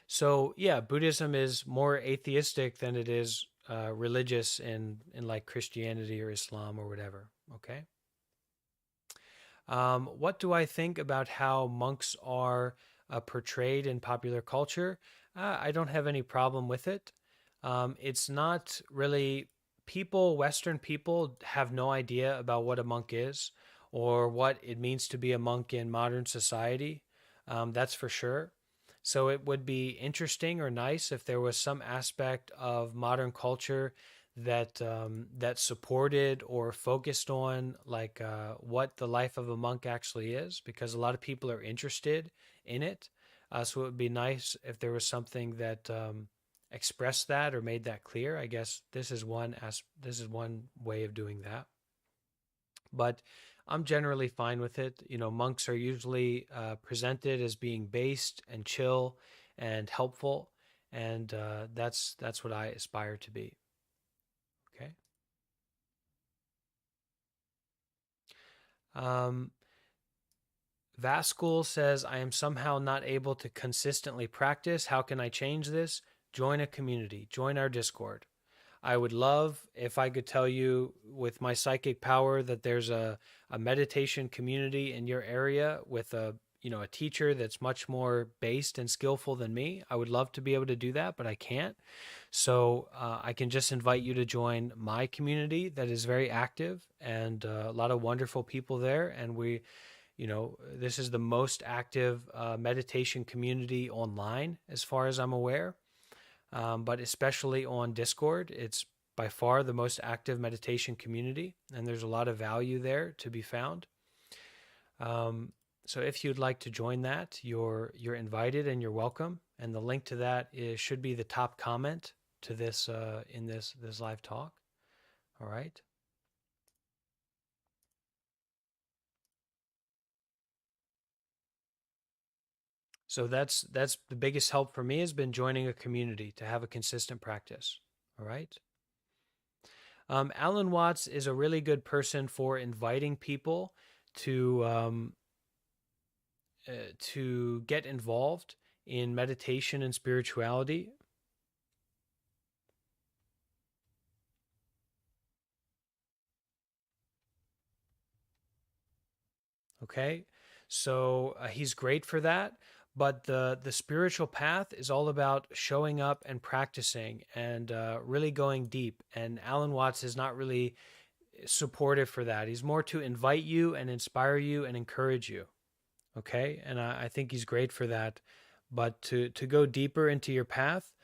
So yeah, Buddhism is more atheistic than it is religious in like Christianity or Islam or whatever. Okay. What do I think about how monks are portrayed in popular culture? I don't have any problem with it. It's not really Western people have no idea about what a monk is or what it means to be a monk in modern society. That's for sure. So it would be interesting or nice if there was some aspect of modern culture that supported or focused on like what the life of a monk actually is, because a lot of people are interested in it. So it would be nice if there was something that expressed that or made that clear. I guess this is one way of doing that. But I'm generally fine with it. You know, monks are usually presented as being based and chill and helpful, and that's what I aspire to be. Okay. Vaskul says, I am somehow not able to consistently practice. How can I change this? Join a community. Join our Discord. I would love if I could tell you with my psychic power that there's a meditation community in your area with a teacher that's much more based and skillful than me. I would love to be able to do that, but I can't. So I can just invite you to join my community that is very active and a lot of wonderful people there. And this is the most active meditation community online as far as I'm aware. But especially on Discord, it's by far the most active meditation community, and there's a lot of value there to be found. So if you'd like to join that, you're invited and you're welcome. And the link to that should be the top comment to this in this live talk. All right. So that's the biggest help for me has been joining a community to have a consistent practice. All right. Alan Watts is a really good person for inviting people to get involved in meditation and spirituality. Okay, so he's great for that. But the spiritual path is all about showing up and practicing and really going deep. And Alan Watts is not really supportive for that. He's more to invite you and inspire you and encourage you. Okay, and I think he's great for that. But to go deeper into your path,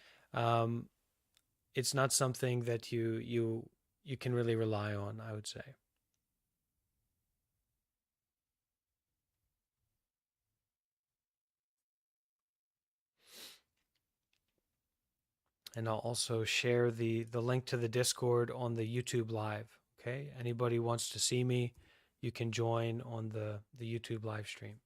it's not something that you can really rely on, I would say. And I'll also share the link to the Discord on the YouTube live. Okay, anybody wants to see me, you can join on the YouTube live stream.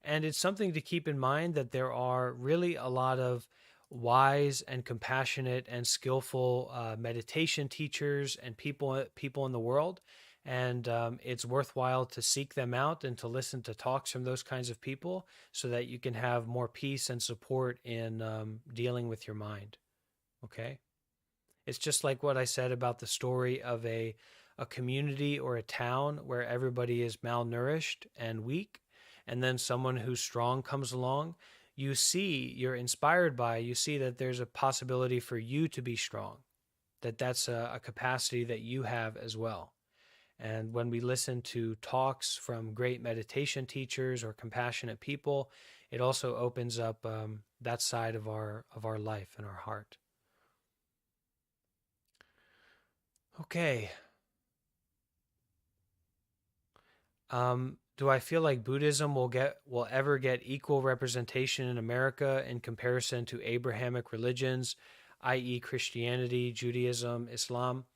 And it's something to keep in mind that there are really a lot of wise and compassionate and skillful meditation teachers and people in the world. And it's worthwhile to seek them out and to listen to talks from those kinds of people so that you can have more peace and support in dealing with your mind. Okay? It's just like what I said about the story of a community or a town where everybody is malnourished and weak, and then someone who's strong comes along. You're inspired by, you see that there's a possibility for you to be strong, that's a capacity that you have as well. And when we listen to talks from great meditation teachers or compassionate people, it also opens up that side of our life and our heart. Okay. Do I feel like Buddhism will ever get equal representation in America in comparison to Abrahamic religions, i.e. Christianity, Judaism, Islam?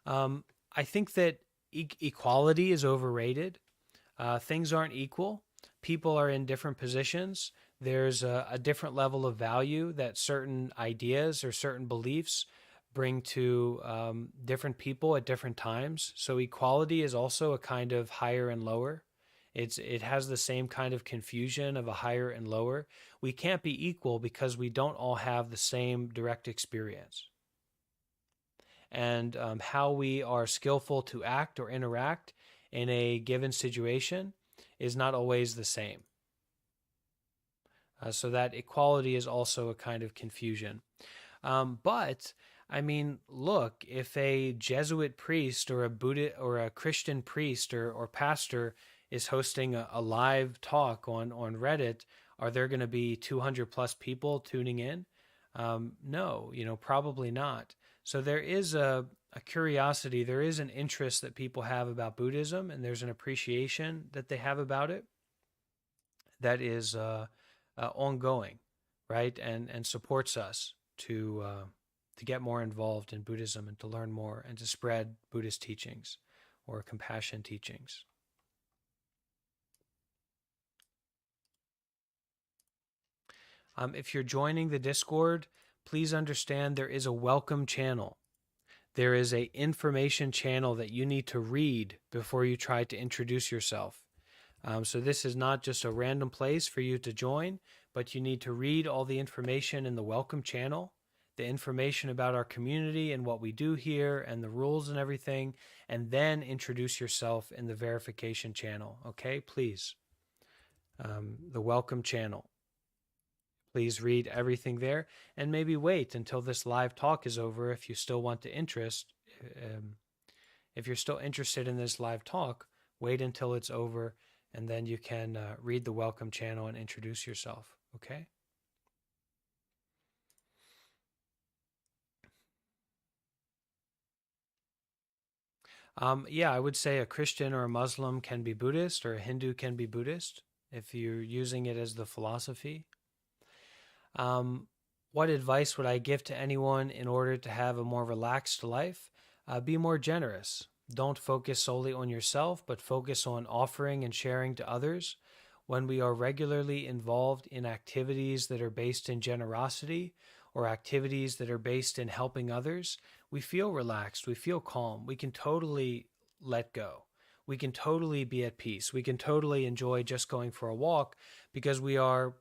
I think that equality is overrated. Things aren't equal. People are in different positions. There's a different level of value that certain ideas or certain beliefs bring to different people at different times. So equality is also a kind of higher and lower. It has the same kind of confusion of a higher and lower. We can't be equal because we don't all have the same direct experience. And how we are skillful to act or interact in a given situation is not always the same. So that equality is also a kind of confusion. But I mean, look, if a Jesuit priest or a Buddhist or a Christian priest or pastor is hosting a live talk on Reddit, are there going to be 200 plus people tuning in? No, probably not. So there is a curiosity, there is an interest that people have about Buddhism, and there's an appreciation that they have about it that is ongoing, right? And supports us to get more involved in Buddhism and to learn more and to spread Buddhist teachings or compassion teachings. If you're joining the Discord, please understand there is a welcome channel. There is an information channel that you need to read before you try to introduce yourself. So this is not just a random place for you to join, but you need to read all the information in the welcome channel, the information about our community and what we do here and the rules and everything, and then introduce yourself in the verification channel. Okay, please. The welcome channel. Please read everything there and maybe wait until this live talk is over if you still want to if you're still interested in this live talk, wait until it's over and then you can read the welcome channel and introduce yourself, okay? Yeah, I would say a Christian or a Muslim can be Buddhist or a Hindu can be Buddhist if you're using it as the philosophy. What advice would I give to anyone in order to have a more relaxed life? Be more generous. Don't focus solely on yourself, but focus on offering and sharing to others. When we are regularly involved in activities that are based in generosity or activities that are based in helping others, we feel relaxed, we feel calm, we can totally let go. We can totally be at peace. We can totally enjoy just going for a walk because we are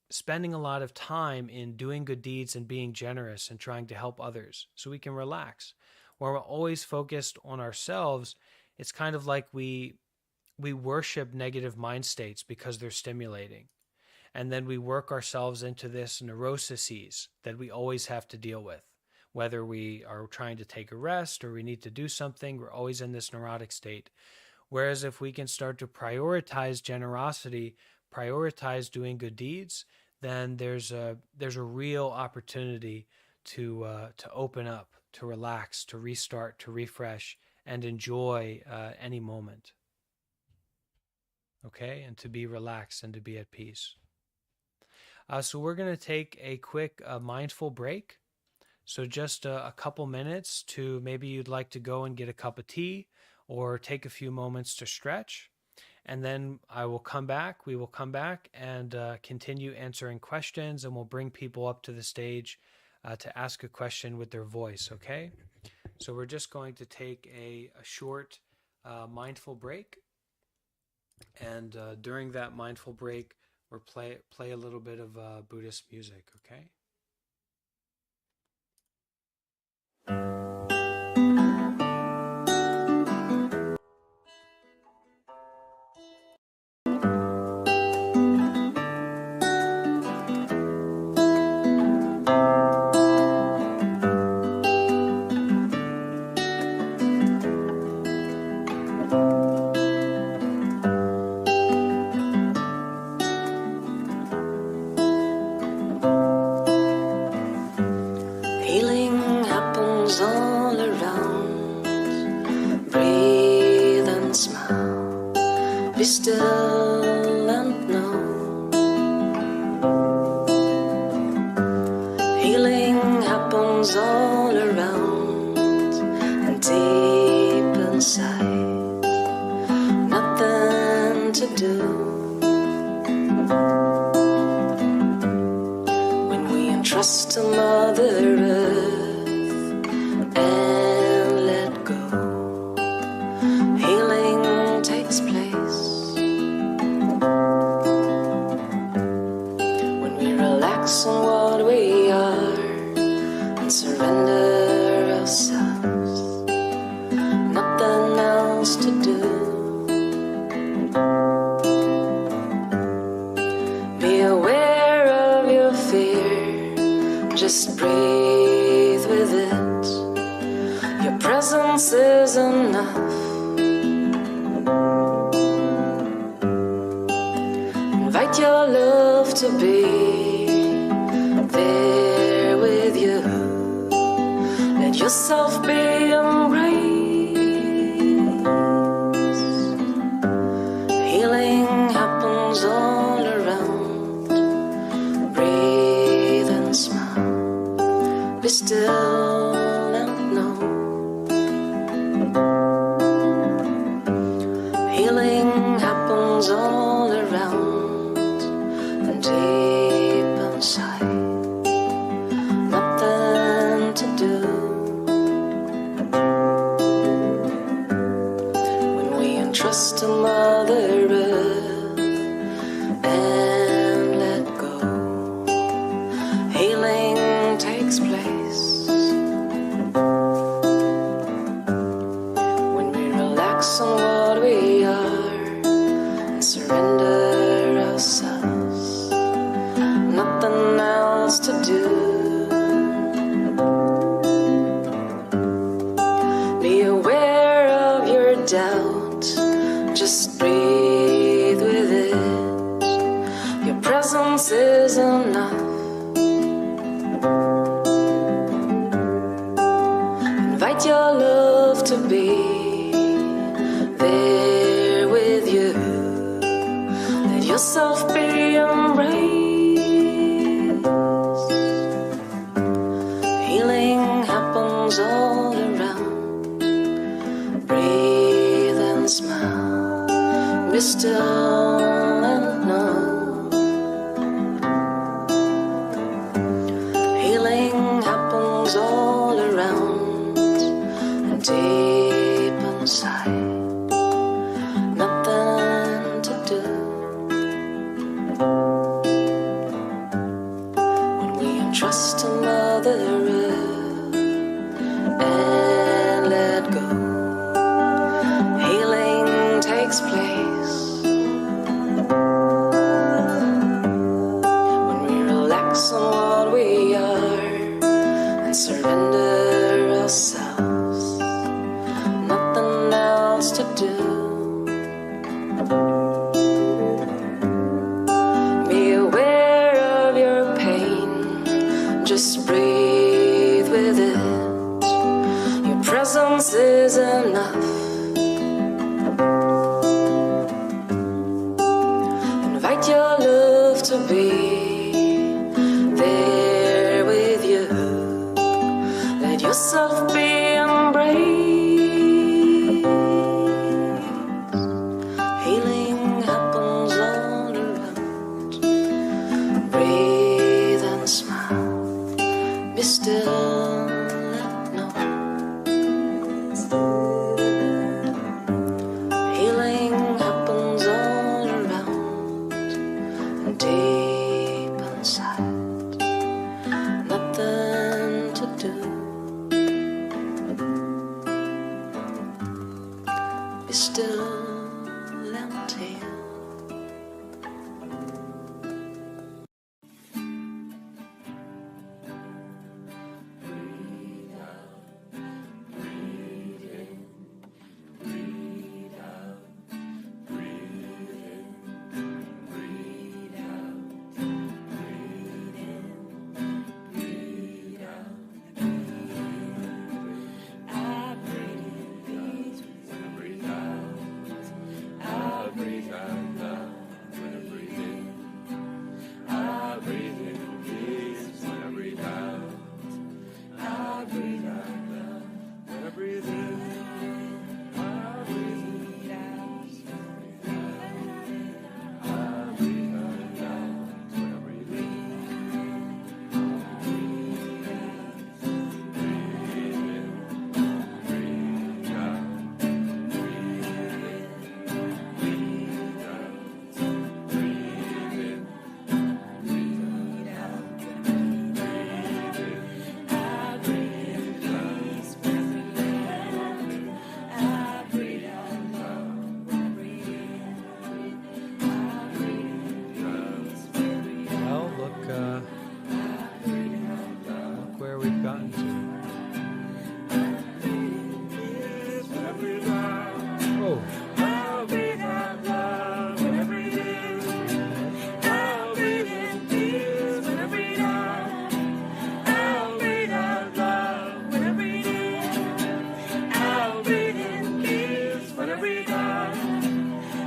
spending a lot of time in doing good deeds and being generous and trying to help others so we can relax. When we're always focused on ourselves, it's kind of like we worship negative mind states because they're stimulating. And then we work ourselves into this neuroses that we always have to deal with. Whether we are trying to take a rest or we need to do something, we're always in this neurotic state. Whereas if we can start to prioritize generosity, prioritize doing good deeds, then there's a real opportunity to open up, to relax, to restart, to refresh, and enjoy any moment. Okay, and to be relaxed and to be at peace. So we're going to take a quick mindful break. So just a couple minutes to maybe you'd like to go and get a cup of tea or take a few moments to stretch. And then we will come back and continue answering questions, and we'll bring people up to the stage to ask a question with their voice, okay? So we're just going to take a short mindful break. And during that mindful break, we'll play a little bit of Buddhist music, okay? Healing happens all around. Breathe and smile. Be still and know. Healing happens all around and deep inside. Nothing to do. When we entrust to Mother Earth and let go, healing takes place. When we relax on what we are and surrender ourselves, nothing else to do. Be aware of your fear, just breathe with it. Your presence is enough. Invite your love to be there with you. Let yourself be embraced. Healing happens all around. Breathe and smile. Be still and know. Healing happens all around and deep inside. Nothing to do. When we entrust to Mother Earth and let go, healing takes place. When we relax on what we are and surrender ourselves, nothing else to do. Be aware of your doubt, just breathe with it. Your presence is enough. Invite your love to be there with you. Let yourself be embraced. Healing happens all around. Breathe and smile. Be still and know. Healing happens all around and deep inside. Nothing to do. When we entrust to Mother Earth and let go, healing takes place. When we relax on what we are and surrender ourselves, nothing else to do. Be aware of your pain, just breathe with it. Your presence is enough. Invite your love to be there with you. Let yourself be embraced. Healing happens all around. Breathe and smile. Be still and know. Healing happens all around and deep inside. Nothing to do. Be still and heal. Breathe out, breathe in, breathe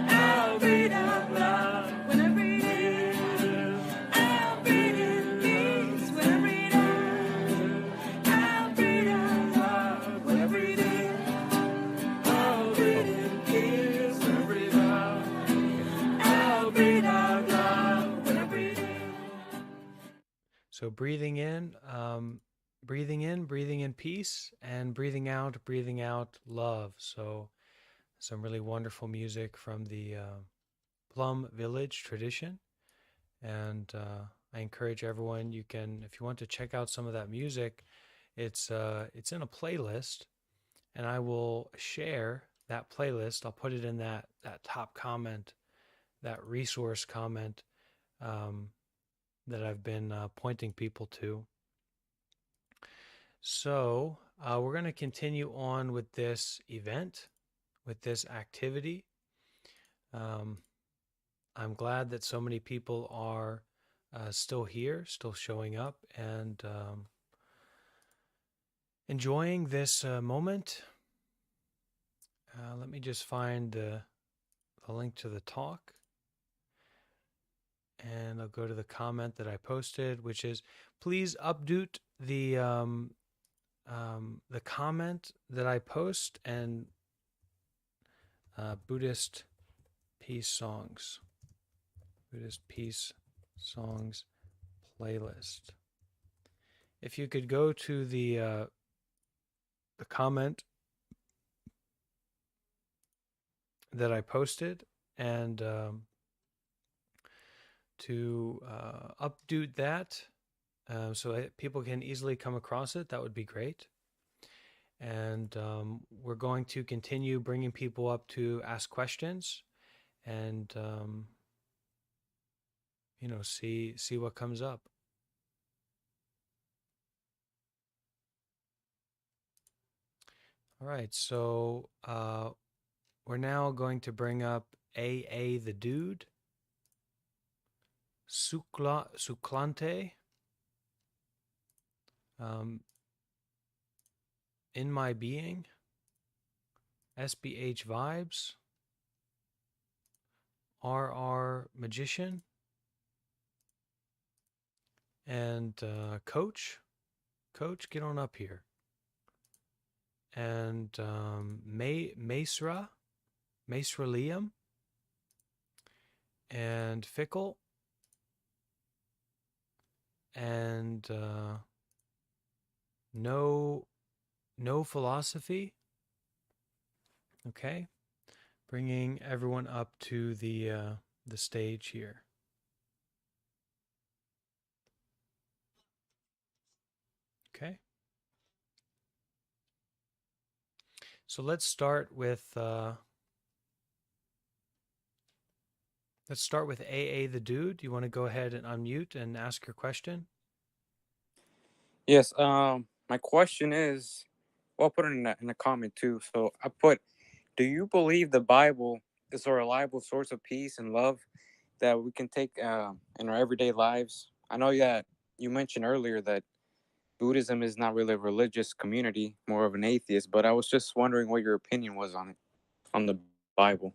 I'll breathe out love when I breathe in. I'll breathe in peace when I breathe out. I'll breathe out love when I breathe in. I'll breathe in peace when I breathe out. I'll breathe out love when I breathe in. So breathing in peace, and breathing out love. So some really wonderful music from the Plum Village tradition. And I encourage everyone, you can, if you want to check out some of that music, it's in a playlist, and I will share that playlist. I'll put it in that top comment, that resource comment that I've been pointing people to. So we're going to continue on with this event, with this activity. I'm glad that so many people are still here, still showing up, and enjoying this moment. Let me just find the link to the talk, and I'll go to the comment that I posted, which is, please update the comment that I post, and Buddhist peace songs playlist. If you could go to the comment that I posted, and to update that so that people can easily come across it, that would be great. And we're going to continue bringing people up to ask questions, and see what comes up. All right, so we're now going to bring up AA the Dude, Suklante, In My Being, SBH Vibes, RR Magician, and Coach, get on up here. And Maesra Liam, and Fickle, and no philosophy. Okay, bringing everyone up to the stage here. Okay. So let's start with AA the Dude. You want to go ahead and unmute and ask your question? Yes. My question is, well, I'll put it in a comment too. So I put, do you believe the Bible is a reliable source of peace and love that we can take in our everyday lives? I know that you mentioned earlier that Buddhism is not really a religious community, more of an atheist, but I was just wondering what your opinion was on it, on the Bible.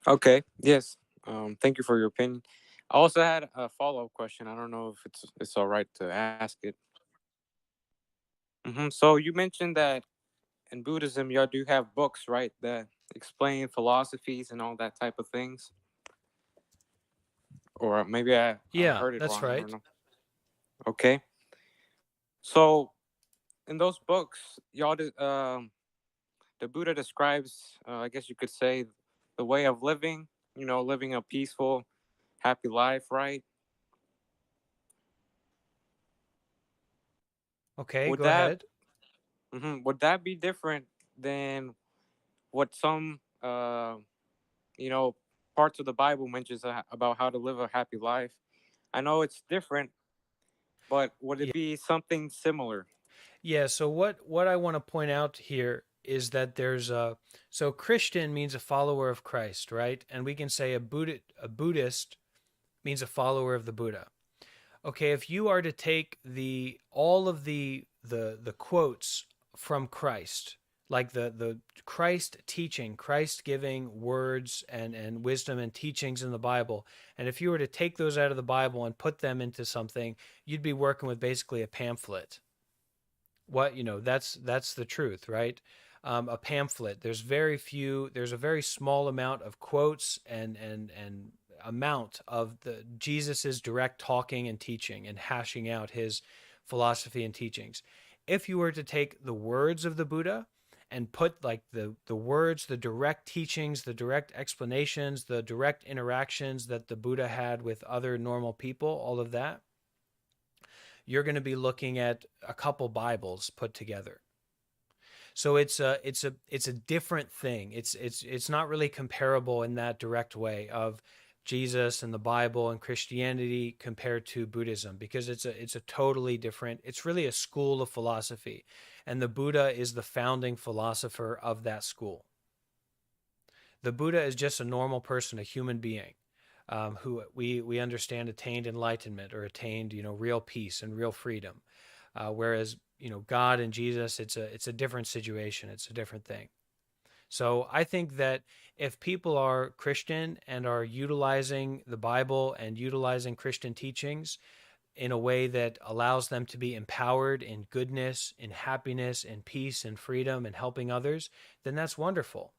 Okay. Yes. Thank you for your opinion. I also had a follow-up question. I don't know if it's all right to ask it. So you mentioned that in Buddhism, y'all do have books, right, that explain philosophies and all that type of things. Or maybe I Yeah, heard it that's wrong. I right. don't know. Okay. So in those books, the Buddha describes, I guess you could say, the way of living. Living a peaceful, happy life, right? Okay, Would go that ahead. would that be different than what some parts of the Bible mentions about how to live a happy life? I know it's different, but would it be something similar? Yeah, so what I want to point out here is that so Christian means a follower of Christ, right? And we can say a Buddhist means a follower of the Buddha. Okay, if you are to take all of the quotes from Christ, like the Christ teaching, Christ giving words and wisdom and teachings in the Bible, and if you were to take those out of the Bible and put them into something, you'd be working with basically a pamphlet. That's the truth, right? A pamphlet. There's a very small amount of quotes and amount of the Jesus's direct talking and teaching and hashing out his philosophy and teachings. If you were to take the words of the Buddha and put like the words, the direct teachings, the direct explanations, the direct interactions that the Buddha had with other normal people, all of that, you're going to be looking at a couple Bibles put together. So it's a different thing. It's not really comparable in that direct way of Jesus and the Bible and Christianity compared to Buddhism, because it's a totally different. It's really a school of philosophy, and the Buddha is the founding philosopher of that school. The Buddha is just a normal person, a human being, who we understand attained enlightenment or attained real peace and real freedom, whereas God and Jesus, it's a different situation, it's a different thing. So I think that if people are Christian and are utilizing the Bible and utilizing Christian teachings in a way that allows them to be empowered in goodness, in happiness, in peace, and freedom, and helping others, then that's wonderful.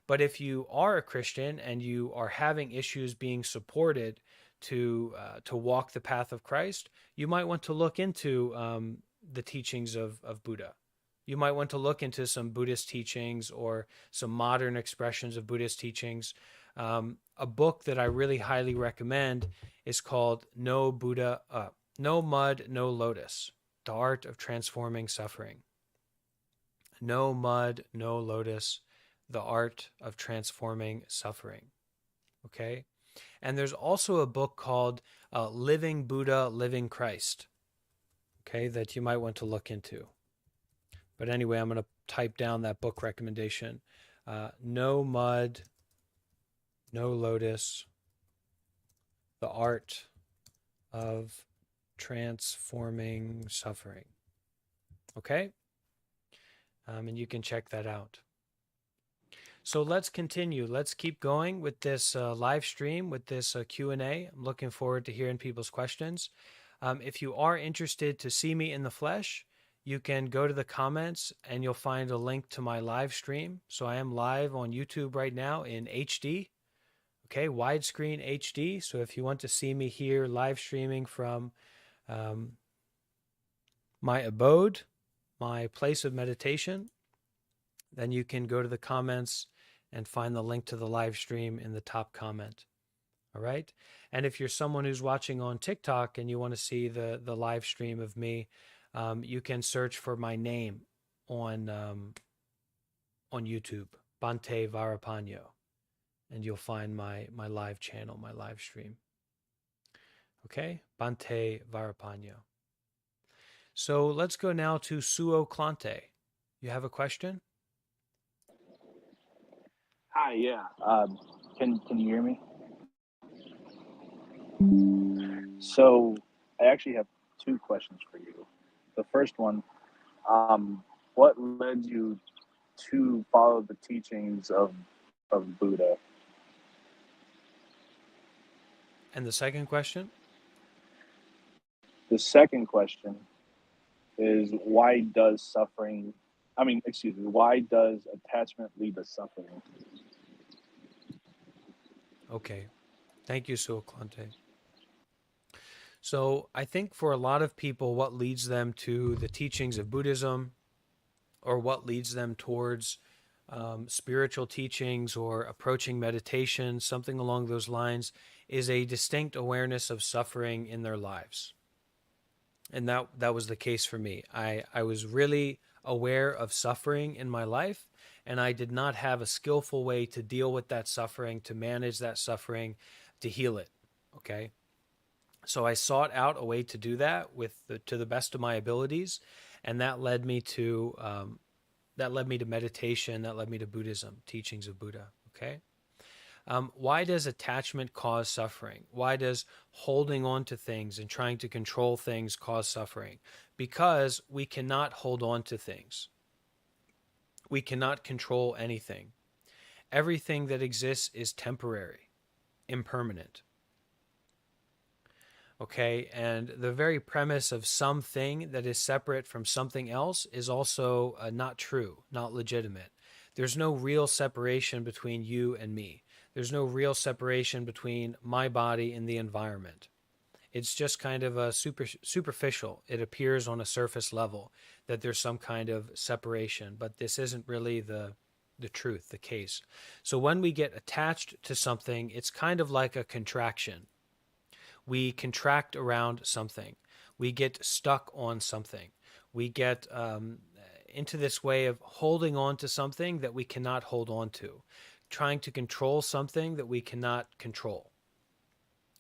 But if you are a Christian and you are having issues being supported to walk the path of Christ, you might want to look into the teachings of Buddha. You might want to look into some Buddhist teachings or some modern expressions of Buddhist teachings. A book that I really highly recommend is called No Mud, No Lotus: The Art of Transforming Suffering. No Mud, No Lotus: The Art of Transforming Suffering. Okay? And there's also a book called Living Buddha, Living Christ. Okay, that you might want to look into. But anyway, I'm going to type down that book recommendation. No Mud, No Lotus: The Art of Transforming Suffering. Okay? And you can check that out. So let's continue. Let's keep going with this live stream, with this Q&A. I'm looking forward to hearing people's questions. If you are interested to see me in the flesh, you can go to the comments and you'll find a link to my live stream. So I am live on YouTube right now in HD, okay, widescreen HD. So if you want to see me here live streaming from my abode, my place of meditation, then you can go to the comments and find the link to the live stream in the top comment. All right. And if you're someone who's watching on TikTok and you want to see the live stream of me, you can search for my name on YouTube, Bhante Varrapanyo, and you'll find my live channel, my live stream. Okay, Bhante Varrapanyo. So let's go now to Suo Klante. You have a question? Hi, yeah. Can you hear me? So I actually have two questions for you. The first one, what led you to follow the teachings of Buddha? And the second question? The second question is why does attachment lead to suffering? Okay. Thank you, Suaklante. So I think for a lot of people, what leads them to the teachings of Buddhism, or what leads them towards spiritual teachings or approaching meditation, something along those lines, is a distinct awareness of suffering in their lives. And that was the case for me. I was really aware of suffering in my life, and I did not have a skillful way to deal with that suffering, to manage that suffering, to heal it. Okay? So I sought out a way to do that to the best of my abilities, and that led me to meditation, that led me to Buddhism, teachings of Buddha. Okay? Why does attachment cause suffering? Why does holding on to things and trying to control things cause suffering? Because we cannot hold on to things. We cannot control anything. Everything that exists is temporary, impermanent. Okay, and the very premise of something that is separate from something else is also not true, not legitimate. There's no real separation between you and me. There's no real separation between my body and the environment. It's just kind of a superficial. It appears on a surface level that there's some kind of separation, but this isn't really the truth, the case. So when we get attached to something, it's kind of like a contraction. We contract around something. We get stuck on something. We get into this way of holding on to something that we cannot hold on to, trying to control something that we cannot control.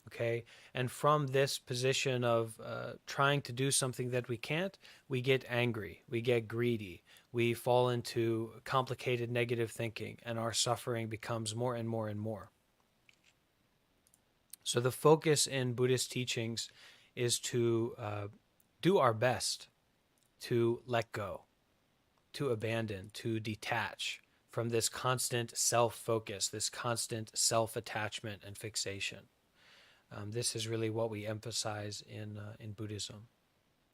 Okay? And from this position of trying to do something that we can't, we get angry, we get greedy, we fall into complicated negative thinking, and our suffering becomes more and more and more. So the focus in Buddhist teachings is to do our best to let go, to abandon, to detach from this constant self-focus, this constant self-attachment and fixation. This is really what we emphasize in Buddhism.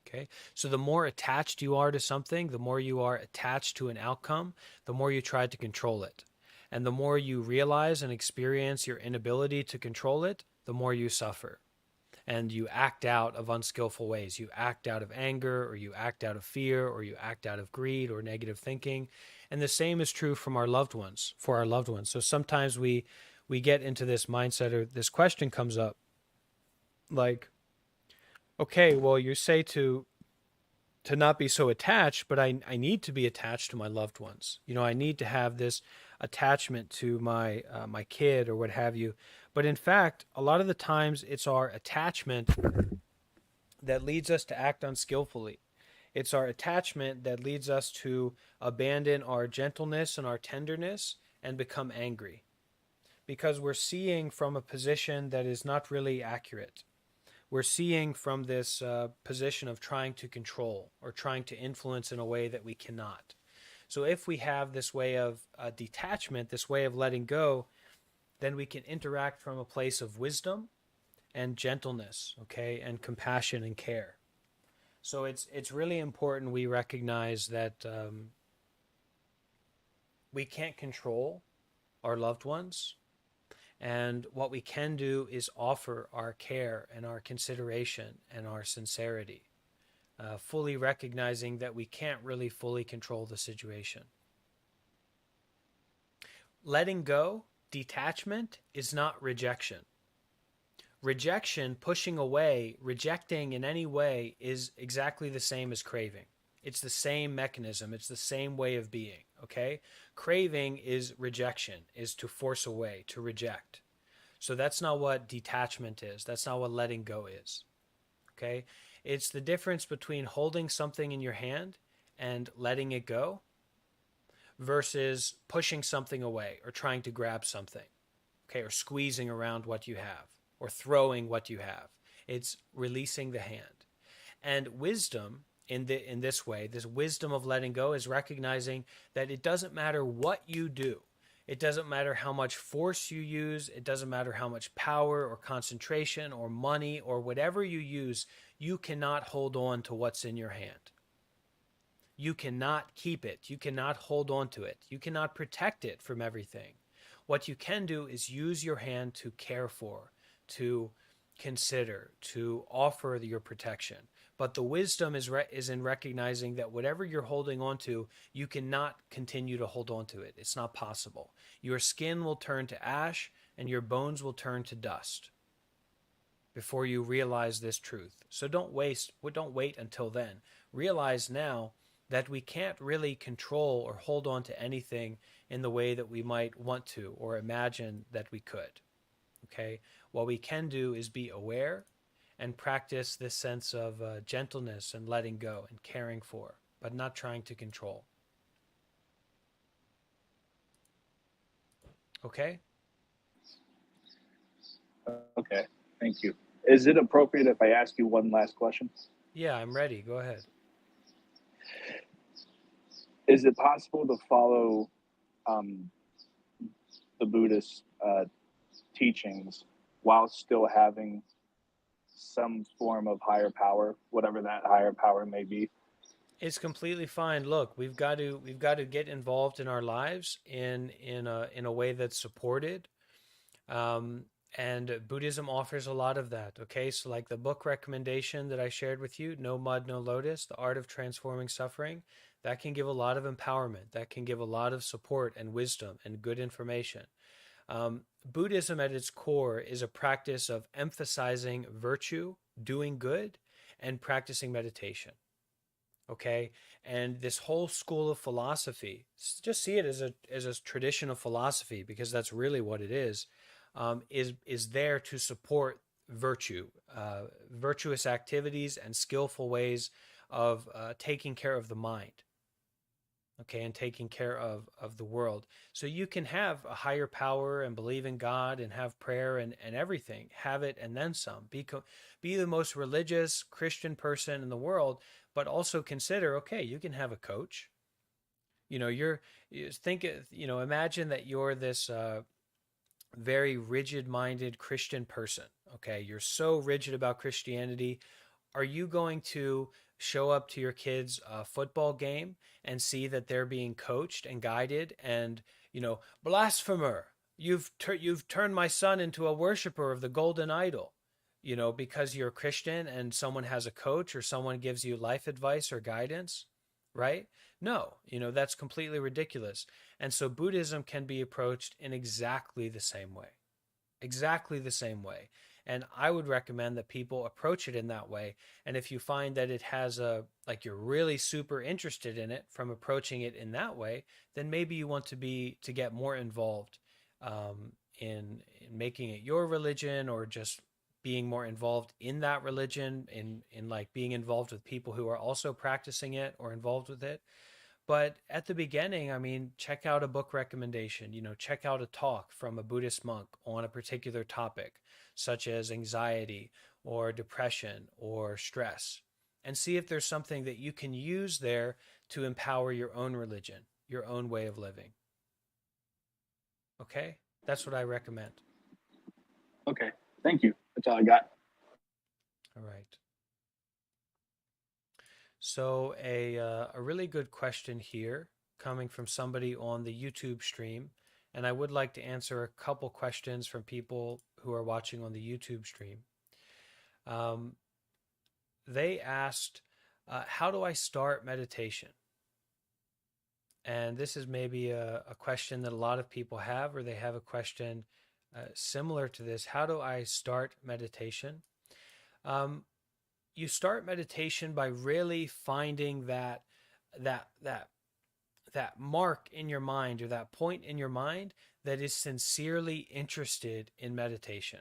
Okay, so the more attached you are to something, the more you are attached to an outcome, the more you try to control it. And the more you realize and experience your inability to control it, the more you suffer. And you act out of unskillful ways. You act out of anger, or you act out of fear, or you act out of greed or negative thinking. And the same is true for our loved ones. So sometimes we get into this mindset, or this question comes up, like, okay, well, you say to not be so attached, but I need to be attached to my loved ones. You know, I need to have this attachment to my my kid or what have you. But in fact, a lot of the times it's our attachment that leads us to act unskillfully. It's our attachment that leads us to abandon our gentleness and our tenderness and become angry, because we're seeing from a position that is not really accurate. We're seeing from this position of trying to control or trying to influence in a way that we cannot. So if we have this way of detachment, this way of letting go, then we can interact from a place of wisdom and gentleness, okay, and compassion and care. So it's really important we recognize that we can't control our loved ones. And what we can do is offer our care and our consideration and our sincerity, fully recognizing that we can't really fully control the situation. Letting go, detachment, is not rejection. Rejection, pushing away, rejecting in any way, is exactly the same as craving. It's the same mechanism. It's the same way of being, okay? Craving is rejection, is to force away, to reject. So that's not what detachment is. That's not what letting go is, okay? It's the difference between holding something in your hand and letting it go versus pushing something away or trying to grab something, okay, or squeezing around what you have or throwing what you have. It's releasing the hand. And wisdom in this way, this wisdom of letting go, is recognizing that it doesn't matter what you do. It doesn't matter how much force you use. It doesn't matter how much power or concentration or money or whatever you use. You cannot hold on to what's in your hand. You cannot keep it. You cannot hold on to it. You cannot protect it from everything. What you can do is use your hand to care for, to consider, to offer your protection. But the wisdom is in recognizing that whatever you're holding on to, you cannot continue to hold on to it. It's not possible. Your skin will turn to ash and your bones will turn to dust before you realize this truth. So don't wait until then. Realize now that we can't really control or hold on to anything in the way that we might want to or imagine that we could. Okay? What we can do is be aware and practice this sense of gentleness and letting go and caring for, but not trying to control. Okay? Okay, thank you. Is it appropriate if I ask you one last question? Yeah, I'm ready. Go ahead. Is it possible to follow the Buddhist teachings while still having some form of higher power, whatever that higher power may be? It's completely fine. Look, we've got to get involved in our lives in a way that's supported. And Buddhism offers a lot of that. Okay, so like the book recommendation that I shared with you, No Mud, No Lotus, The Art of Transforming Suffering, that can give a lot of empowerment. That can give a lot of support and wisdom and good information. Buddhism at its core is a practice of emphasizing virtue, doing good, and practicing meditation. Okay, and this whole school of philosophy, just see it as a tradition of philosophy, because that's really what it is there to support virtue, virtuous activities and skillful ways of taking care of the mind. Okay, and taking care of the world. So you can have a higher power and believe in God and have prayer and everything. Have it and then some. Be the most religious Christian person in the world, but also consider, okay, you can have a coach. Imagine that you're this very rigid-minded Christian person. Okay, you're so rigid about Christianity. Are you going to show up to your kids' football game and see that they're being coached and guided and, blasphemer, you've turned my son into a worshiper of the golden idol, because you're a Christian and someone has a coach or someone gives you life advice or guidance, right? No, that's completely ridiculous. And so Buddhism can be approached in exactly the same way. Exactly the same way. And I would recommend that people approach it in that way. And if you find that it has you're really super interested in it from approaching it in that way, then maybe you want to get more involved in making it your religion, or just being more involved in that religion, in like being involved with people who are also practicing it or involved with it. But at the beginning, check out a book recommendation, check out a talk from a Buddhist monk on a particular topic, such as anxiety or depression or stress, and see if there's something that you can use there to empower your own religion, your own way of living. Okay? That's what I recommend. Okay, thank you. That's all I got. All right. So a really good question here coming from somebody on the YouTube stream, and I would like to answer a couple questions from people who are watching on the YouTube stream. They asked, how do I start meditation? And this is maybe a question that a lot of people have, or they have a question similar to this. How do I start meditation? You start meditation by really finding that mark in your mind, or that point in your mind that is sincerely interested in meditation.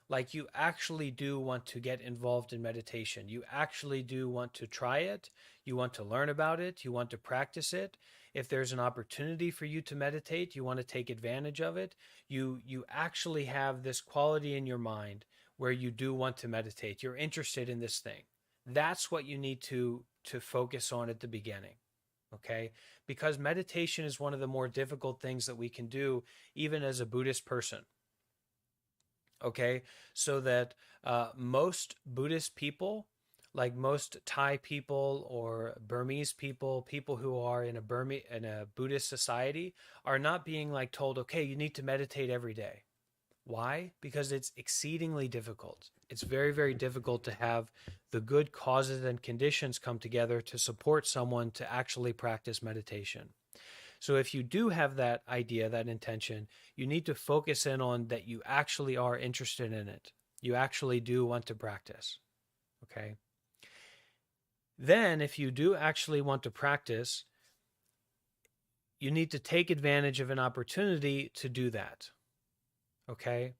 Like you actually do want to get involved in meditation. You actually do want to try it. You want to learn about it. You want to practice it. If there's an opportunity for you to meditate, you want to take advantage of it. You actually have this quality in your mind where you do want to meditate. You're interested in this thing. That's what you need to focus on at the beginning. okay? Because meditation is one of the more difficult things that we can do even as a Buddhist person, okay? So that most Buddhist people, like most Thai people or Burmese people, people who are in a Buddhist society, are not being like told, okay, you need to meditate every day. Why? Because it's exceedingly difficult. It's very, very difficult to have the good causes and conditions come together to support someone to actually practice meditation. So if you do have that idea, that intention, you need to focus in on that you actually are interested in it. You actually do want to practice, okay? Then if you do actually want to practice, you need to take advantage of an opportunity to do that, okay?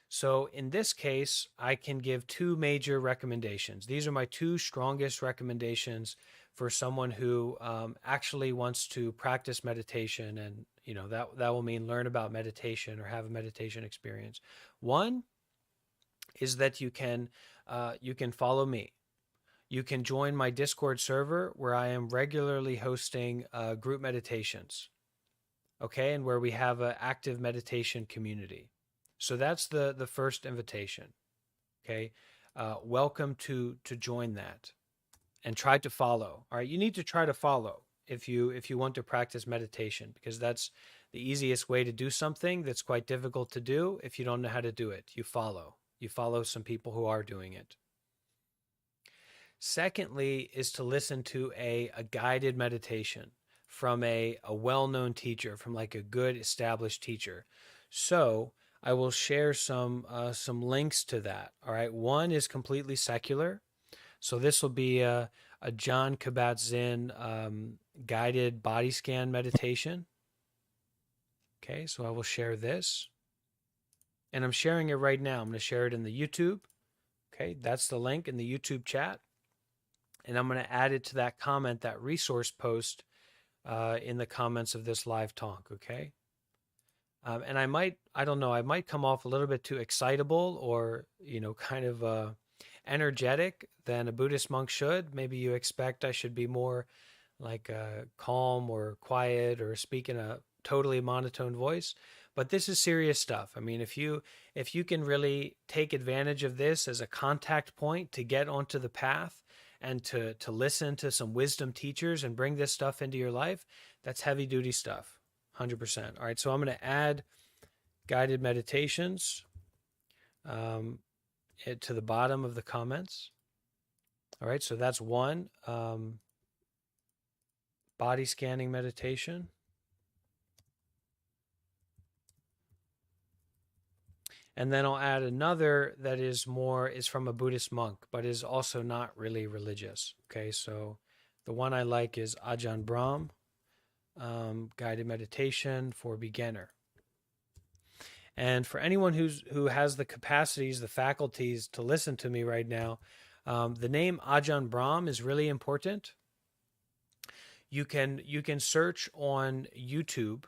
So in this case, I can give two major recommendations. These are my two strongest recommendations for someone who actually wants to practice meditation, and that will mean learn about meditation or have a meditation experience. One is that you can follow me. You can join my Discord server where I am regularly hosting group meditations, okay, and where we have an active meditation community. So that's the first invitation, okay? Welcome to join that and try to follow. All right, you need to try to follow if you want to practice meditation, because that's the easiest way to do something that's quite difficult to do. If you don't know how to do it, you follow some people who are doing it. Secondly is to listen to a guided meditation from a well-known teacher, from like a good established teacher. So I will share some links to that. All right. One is completely secular. So this will be a John Kabat-Zinn guided body scan meditation. Okay. So I will share this. And I'm sharing it right now. I'm going to share it in the YouTube. Okay. That's the link in the YouTube chat. And I'm going to add it to that comment, that resource post in the comments of this live talk. Okay. And I might come off a little bit too excitable or, kind of energetic than a Buddhist monk should. Maybe you expect I should be more like calm or quiet or speak in a totally monotone voice. But this is serious stuff. I mean, if you can really take advantage of this as a contact point to get onto the path and to listen to some wisdom teachers and bring this stuff into your life, that's heavy duty stuff. 100%. All right, so I'm going to add guided meditations to the bottom of the comments. All right, so that's one body scanning meditation. And then I'll add another that is from a Buddhist monk, but is also not really religious. Okay, so the one I like is Ajahn Brahm, guided meditation for beginner. And for anyone who has the capacities, the faculties to listen to me right now, the name Ajahn Brahm is really important. You can search on YouTube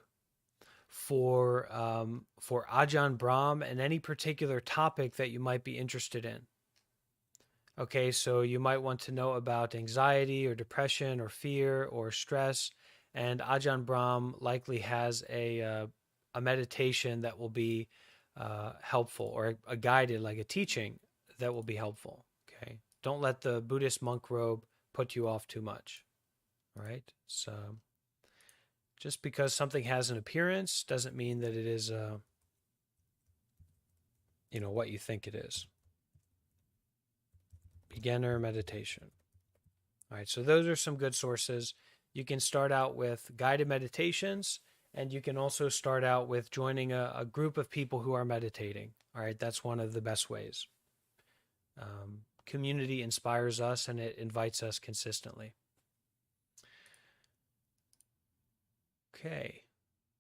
for Ajahn Brahm and any particular topic that you might be interested in. Okay, so you might want to know about anxiety or depression or fear or stress, and Ajahn Brahm likely has a meditation that will be helpful, or a guided, like a teaching that will be helpful. Okay, don't let the Buddhist monk robe put you off too much. All right, so just because something has an appearance doesn't mean that it is what you think it is. Beginner meditation. All right, so those are some good sources. You can start out with guided meditations, and you can also start out with joining a group of people who are meditating. All right, that's one of the best ways. Community inspires us, and it invites us consistently. Okay,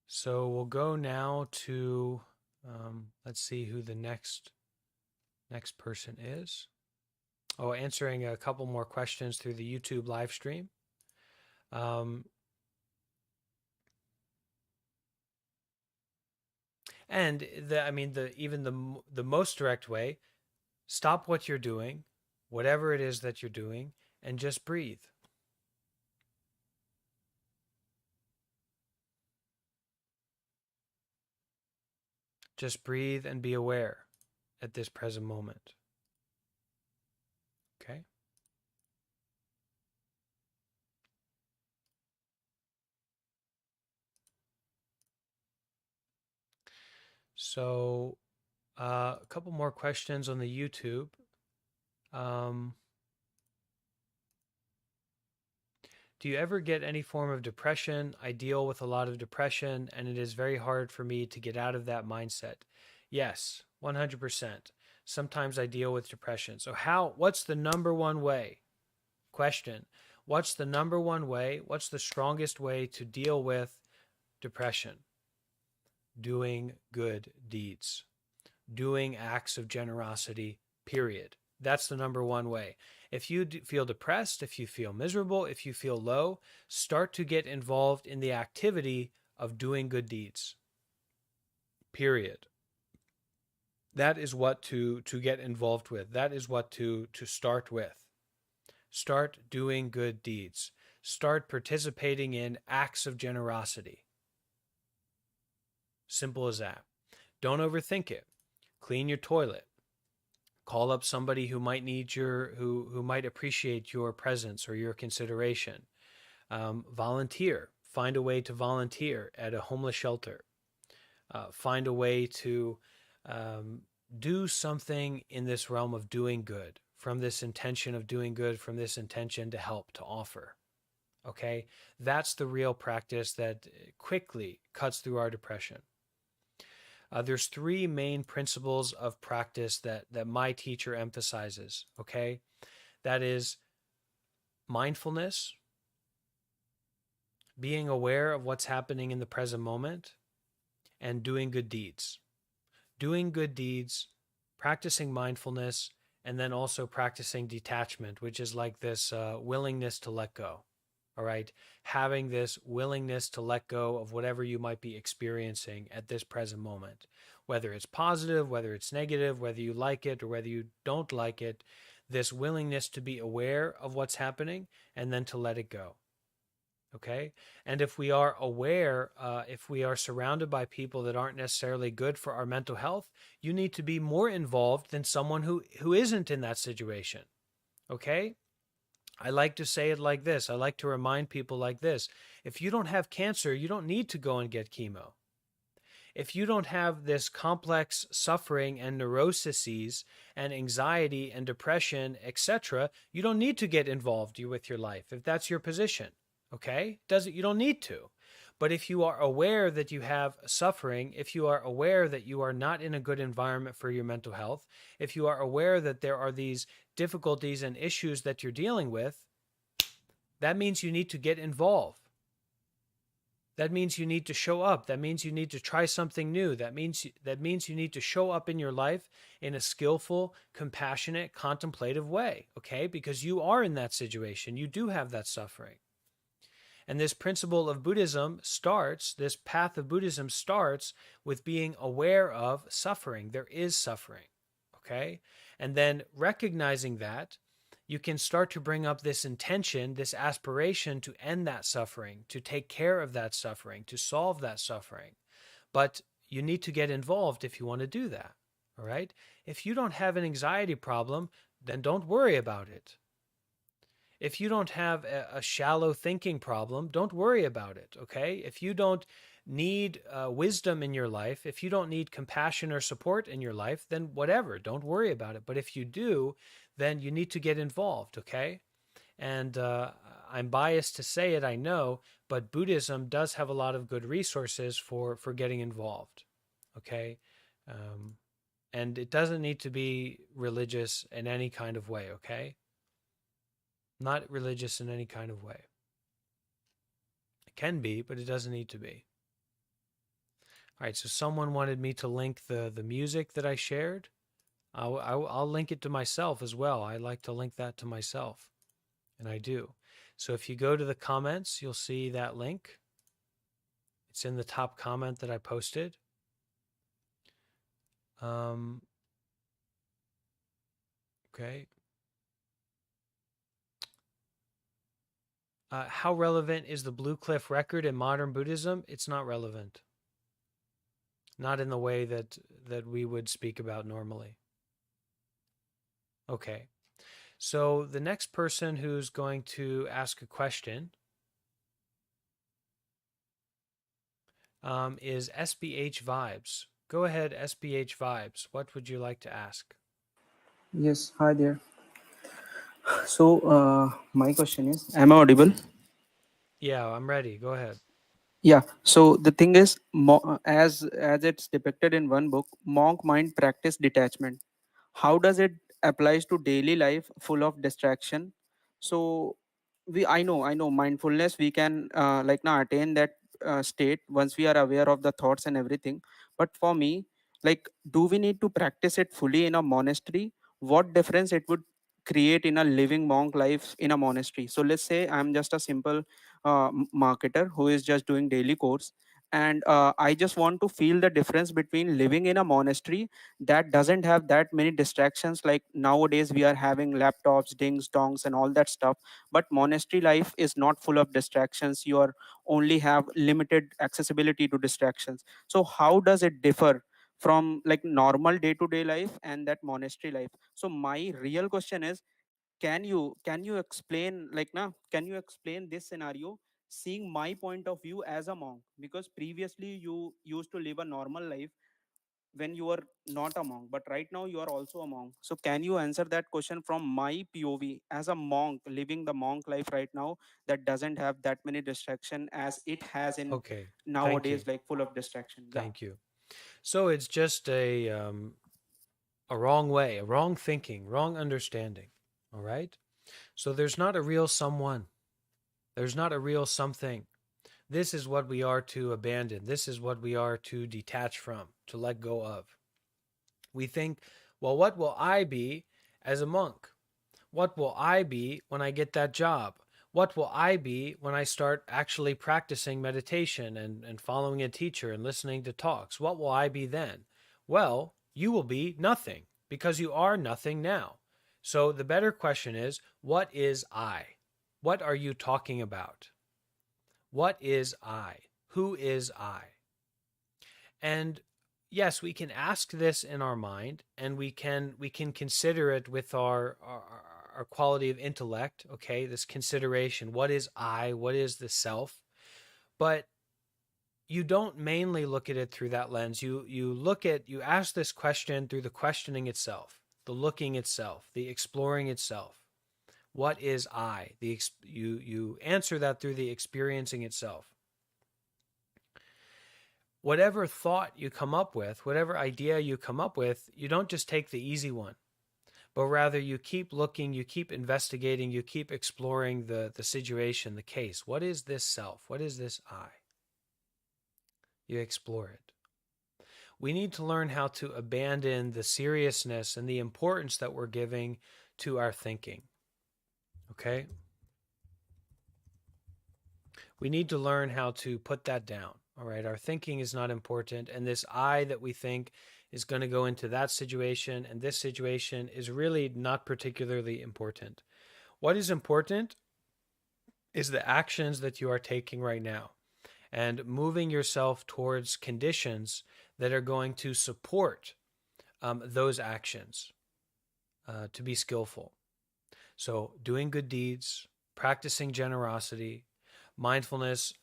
so we'll go now to, let's see who the next person is. Oh, answering a couple more questions through the YouTube live stream. And the most direct way, stop what you're doing, whatever it is that you're doing, and just breathe. Just breathe and be aware at this present moment. Okay? So, a couple more questions on the YouTube. Do you ever get any form of depression? I deal with a lot of depression, and it is very hard for me to get out of that mindset. Yes, 100%. Sometimes I deal with depression. So what's the number one way? Question. What's the number one way? What's the strongest way to deal with depression? Doing good deeds. Doing acts of generosity, period. That's the number one way. If you feel depressed, if you feel miserable, if you feel low, start to get involved in the activity of doing good deeds. Period. That is what to get involved with. That is what to start with. Start doing good deeds. Start participating in acts of generosity. Simple as that. Don't overthink it. Clean your toilet. Call up somebody who might need who might appreciate your presence or your consideration. Volunteer. Find a way to volunteer at a homeless shelter. Find a way to do something in this realm of doing good, from this intention of doing good, from this intention to help, to offer. Okay? That's the real practice that quickly cuts through our depression. There's three main principles of practice that my teacher emphasizes, okay? That is mindfulness, being aware of what's happening in the present moment, and doing good deeds. Doing good deeds, practicing mindfulness, and then also practicing detachment, which is like this willingness to let go. All right, having this willingness to let go of whatever you might be experiencing at this present moment, whether it's positive, whether it's negative, whether you like it or whether you don't like it, this willingness to be aware of what's happening and then to let it go. Okay, and if we are aware, if we are surrounded by people that aren't necessarily good for our mental health, you need to be more involved than someone who isn't in that situation. Okay? I like to say it like this. I like to remind people like this. If you don't have cancer, you don't need to go and get chemo. If you don't have this complex suffering and neuroses and anxiety and depression, etc., you don't need to get involved with your life if that's your position. Okay? You don't need to. But if you are aware that you have suffering, if you are aware that you are not in a good environment for your mental health, if you are aware that there are these difficulties and issues that you're dealing with, that means you need to get involved. That means you need to show up. That means you need to try something new. That means you need to show up in your life in a skillful, compassionate, contemplative way, okay? Because you are in that situation. You do have that suffering. And this principle of Buddhism this path of Buddhism starts with being aware of suffering. There is suffering, okay? And then recognizing that, you can start to bring up this intention, this aspiration to end that suffering, to take care of that suffering, to solve that suffering. But you need to get involved if you want to do that, all right? If you don't have an anxiety problem, then don't worry about it. If you don't have a shallow thinking problem, don't worry about it, okay? If you don't need wisdom in your life, if you don't need compassion or support in your life, then whatever, don't worry about it. But if you do, then you need to get involved, okay? And I'm biased to say it, I know, but Buddhism does have a lot of good resources for getting involved, okay? And it doesn't need to be religious in any kind of way, okay? Not religious in any kind of way. It can be, but it doesn't need to be. All right, so someone wanted me to link the music that I shared. I'll link it to myself as well. I like to link that to myself, and I do. So if you go to the comments, you'll see that link. It's in the top comment that I posted. Okay. How relevant is the Blue Cliff record in modern Buddhism? It's not relevant. not in the way that we would speak about normally. Okay. So the next person who's going to ask a question is SBH Vibes. Go ahead, SBH Vibes. What would you like to ask? Yes, hi there. So, my question is, am I audible? Yeah, I'm ready. Go ahead. Yeah. So the thing is, as it's depicted in one book, monk mind practice detachment. How does it applies to daily life full of distraction? So I know mindfulness we can like now attain that state once we are aware of the thoughts and everything. But for me, like, do we need to practice it fully in a monastery? What difference it would create in a living monk life in a monastery? So let's say I'm just a simple marketer who is just doing daily course, and I just want to feel the difference between living in a monastery that doesn't have that many distractions. Like nowadays we are having laptops, dings, dongs, and all that stuff, but monastery life is not full of distractions. You are only have limited accessibility to distractions. So how does it differ from like normal day to day life and that monastery life? So my real question is, can you explain, like now can you explain this scenario seeing my point of view as a monk, because previously you used to live a normal life when you were not a monk, but right now you are also a monk. So can you answer that question from my POV as a monk living the monk life right now, that doesn't have that many distraction as it has in Okay. Thank you. nowadays, like full of distraction? Yeah. Thank you. So it's just a wrong way, a wrong thinking, wrong understanding. All right? So there's not a real someone. There's not a real something. This is what we are to abandon. This is what we are to detach from, to let go of. We think, well, what will I be as a monk? What will I be when I get that job? What will I be when I start actually practicing meditation and following a teacher and listening to talks? What will I be then? Well, you will be nothing, because you are nothing now. So the better question is, what is I? What are you talking about? What is I? Who is I? And yes, we can ask this in our mind, and we can consider it with our quality of intellect. Okay, this consideration: what is I? What is the self? But you don't mainly look at it through that lens. You ask this question through the questioning itself, the looking itself, the exploring itself. What is I? You answer that through the experiencing itself. Whatever thought you come up with, whatever idea you come up with, you don't just take the easy one, but rather you keep looking, you keep investigating, you keep exploring the situation, the case. What is this self? What is this I? You explore it. We need to learn how to abandon the seriousness and the importance that we're giving to our thinking. Okay? We need to learn how to put that down. All right, our thinking is not important, and this I that we think is going to go into that situation, and this situation is really not particularly important. What is important is the actions that you are taking right now, and moving yourself towards conditions that are going to support those actions to be skillful. So doing good deeds, practicing generosity, mindfulness.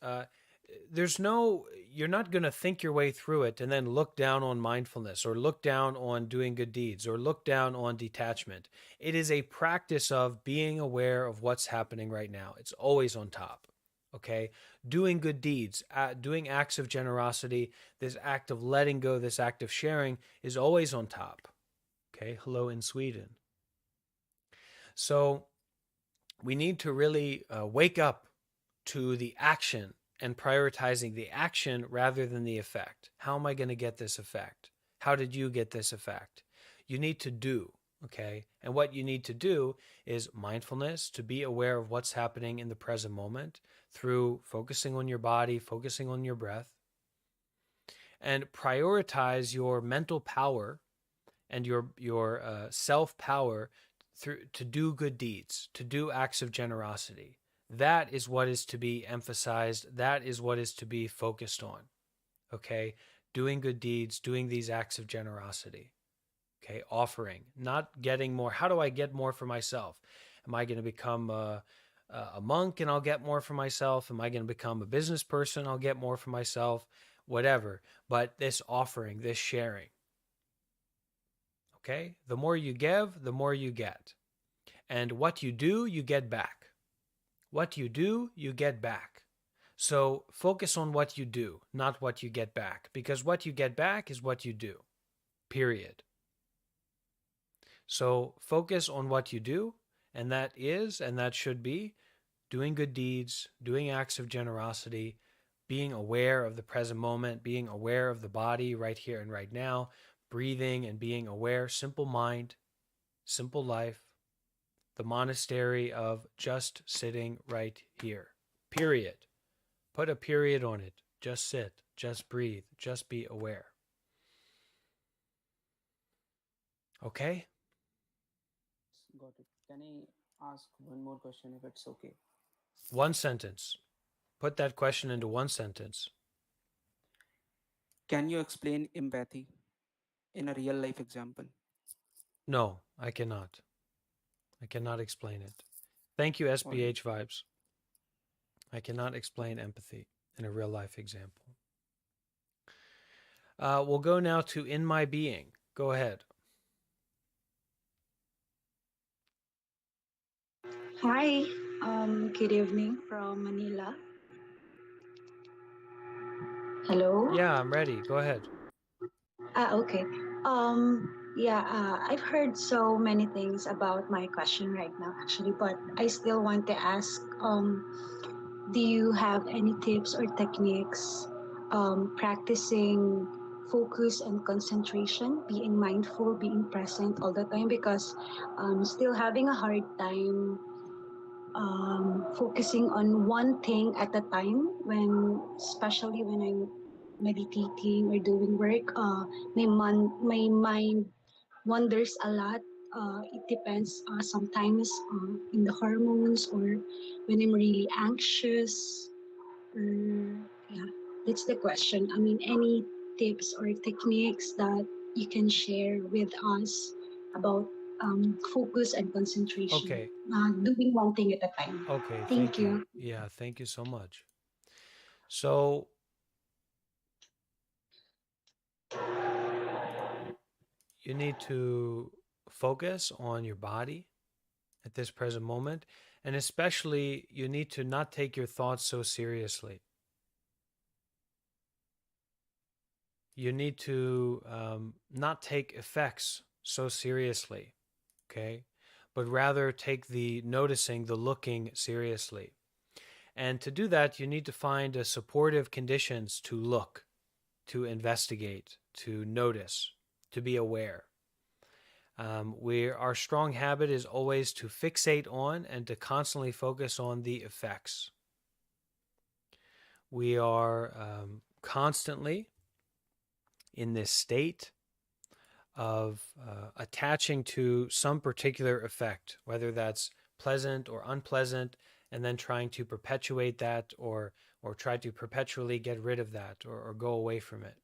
You're not going to think your way through it and then look down on mindfulness, or look down on doing good deeds, or look down on detachment. It is a practice of being aware of what's happening right now. It's always on top. Okay? Doing good deeds, doing acts of generosity, this act of letting go, this act of sharing is always on top. Okay? Hello in Sweden. So we need to really wake up to the action and prioritizing the action rather than the effect. How am I going to get this effect? How did you get this effect? You need to do, okay? And what you need to do is mindfulness, to be aware of what's happening in the present moment through focusing on your body, focusing on your breath, and prioritize your mental power and your self-power to do good deeds, to do acts of generosity. That is what is to be emphasized. That is what is to be focused on. Okay? doing good deeds, doing these acts of generosity. Okay, offering, not getting more. How do I get more for myself? Am I going to become a monk and I'll get more for myself? Am I going to become a business person? I'll get more for myself, whatever. But this offering, this sharing. Okay, the more you give, the more you get. And what you do, you get back. What you do, you get back. So focus on what you do, not what you get back, because what you get back is what you do, period. So focus on what you do, and that is, and that should be, doing good deeds, doing acts of generosity, being aware of the present moment, being aware of the body right here and right now, breathing and being aware, simple mind, simple life, the monastery of just sitting right here, period. Put a period on it. Just sit, just breathe, just be aware. Okay? Got it. Can I ask one more question if it's okay? One sentence. Put that question into one sentence. Can you explain empathy in a real life example? No, I cannot. I cannot explain it. Thank you, SBH Vibes. I cannot explain empathy in a real life example. We'll go now to In My Being. Go ahead. Hi, good evening from Manila. Hello? Yeah, I'm ready. Go ahead. Okay. I've heard so many things about my question right now, actually, but I still want to ask, do you have any tips or techniques practicing focus and concentration, being mindful, being present all the time? Because I'm still having a hard time focusing on one thing at a time, especially when I'm meditating or doing work. My mind wanders a lot. It depends sometimes in the hormones or when I'm really anxious. Yeah, that's the question. I mean, any tips or techniques that you can share with us about focus and concentration, Okay. doing one thing at a time. Okay, Thank you. Yeah, thank you so much. So, you need to focus on your body at this present moment, and especially you need to not take your thoughts so seriously. You need to not take effects so seriously, okay? But rather take the noticing, the looking seriously. And to do that, you need to find supportive conditions to look, to investigate, to notice, to be aware. Our strong habit is always to fixate on and to constantly focus on the effects. We are constantly in this state of attaching to some particular effect, whether that's pleasant or unpleasant, and then trying to perpetuate that or try to perpetually get rid of that or go away from it.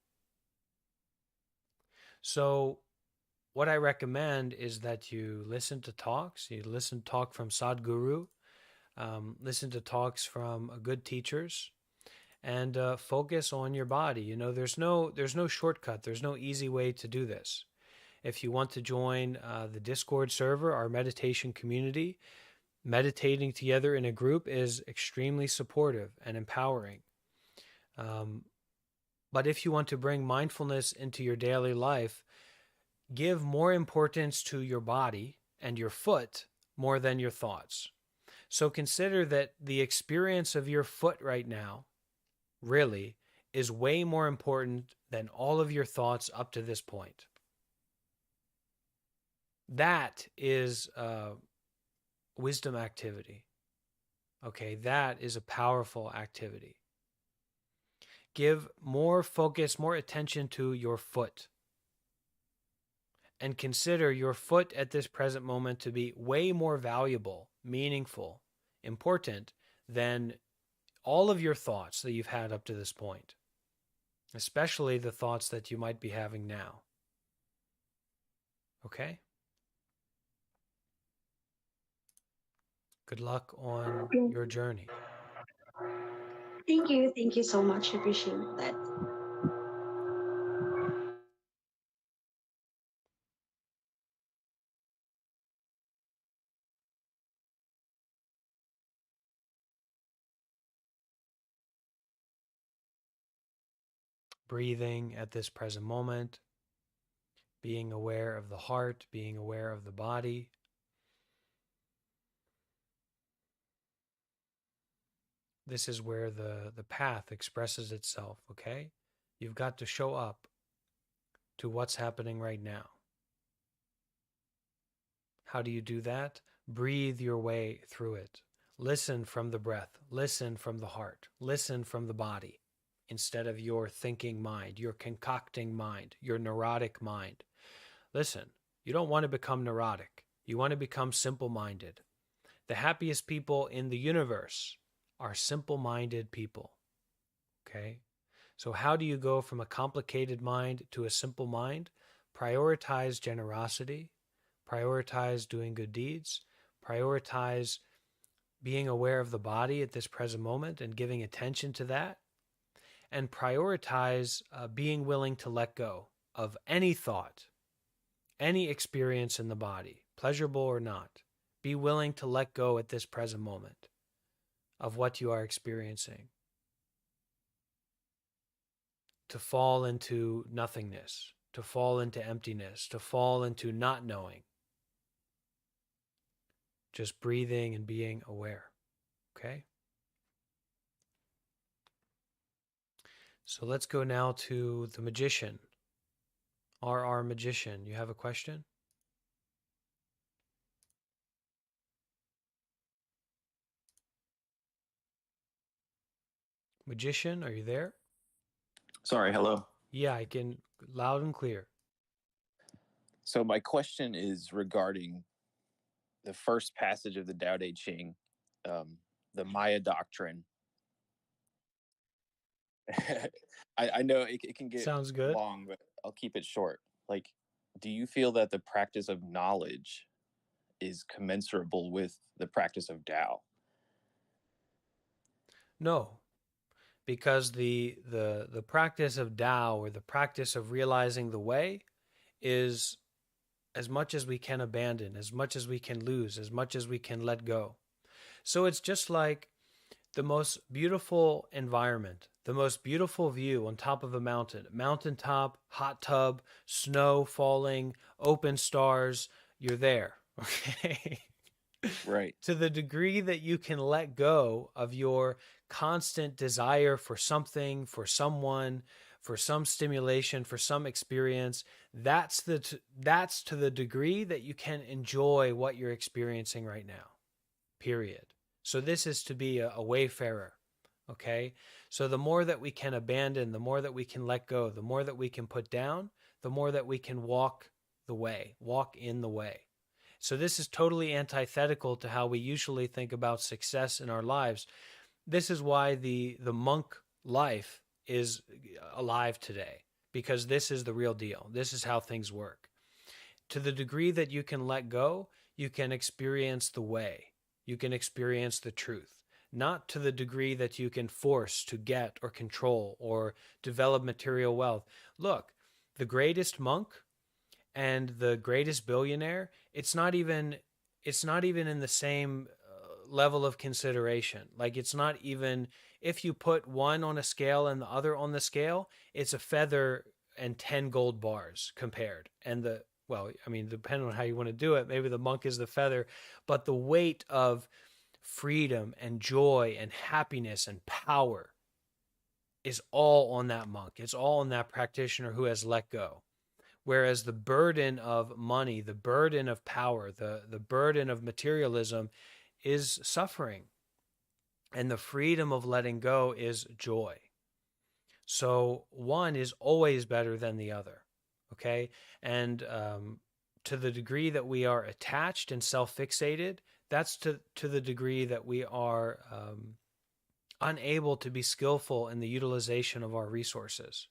So what I recommend is that you listen to talks, you listen to talk from Sadhguru, listen to talks from good teachers, and focus on your body. You know, there's no shortcut. There's no easy way to do this. If you want to join the Discord server, our meditation community, meditating together in a group is extremely supportive and empowering. But if you want to bring mindfulness into your daily life, give more importance to your body and your foot more than your thoughts. So consider that the experience of your foot right now really is way more important than all of your thoughts up to this point. That is a wisdom activity. Okay, that is a powerful activity. Give more focus, more attention to your foot. And consider your foot at this present moment to be way more valuable, meaningful, important than all of your thoughts that you've had up to this point. especially the thoughts that you might be having now. Okay? Good luck on your journey. Thank you. Thank you so much. I appreciate that. Breathing at this present moment, being aware of the heart, being aware of the body. This is where the path expresses itself, okay? You've got to show up to what's happening right now. How do you do that? Breathe your way through it. Listen from the breath. Listen from the heart. Listen from the body instead of your thinking mind, your concocting mind, your neurotic mind. Listen, you don't want to become neurotic. You want to become simple-minded. The happiest people in the universe are simple-minded people. Okay? So how do you go from a complicated mind to a simple mind? Prioritize generosity, prioritize doing good deeds, prioritize being aware of the body at this present moment and giving attention to that, and prioritize being willing to let go of any thought, any experience in the body, pleasurable or not. Be willing to let go at this present moment of what you are experiencing. To fall into nothingness, to fall into emptiness, to fall into not knowing. Just breathing and being aware. Okay? So let's go now to the magician. RR Magician, you have a question? Magician, are you there? Sorry, hello. Yeah, I can, loud and clear. So my question is regarding the first passage of the Tao Te Ching, the Maya doctrine. I know it can get Sounds good. long, but I'll keep it short. Like, do you feel that the practice of knowledge is commensurable with the practice of Tao? No, because the practice of Tao, or the practice of realizing the way, is as much as we can abandon, as much as we can lose, as much as we can let go. So it's just like the most beautiful environment, the most beautiful view on top of a mountain, mountaintop, hot tub, snow falling, open stars, you're there, okay? Right. To the degree that you can let go of your constant desire for something, for someone, for some stimulation, for some experience, that's to the degree that you can enjoy what you're experiencing right now, period. So this is to be a wayfarer, okay? So the more that we can abandon, the more that we can let go, the more that we can put down, the more that we can walk the way, walk in the way. So this is totally antithetical to how we usually think about success in our lives. This is why the monk life is alive today, because this is the real deal. This is how things work. To the degree that you can let go, you can experience the way. You can experience the truth. Not to the degree that you can force to get or control or develop material wealth. Look, the greatest monk and the greatest billionaire, it's not even in the same level of consideration. Like, it's not even, if you put one on a scale and the other on the scale, it's a feather and 10 gold bars compared. And depending on how you want to do it, maybe the monk is the feather, but the weight of freedom and joy and happiness and power is all on that monk. It's all on that practitioner who has let go. Whereas the burden of money, the burden of power, the burden of materialism is suffering. And the freedom of letting go is joy. So one is always better than the other, okay? And to the degree that we are attached and self-fixated, that's to the degree that we are unable to be skillful in the utilization of our resources.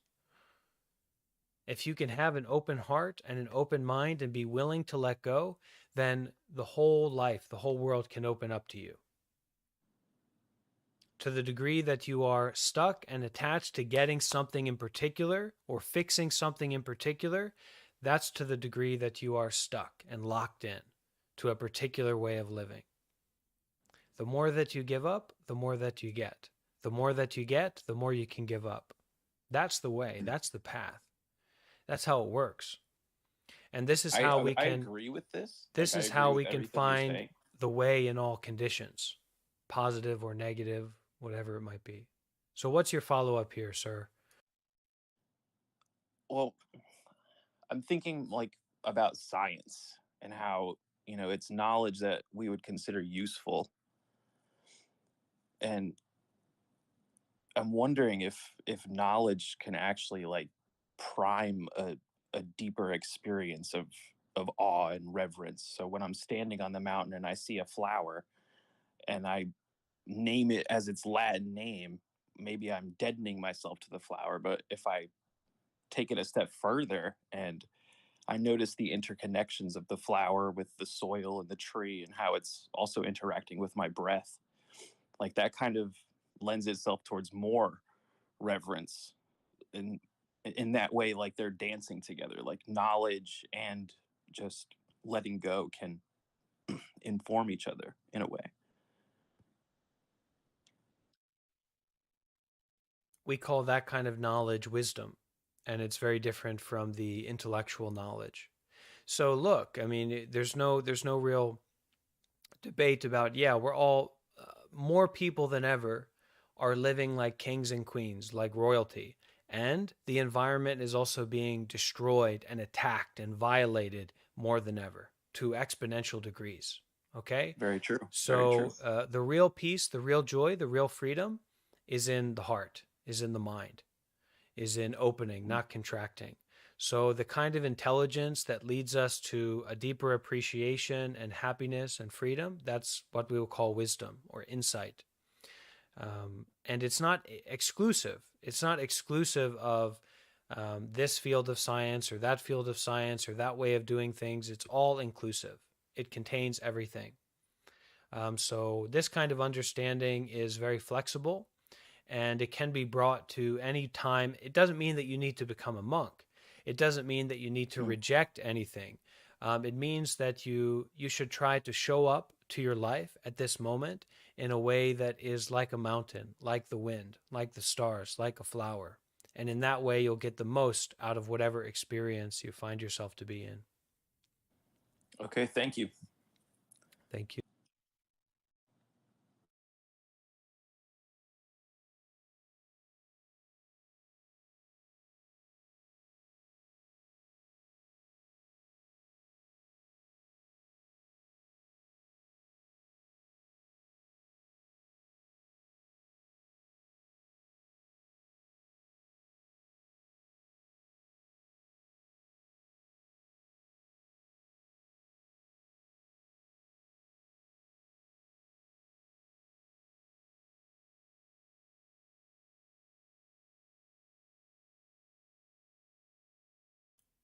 If you can have an open heart and an open mind and be willing to let go, then the whole life, the whole world can open up to you. To the degree that you are stuck and attached to getting something in particular or fixing something in particular, that's to the degree that you are stuck and locked in to a particular way of living. The more that you give up, the more that you get. The more that you get, the more you can give up. That's the way. That's the path. That's how it works. And this is how we I can agree with this. this Like, I is agree how with we can everything you're find saying. the way in all conditions, positive or negative, whatever it might be. So what's your follow-up here, sir? Well, I'm thinking like about science and how, you know, it's knowledge that we would consider useful. And I'm wondering if knowledge can actually like prime a deeper experience of awe and reverence. So when I'm standing on the mountain and I see a flower and I name it as its Latin name, maybe I'm deadening myself to the flower. But if I take it a step further and I notice the interconnections of the flower with the soil and the tree and how it's also interacting with my breath, like that kind of lends itself towards more reverence. And in that way, like they're dancing together, like knowledge and just letting go can inform each other in a way. We call that kind of knowledge wisdom, and it's very different from the intellectual knowledge. So look, I mean, there's no real debate about, yeah, we're all more people than ever are living like kings and queens, like royalty. And the environment is also being destroyed and attacked and violated more than ever to exponential degrees. Okay? Very true. So the real peace, the real joy, the real freedom is in the heart, is in the mind, is in opening, not contracting. So the kind of intelligence that leads us to a deeper appreciation and happiness and freedom, that's what we will call wisdom or insight. And it's not exclusive. It's not exclusive of this field of science or that field of science or that way of doing things. It's all inclusive. It contains everything. So this kind of understanding is very flexible, and it can be brought to any time. It doesn't mean that you need to become a monk. It doesn't mean that you need to reject anything. It means that you should try to show up to your life at this moment in a way that is like a mountain, like the wind, like the stars, like a flower. And in that way, you'll get the most out of whatever experience you find yourself to be in. Okay, thank you. Thank you.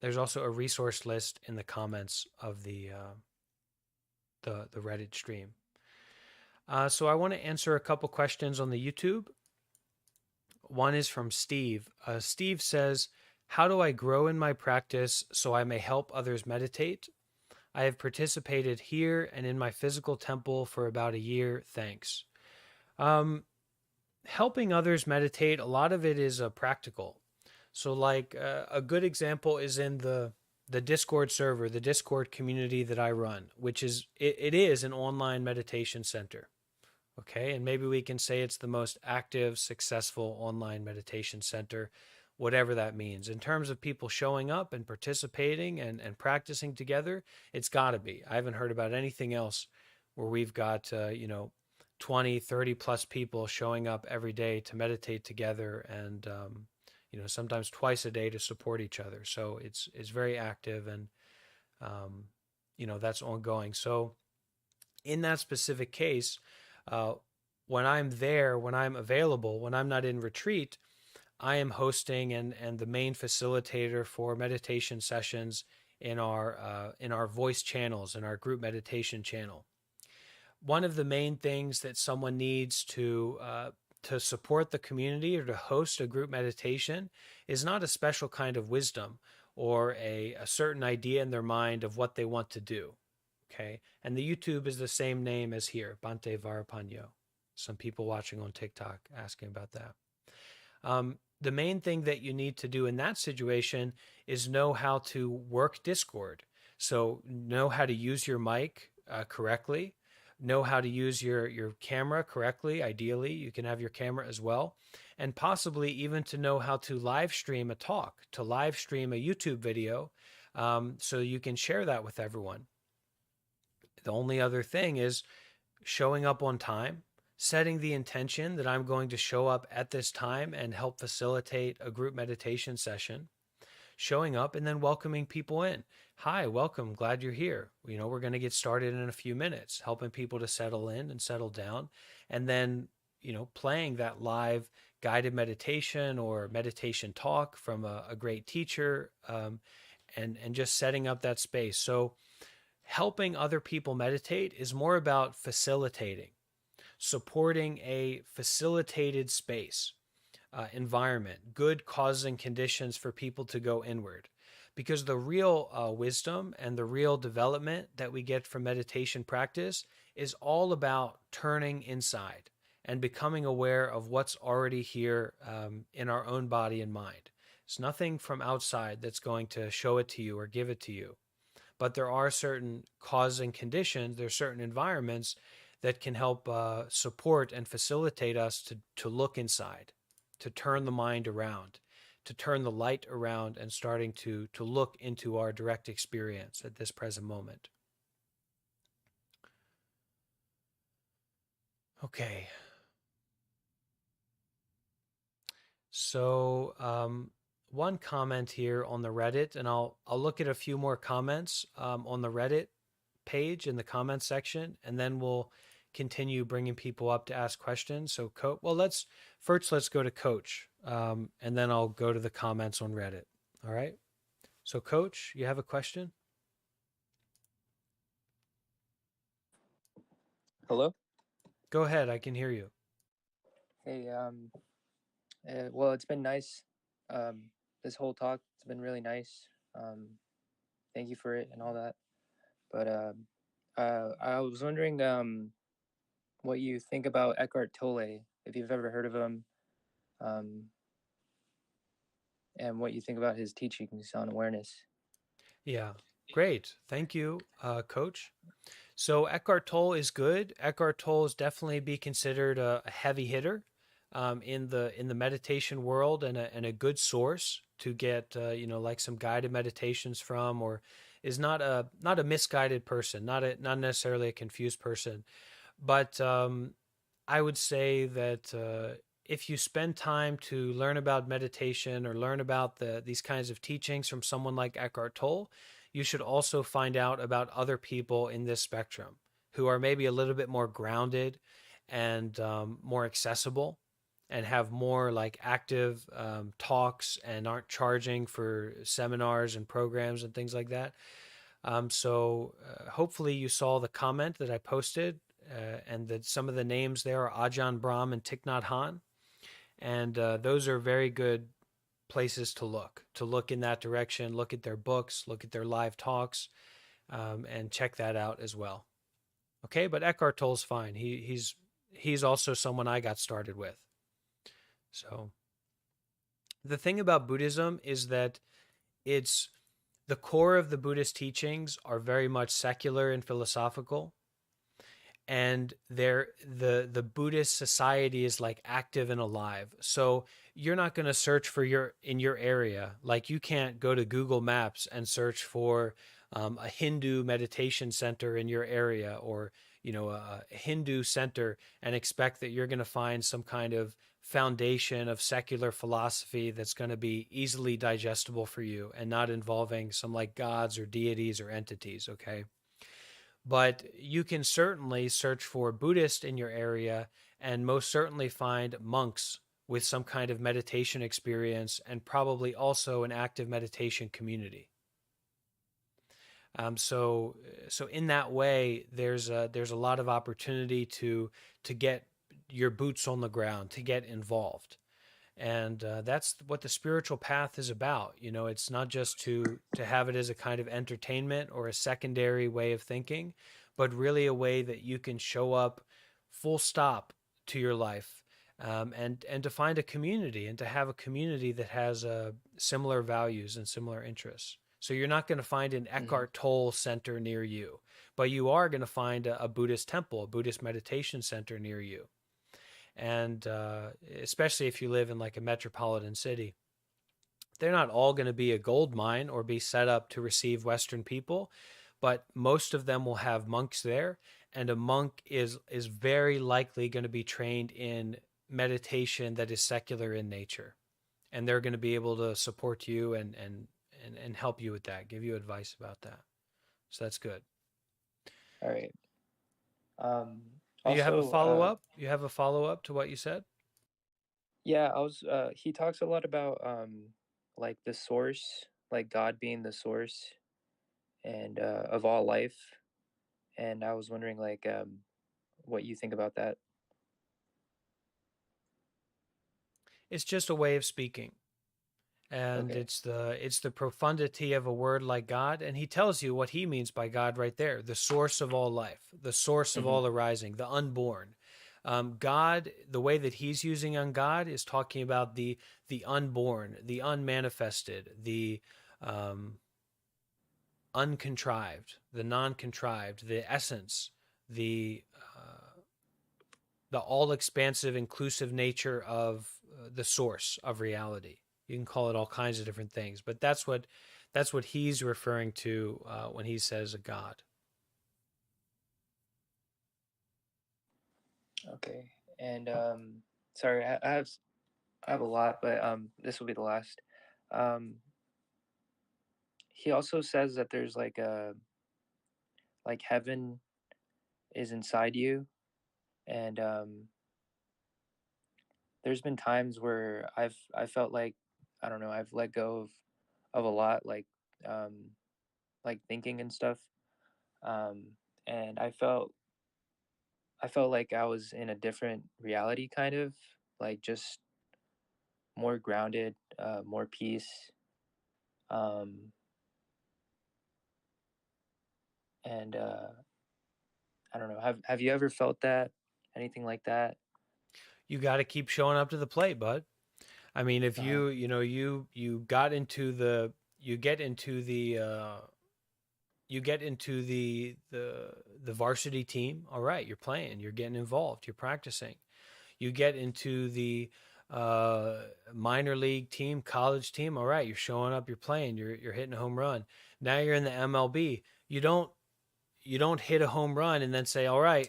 There's also a resource list in the comments of the Reddit stream. So I want to answer a couple questions on the YouTube. One is from Steve. Steve says, how do I grow in my practice so I may help others meditate? I have participated here and in my physical temple for about a year. Thanks. Helping others meditate, a lot of it is practical. So like a good example is in the Discord server, the Discord community that I run, which is, it is an online meditation center. Okay, and maybe we can say it's the most active, successful online meditation center, whatever that means. In terms of people showing up and participating and practicing together, it's got to be. I haven't heard about anything else where we've got, 20, 30 plus people showing up every day to meditate together and, sometimes twice a day to support each other. So it's very active and, that's ongoing. So in that specific case, when I'm there, when I'm available, when I'm not in retreat, I am hosting and the main facilitator for meditation sessions in our voice channels, in our group meditation channel. One of the main things that someone needs to support the community or to host a group meditation is not a special kind of wisdom or a certain idea in their mind of what they want to do. Okay. And the YouTube is the same name as here, Bhante Varrapanyo. Some people watching on TikTok asking about that. The main thing that you need to do in that situation is know how to work Discord. So know how to use your mic correctly, know how to use your camera correctly. Ideally, you can have your camera as well, and possibly even to know how to live stream a talk, to live stream a YouTube video, so you can share that with everyone. The only other thing is showing up on time, setting the intention that I'm going to show up at this time and help facilitate a group meditation session, showing up and then welcoming people in. Hi, welcome, glad you're here. We're going to get started in a few minutes, helping people to settle in and settle down, and then, playing that live guided meditation or meditation talk from a great teacher, and just setting up that space. So helping other people meditate is more about facilitating, supporting a facilitated space, environment, good causes and conditions for people to go inward. Because the real wisdom and the real development that we get from meditation practice is all about turning inside and becoming aware of what's already here in our own body and mind. It's nothing from outside that's going to show it to you or give it to you. But there are certain causes and conditions, there are certain environments that can help support and facilitate us to look inside, to turn the mind around, to turn the light around and starting to look into our direct experience at this present moment. Okay. So one comment here on the Reddit, and I'll look at a few more comments on the Reddit page in the comments section, and then we'll continue bringing people up to ask questions. So, let's go to Coach, and then I'll go to the comments on Reddit. All right. So, Coach, you have a question? Hello? Go ahead. I can hear you. Hey, well, it's been nice. This whole talk, it's been really nice. Thank you for it and all that. But I was wondering what you think about Eckhart Tolle, if you've ever heard of him, and what you think about his teachings on awareness. Yeah, great. Thank you, Coach. So Eckhart Tolle is good. Eckhart Tolle is definitely be considered a heavy hitter in the meditation world, and a good source to get like some guided meditations from, or is not a misguided person, not necessarily a confused person, but I would say that if you spend time to learn about meditation or learn about these kinds of teachings from someone like Eckhart Tolle, you should also find out about other people in this spectrum who are maybe a little bit more grounded and more accessible, and have more like active talks and aren't charging for seminars and programs and things like that. So hopefully you saw the comment that I posted, and that some of the names there are Ajahn Brahm and Thich Nhat Hanh. And those are very good places to look in that direction, look at their books, look at their live talks, and check that out as well. Okay, but Eckhart Tolle's fine. He's also someone I got started with. So the thing about Buddhism is that it's the core of the Buddhist teachings are very much secular and philosophical. And the Buddhist society is like active and alive. So you're not going to search for in your area. Like you can't go to Google Maps and search for a Hindu meditation center in your area, or a Hindu center, and expect that you're going to find some kind of foundation of secular philosophy that's going to be easily digestible for you and not involving some like gods or deities or entities. Okay. But you can certainly search for Buddhist in your area and most certainly find monks with some kind of meditation experience, and probably also an active meditation community. So in that way, there's a lot of opportunity to get your boots on the ground, to get involved. And that's what the spiritual path is about. It's not just to have it as a kind of entertainment or a secondary way of thinking, but really a way that you can show up full stop to your life, and to find a community, and to have a community that has similar values and similar interests. So you're not going to find an Eckhart Tolle center near you, but you are going to find a Buddhist temple, a Buddhist meditation center near you. And especially if you live in like a metropolitan city, they're not all going to be a gold mine or be set up to receive Western people, but most of them will have monks there. And a monk is very likely going to be trained in meditation that is secular in nature. And they're going to be able to support you and help you with that, give you advice about that. So that's good. All right. You have a Also, follow-up? You have a follow-up to what you said? yeah, he talks a lot about like the source, like God being the source and of all life. And I was wondering like what you think about that. It's just a way of speaking. And Okay. it's the profundity of a word like God. And he tells you what he means by God right there: the source of all life, the source of all arising, the unborn. God, the way that he's using on God is talking about the unborn, the unmanifested, the uncontrived, the non-contrived, the essence, the all-expansive, inclusive nature of the source of reality. You can call it all kinds of different things, but that's what he's referring to when he says a God. Okay. And sorry, I have a lot, but this will be the last. He also says that there's like heaven is inside you, and there's been times where I felt like, I don't know, I've let go of a lot, like thinking and stuff, and I felt like I was in a different reality, kind of like just more grounded, more peace, and I don't know. Have you ever felt that? Anything like that? You got to keep showing up to the plate, bud. I mean, if you get into the varsity team, all right, you're playing, you're getting involved, you're practicing. You get into the minor league team, college team, all right, you're showing up, you're playing, you're hitting a home run. Now you're in the MLB. You don't hit a home run and then say, all right,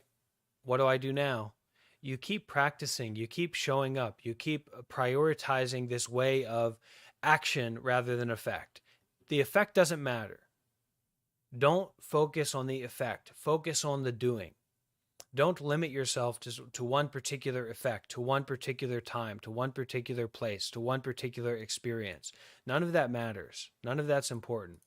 what do I do now? You keep practicing, you keep showing up, you keep prioritizing this way of action rather than effect. The effect doesn't matter. Don't focus on the effect. Focus on the doing. Don't limit yourself to one particular effect, to one particular time, to one particular place, to one particular experience. None of that matters. None of that's important.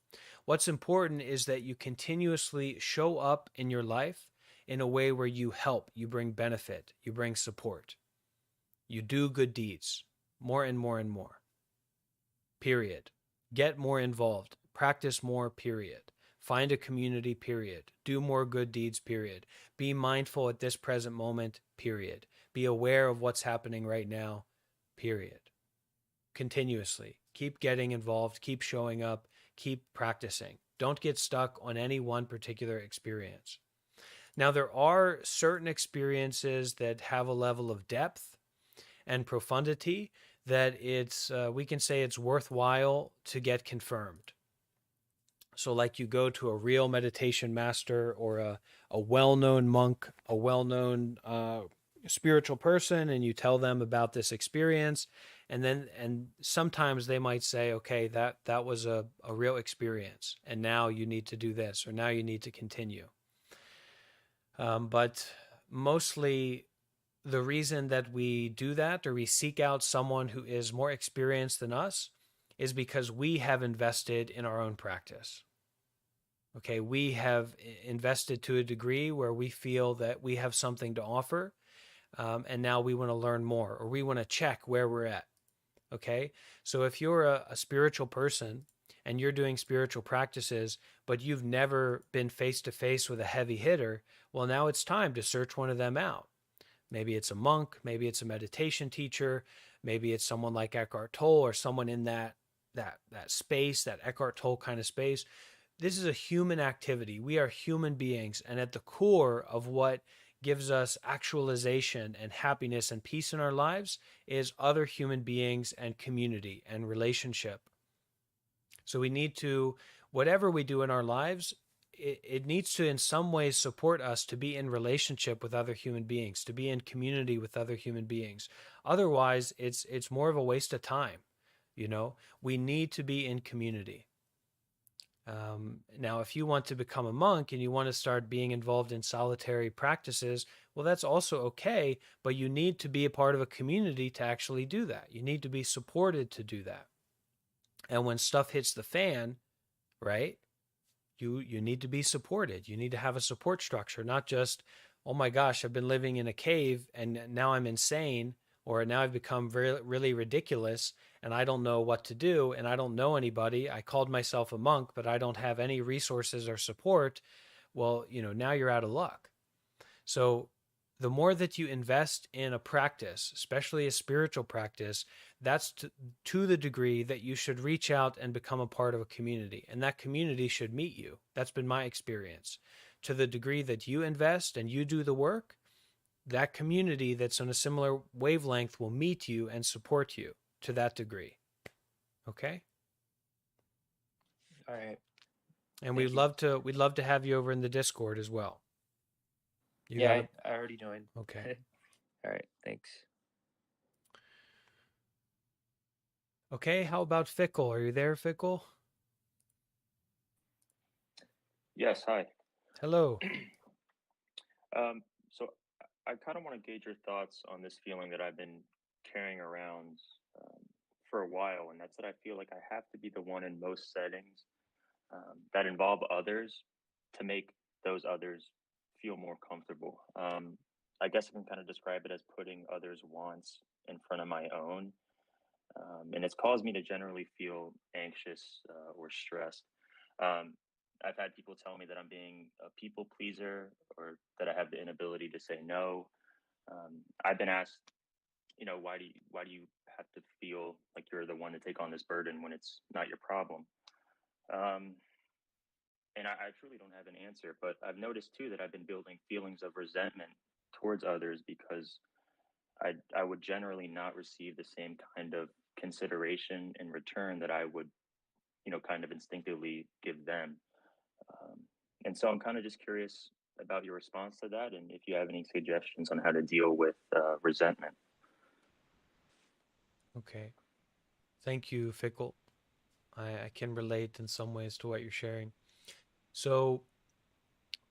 What's important is that you continuously show up in your life in a way where you help, you bring benefit, you bring support. You do good deeds, more and more and more. Period. Get more involved. Practice more, period. Find a community, period. Do more good deeds, period. Be mindful at this present moment, period. Be aware of what's happening right now, period. Continuously. Keep getting involved, keep showing up, keep practicing. Don't get stuck on any one particular experience. Now, there are certain experiences that have a level of depth and profundity that we can say it's worthwhile to get confirmed. So like you go to a real meditation master or a well-known monk, a well-known spiritual person, and you tell them about this experience. And sometimes they might say, okay, that was a real experience. And now you need to do this, or now you need to continue. But mostly the reason that we do that, or we seek out someone who is more experienced than us, is because we have invested in our own practice. Okay, we have invested to a degree where we feel that we have something to offer, and now we want to learn more, or we want to check where we're at. Okay, so if you're a spiritual person and you're doing spiritual practices, but you've never been face to face with a heavy hitter, well, now it's time to search one of them out. Maybe it's a monk, maybe it's a meditation teacher, maybe it's someone like Eckhart Tolle, or someone in that space, that Eckhart Tolle kind of space. This is a human activity. We are human beings, and at the core of what gives us actualization and happiness and peace in our lives is other human beings and community and relationship. So we need to, whatever we do in our lives, it needs to in some ways support us to be in relationship with other human beings, to be in community with other human beings. Otherwise, it's more of a waste of time. You know, we need to be in community. Now, if you want to become a monk and you want to start being involved in solitary practices, well, that's also okay, but you need to be a part of a community to actually do that. You need to be supported to do that. And when stuff hits the fan, right, you need to be supported. You need to have a support structure, not just, oh my gosh, I've been living in a cave and now I'm insane, or now I've become really ridiculous and I don't know what to do and I don't know anybody. I called myself a monk, but I don't have any resources or support. Well, you know, now you're out of luck. So the more that you invest in a practice, especially a spiritual practice, that's to the degree that you should reach out and become a part of a community. And that community should meet you. That's been my experience. To the degree that you invest and you do the work, that community that's on a similar wavelength will meet you and support you to that degree. Okay? All right. And Thank we'd love to have you over in the Discord as well. I already joined. Okay. All right. Thanks. Okay, how about Fickle? Are you there, Fickle? Yes, hi. Hello. So I kind of want to gauge your thoughts on this feeling that I've been carrying around for a while, and that's that I feel like I have to be the one in most settings that involve others to make those others feel more comfortable. I guess I can kind of describe it as putting others' wants in front of my own. And it's caused me to generally feel anxious or stressed. I've had people tell me that I'm being a people pleaser, or that I have the inability to say no. I've been asked, you know, why do you have to feel like you're the one to take on this burden when it's not your problem? And I truly don't have an answer, but I've noticed too that I've been building feelings of resentment towards others because I would generally not receive the same kind of consideration in return that I would, you know, kind of instinctively give them. And so I'm kind of just curious about your response to that, and if you have any suggestions on how to deal with resentment. Okay. Thank you, Fickle. I can relate in some ways to what you're sharing. So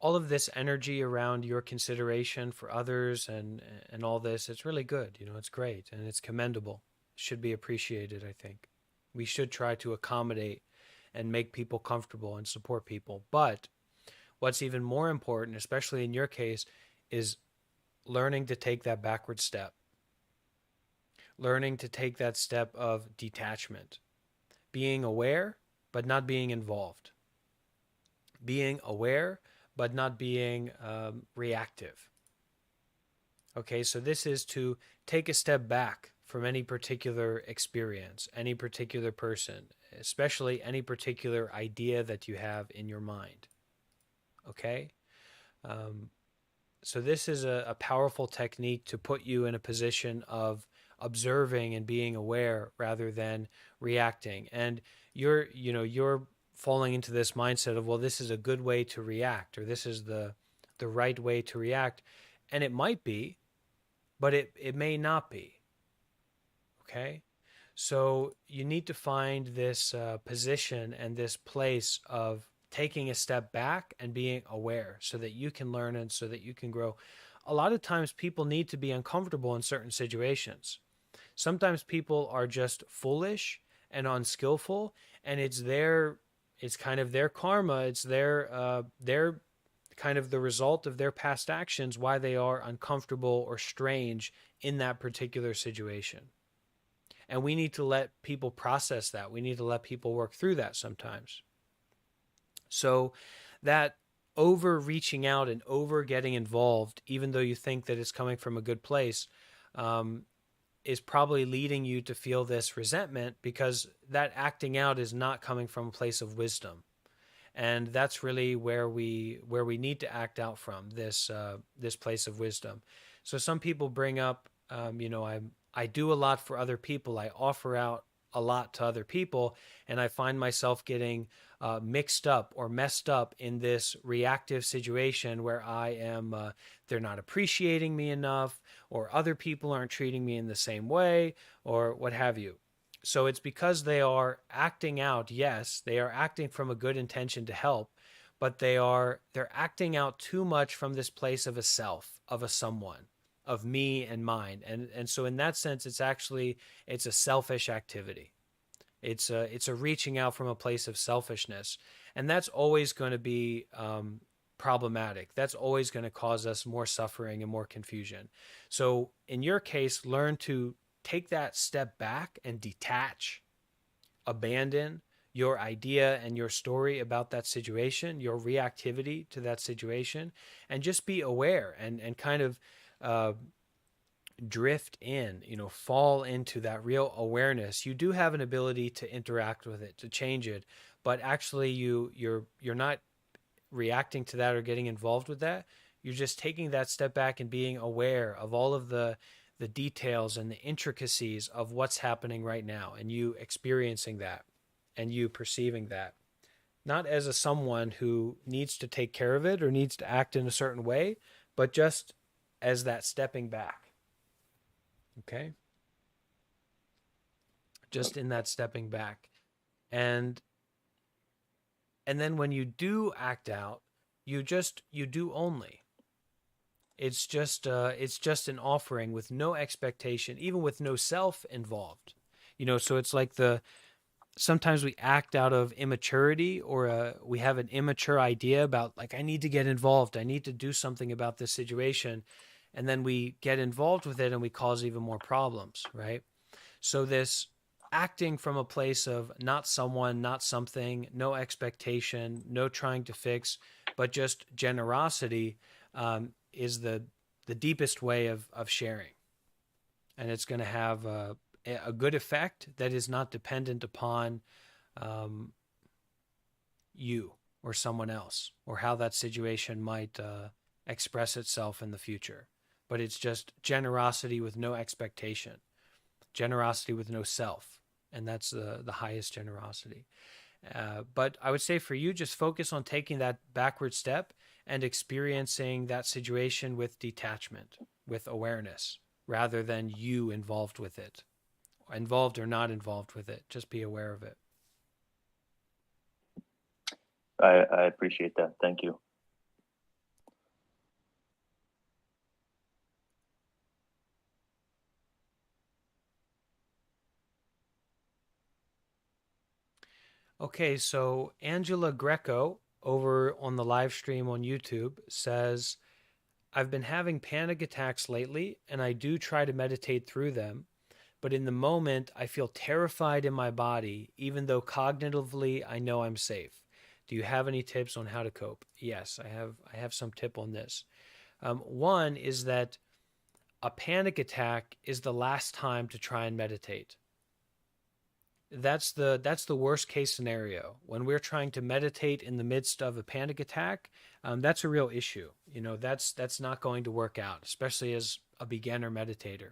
all of this energy around your consideration for others and all this, it's really good. You know, it's great and it's commendable. It should be appreciated, I think. We should try to accommodate and make people comfortable and support people. But what's even more important, especially in your case, is learning to take that backward step. Learning to take that step of detachment. Being aware, but not being involved. Being aware, but not being reactive. Okay, so this is to take a step back from any particular experience, any particular person, especially any particular idea that you have in your mind. Okay? So this is a powerful technique to put you in a position of observing and being aware rather than reacting. And you're falling into this mindset of, well, this is a good way to react, or this is the right way to react. And it might be, but it may not be. Okay? So you need to find this position and this place of taking a step back and being aware so that you can learn and so that you can grow. a lot of times people need to be uncomfortable in certain situations. Sometimes people are just foolish and unskillful, and it's kind of their karma. It's their kind of the result of their past actions, why they are uncomfortable or strange in that particular situation. And we need to let people process that. We need to let people work through that sometimes. So that over reaching out and over getting involved, even though you think that it's coming from a good place, is probably leading you to feel this resentment, because that acting out is not coming from a place of wisdom. And that's really where we need to act out from, this place of wisdom. So some people bring up, I do a lot for other people. I offer out a lot to other people, and I find myself getting mixed up or messed up in this reactive situation where I am, they're not appreciating me enough, or other people aren't treating me in the same way, or what have you. So it's because they are acting out. Yes, they are acting from a good intention to help, but they're acting out too much from this place of a self, of a someone, of me and mine. And so in that sense, it's a selfish activity. It's a reaching out from a place of selfishness. And that's always going to be problematic. That's always going to cause us more suffering and more confusion. So in your case, learn to take that step back and detach, abandon your idea and your story about that situation, your reactivity to that situation, and just be aware and kind of drift in, fall into that real awareness. You do have an ability to interact with it, to change it, but actually you're not reacting to that or getting involved with that. You're just taking that step back and being aware of all of the details and the intricacies of what's happening right now, and you experiencing that and you perceiving that, not as a someone who needs to take care of it or needs to act in a certain way, but just as that stepping back. Okay? Just in that stepping back. And then when you do act out, you do only. It's just an offering with no expectation, even with no self involved. So it's like sometimes we act out of immaturity, or we have an immature idea about, like, I need to get involved. I need to do something about this situation. And then we get involved with it and we cause even more problems, right? So this acting from a place of not someone, not something, no expectation, no trying to fix, but just generosity, is the deepest way of sharing. And it's going to have a good effect that is not dependent upon you or someone else, or how that situation might express itself in the future. But it's just generosity with no expectation, generosity with no self. And that's the highest generosity. But I would say for you, just focus on taking that backward step and experiencing that situation with detachment, with awareness, rather than you involved with it. Involved or not involved with it, just be aware of it. I appreciate that. Thank you. Okay, so Angela Greco over on the live stream on YouTube says, I've been having panic attacks lately, and I do try to meditate through them, but in the moment I feel terrified in my body, even though cognitively I know I'm safe. Do you have any tips on how to cope? Yes, I have some tip on this. One is that a panic attack is the last time to try and meditate. That's the worst case scenario. When we're trying to meditate in the midst of a panic attack, that's a real issue. That's not going to work out, especially as a beginner meditator.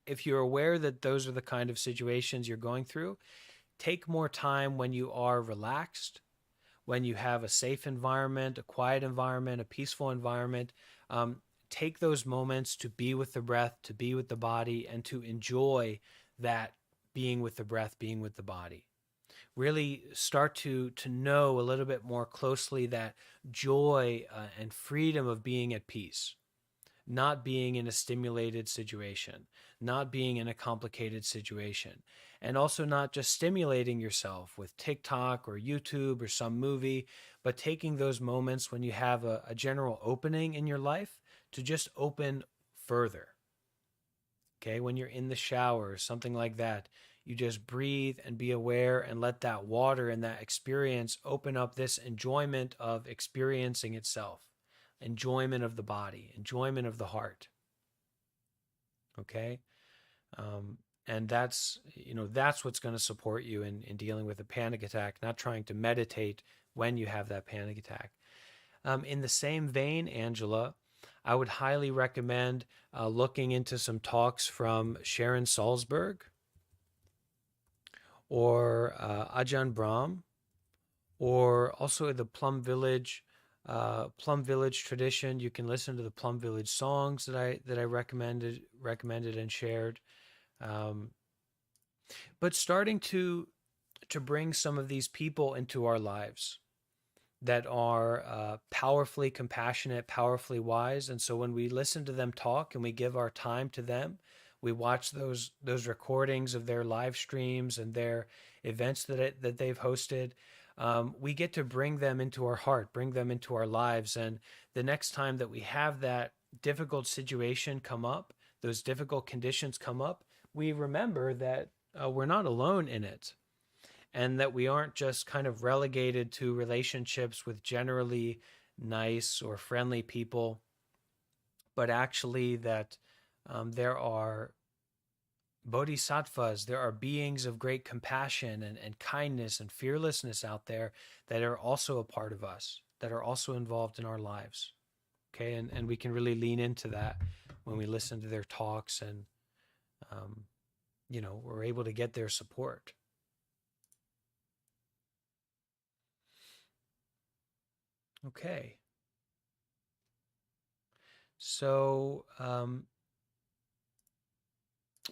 If you're aware that those are the kind of situations you're going through, take more time when you are relaxed, when you have a safe environment, a quiet environment, a peaceful environment. Take those moments to be with the breath, to be with the body, and to enjoy that being with the breath, being with the body, really start to know a little bit more closely that joy and freedom of being at peace, not being in a stimulated situation, not being in a complicated situation, and also not just stimulating yourself with TikTok or YouTube or some movie, but taking those moments when you have a general opening in your life to just open further. Okay, when you're in the shower, something like that, you just breathe and be aware and let that water and that experience open up this enjoyment of experiencing itself, enjoyment of the body, enjoyment of the heart. Okay, and that's what's going to support you in dealing with a panic attack, not trying to meditate when you have that panic attack. In the same vein, Angela, I would highly recommend looking into some talks from Sharon Salzberg or Ajahn Brahm, or also the Plum Village tradition. You can listen to the Plum Village songs that I recommended and shared. But starting to bring some of these people into our lives that are powerfully compassionate, powerfully wise. And so when we listen to them talk and we give our time to them, we watch those recordings of their live streams and their events that they've hosted. We get to bring them into our heart, bring them into our lives. And the next time that we have that difficult situation come up, those difficult conditions come up, we remember that we're not alone in it. And that we aren't just kind of relegated to relationships with generally nice or friendly people, but actually that there are bodhisattvas, there are beings of great compassion and kindness and fearlessness out there that are also a part of us, that are also involved in our lives. Okay, and we can really lean into that when we listen to their talks and, we're able to get their support. Okay. So I'm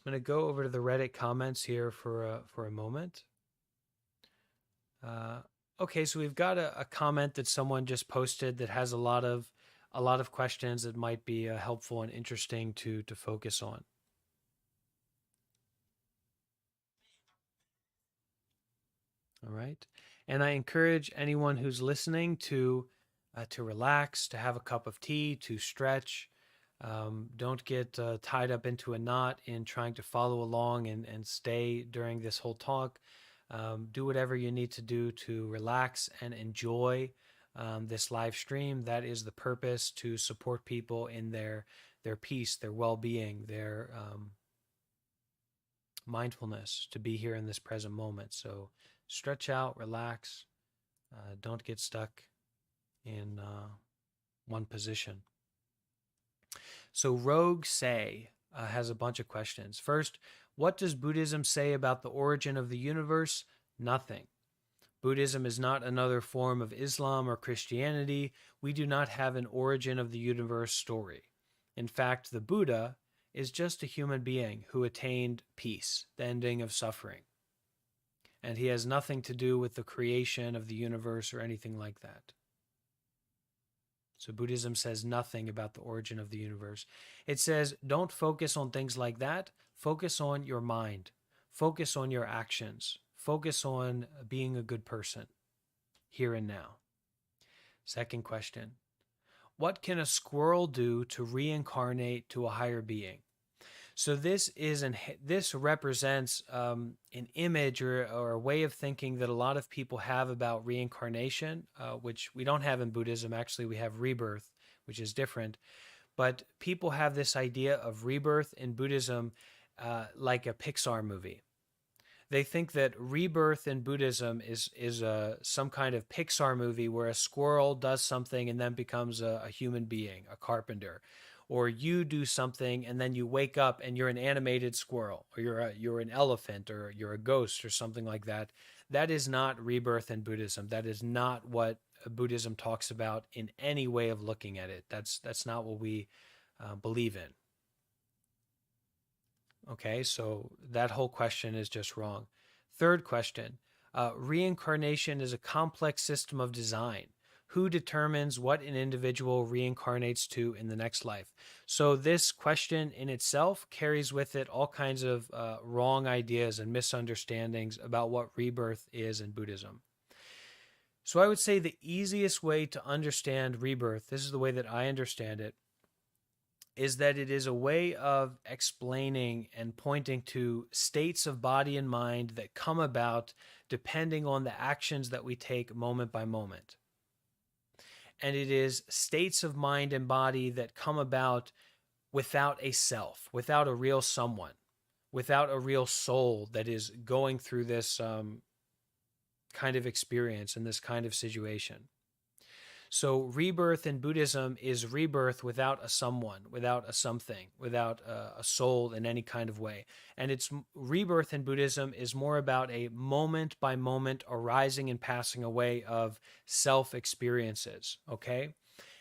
going to go over to the Reddit comments here for a moment. Okay, so we've got a comment that someone just posted that has a lot of questions that might be helpful and interesting to focus on. All right, and I encourage anyone who's listening to relax, to have a cup of tea, to stretch. Don't get tied up into a knot in trying to follow along and stay during this whole talk. Do whatever you need to do to relax and enjoy this live stream. That is the purpose, to support people in their peace, their well-being, their mindfulness, to be here in this present moment. So stretch out, relax. Don't get stuck in one position. So Rogue Say has a bunch of questions. First, what does Buddhism say about the origin of the universe? Nothing. Buddhism is not another form of Islam or Christianity. We do not have an origin of the universe story. In fact, the Buddha is just a human being who attained peace, the ending of suffering. And he has nothing to do with the creation of the universe or anything like that. So Buddhism says nothing about the origin of the universe. It says, don't focus on things like that. Focus on your mind. Focus on your actions. Focus on being a good person, here and now. Second question, what can a squirrel do to reincarnate to a higher being? So this represents an image or a way of thinking that a lot of people have about reincarnation, which we don't have in Buddhism. Actually, we have rebirth, which is different. But people have this idea of rebirth in Buddhism like a Pixar movie. They think that rebirth in Buddhism is some kind of Pixar movie where a squirrel does something and then becomes a human being, a carpenter. Or you do something and then you wake up and you're an animated squirrel, or you're an elephant, or you're a ghost, or something like that. That is not rebirth in Buddhism. That is not what Buddhism talks about in any way of looking at it. That's not what we believe in. Okay, so that whole question is just wrong. Third question, Reincarnation is a complex system of design. Who determines what an individual reincarnates to in the next life? So this question in itself carries with it all kinds of wrong ideas and misunderstandings about what rebirth is in Buddhism. So I would say the easiest way to understand rebirth, this is the way that I understand it, is that it is a way of explaining and pointing to states of body and mind that come about depending on the actions that we take moment by moment. And it is states of mind and body that come about without a self, without a real someone, without a real soul that is going through this kind of experience and this kind of situation. So rebirth in Buddhism is rebirth without a someone, without a something, without a soul in any kind of way. And it's rebirth in Buddhism is more about a moment by moment arising and passing away of self experiences. Okay.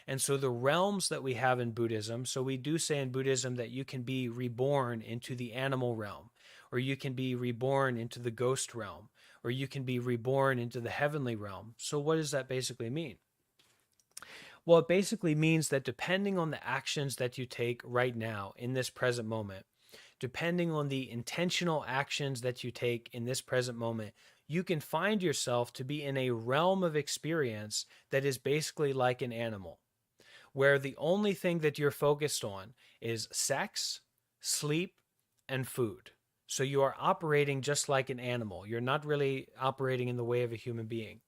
And so the realms that we have in Buddhism, so we do say in Buddhism that you can be reborn into the animal realm, or you can be reborn into the ghost realm, or you can be reborn into the heavenly realm. So what does that basically mean? Well, it basically means that depending on the actions that you take right now in this present moment, depending on the intentional actions that you take in this present moment, you can find yourself to be in a realm of experience that is basically like an animal, where the only thing that you're focused on is sex, sleep, and food. So you are operating just like an animal. You're not really operating in the way of a human being.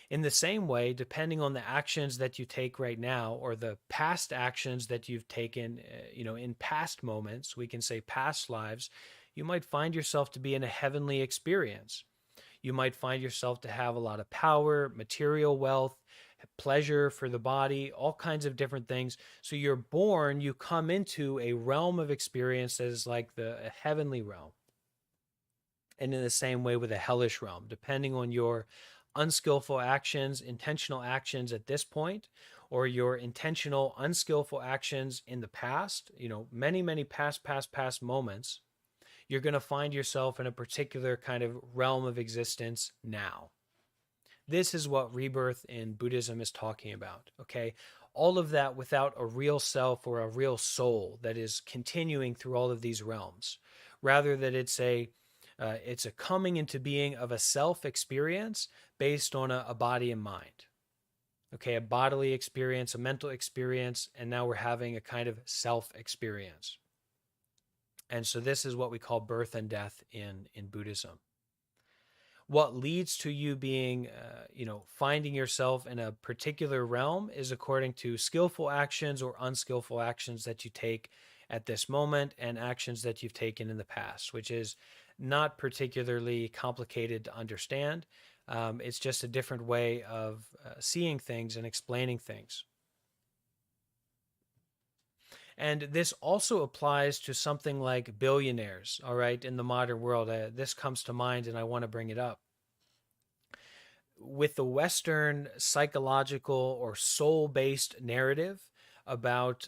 In the same way, depending on the actions that you take right now, or the past actions that you've taken, in past moments, we can say past lives, you might find yourself to be in a heavenly experience. You might find yourself to have a lot of power, material wealth, pleasure for the body, all kinds of different things. So you're born, you come into a realm of experience that is like a heavenly realm. And in the same way with a hellish realm, depending on your unskillful actions, intentional actions at this point, or your intentional, unskillful actions in the past, many past moments, you're going to find yourself in a particular kind of realm of existence now. This is what rebirth in Buddhism is talking about, okay? All of that without a real self or a real soul that is continuing through all of these realms. Rather that it's a coming into being of a self experience based on a body and mind. Okay, a bodily experience, a mental experience, and now we're having a kind of self experience. And so this is what we call birth and death in Buddhism. What leads to you being, finding yourself in a particular realm is according to skillful actions or unskillful actions that you take at this moment and actions that you've taken in the past, which is not particularly complicated to understand. It's just a different way of seeing things and explaining things. And this also applies to something like billionaires, all right, in the modern world. This comes to mind and I want to bring it up. With the Western psychological or soul-based narrative about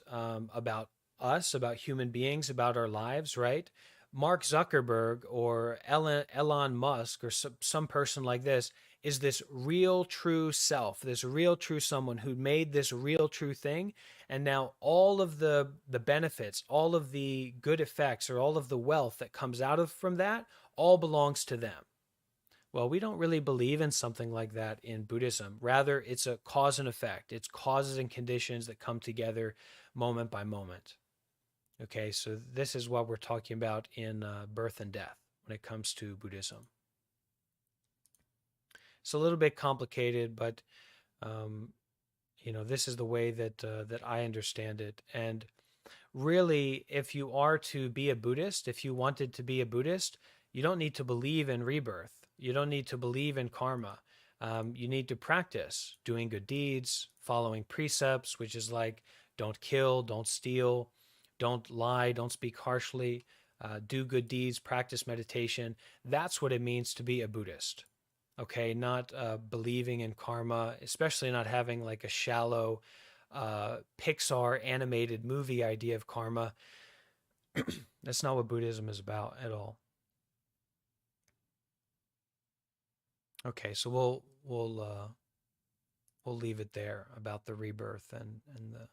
us, about human beings, about our lives, right? Mark Zuckerberg or Elon Musk or some person like this is this real true self, this real true someone who made this real true thing. And now all of the benefits, all of the good effects, or all of the wealth that comes out from that all belongs to them. Well, we don't really believe in something like that in Buddhism. Rather, it's a cause and effect. It's causes and conditions that come together moment by moment. Okay, so this is what we're talking about in birth and death when it comes to Buddhism. It's a little bit complicated, but this is the way that I understand it. And really, if you are to be a Buddhist, if you wanted to be a Buddhist, you don't need to believe in rebirth. You don't need to believe in karma. You need to practice doing good deeds, following precepts, which is like don't kill, don't steal, don't lie, don't speak harshly, do good deeds, practice meditation. That's what it means to be a Buddhist. Okay, not believing in karma, especially not having like a shallow Pixar animated movie idea of karma. That's not what Buddhism is about at all. Okay, so we'll leave it there about the rebirth and the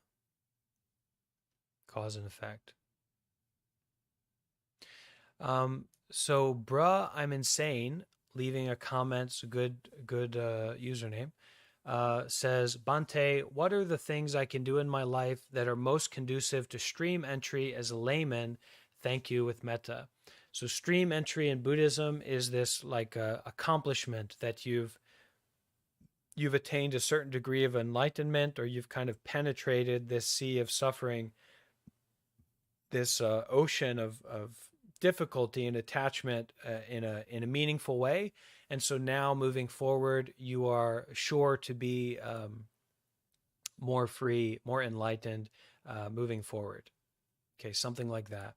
cause and effect. So bruh, I'm insane, leaving a comment, good username, says, Bhante, what are the things I can do in my life that are most conducive to stream entry as a layman? Thank you, with metta. So stream entry in Buddhism is this like accomplishment that you've attained a certain degree of enlightenment, or you've kind of penetrated this sea of suffering, this ocean of difficulty and attachment in a meaningful way. And so now moving forward, you are sure to be more free, more enlightened, moving forward. Okay, something like that.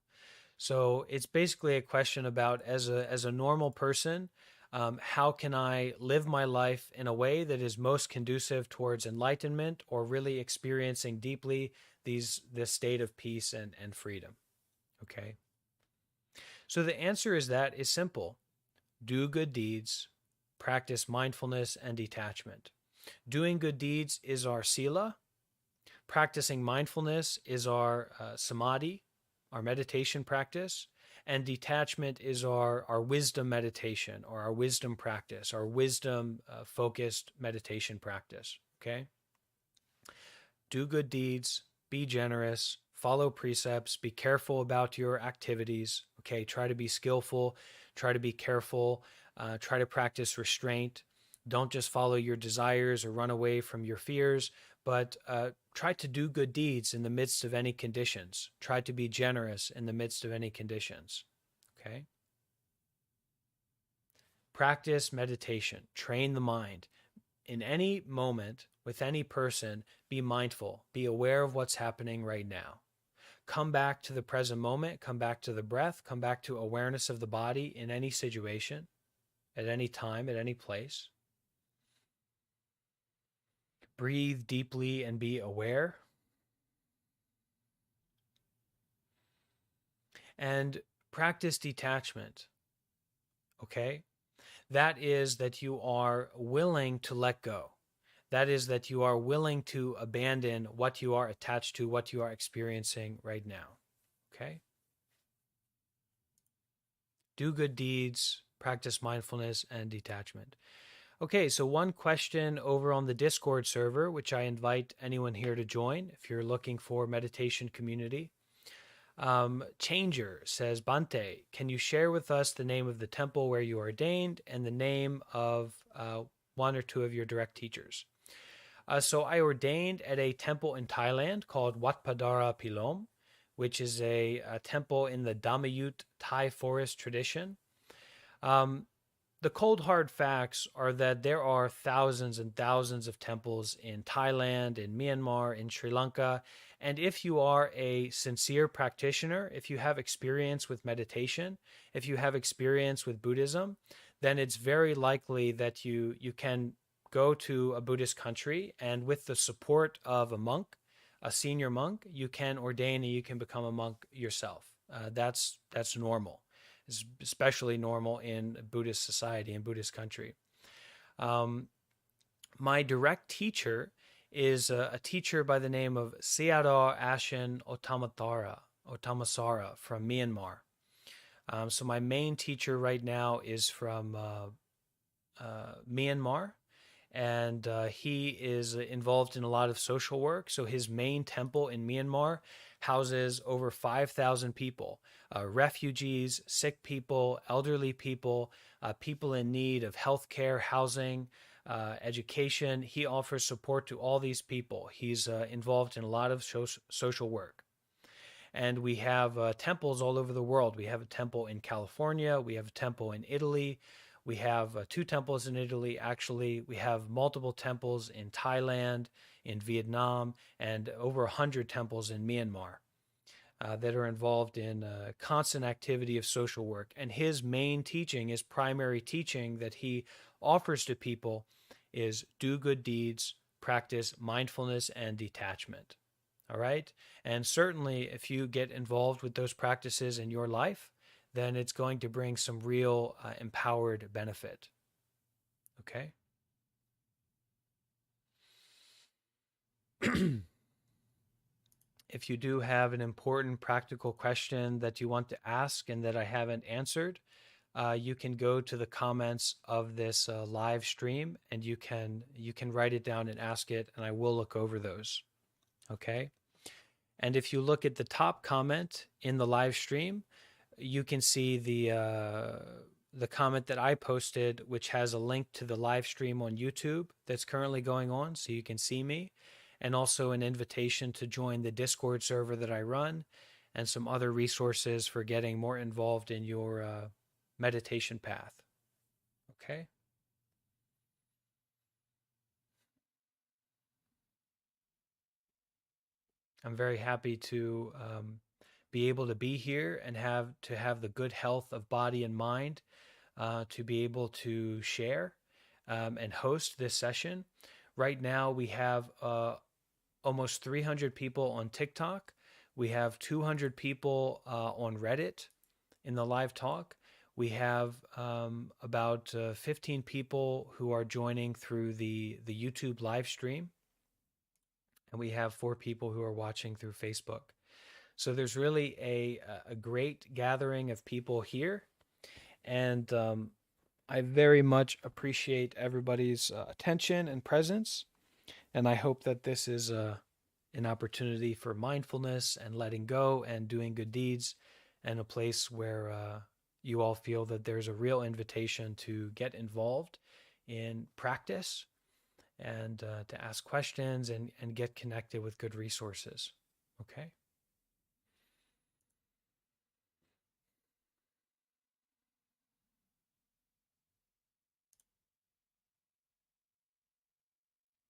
So it's basically a question about, as a normal person, how can I live my life in a way that is most conducive towards enlightenment, or really experiencing deeply this state of peace and freedom. Okay. So the answer is simple. Do good deeds, practice mindfulness and detachment. Doing good deeds is our sila. Practicing mindfulness is our samadhi, our meditation practice. And detachment is our wisdom meditation, or our wisdom practice, our wisdom focused meditation practice. Okay? Do good deeds, be generous, follow precepts, be careful about your activities. Okay, try to be skillful, try to be careful, try to practice restraint. Don't just follow your desires or run away from your fears, but try to do good deeds in the midst of any conditions. Try to be generous in the midst of any conditions. Okay? Practice meditation, train the mind. In any moment, with any person, be mindful, be aware of what's happening right now. Come back to the present moment, come back to the breath, come back to awareness of the body in any situation, at any time, at any place. Breathe deeply and be aware. And practice detachment. Okay? That is that you are willing to let go. That is that you are willing to abandon what you are attached to, what you are experiencing right now. Okay? Do good deeds, practice mindfulness and detachment. Okay, so one question over on the Discord server, which I invite anyone here to join if you're looking for meditation community. Changer says, Bhante, can you share with us the name of the temple where you ordained and the name of one or two of your direct teachers? So I ordained at a temple in Thailand called Wat Padara Pilom, which is a temple in the Dhammayut Thai forest tradition. The cold hard facts are that there are thousands and thousands of temples in Thailand, in Myanmar, in Sri Lanka. And if you are a sincere practitioner, if you have experience with meditation, if you have experience with Buddhism, then it's very likely that you can go to a Buddhist country, and with the support of a monk, a senior monk, you can ordain and you can become a monk yourself. That's normal. Is especially normal in Buddhist society, in Buddhist country. My direct teacher is a teacher by the name of Sayadaw Ashen Otamasara from Myanmar. So my main teacher right now is from Myanmar, and he is involved in a lot of social work. So his main temple in Myanmar houses over 5,000 people, refugees, sick people, elderly people, people in need of healthcare, housing, education. He offers support to all these people. He's involved in a lot of social work. And we have temples all over the world. We have a temple in California. We have a temple in Italy. We have 2 temples in Italy, actually. We have multiple temples in Thailand, in Vietnam, and over 100 temples in Myanmar that are involved in constant activity of social work. And his main teaching, his primary teaching that he offers to people is do good deeds, practice mindfulness and detachment. All right? And certainly if you get involved with those practices in your life, then it's going to bring some real empowered benefit. Okay. If you do have an important practical question that you want to ask and that I haven't answered, you can go to the comments of this live stream and you can write it down and ask it, and I will look over those. Okay. And if you look at the top comment in the live stream, you can see the comment that I posted, which has a link to the live stream on YouTube that's currently going on, so you can see me, and also an invitation to join the Discord server that I run, and some other resources for getting more involved in your meditation path. Okay? I'm very happy to be able to be here and have the good health of body and mind to be able to share and host this session. Right now, we have almost 300 people on TikTok. We have 200 people on Reddit in the live talk. We have about 15 people who are joining through the YouTube live stream. And we have 4 people who are watching through Facebook. So there's really a great gathering of people here. And I very much appreciate everybody's attention and presence. And I hope that this is an opportunity for mindfulness and letting go and doing good deeds, and a place where you all feel that there's a real invitation to get involved in practice and to ask questions and get connected with good resources. Okay?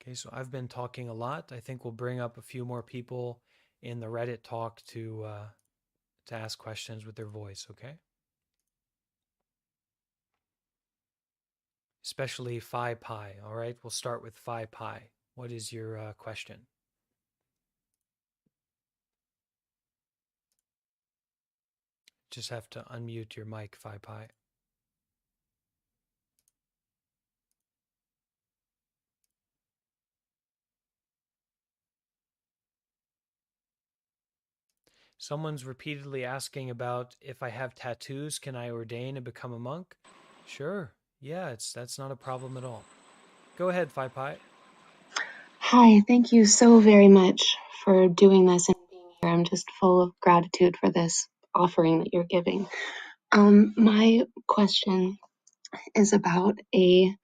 Okay, so I've been talking a lot. I think we'll bring up a few more people in the Reddit talk to ask questions with their voice, okay? Especially Phi Pi, all right? We'll start with Phi Pi. What is your question? Just have to unmute your mic, Phi Pi. Someone's repeatedly asking about if I have tattoos, can I ordain and become a monk? Sure. Yeah, that's not a problem at all. Go ahead, Phi Pi. Hi, thank you so very much for doing this and being here. I'm just full of gratitude for this offering that you're giving. My question is about a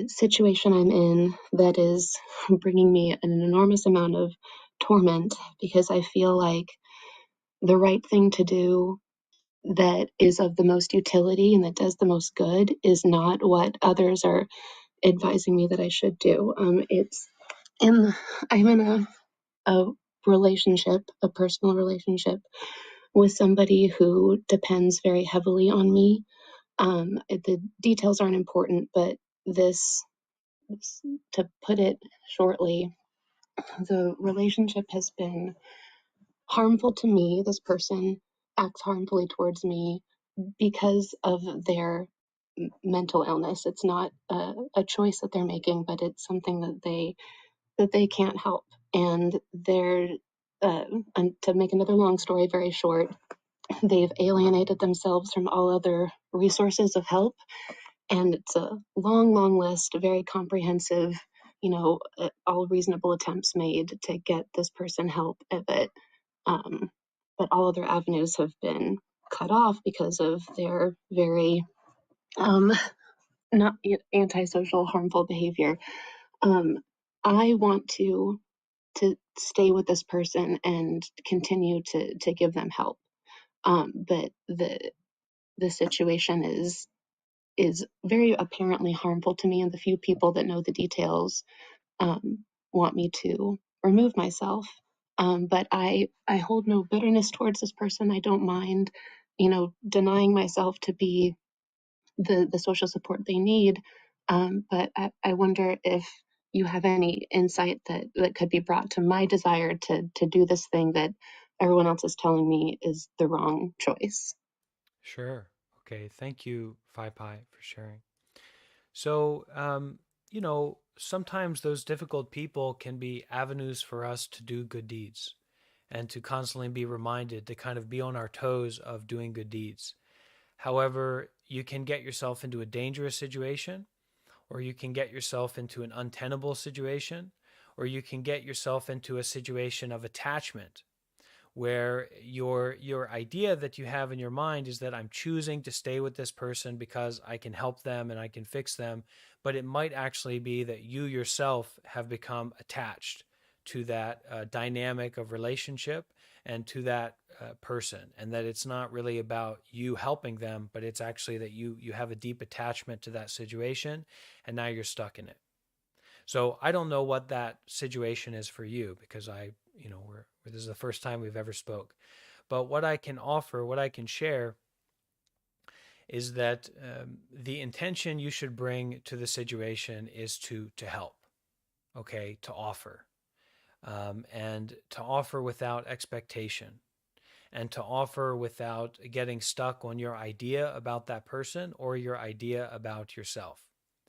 situation I'm in that is bringing me an enormous amount of torment, because I feel like the right thing to do that is of the most utility and that does the most good is not what others are advising me that I should do. I'm in a relationship, a personal relationship with somebody who depends very heavily on me. The details aren't important, but this, to put it shortly, the relationship has been harmful to me. This person acts harmfully towards me because of their mental illness. It's not a choice that they're making, but it's something that they can't help. And and to make another long story very short, they've alienated themselves from all other resources of help. And it's a long, long list, very comprehensive, all reasonable attempts made to get this person help, but all other avenues have been cut off because of their very not antisocial, harmful behavior. I want to stay with this person and continue to give them help. But the situation is very apparently harmful to me, and the few people that know the details want me to remove myself. But I hold no bitterness towards this person. I don't mind, denying myself to be the social support they need. But I wonder if you have any insight that could be brought to my desire to do this thing that everyone else is telling me is the wrong choice. Sure. Okay. Thank you, Phi Pi, for sharing. So, sometimes those difficult people can be avenues for us to do good deeds and to constantly be reminded to kind of be on our toes of doing good deeds. However, you can get yourself into a dangerous situation, or you can get yourself into an untenable situation, or you can get yourself into a situation of attachment where your idea that you have in your mind is that I'm choosing to stay with this person because I can help them and I can fix them, but it might actually be that you yourself have become attached to that dynamic of relationship and to that person, and that it's not really about you helping them, but it's actually that you have a deep attachment to that situation, and now you're stuck in it. So I don't know what that situation is for you, because this is the first time we've ever spoke. But what I can offer, what I can share, is that the intention you should bring to the situation is to help, okay, to offer, and to offer without expectation, and to offer without getting stuck on your idea about that person or your idea about yourself.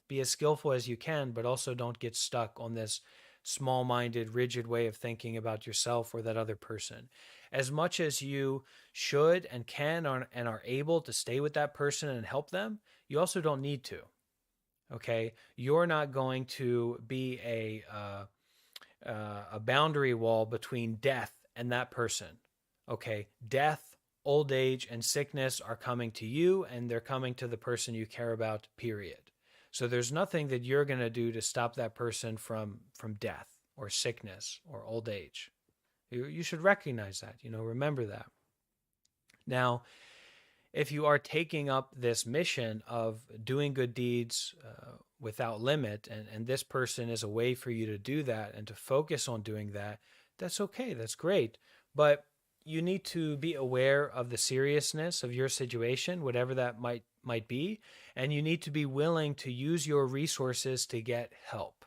Be as skillful as you can, but also don't get stuck on this small-minded, rigid way of thinking about yourself or that other person. As much as you should and can and are able to stay with that person and help them, you also don't need to. Okay, you're not going to be a boundary wall between death and that person. Okay, death, old age, and sickness are coming to you, and they're coming to the person you care about, period. So there's nothing that you're going to do to stop that person from death or sickness or old age. You should recognize that, remember that. Now, if you are taking up this mission of doing good deeds without limit, and this person is a way for you to do that and to focus on doing that, that's okay, that's great. But you need to be aware of the seriousness of your situation, whatever that might be, and you need to be willing to use your resources to get help.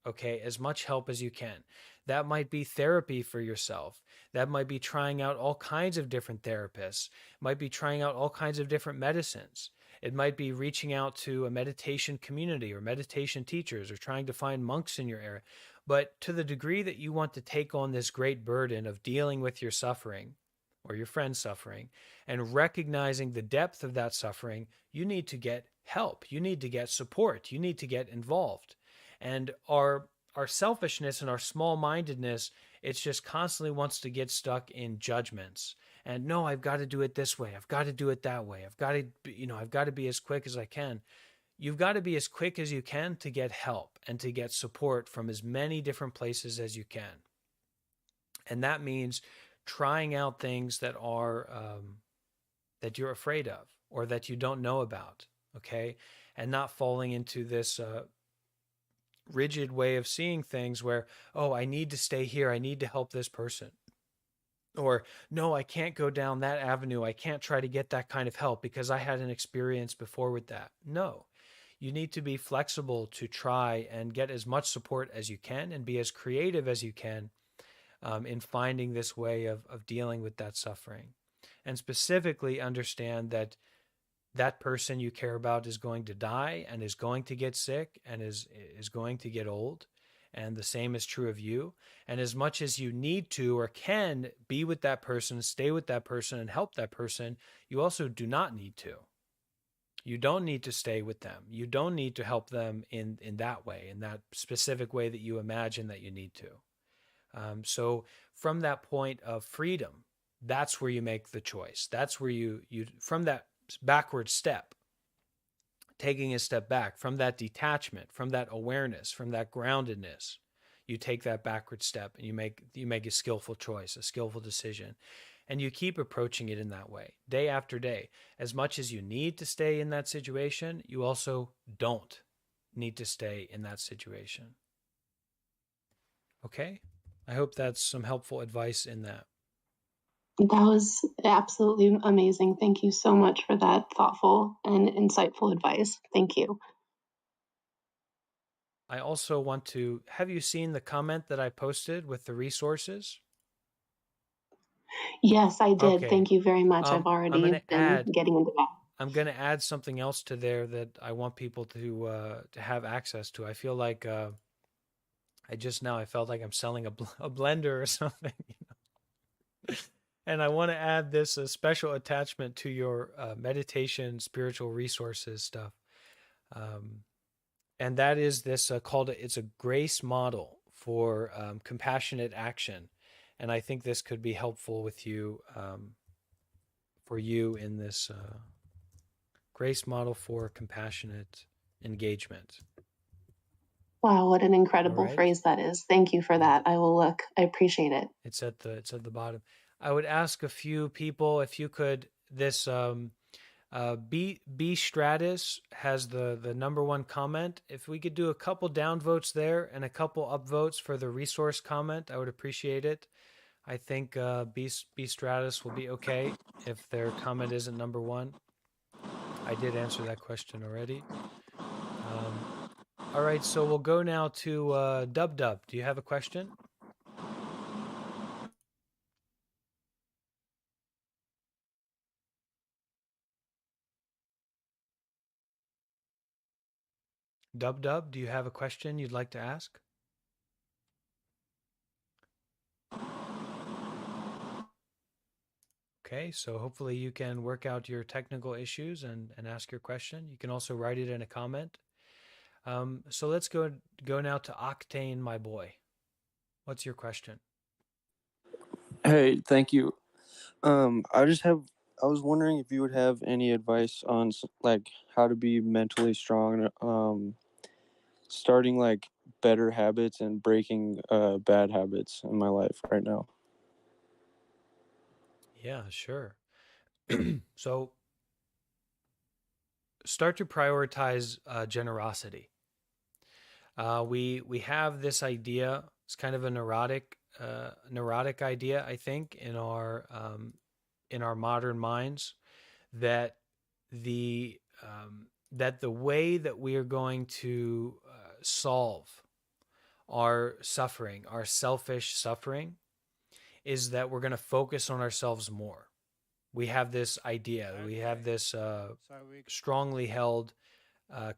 Okay, as much help as you can. That might be therapy for yourself. That might be trying out all kinds of different therapists. It might be trying out all kinds of different medicines. It might be reaching out to a meditation community or meditation teachers, or trying to find monks in your area. But to the degree that you want to take on this great burden of dealing with your suffering or your friend's suffering and recognizing the depth of that suffering, you need to get help. You need to get support. You need to get involved. And our selfishness and our small-mindedness, it's just constantly wants to get stuck in judgments. And no, I've got to do it this way. I've got to do it that way. I've got to be as quick as I can. You've got to be as quick as you can to get help and to get support from as many different places as you can. And that means trying out things that are that you're afraid of or that you don't know about, okay? And not falling into this rigid way of seeing things where, oh, I need to stay here. I need to help this person. Or, no, I can't go down that avenue. I can't try to get that kind of help because I had an experience before with that. No, you need to be flexible to try and get as much support as you can and be as creative as you can in finding this way of dealing with that suffering. And specifically understand that that person you care about is going to die and is going to get sick and is going to get old. And the same is true of you. And as much as you need to or can be with that person, stay with that person, and help that person, you also do not need to. You don't need to stay with them. You don't need to help them in that way, in that specific way that you imagine that you need to. So from that point of freedom, that's where you make the choice. That's where you from that backward step, taking a step back, from that detachment, from that awareness, from that groundedness, you take that backward step and you make a skillful choice, a skillful decision. And you keep approaching it in that way, day after day. As much as you need to stay in that situation, you also don't need to stay in that situation. Okay? I hope that's some helpful advice in that. That was absolutely amazing. Thank you so much for that thoughtful and insightful advice. Thank you. I also want to, have you seen the comment that I posted with the resources? Yes, I did. Okay. Thank you very much. I've I'm already going to been add, getting into that. I'm going to add something else to there that I want people to have access to. I feel like I felt like I'm selling a blender or something, and I want to add this special attachment to your meditation, spiritual resources stuff, and that is this it's a grace model for compassionate action, and I think this could be helpful with you for you in this grace model for compassionate engagement. Wow, what an All incredible right. phrase that is. Thank you for that. I will look. I appreciate it. It's at the bottom. I would ask a few people if you could this B Stratus has the number one comment. If we could do a couple down votes there and a couple up votes for the resource comment, I would appreciate it. I think B Stratus will be okay if their comment isn't number one. I did answer that question already. All right, so we'll go now to Dub Dub. Do you have a question? Dub Dub, do you have a question you'd like to ask? Okay, so hopefully you can work out your technical issues and ask your question. You can also write it in a comment. So let's go now to Octane, my boy. What's your question? Hey, thank you. I was wondering if you would have any advice on like how to be mentally strong, starting like better habits and breaking bad habits in my life right now. Yeah, sure. So start to prioritize generosity. We have this idea. It's kind of a neurotic idea, I think, in our modern minds, that the way that we are going to solve our suffering, our selfish suffering, is that we're going to focus on ourselves more. We have this idea. We have this strongly held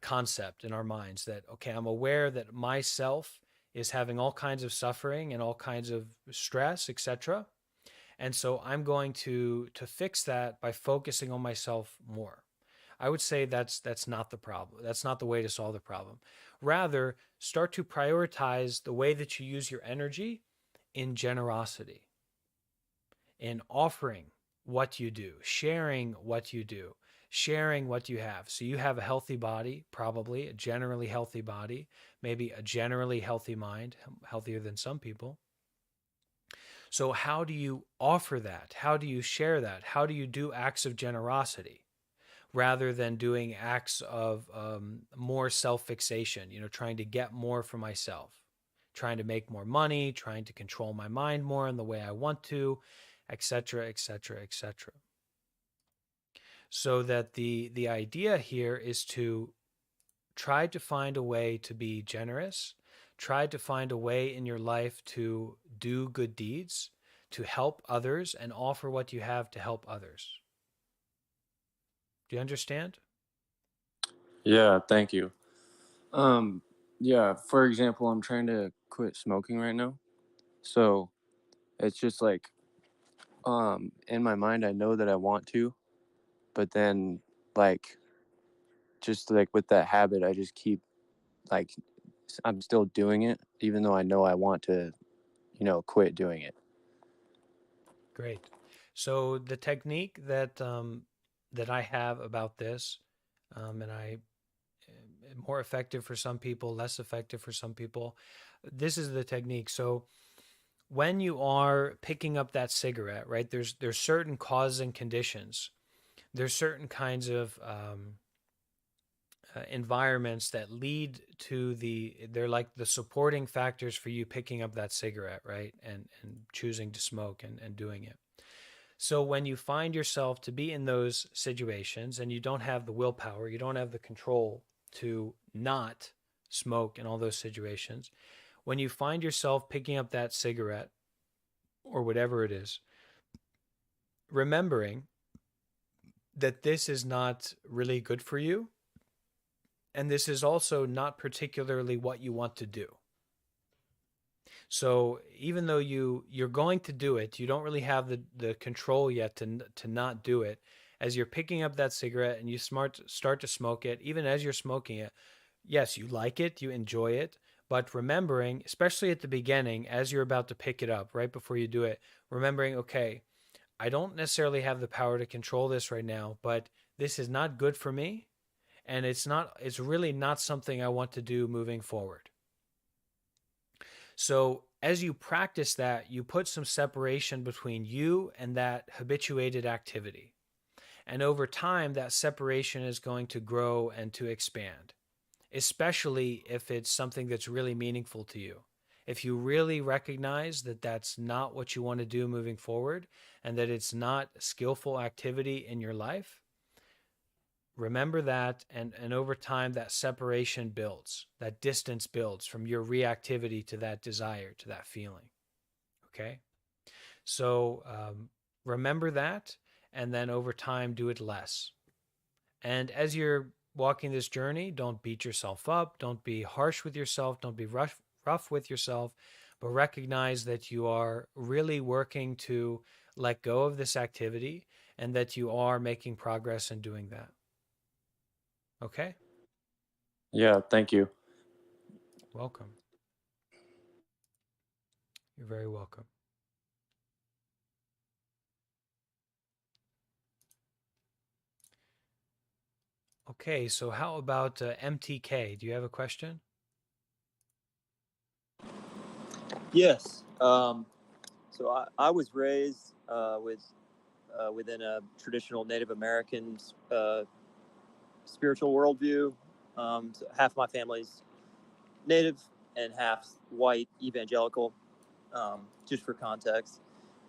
concept in our minds that, okay, I'm aware that myself is having all kinds of suffering and all kinds of stress, etc. And so I'm going to fix that by focusing on myself more. I would say that's not the problem. That's not the way to solve the problem. Rather, start to prioritize the way that you use your energy in generosity, in offering what you do, sharing what you do, sharing what you have. So you have a healthy body, probably a generally healthy body, maybe a generally healthy mind, healthier than some people. So how do you offer that? How do you share that? How do you do acts of generosity rather than doing acts of more self-fixation, trying to get more for myself, trying to make more money, trying to control my mind more in the way I want to, etc., etc., etc. So that the idea here is to try to find a way to be generous, try to find a way in your life to do good deeds, to help others, and offer what you have to help others. Do you understand? Yeah, thank you. Yeah, for example, I'm trying to quit smoking right now. So it's just like in my mind I know that I want to, but then like just like with that habit I just keep like I'm still doing it even though I know I want to, quit doing it. Great. So the technique that I have about this, and I more effective for some people, less effective for some people. This is the technique. So when you are picking up that cigarette, right? There's certain causes and conditions. There's certain kinds of environments that lead to they're like the supporting factors for you picking up that cigarette, right? And choosing to smoke and doing it. So when you find yourself to be in those situations and you don't have the willpower, you don't have the control to not smoke in all those situations, when you find yourself picking up that cigarette or whatever it is, remembering that this is not really good for you, and this is also not particularly what you want to do. So even though you're going to do it, you don't really have the control yet to not do it. As you're picking up that cigarette and you start to smoke it, even as you're smoking it, yes, you like it, you enjoy it, but remembering, especially at the beginning, as you're about to pick it up, right before you do it, remembering, okay, I don't necessarily have the power to control this right now, but this is not good for me, and it's really not something I want to do moving forward. So as you practice that, you put some separation between you and that habituated activity. And over time, that separation is going to grow and to expand, especially if it's something that's really meaningful to you. If you really recognize that that's not what you want to do moving forward and that it's not skillful activity in your life, remember that, and over time that separation builds, that distance builds from your reactivity to that desire, to that feeling. Okay? So remember that, and then over time do it less. And as you're walking this journey, don't beat yourself up, don't be harsh with yourself, don't be rough with yourself, but recognize that you are really working to let go of this activity and that you are making progress in doing that. Okay? Yeah, thank you. Welcome. You're very welcome. Okay, so how about MTK? Do you have a question? Yes. So I was raised within a traditional Native American spiritual worldview. So half my family's Native and half white evangelical, just for context.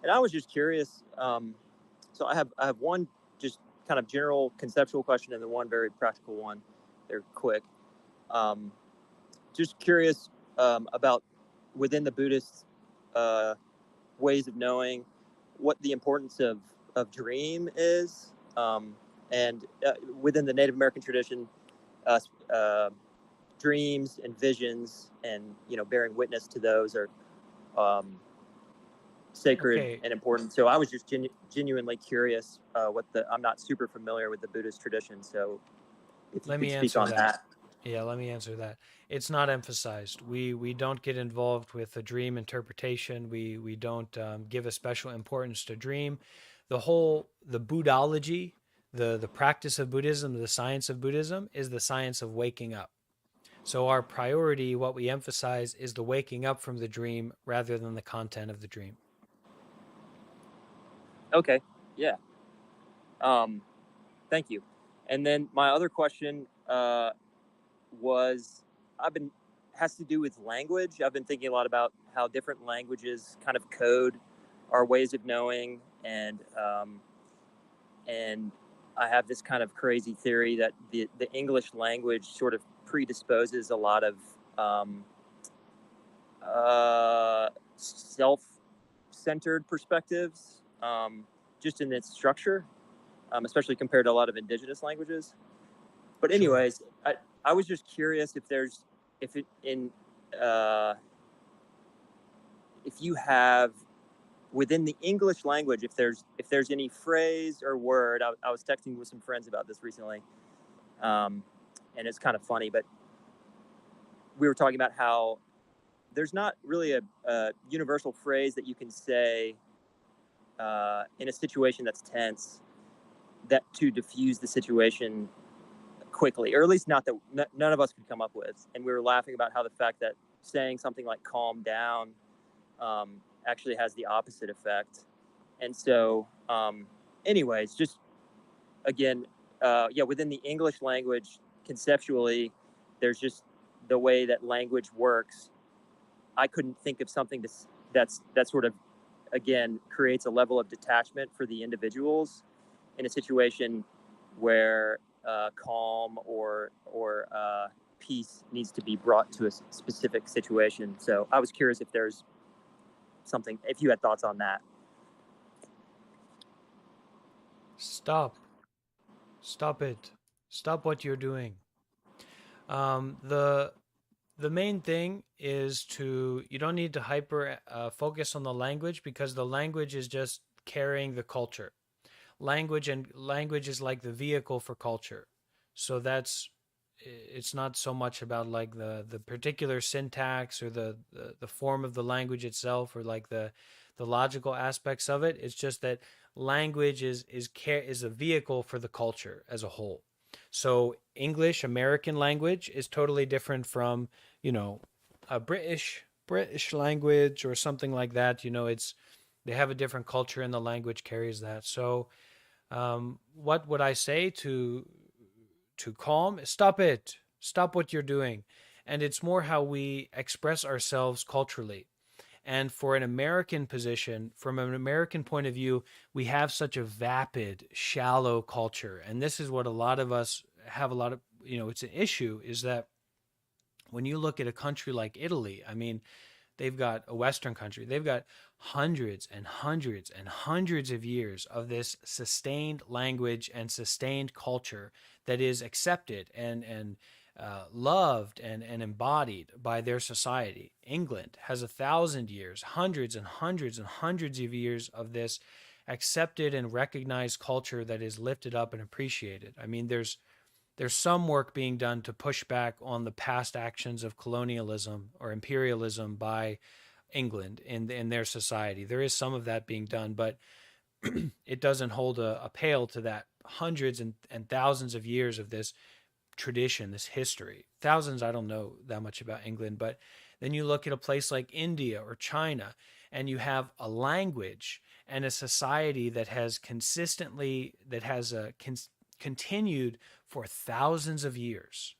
And I was just curious. So I have one just kind of general conceptual question and then one very practical one. They're quick. Just curious about within the Buddhist ways of knowing what the importance of dream is, and within the Native American tradition, dreams and visions and bearing witness to those are sacred Okay. and important. So I was just genuinely curious I'm not super familiar with the Buddhist tradition, so if you could speak on that. Yeah, let me answer that. It's not emphasized. We don't get involved with the dream interpretation. We don't give a special importance to dream. The Buddhology, the practice of Buddhism, the science of Buddhism is the science of waking up. So our priority, what we emphasize, is the waking up from the dream rather than the content of the dream. Okay. Yeah. Thank you. And then my other question has to do with language. I've been thinking a lot about how different languages kind of code our ways of knowing, and I have this kind of crazy theory that the English language sort of predisposes a lot of self-centered perspectives, just in its structure, especially compared to a lot of indigenous languages. But anyways, sure. I was just curious if you have within the English language, if there's any phrase or word. I was texting with some friends about this recently, and it's kind of funny, but we were talking about how there's not really a universal phrase that you can say in a situation that's tense that to diffuse the situation quickly, or at least not that none of us could come up with. And we were laughing about how the fact that saying something like calm down actually has the opposite effect. And so anyways, just again, within the English language, conceptually, there's just the way that language works. I couldn't think of something that sort of, again, creates a level of detachment for the individuals in a situation where calm or peace needs to be brought to a specific situation. So I was curious if there's something, if you had thoughts on that. Stop. Stop it. Stop what you're doing. The main thing is you don't need to hyper focus on the language, because the language is just carrying the culture. Language is like the vehicle for culture. So it's not so much about like the particular syntax or the form of the language itself, or like the logical aspects of it. It's just that language is a vehicle for the culture as a whole. So English, American language, is totally different from, a British language or something like that. They have a different culture and the language carries that. So what would I say to calm? Stop it. Stop what you're doing. And it's more how we express ourselves culturally. And for an American position, from an American point of view, we have such a vapid, shallow culture. And this is what a lot of us have it's an issue, is that when you look at a country like Italy, I mean, they've got a Western country, they've got hundreds and hundreds and hundreds of years of this sustained language and sustained culture that is accepted and loved and embodied by their society. England has 1,000 years, hundreds and hundreds and hundreds of years of this accepted and recognized culture that is lifted up and appreciated. I mean, there's some work being done to push back on the past actions of colonialism or imperialism by England in their society. There is some of that being done, but it doesn't hold a pale to that hundreds and thousands of years of this tradition, this history. Thousands, I don't know that much about England, but then you look at a place like India or China, and you have a language and a society that has continued for thousands of years.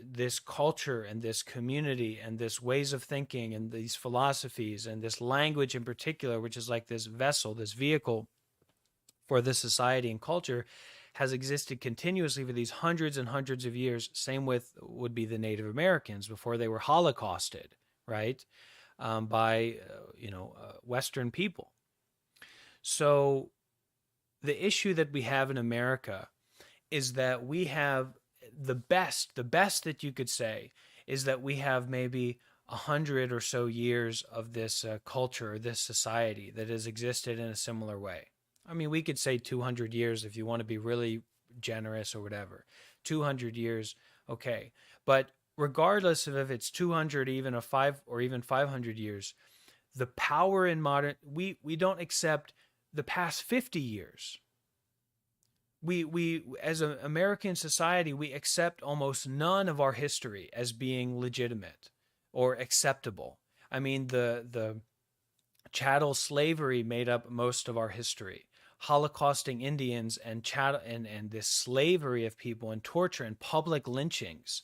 This culture and this community and this ways of thinking and these philosophies and this language in particular, which is like this vessel, this vehicle for this society and culture, has existed continuously for these hundreds and hundreds of years. Same would be the Native Americans before they were Holocausted, right, by Western people. So the issue that we have in America is that we have the best that you could say is that we have maybe 100 or so years of this culture, this society that has existed in a similar way. I mean, we could say 200 years if you want to be really generous or whatever. 200 years, okay. But regardless of if it's 200, even a 5 or even 500 years, the power in modern, we don't accept the past 50 years. We as an American society, we accept almost none of our history as being legitimate or acceptable. I mean, the chattel slavery made up most of our history. Holocausting Indians and this slavery of people and torture and public lynchings,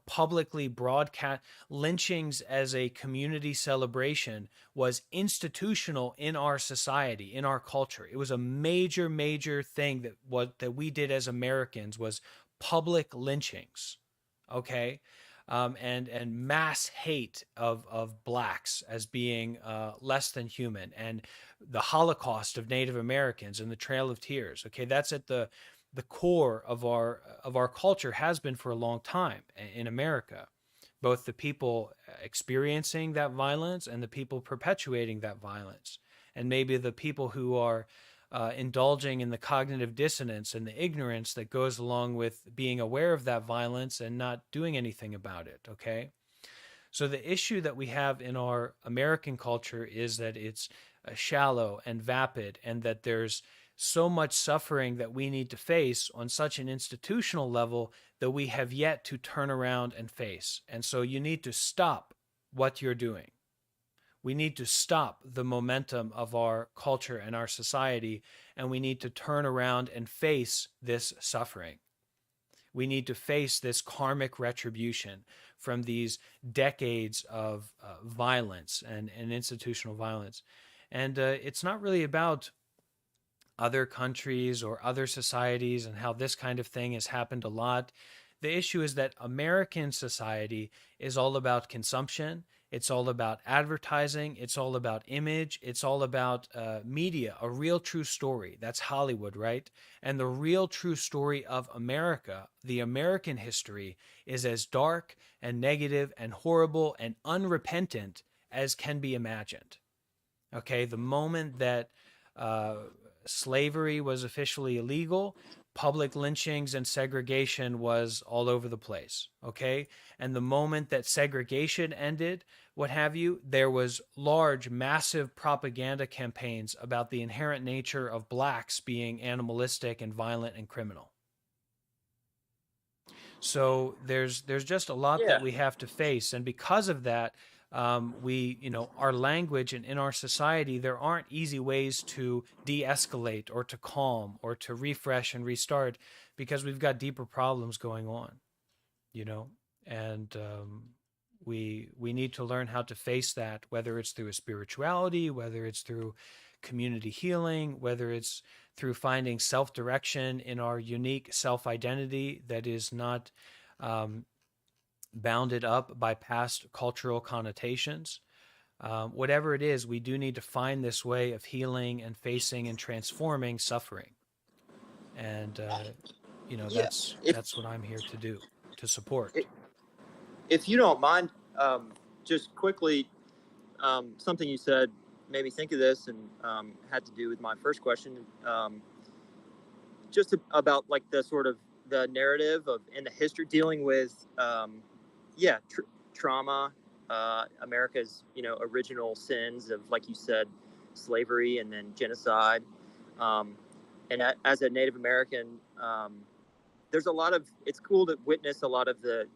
publicly broadcast lynchings as a community celebration was institutional in our society, in our culture. It was a major thing that we did as Americans, was public lynchings, okay? And mass hate of blacks as being less than human, and the Holocaust of Native Americans and the Trail of Tears. Okay, that's at the core of our culture, has been for a long time in America. Both the people experiencing that violence and the people perpetuating that violence, and maybe the people who are indulging in the cognitive dissonance and the ignorance that goes along with being aware of that violence and not doing anything about it, okay? So the issue that we have in our American culture is that it's shallow and vapid, and that there's so much suffering that we need to face on such an institutional level that we have yet to turn around and face. And so you need to stop what you're doing. We need to stop the momentum of our culture and our society, and we need to turn around and face this suffering. We need to face this karmic retribution from these decades of violence and institutional violence. And it's not really about other countries or other societies and how this kind of thing has happened a lot. The issue is that American society is all about consumption. It's all about advertising. It's all about image. It's all about media, a real true story. That's Hollywood, right? And the real true story of America, the American history, is as dark and negative and horrible and unrepentant as can be imagined. Okay, the moment that slavery was officially illegal, public lynchings and segregation was all over the place. Okay, and the moment that segregation ended, what have you, there was large, massive propaganda campaigns about the inherent nature of blacks being animalistic and violent and criminal. So there's just a lot that we have to face, and because of that, our language and in our society, there aren't easy ways to de-escalate or to calm or to refresh and restart, because we've got deeper problems going on, and we need to learn how to face that, whether it's through a spirituality, whether it's through community healing, whether it's through finding self-direction in our unique self-identity that is not bounded up by past cultural connotations. Whatever it is, we do need to find this way of healing and facing and transforming suffering. And, that's what I'm here to do, to support. If you don't mind, just quickly, something you said made me think of this, and had to do with my first question, just about like the sort of the narrative of in the history dealing with trauma, America's original sins of, like you said, slavery and then genocide, and as a Native American, there's a lot of, it's cool to witness a lot of the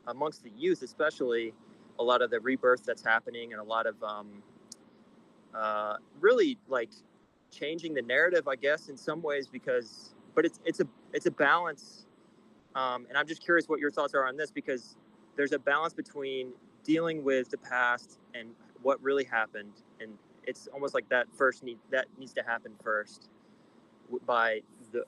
amongst the youth, especially a lot of the rebirth that's happening, and a lot of really like changing the narrative, I guess, in some ways, but it's a balance, and I'm just curious what your thoughts are on this, because there's a balance between dealing with the past and what really happened, and it's almost like that needs to happen first by the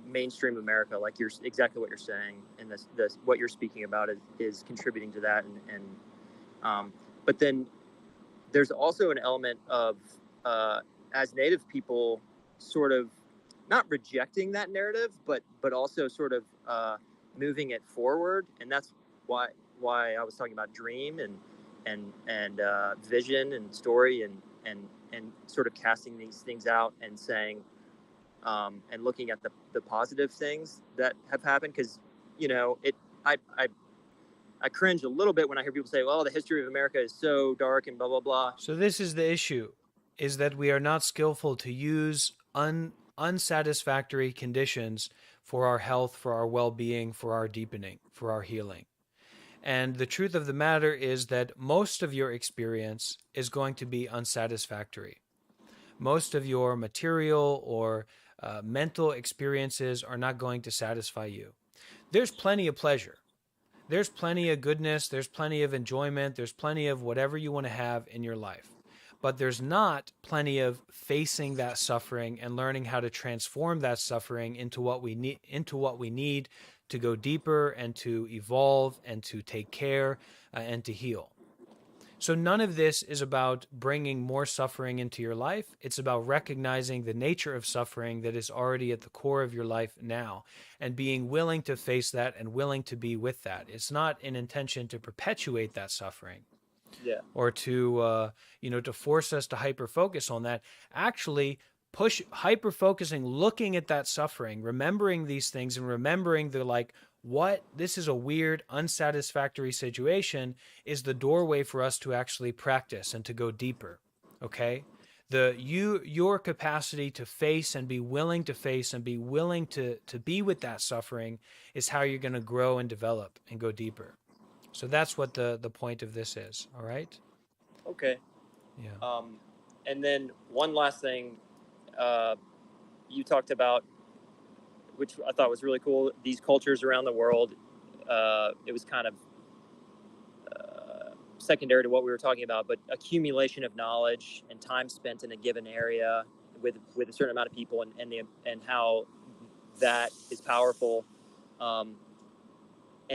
mainstream America, like you're exactly what you're saying, and this what you're speaking about is contributing to that, and but then there's also an element of as Native people sort of not rejecting that narrative, but also sort of moving it forward, and that's why I was talking about dream and vision and story and sort of casting these things out and saying and looking at the positive things that have happened, because I cringe a little bit when I hear people say, well, the history of America is so dark and blah blah blah. So this is the issue, is that we are not skillful to use unsatisfactory conditions for our health, for our well-being, for our deepening, for our healing. And the truth of the matter is that most of your experience is going to be unsatisfactory. Most of your material or mental experiences are not going to satisfy you. There's plenty of pleasure. There's plenty of goodness. There's plenty of enjoyment. There's plenty of whatever you want to have in your life. But there's not plenty of facing that suffering and learning how to transform that suffering into what we need to go deeper and to evolve and to take care and to heal. So none of this is about bringing more suffering into your life. It's about recognizing the nature of suffering that is already at the core of your life now and being willing to face that and willing to be with that. It's not an intention to perpetuate that suffering. Yeah. Or to force us to hyper-focus on that. Actually, push hyper-focusing, looking at that suffering, remembering these things, and remembering this is a weird, unsatisfactory situation, is the doorway for us to actually practice and to go deeper. Okay? Your capacity to face and be willing to face and be willing to be with that suffering is how you're going to grow and develop and go deeper. So that's what the point of this is. All right? Okay. Yeah. And then one last thing, you talked about, which I thought was really cool, these cultures around the world. It was kind of secondary to what we were talking about, but accumulation of knowledge and time spent in a given area with a certain amount of people, and how that is powerful. And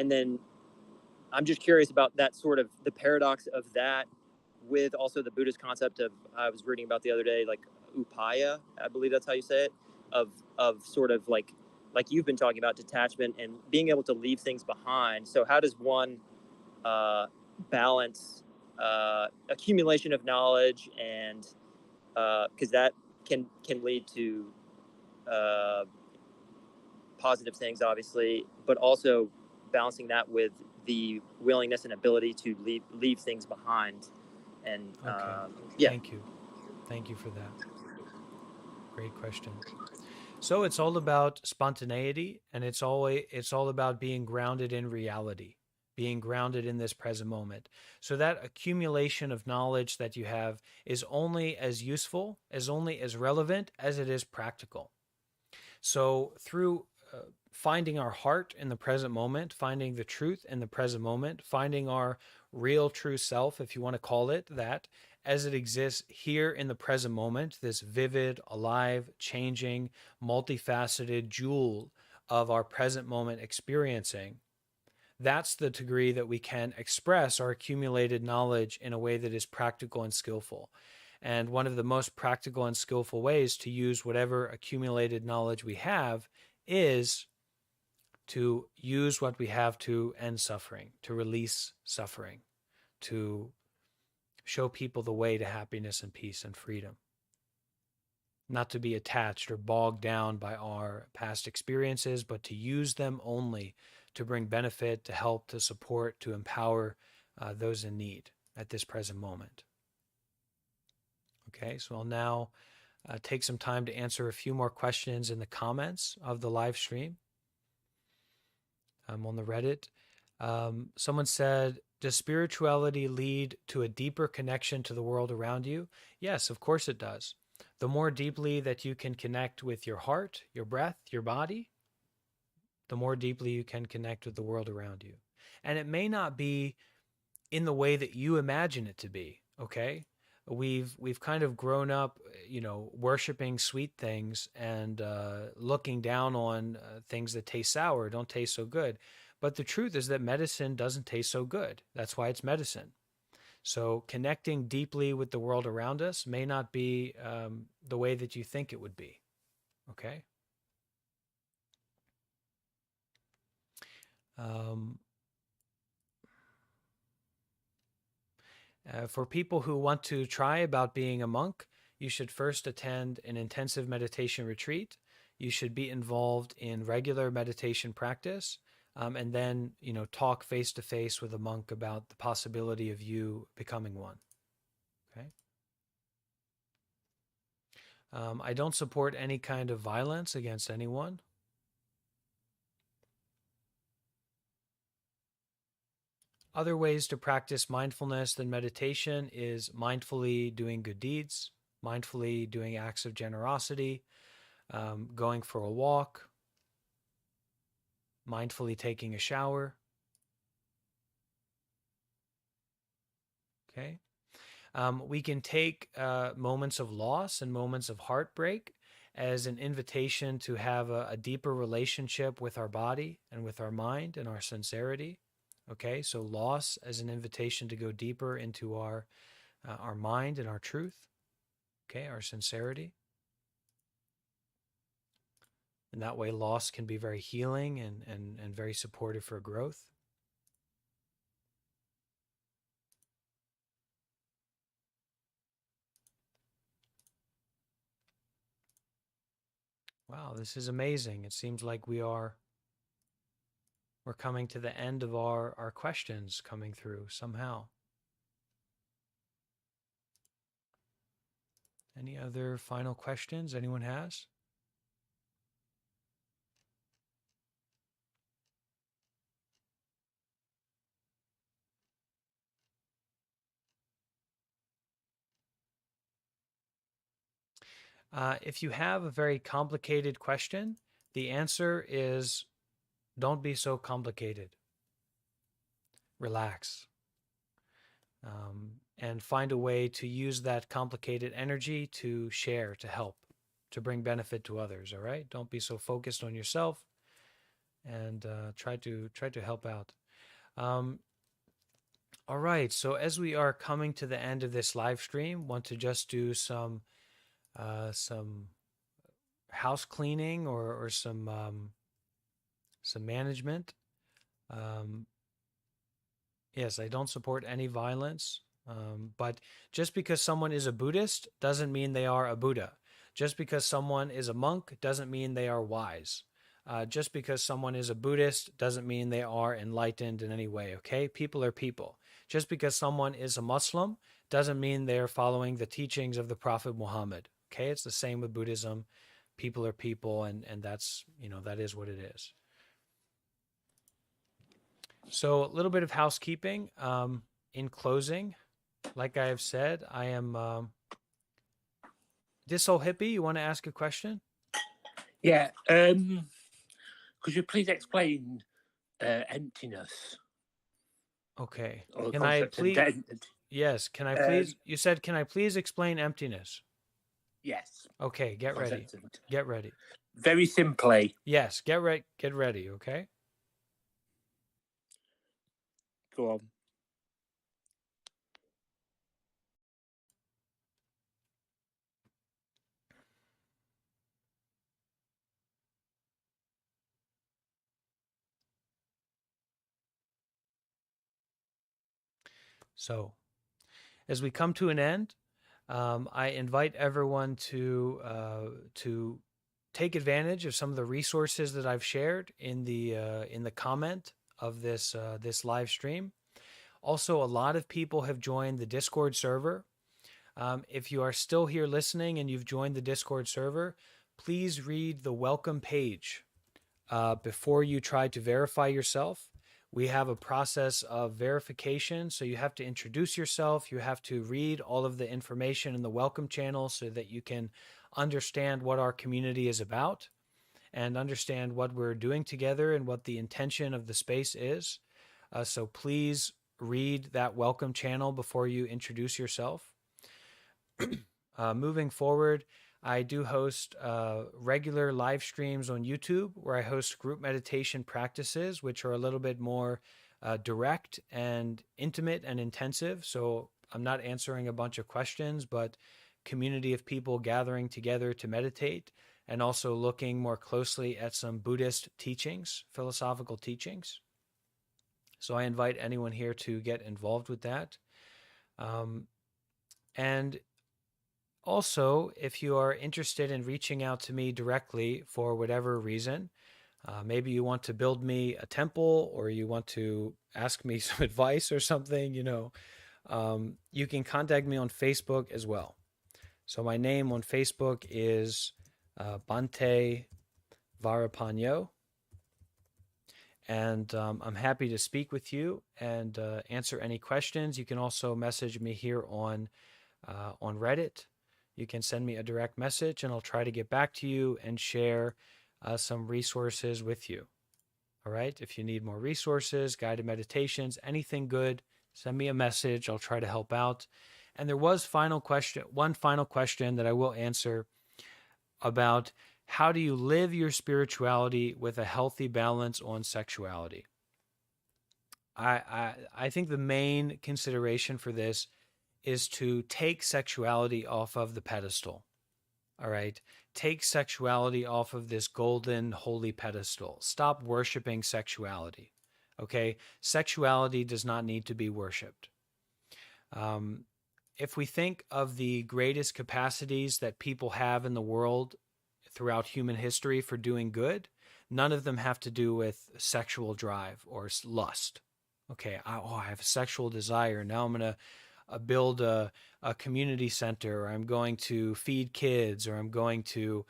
then I'm just curious about that sort of the paradox of that with also the Buddhist concept of, I was reading about the other day, like upaya, I believe that's how you say it, of sort of like you've been talking about, detachment and being able to leave things behind. So how does one balance accumulation of knowledge and because that can lead to positive things, obviously, but also balancing that with the willingness and ability to leave things behind. And Okay. Thank you for that. Great question. So it's all about spontaneity, and it's all about being grounded in reality, being grounded in this present moment. So that accumulation of knowledge that you have is only as useful, only as relevant as it is practical. So through finding our heart in the present moment, finding the truth in the present moment, finding our real true self, if you want to call it that, as it exists here in the present moment, this vivid, alive, changing, multifaceted jewel of our present moment experiencing, that's the degree that we can express our accumulated knowledge in a way that is practical and skillful. And one of the most practical and skillful ways to use whatever accumulated knowledge we have is to use what we have to end suffering, to release suffering, to show people the way to happiness and peace and freedom. Not to be attached or bogged down by our past experiences, but to use them only to bring benefit, to help, to support, to empower those in need at this present moment. Okay, so I'll now take some time to answer a few more questions in the comments of the live stream. On the Reddit. Someone said, does spirituality lead to a deeper connection to the world around you? Yes, of course it does. The more deeply that you can connect with your heart, your breath, your body, the more deeply you can connect with the world around you. And it may not be in the way that you imagine it to be, okay? We've kind of grown up, worshiping sweet things and looking down on things that taste sour, don't taste so good. But the truth is that medicine doesn't taste so good. That's why it's medicine. So connecting deeply with the world around us may not be the way that you think it would be. Okay? For people who want to try about being a monk, you should first attend an intensive meditation retreat. You should be involved in regular meditation practice, and then, talk face to face with a monk about the possibility of you becoming one. Okay. I don't support any kind of violence against anyone. Other ways to practice mindfulness than meditation is mindfully doing good deeds, mindfully doing acts of generosity, going for a walk, mindfully taking a shower. Okay. We can take moments of loss and moments of heartbreak as an invitation to have a deeper relationship with our body and with our mind and our sincerity. Okay, so loss as an invitation to go deeper into our mind and our truth. Okay, our sincerity. And that way loss can be very healing and very supportive for growth. Wow, this is amazing. It seems like we're coming to the end of our questions coming through somehow. Any other final questions anyone has? If you have a very complicated question, the answer is don't be so complicated. Relax. And find a way to use that complicated energy to share, to help, to bring benefit to others, all right? Don't be so focused on yourself and try to help out. All right. So as we are coming to the end of this live stream, want to just do some house cleaning or some management. Yes, I don't support any violence. But just because someone is a Buddhist doesn't mean they are a Buddha. Just because someone is a monk doesn't mean they are wise. Just because someone is a Buddhist doesn't mean they are enlightened in any way, okay? People are people. Just because someone is a Muslim doesn't mean they are following the teachings of the Prophet Muhammad, okay? It's the same with Buddhism. People are people, and that's, that is what it is. So a little bit of housekeeping. In closing, like I have said, I am this old hippie. You want to ask a question? Yeah. Could you please explain emptiness? Okay. Or the Can I concept of please? Yes. Can I please? You said, can I please explain emptiness? Yes. Okay. Get ready. Get ready. Very simply. Yes. Get ready. Get ready. Okay. Go on. So, as we come to an end, I invite everyone to take advantage of some of the resources that I've shared in the comment of this this live stream. Also, a lot of people have joined the Discord server. If you are still here listening and you've joined the Discord server, please read the welcome page before you try to verify yourself. We have a process of verification, so you have to introduce yourself. You have to read all of the information in the welcome channel so that you can understand what our community is about and understand what we're doing together and what the intention of the space is. So please read that welcome channel before you introduce yourself. Moving forward, I do host regular live streams on YouTube where I host group meditation practices, which are a little bit more direct and intimate and intensive. So I'm not answering a bunch of questions, but community of people gathering together to meditate and also looking more closely at some Buddhist teachings, philosophical teachings. So I invite anyone here to get involved with that. And also, if you are interested in reaching out to me directly for whatever reason, maybe you want to build me a temple or you want to ask me some advice or something, you can contact me on Facebook as well. So my name on Facebook is Bhante Varrapanyo. And I'm happy to speak with you and answer any questions. You can also message me here on Reddit. You can send me a direct message and I'll try to get back to you and share some resources with you. All right. If you need more resources, guided meditations, anything good, send me a message. I'll try to help out. And there was one final question that I will answer about how do you live your spirituality with a healthy balance on sexuality? I think the main consideration for this is to take sexuality off of the pedestal. All right. Take sexuality off of this golden, holy pedestal. Stop worshiping sexuality. Okay. Sexuality does not need to be worshiped. If we think of the greatest capacities that people have in the world throughout human history for doing good, none of them have to do with sexual drive or lust. Okay. I have a sexual desire. Now I'm going to build a community center, or I'm going to feed kids, or I'm going to,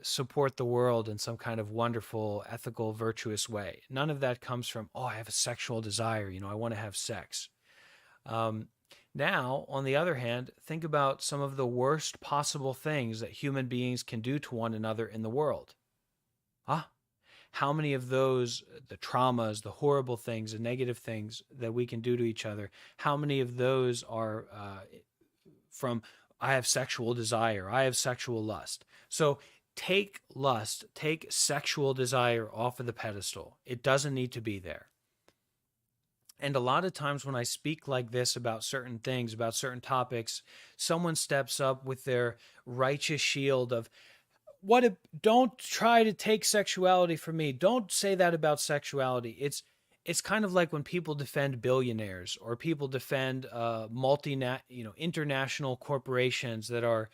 support the world in some kind of wonderful, ethical, virtuous way. None of that comes from, I have a sexual desire. I want to have sex. Now, on the other hand, think about some of the worst possible things that human beings can do to one another in the world. How many of those, the traumas, the horrible things, the negative things that we can do to each other, how many of those are from, I have sexual desire, I have sexual lust? So take lust, take sexual desire off of the pedestal. It doesn't need to be there. And a lot of times when I speak like this about certain things, about certain topics, someone steps up with their righteous shield of, what if, don't try to take sexuality from me. Don't say that about sexuality. It's kind of like when people defend billionaires or people defend international corporations that are,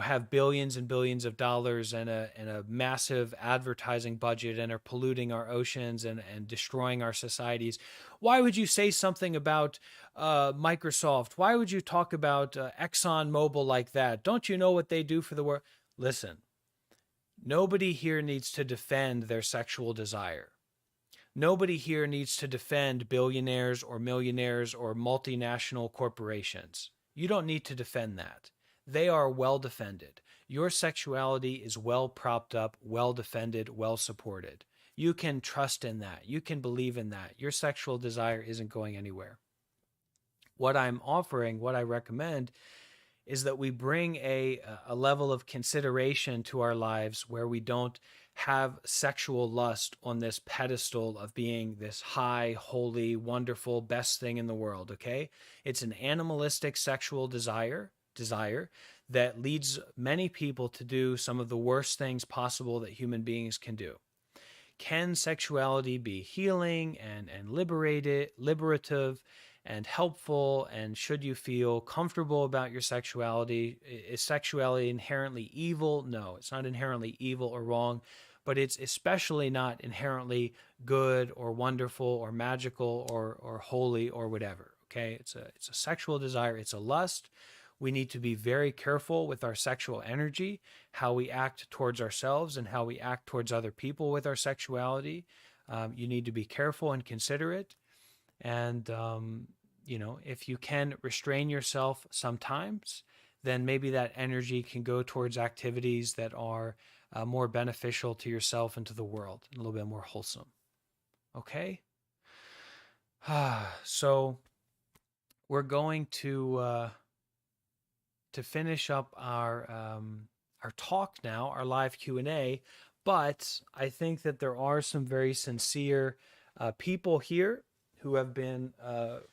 have billions and billions of dollars and a massive advertising budget and are polluting our oceans and destroying our societies. Why would you say something about Microsoft? Why would you talk about ExxonMobil like that? Don't you know what they do for the world? Listen, nobody here needs to defend their sexual desire. Nobody here needs to defend billionaires or millionaires or multinational corporations. You don't need to defend that. They are well defended. Your sexuality is well propped up, well defended, well supported. You can trust in that. You can believe in that. Your sexual desire isn't going anywhere. What I'm offering, what I recommend, is that we bring a level of consideration to our lives where we don't have sexual lust on this pedestal of being this high, holy, wonderful, best thing in the world, okay? It's an animalistic sexual desire that leads many people to do some of the worst things possible that human beings can do. Can sexuality be healing and liberative and helpful? And should you feel comfortable about your sexuality? Is sexuality inherently evil? No, it's not inherently evil or wrong, but it's especially not inherently good or wonderful or magical or holy or whatever. Okay, it's a sexual desire. It's a lust. We need to be very careful with our sexual energy, how we act towards ourselves and how we act towards other people with our sexuality. You need to be careful and considerate. And, if you can restrain yourself sometimes, then maybe that energy can go towards activities that are more beneficial to yourself and to the world, and a little bit more wholesome. Okay? So we're going to finish up our talk now, our live Q&A, but I think that there are some very sincere people here who have been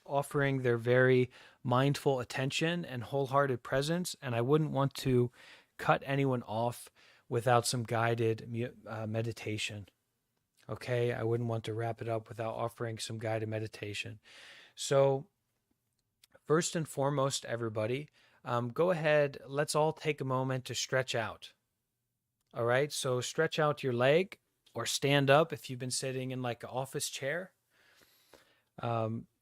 offering their very mindful attention and wholehearted presence, and I wouldn't want to cut anyone off without some guided meditation. Okay, I wouldn't want to wrap it up without offering some guided meditation. So first and foremost, everybody, go ahead, let's all take a moment to stretch out. All right, so stretch out your leg or stand up if you've been sitting in like an office chair.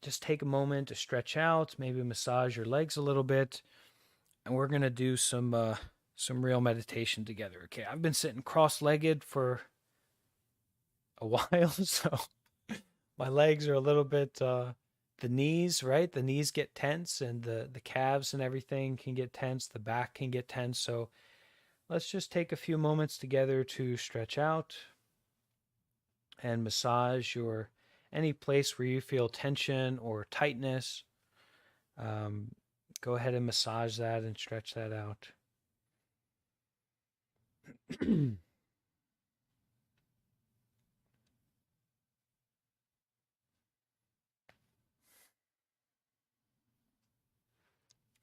Just take a moment to stretch out, maybe massage your legs a little bit, and we're going to do some real meditation together. Okay, I've been sitting cross-legged for a while, so my legs are a little bit, the knees, right? The knees get tense and the calves and everything can get tense. The back can get tense. So let's just take a few moments together to stretch out and massage any place where you feel tension or tightness. Go ahead and massage that and stretch that out.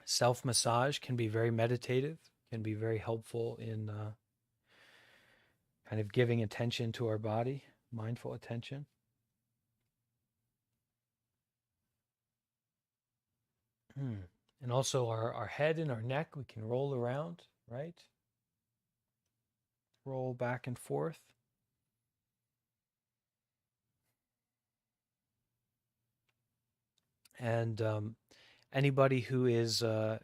Self-massage can be very meditative, can be very helpful in kind of giving attention to our body, mindful attention. And also our head and our neck, we can roll around, right? Roll back and forth. And anybody who is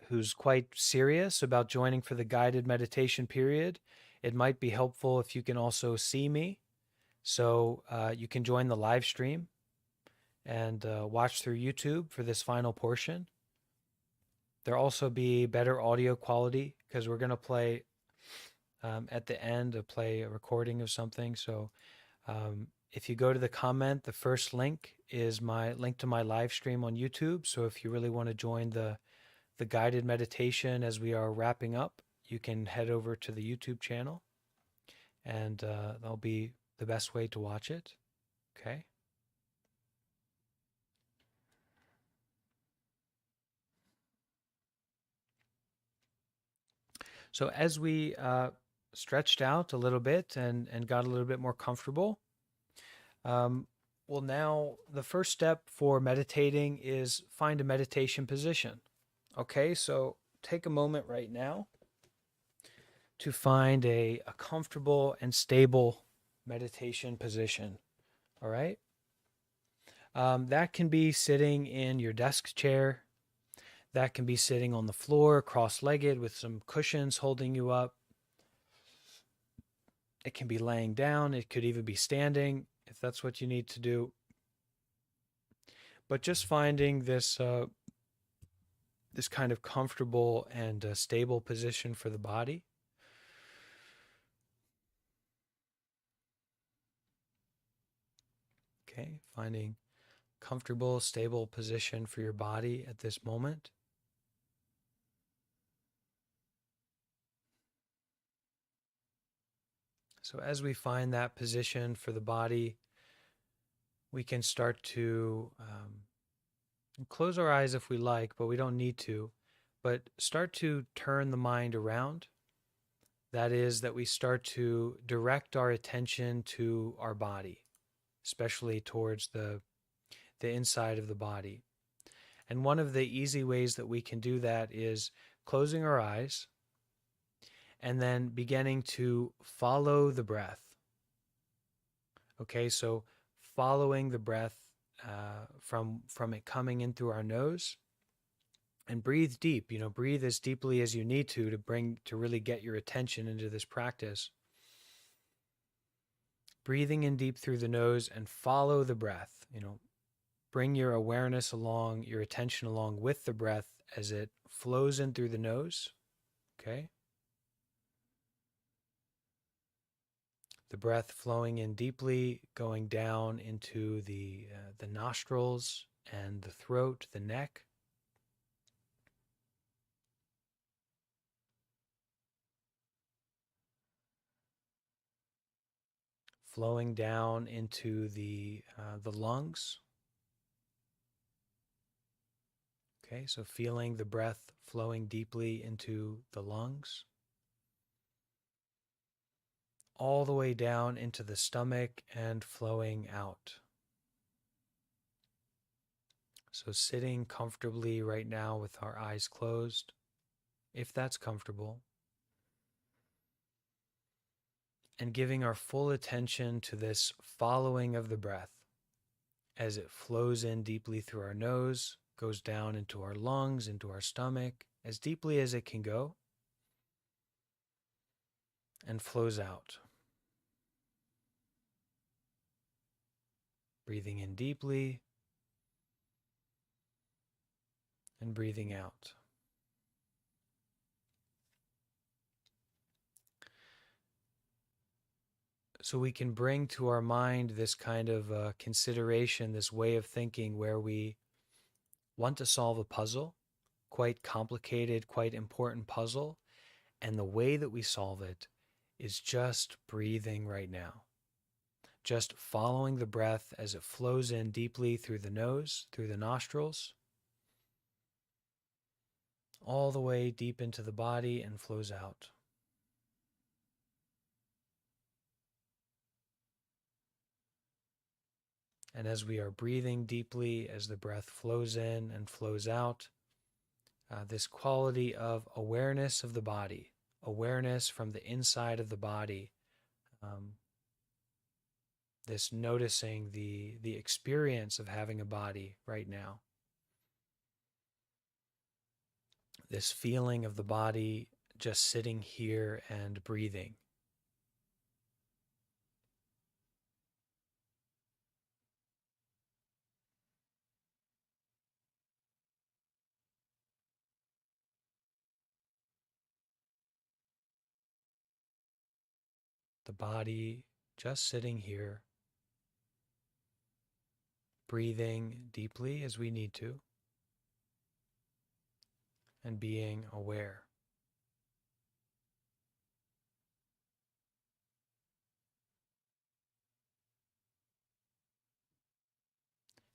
who's quite serious about joining for the guided meditation period, it might be helpful if you can also see me. So you can join the live stream and watch through YouTube for this final portion. There'll also be better audio quality because we're going to play at the end, play a recording of something. So if you go to the comment, the first link is my link to my live stream on YouTube. So if you really want to join the guided meditation as we are wrapping up, you can head over to the YouTube channel and that'll be the best way to watch it. Okay. So as we stretched out a little bit and got a little bit more comfortable, well, now the first step for meditating is find a meditation position. Okay, so take a moment right now to find a comfortable and stable meditation position. All right. That can be sitting in your desk chair. That can be sitting on the floor, cross-legged with some cushions holding you up. It can be laying down. It could even be standing if that's what you need to do. But just finding this this kind of comfortable and stable position for the body. Okay, finding comfortable, stable position for your body at this moment. So as we find that position for the body, we can start to close our eyes if we like, but we don't need to. But start to turn the mind around. That is, that we start to direct our attention to our body, especially towards the inside of the body. And one of the easy ways that we can do that is closing our eyes and then beginning to follow the breath. Okay, so following the breath from it coming in through our nose, and breathe deep. Breathe as deeply as you need to really get your attention into this practice. Breathing in deep through the nose and follow the breath. Bring your awareness along, your attention along with the breath as it flows in through the nose. Okay. The breath flowing in deeply, going down into the nostrils and the throat, the neck. Flowing down into the lungs. Okay, so feeling the breath flowing deeply into the lungs. All the way down into the stomach and flowing out. So sitting comfortably right now with our eyes closed, if that's comfortable, and giving our full attention to this following of the breath as it flows in deeply through our nose, goes down into our lungs, into our stomach, as deeply as it can go, and flows out. Breathing in deeply and breathing out. So we can bring to our mind this kind of consideration, this way of thinking where we want to solve a puzzle, quite complicated, quite important puzzle, and the way that we solve it is just breathing right now. Just following the breath as it flows in deeply through the nose, through the nostrils, all the way deep into the body and flows out. And as we are breathing deeply, as the breath flows in and flows out, this quality of awareness of the body, awareness from the inside of the body, this noticing the experience of having a body right now, this feeling of the body just sitting here and breathing. The body just sitting here, breathing deeply as we need to, and being aware.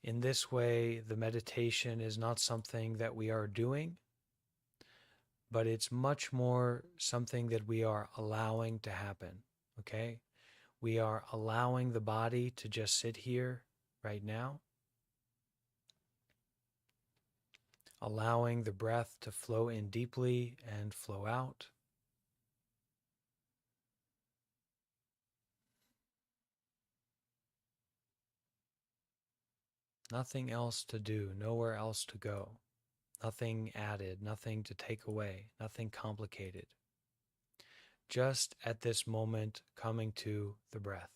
In this way, the meditation is not something that we are doing, but it's much more something that we are allowing to happen, okay? We are allowing the body to just sit here right now, allowing the breath to flow in deeply and flow out. Nothing else to do, nowhere else to go. Nothing added, nothing to take away, nothing complicated. Just at this moment, coming to the breath.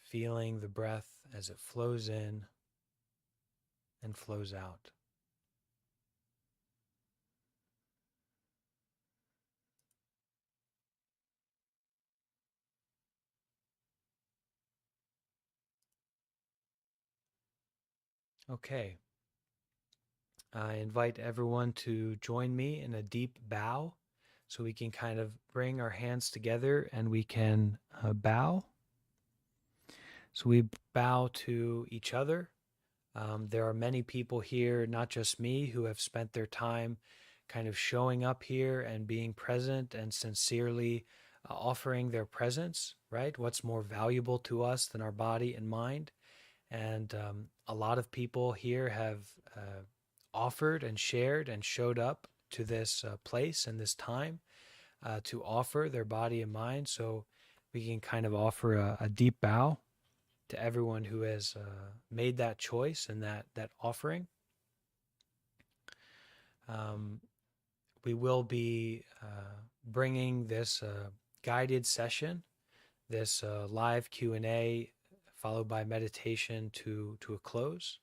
Feeling the breath as it flows in and flows out. Okay. I invite everyone to join me in a deep bow so we can kind of bring our hands together and we can bow. So we bow to each other. There are many people here, not just me, who have spent their time kind of showing up here and being present and sincerely offering their presence, right? What's more valuable to us than our body and mind? And a lot of people here have offered and shared and showed up to this place and this time to offer their body and mind. So we can kind of offer a deep bow to everyone who has made that choice and that offering. We will be bringing this guided session, this live Q&A followed by meditation to a close.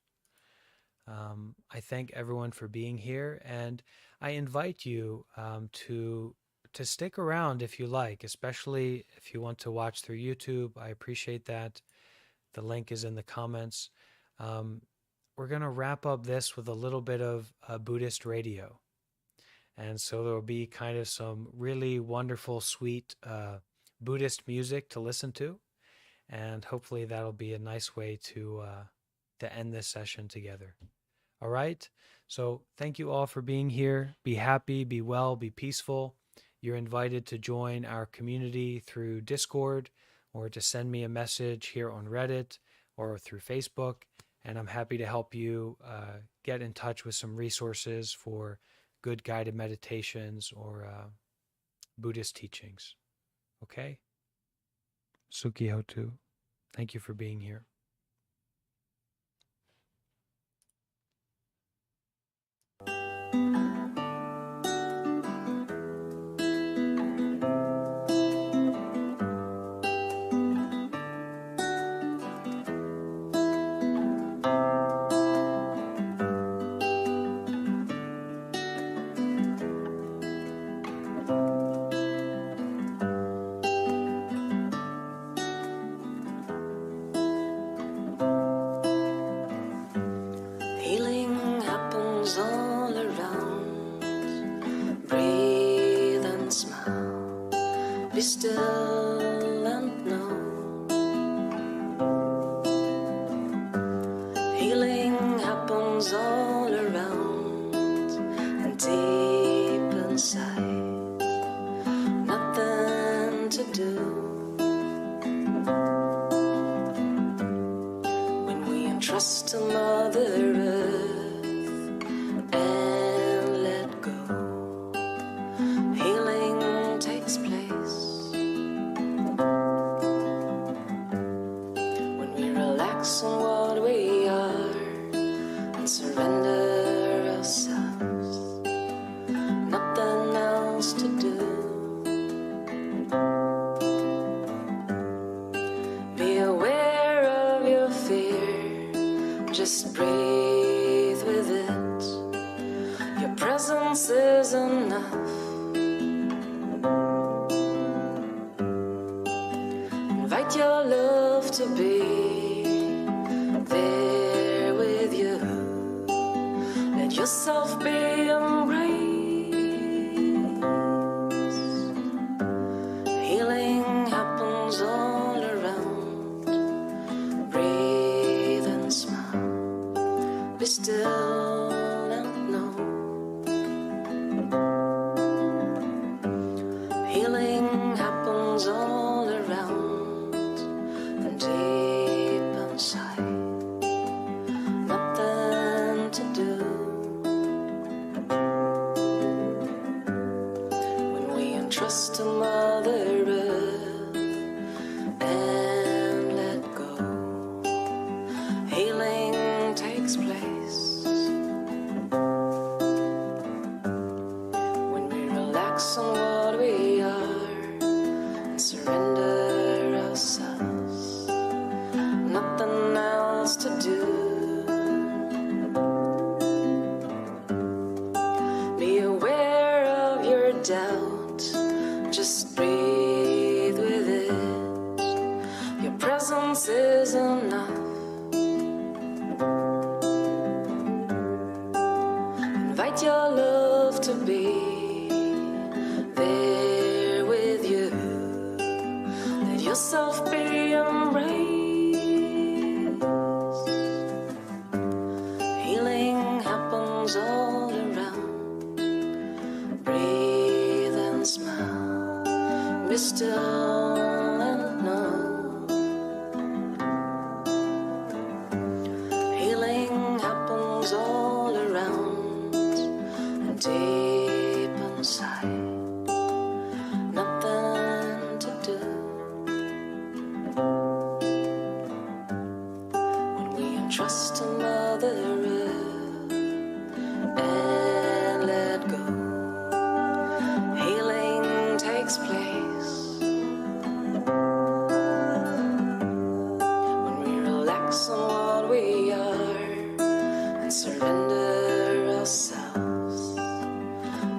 I thank everyone for being here, and I invite you to stick around if you like, especially if you want to watch through YouTube. I appreciate that. The link is in the comments. We're going to wrap up this with a little bit of Buddhist radio. And so there will be kind of some really wonderful, sweet Buddhist music to listen to. And hopefully that'll be a nice way to end this session together. All right? So thank you all for being here. Be happy, be well, be peaceful. You're invited to join our community through Discord or to send me a message here on Reddit or through Facebook. And I'm happy to help you get in touch with some resources for good guided meditations or Buddhist teachings. Okay? Sukhi Hotu. Thank you for being here. Healing happens all around. Breathe and smile. Be still and know. Healing happens all around and deep inside. Nothing to do. When we entrust to Mother Earth and let go, healing takes place. When we relax on what we are and surrender ourselves, nothing else to do. Be aware of your fear, just breathe with it. Your presence is enough. Invite your love to be there with you. Let yourself be embraced. Healing happens all around. ourselves, nothing else to do. Be aware of your doubt, just breathe with it. Your presence is enough. Invite your love to be there with you. Let yourself be embraced. Healing happens all around. Breathe and smile. Be still and know. Healing happens all around and deep inside. Nothing to do. When we entrust to Mother Earth and let go, healing takes place. When we relax on what we are and surrender ourselves,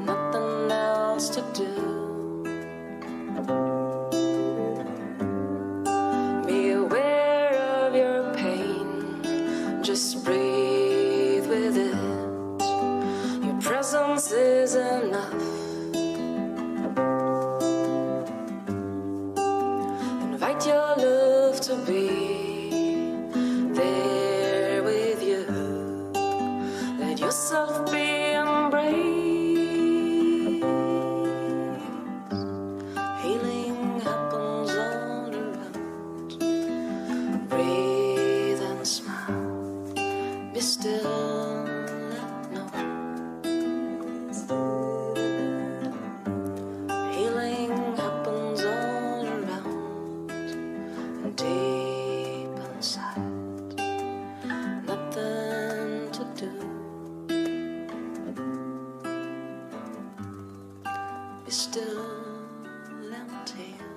nothing else to do. Be aware of your pain, just breathe with it. Your presence is enough. Invite your love to be there with you. Let yourself be embraced. Healing happens all around. Breathe and smile. Be still and know. Healing happens all around and deep inside. Nothing to do. Be still and heal.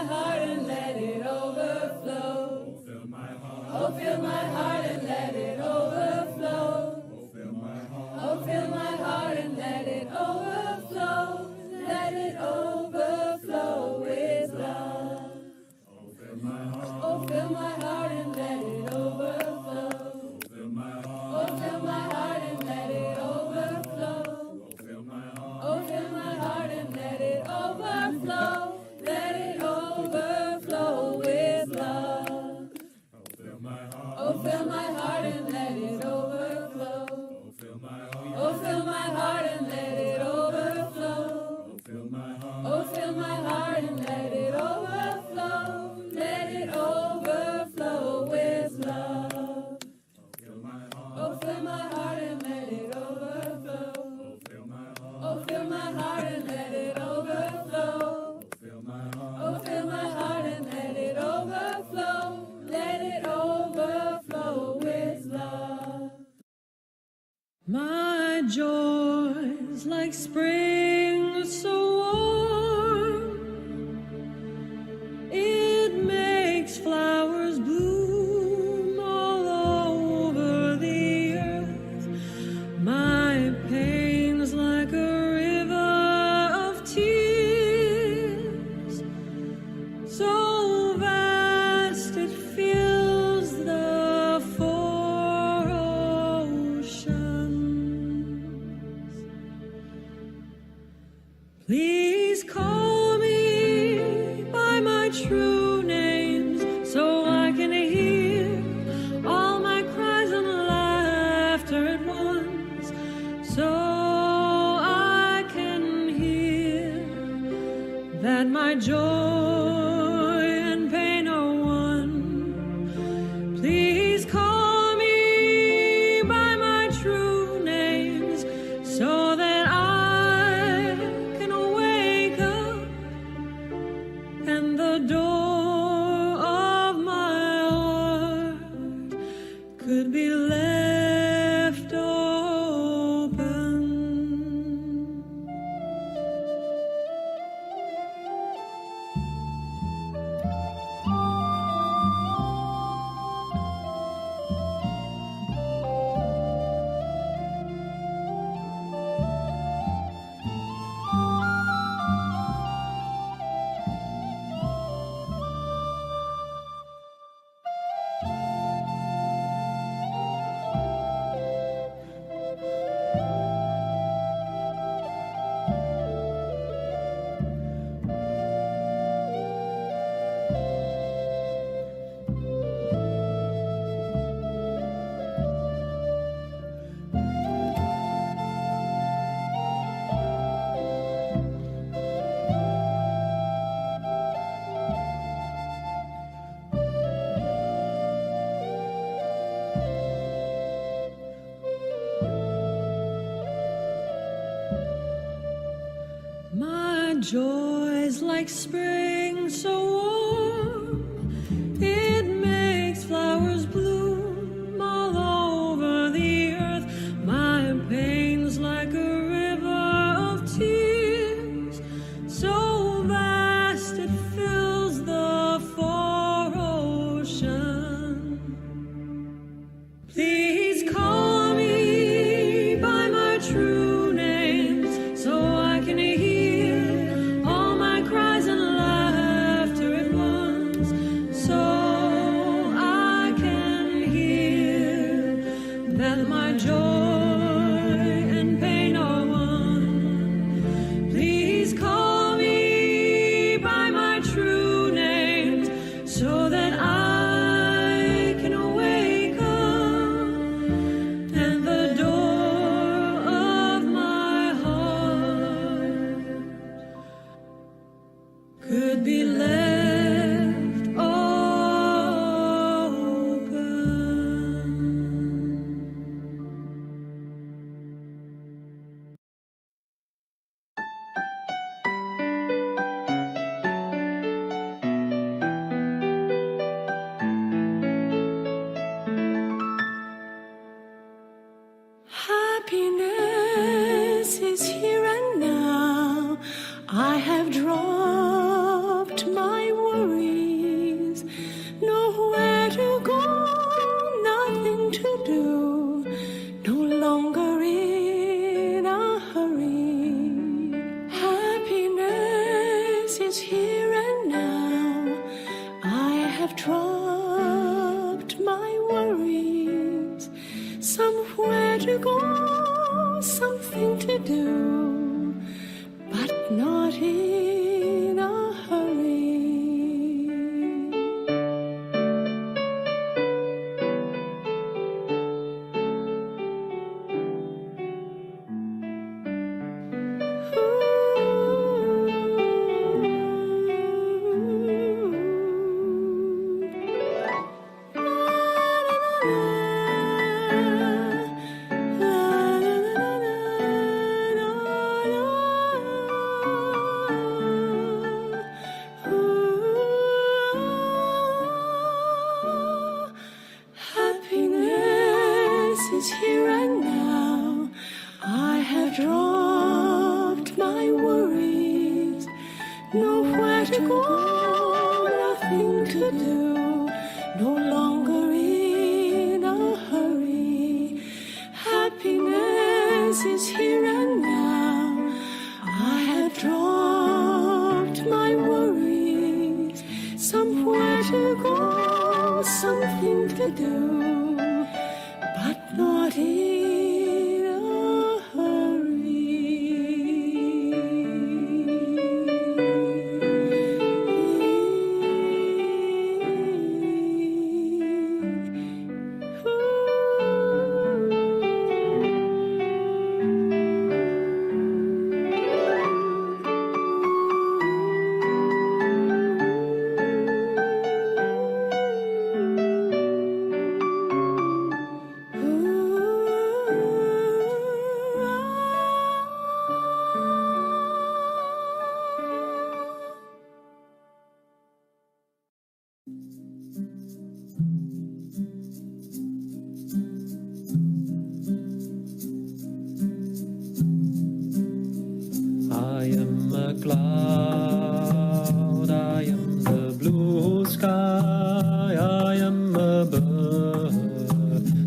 heart and let it overflow. Oh, fill my heart. Oh, fill my heart and let it overflow. Oh, fill my heart. Oh, fill my heart and let it overflow. Let it overflow with love. Oh, fill my heart. Oh, fill my heart and let it overflow. Oh, fill my heart. Oh, fill my heart and let it overflow. Oh, fill my heart. Oh, fill my heart and let it overflow. Let it overflow with love. Oh, fill my heart. Oh, fill my heart and let it overflow. Oh, fill my heart. Oh, fill my heart and let it overflow. Oh, fill my heart. Oh, fill my heart and let it overflow. Let it overflow with love. Oh, fill my heart and let it overflow. Oh, fill my heart. Oh, fill my heart and let it overflow. Oh, fill my heart. Oh, fill my heart and let it overflow. Let it overflow with love. My joy's like spring so warm, it makes flowers bloom all over the earth. My pain's like a river of tears, so vast it fills the four oceans. Please call me by my true names so I can hear all my cries and laughter at once, so I can hear that my joy and pain are one. Please call me by my true names so that I can wake up and the door of my heart could be left open. My joy's like spring so warm, it makes flowers bloom all over the earth. My pain's like a river of tears, so vast it fills the four oceans. Please call me by my true names so I can hear all my cries and laughter at once, so I can hear that my joy and pain are one. Please call me by my true names so that I can wake up and the door of my heart could be left open. Happiness is here and now. I have dropped my worries. is here and now. I have dropped my worries. Somewhere to go, something to do, but not in a hurry. Happiness is here and now. I have dropped my worries. Nowhere to go, nothing to do, no longer in a hurry. Happiness is here and now. I have dropped my worries. Somewhere to go, something to do, but not in a hurry. I am a cloud, I am the blue sky, I am a bird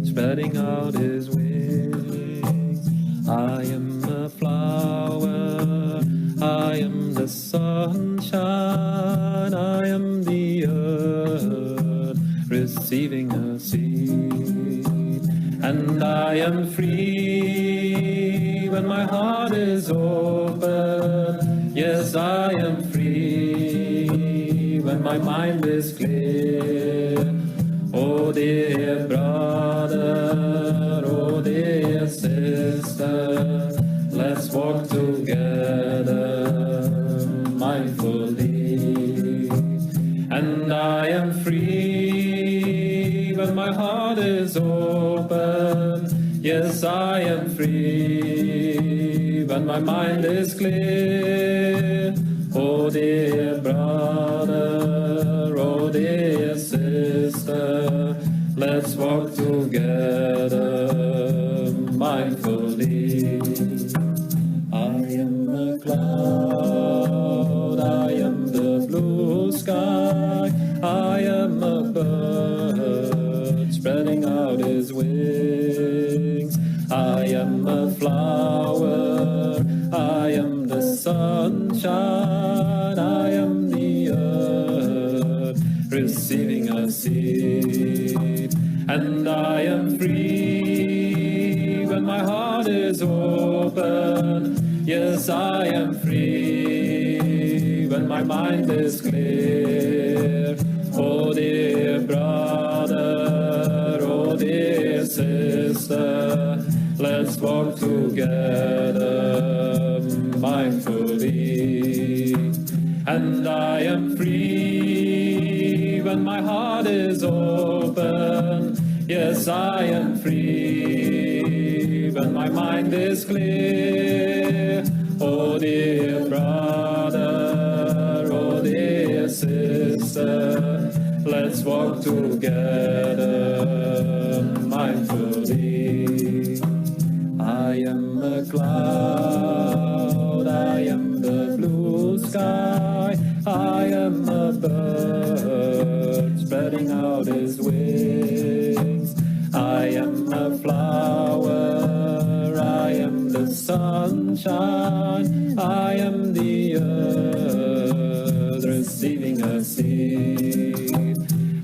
spreading out his wings. I am a flower, I am the sunshine, I am the earth receiving a seed. And I am free when my heart is open. Yes, I am free when my mind is clear. Oh dear brother, oh dear sister, let's walk together mindfully. And I am free when my heart is open. Yes, I am free when my mind is clear. Oh dear brother, oh dear sister, let's walk together mindfully. I am a cloud, I am the blue sky, I am a bird spreading out his wings. I am a flower, I am the sunshine, I am the earth receiving a seed. And I am free when my heart is open. Yes, I am free when my mind is clear. Oh dear brother, oh dear sister, let's walk together mindfully. And I am free when my heart is open. Yes, I am free when my mind is clear. Oh dear brother, oh dear sister, let's walk together mindfully. I am a cloud, I am the blue sky, I am a bird spreading out his wings. I am a flower, I am the sunshine, I am the earth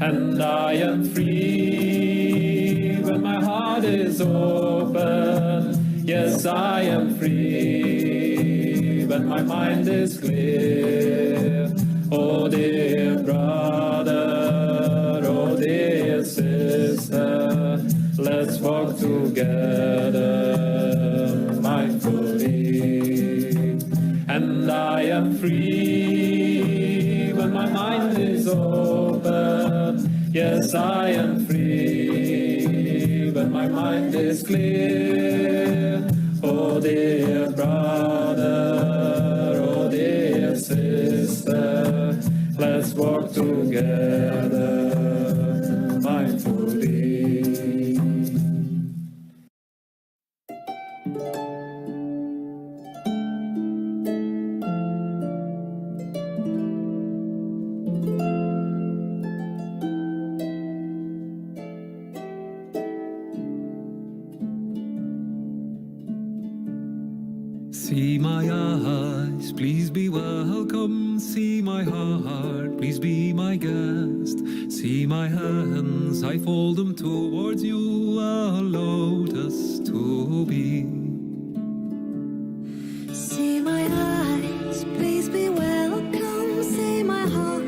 and I am free when my heart is open. Yes, I am free when my mind is clear. Oh dear brother, oh dear sister, let's walk together mindfully. And I am free when my mind is open. Yes, I am free when my mind is clear. Oh dear brother, oh dear sister, let's walk together mindfully. See my eyes, please be welcome. See my heart, please be my guest. See my hands, I fold them towards you, a lotus to be. See my eyes, please be welcome. See my heart,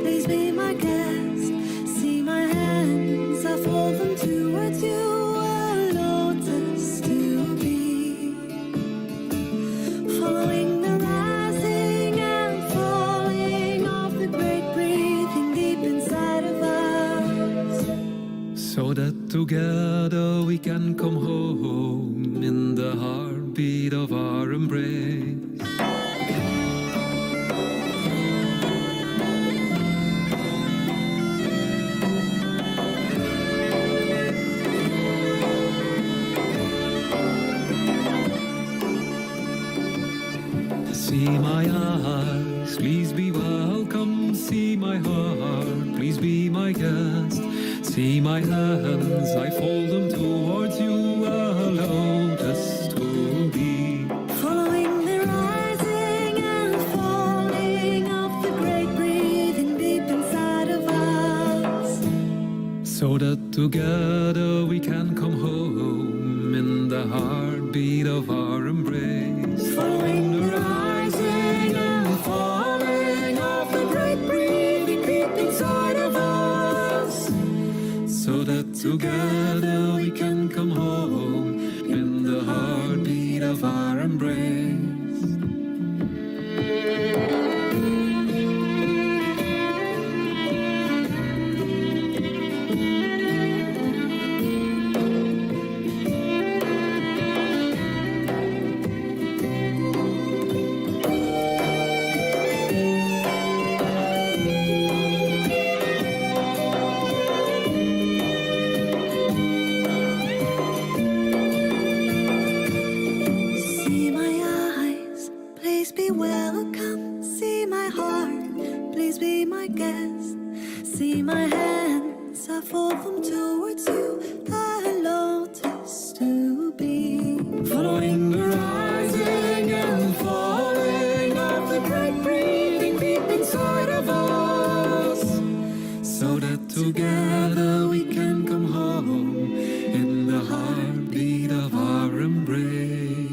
please be my guest. See my hands, I fold them towards you, a lotus to be. Following the rising and falling of the great breathing deep inside of us, So that together we can come home in the heartbeat of our embrace. See my eyes, please be welcome. See my heart, please be my guest. See my hands, I fold them towards you, a lotus to be. following the rising and falling of the great breathing deep inside of us, So that together we can come home in the heartbeat of our embrace. following the rising and falling of the great breathing deep inside of us, So that together we can come home in the heartbeat of our embrace. see my eyes, please be welcome. See my heart, please be my guest. See my hands, I fold them towards you, a lotus to be. Following the rising and falling of the great breathing deep inside of us, So that together we can come home in the heartbeat of our embrace.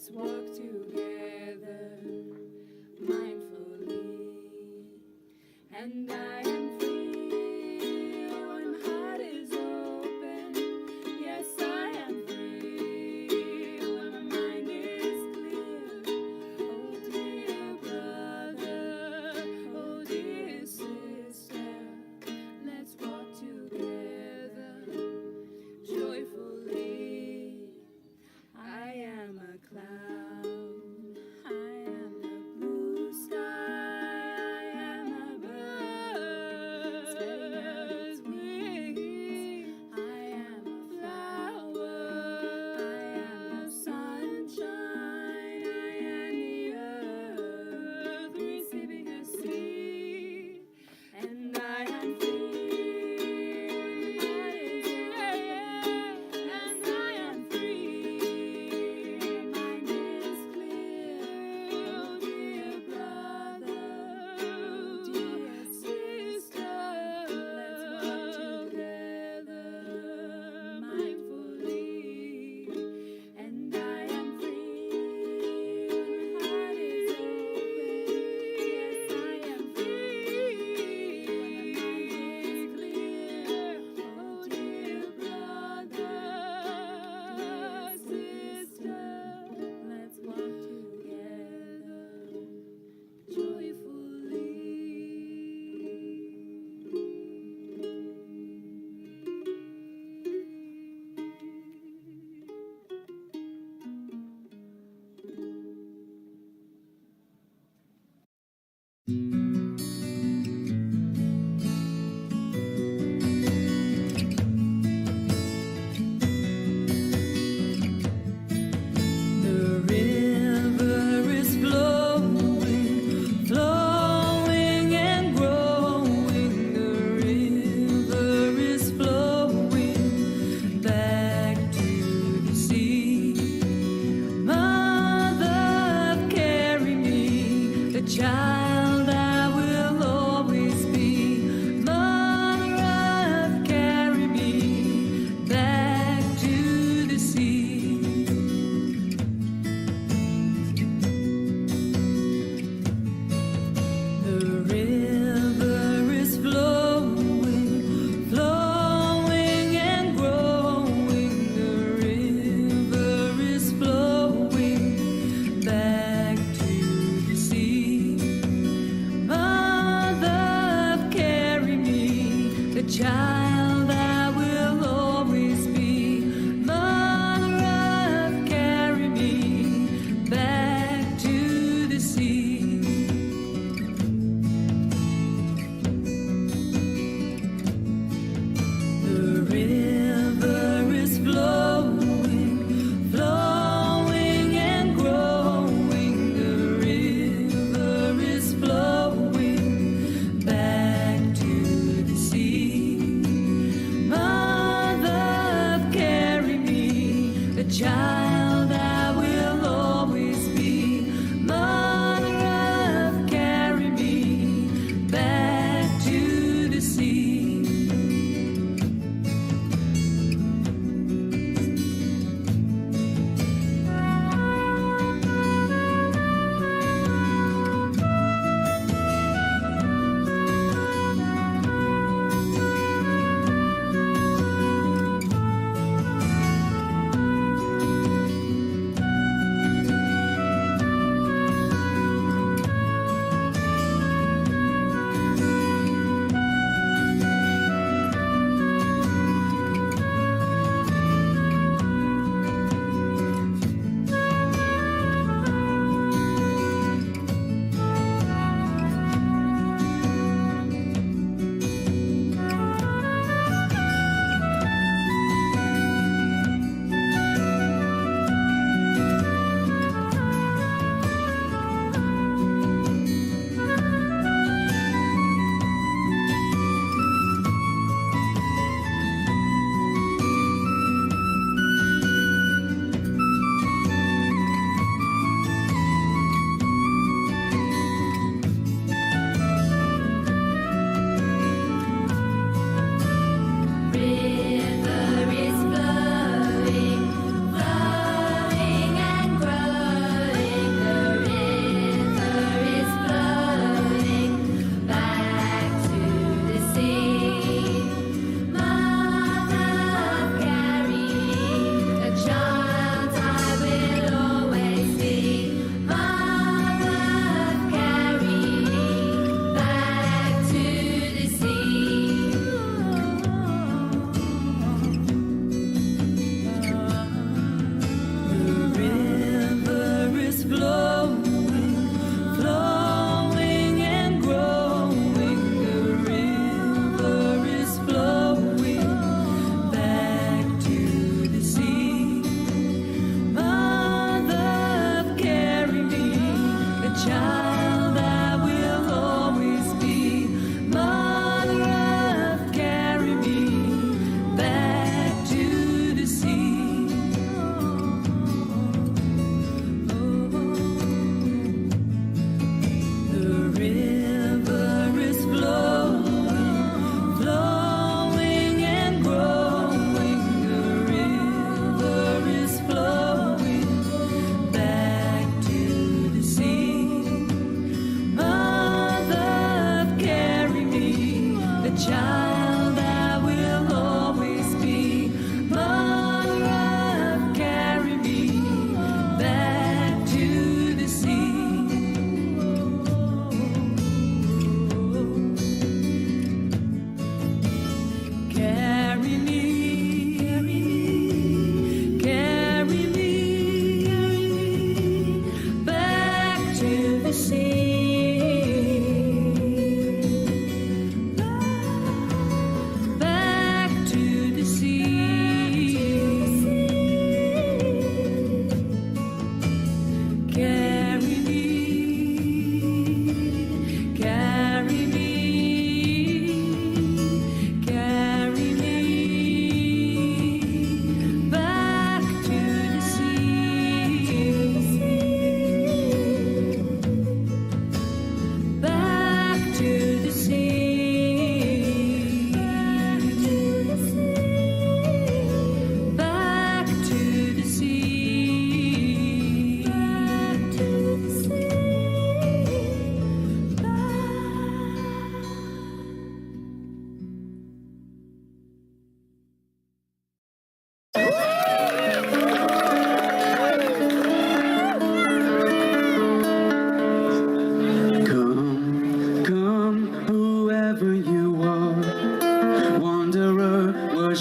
Let's walk together mindfully. And I am free when my heart is open. Yes, I am free when my mind is clear. Oh dear brother, oh dear sister, let's walk together joyfully. I am a cloud, I am a blue sky, I am a bird spreading out its wings. I am a flower, I am the sunshine, I am the earth receiving a seed, and I am free. And I am free. My mind is clear. Oh dear brother, oh dear sister, let's walk together mindfully. And I am free. My heart is open. Yes, I am free. When my mind is clear. Oh dear brother, sister, let's walk together joyfully. The river is flowing, flowing and growing. The river is flowing back to the sea. Mother, carry me, the child I will always be. Mother, carry me back to the sea. The river is flowing, flowing and growing. The river is flowing back to the sea. Mother, carry me, the child I will always be. Mother, carry me back to the sea. The river is flowing, flowing and growing. The river is flowing back to the sea.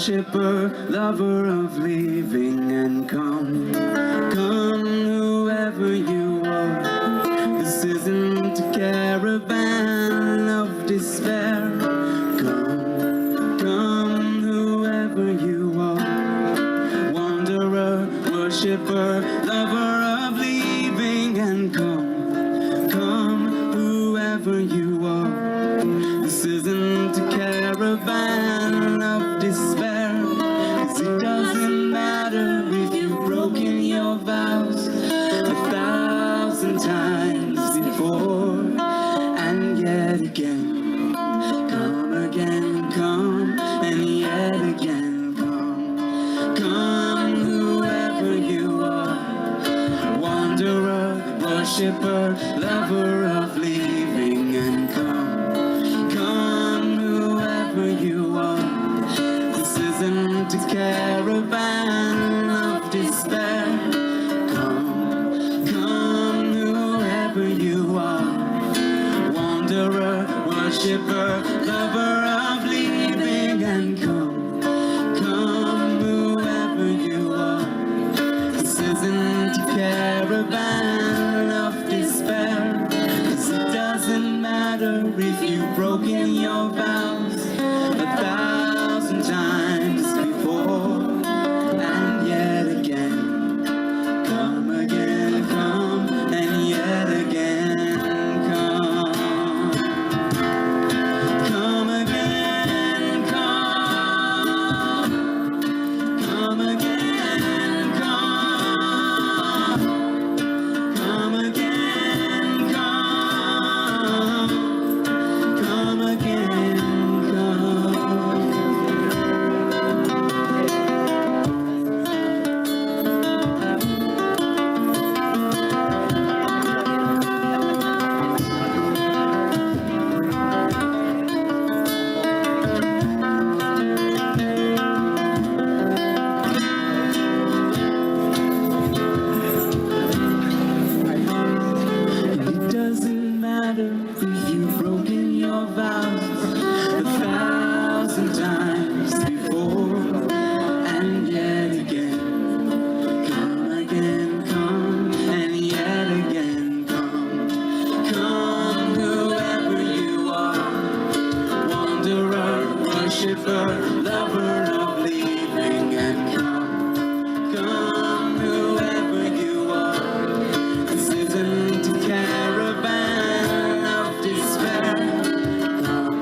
worshipper, lover of living, and come, come whoever you are. This isn't a caravan of despair. Come, come whoever you are. Wanderer, worshipper, lover of living, and come, come whoever you are. This isn't a caravan of despair. 'Cause it doesn't matter if you've broken your vows 1,000 times before, and yet again, come again, come, and yet again, come, come whoever you are. Wanderer, worshipper, lover of living, and come, come whoever you are. This isn't a caravan of despair. Come, come whoever you are. Wanderer, worshipper, lover of living, and come, come whoever you are. This isn't a caravan of despair. 'Cause it doesn't matter if you've broken your vows 1,000 times before, and yet again, come again, come, and yet again, come. Come again, come. Come again, come. Come again, come. Come again, come. It doesn't matter if you've broken your vows 1,000 times before, and yet again, come again, come, and yet again, come, come whoever you are. Wanderer, worshipper, lover of living, and come, come whoever you are. This isn't a caravan of despair. Come,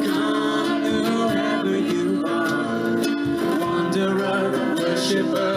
come whoever you are. Wanderer, worshipper,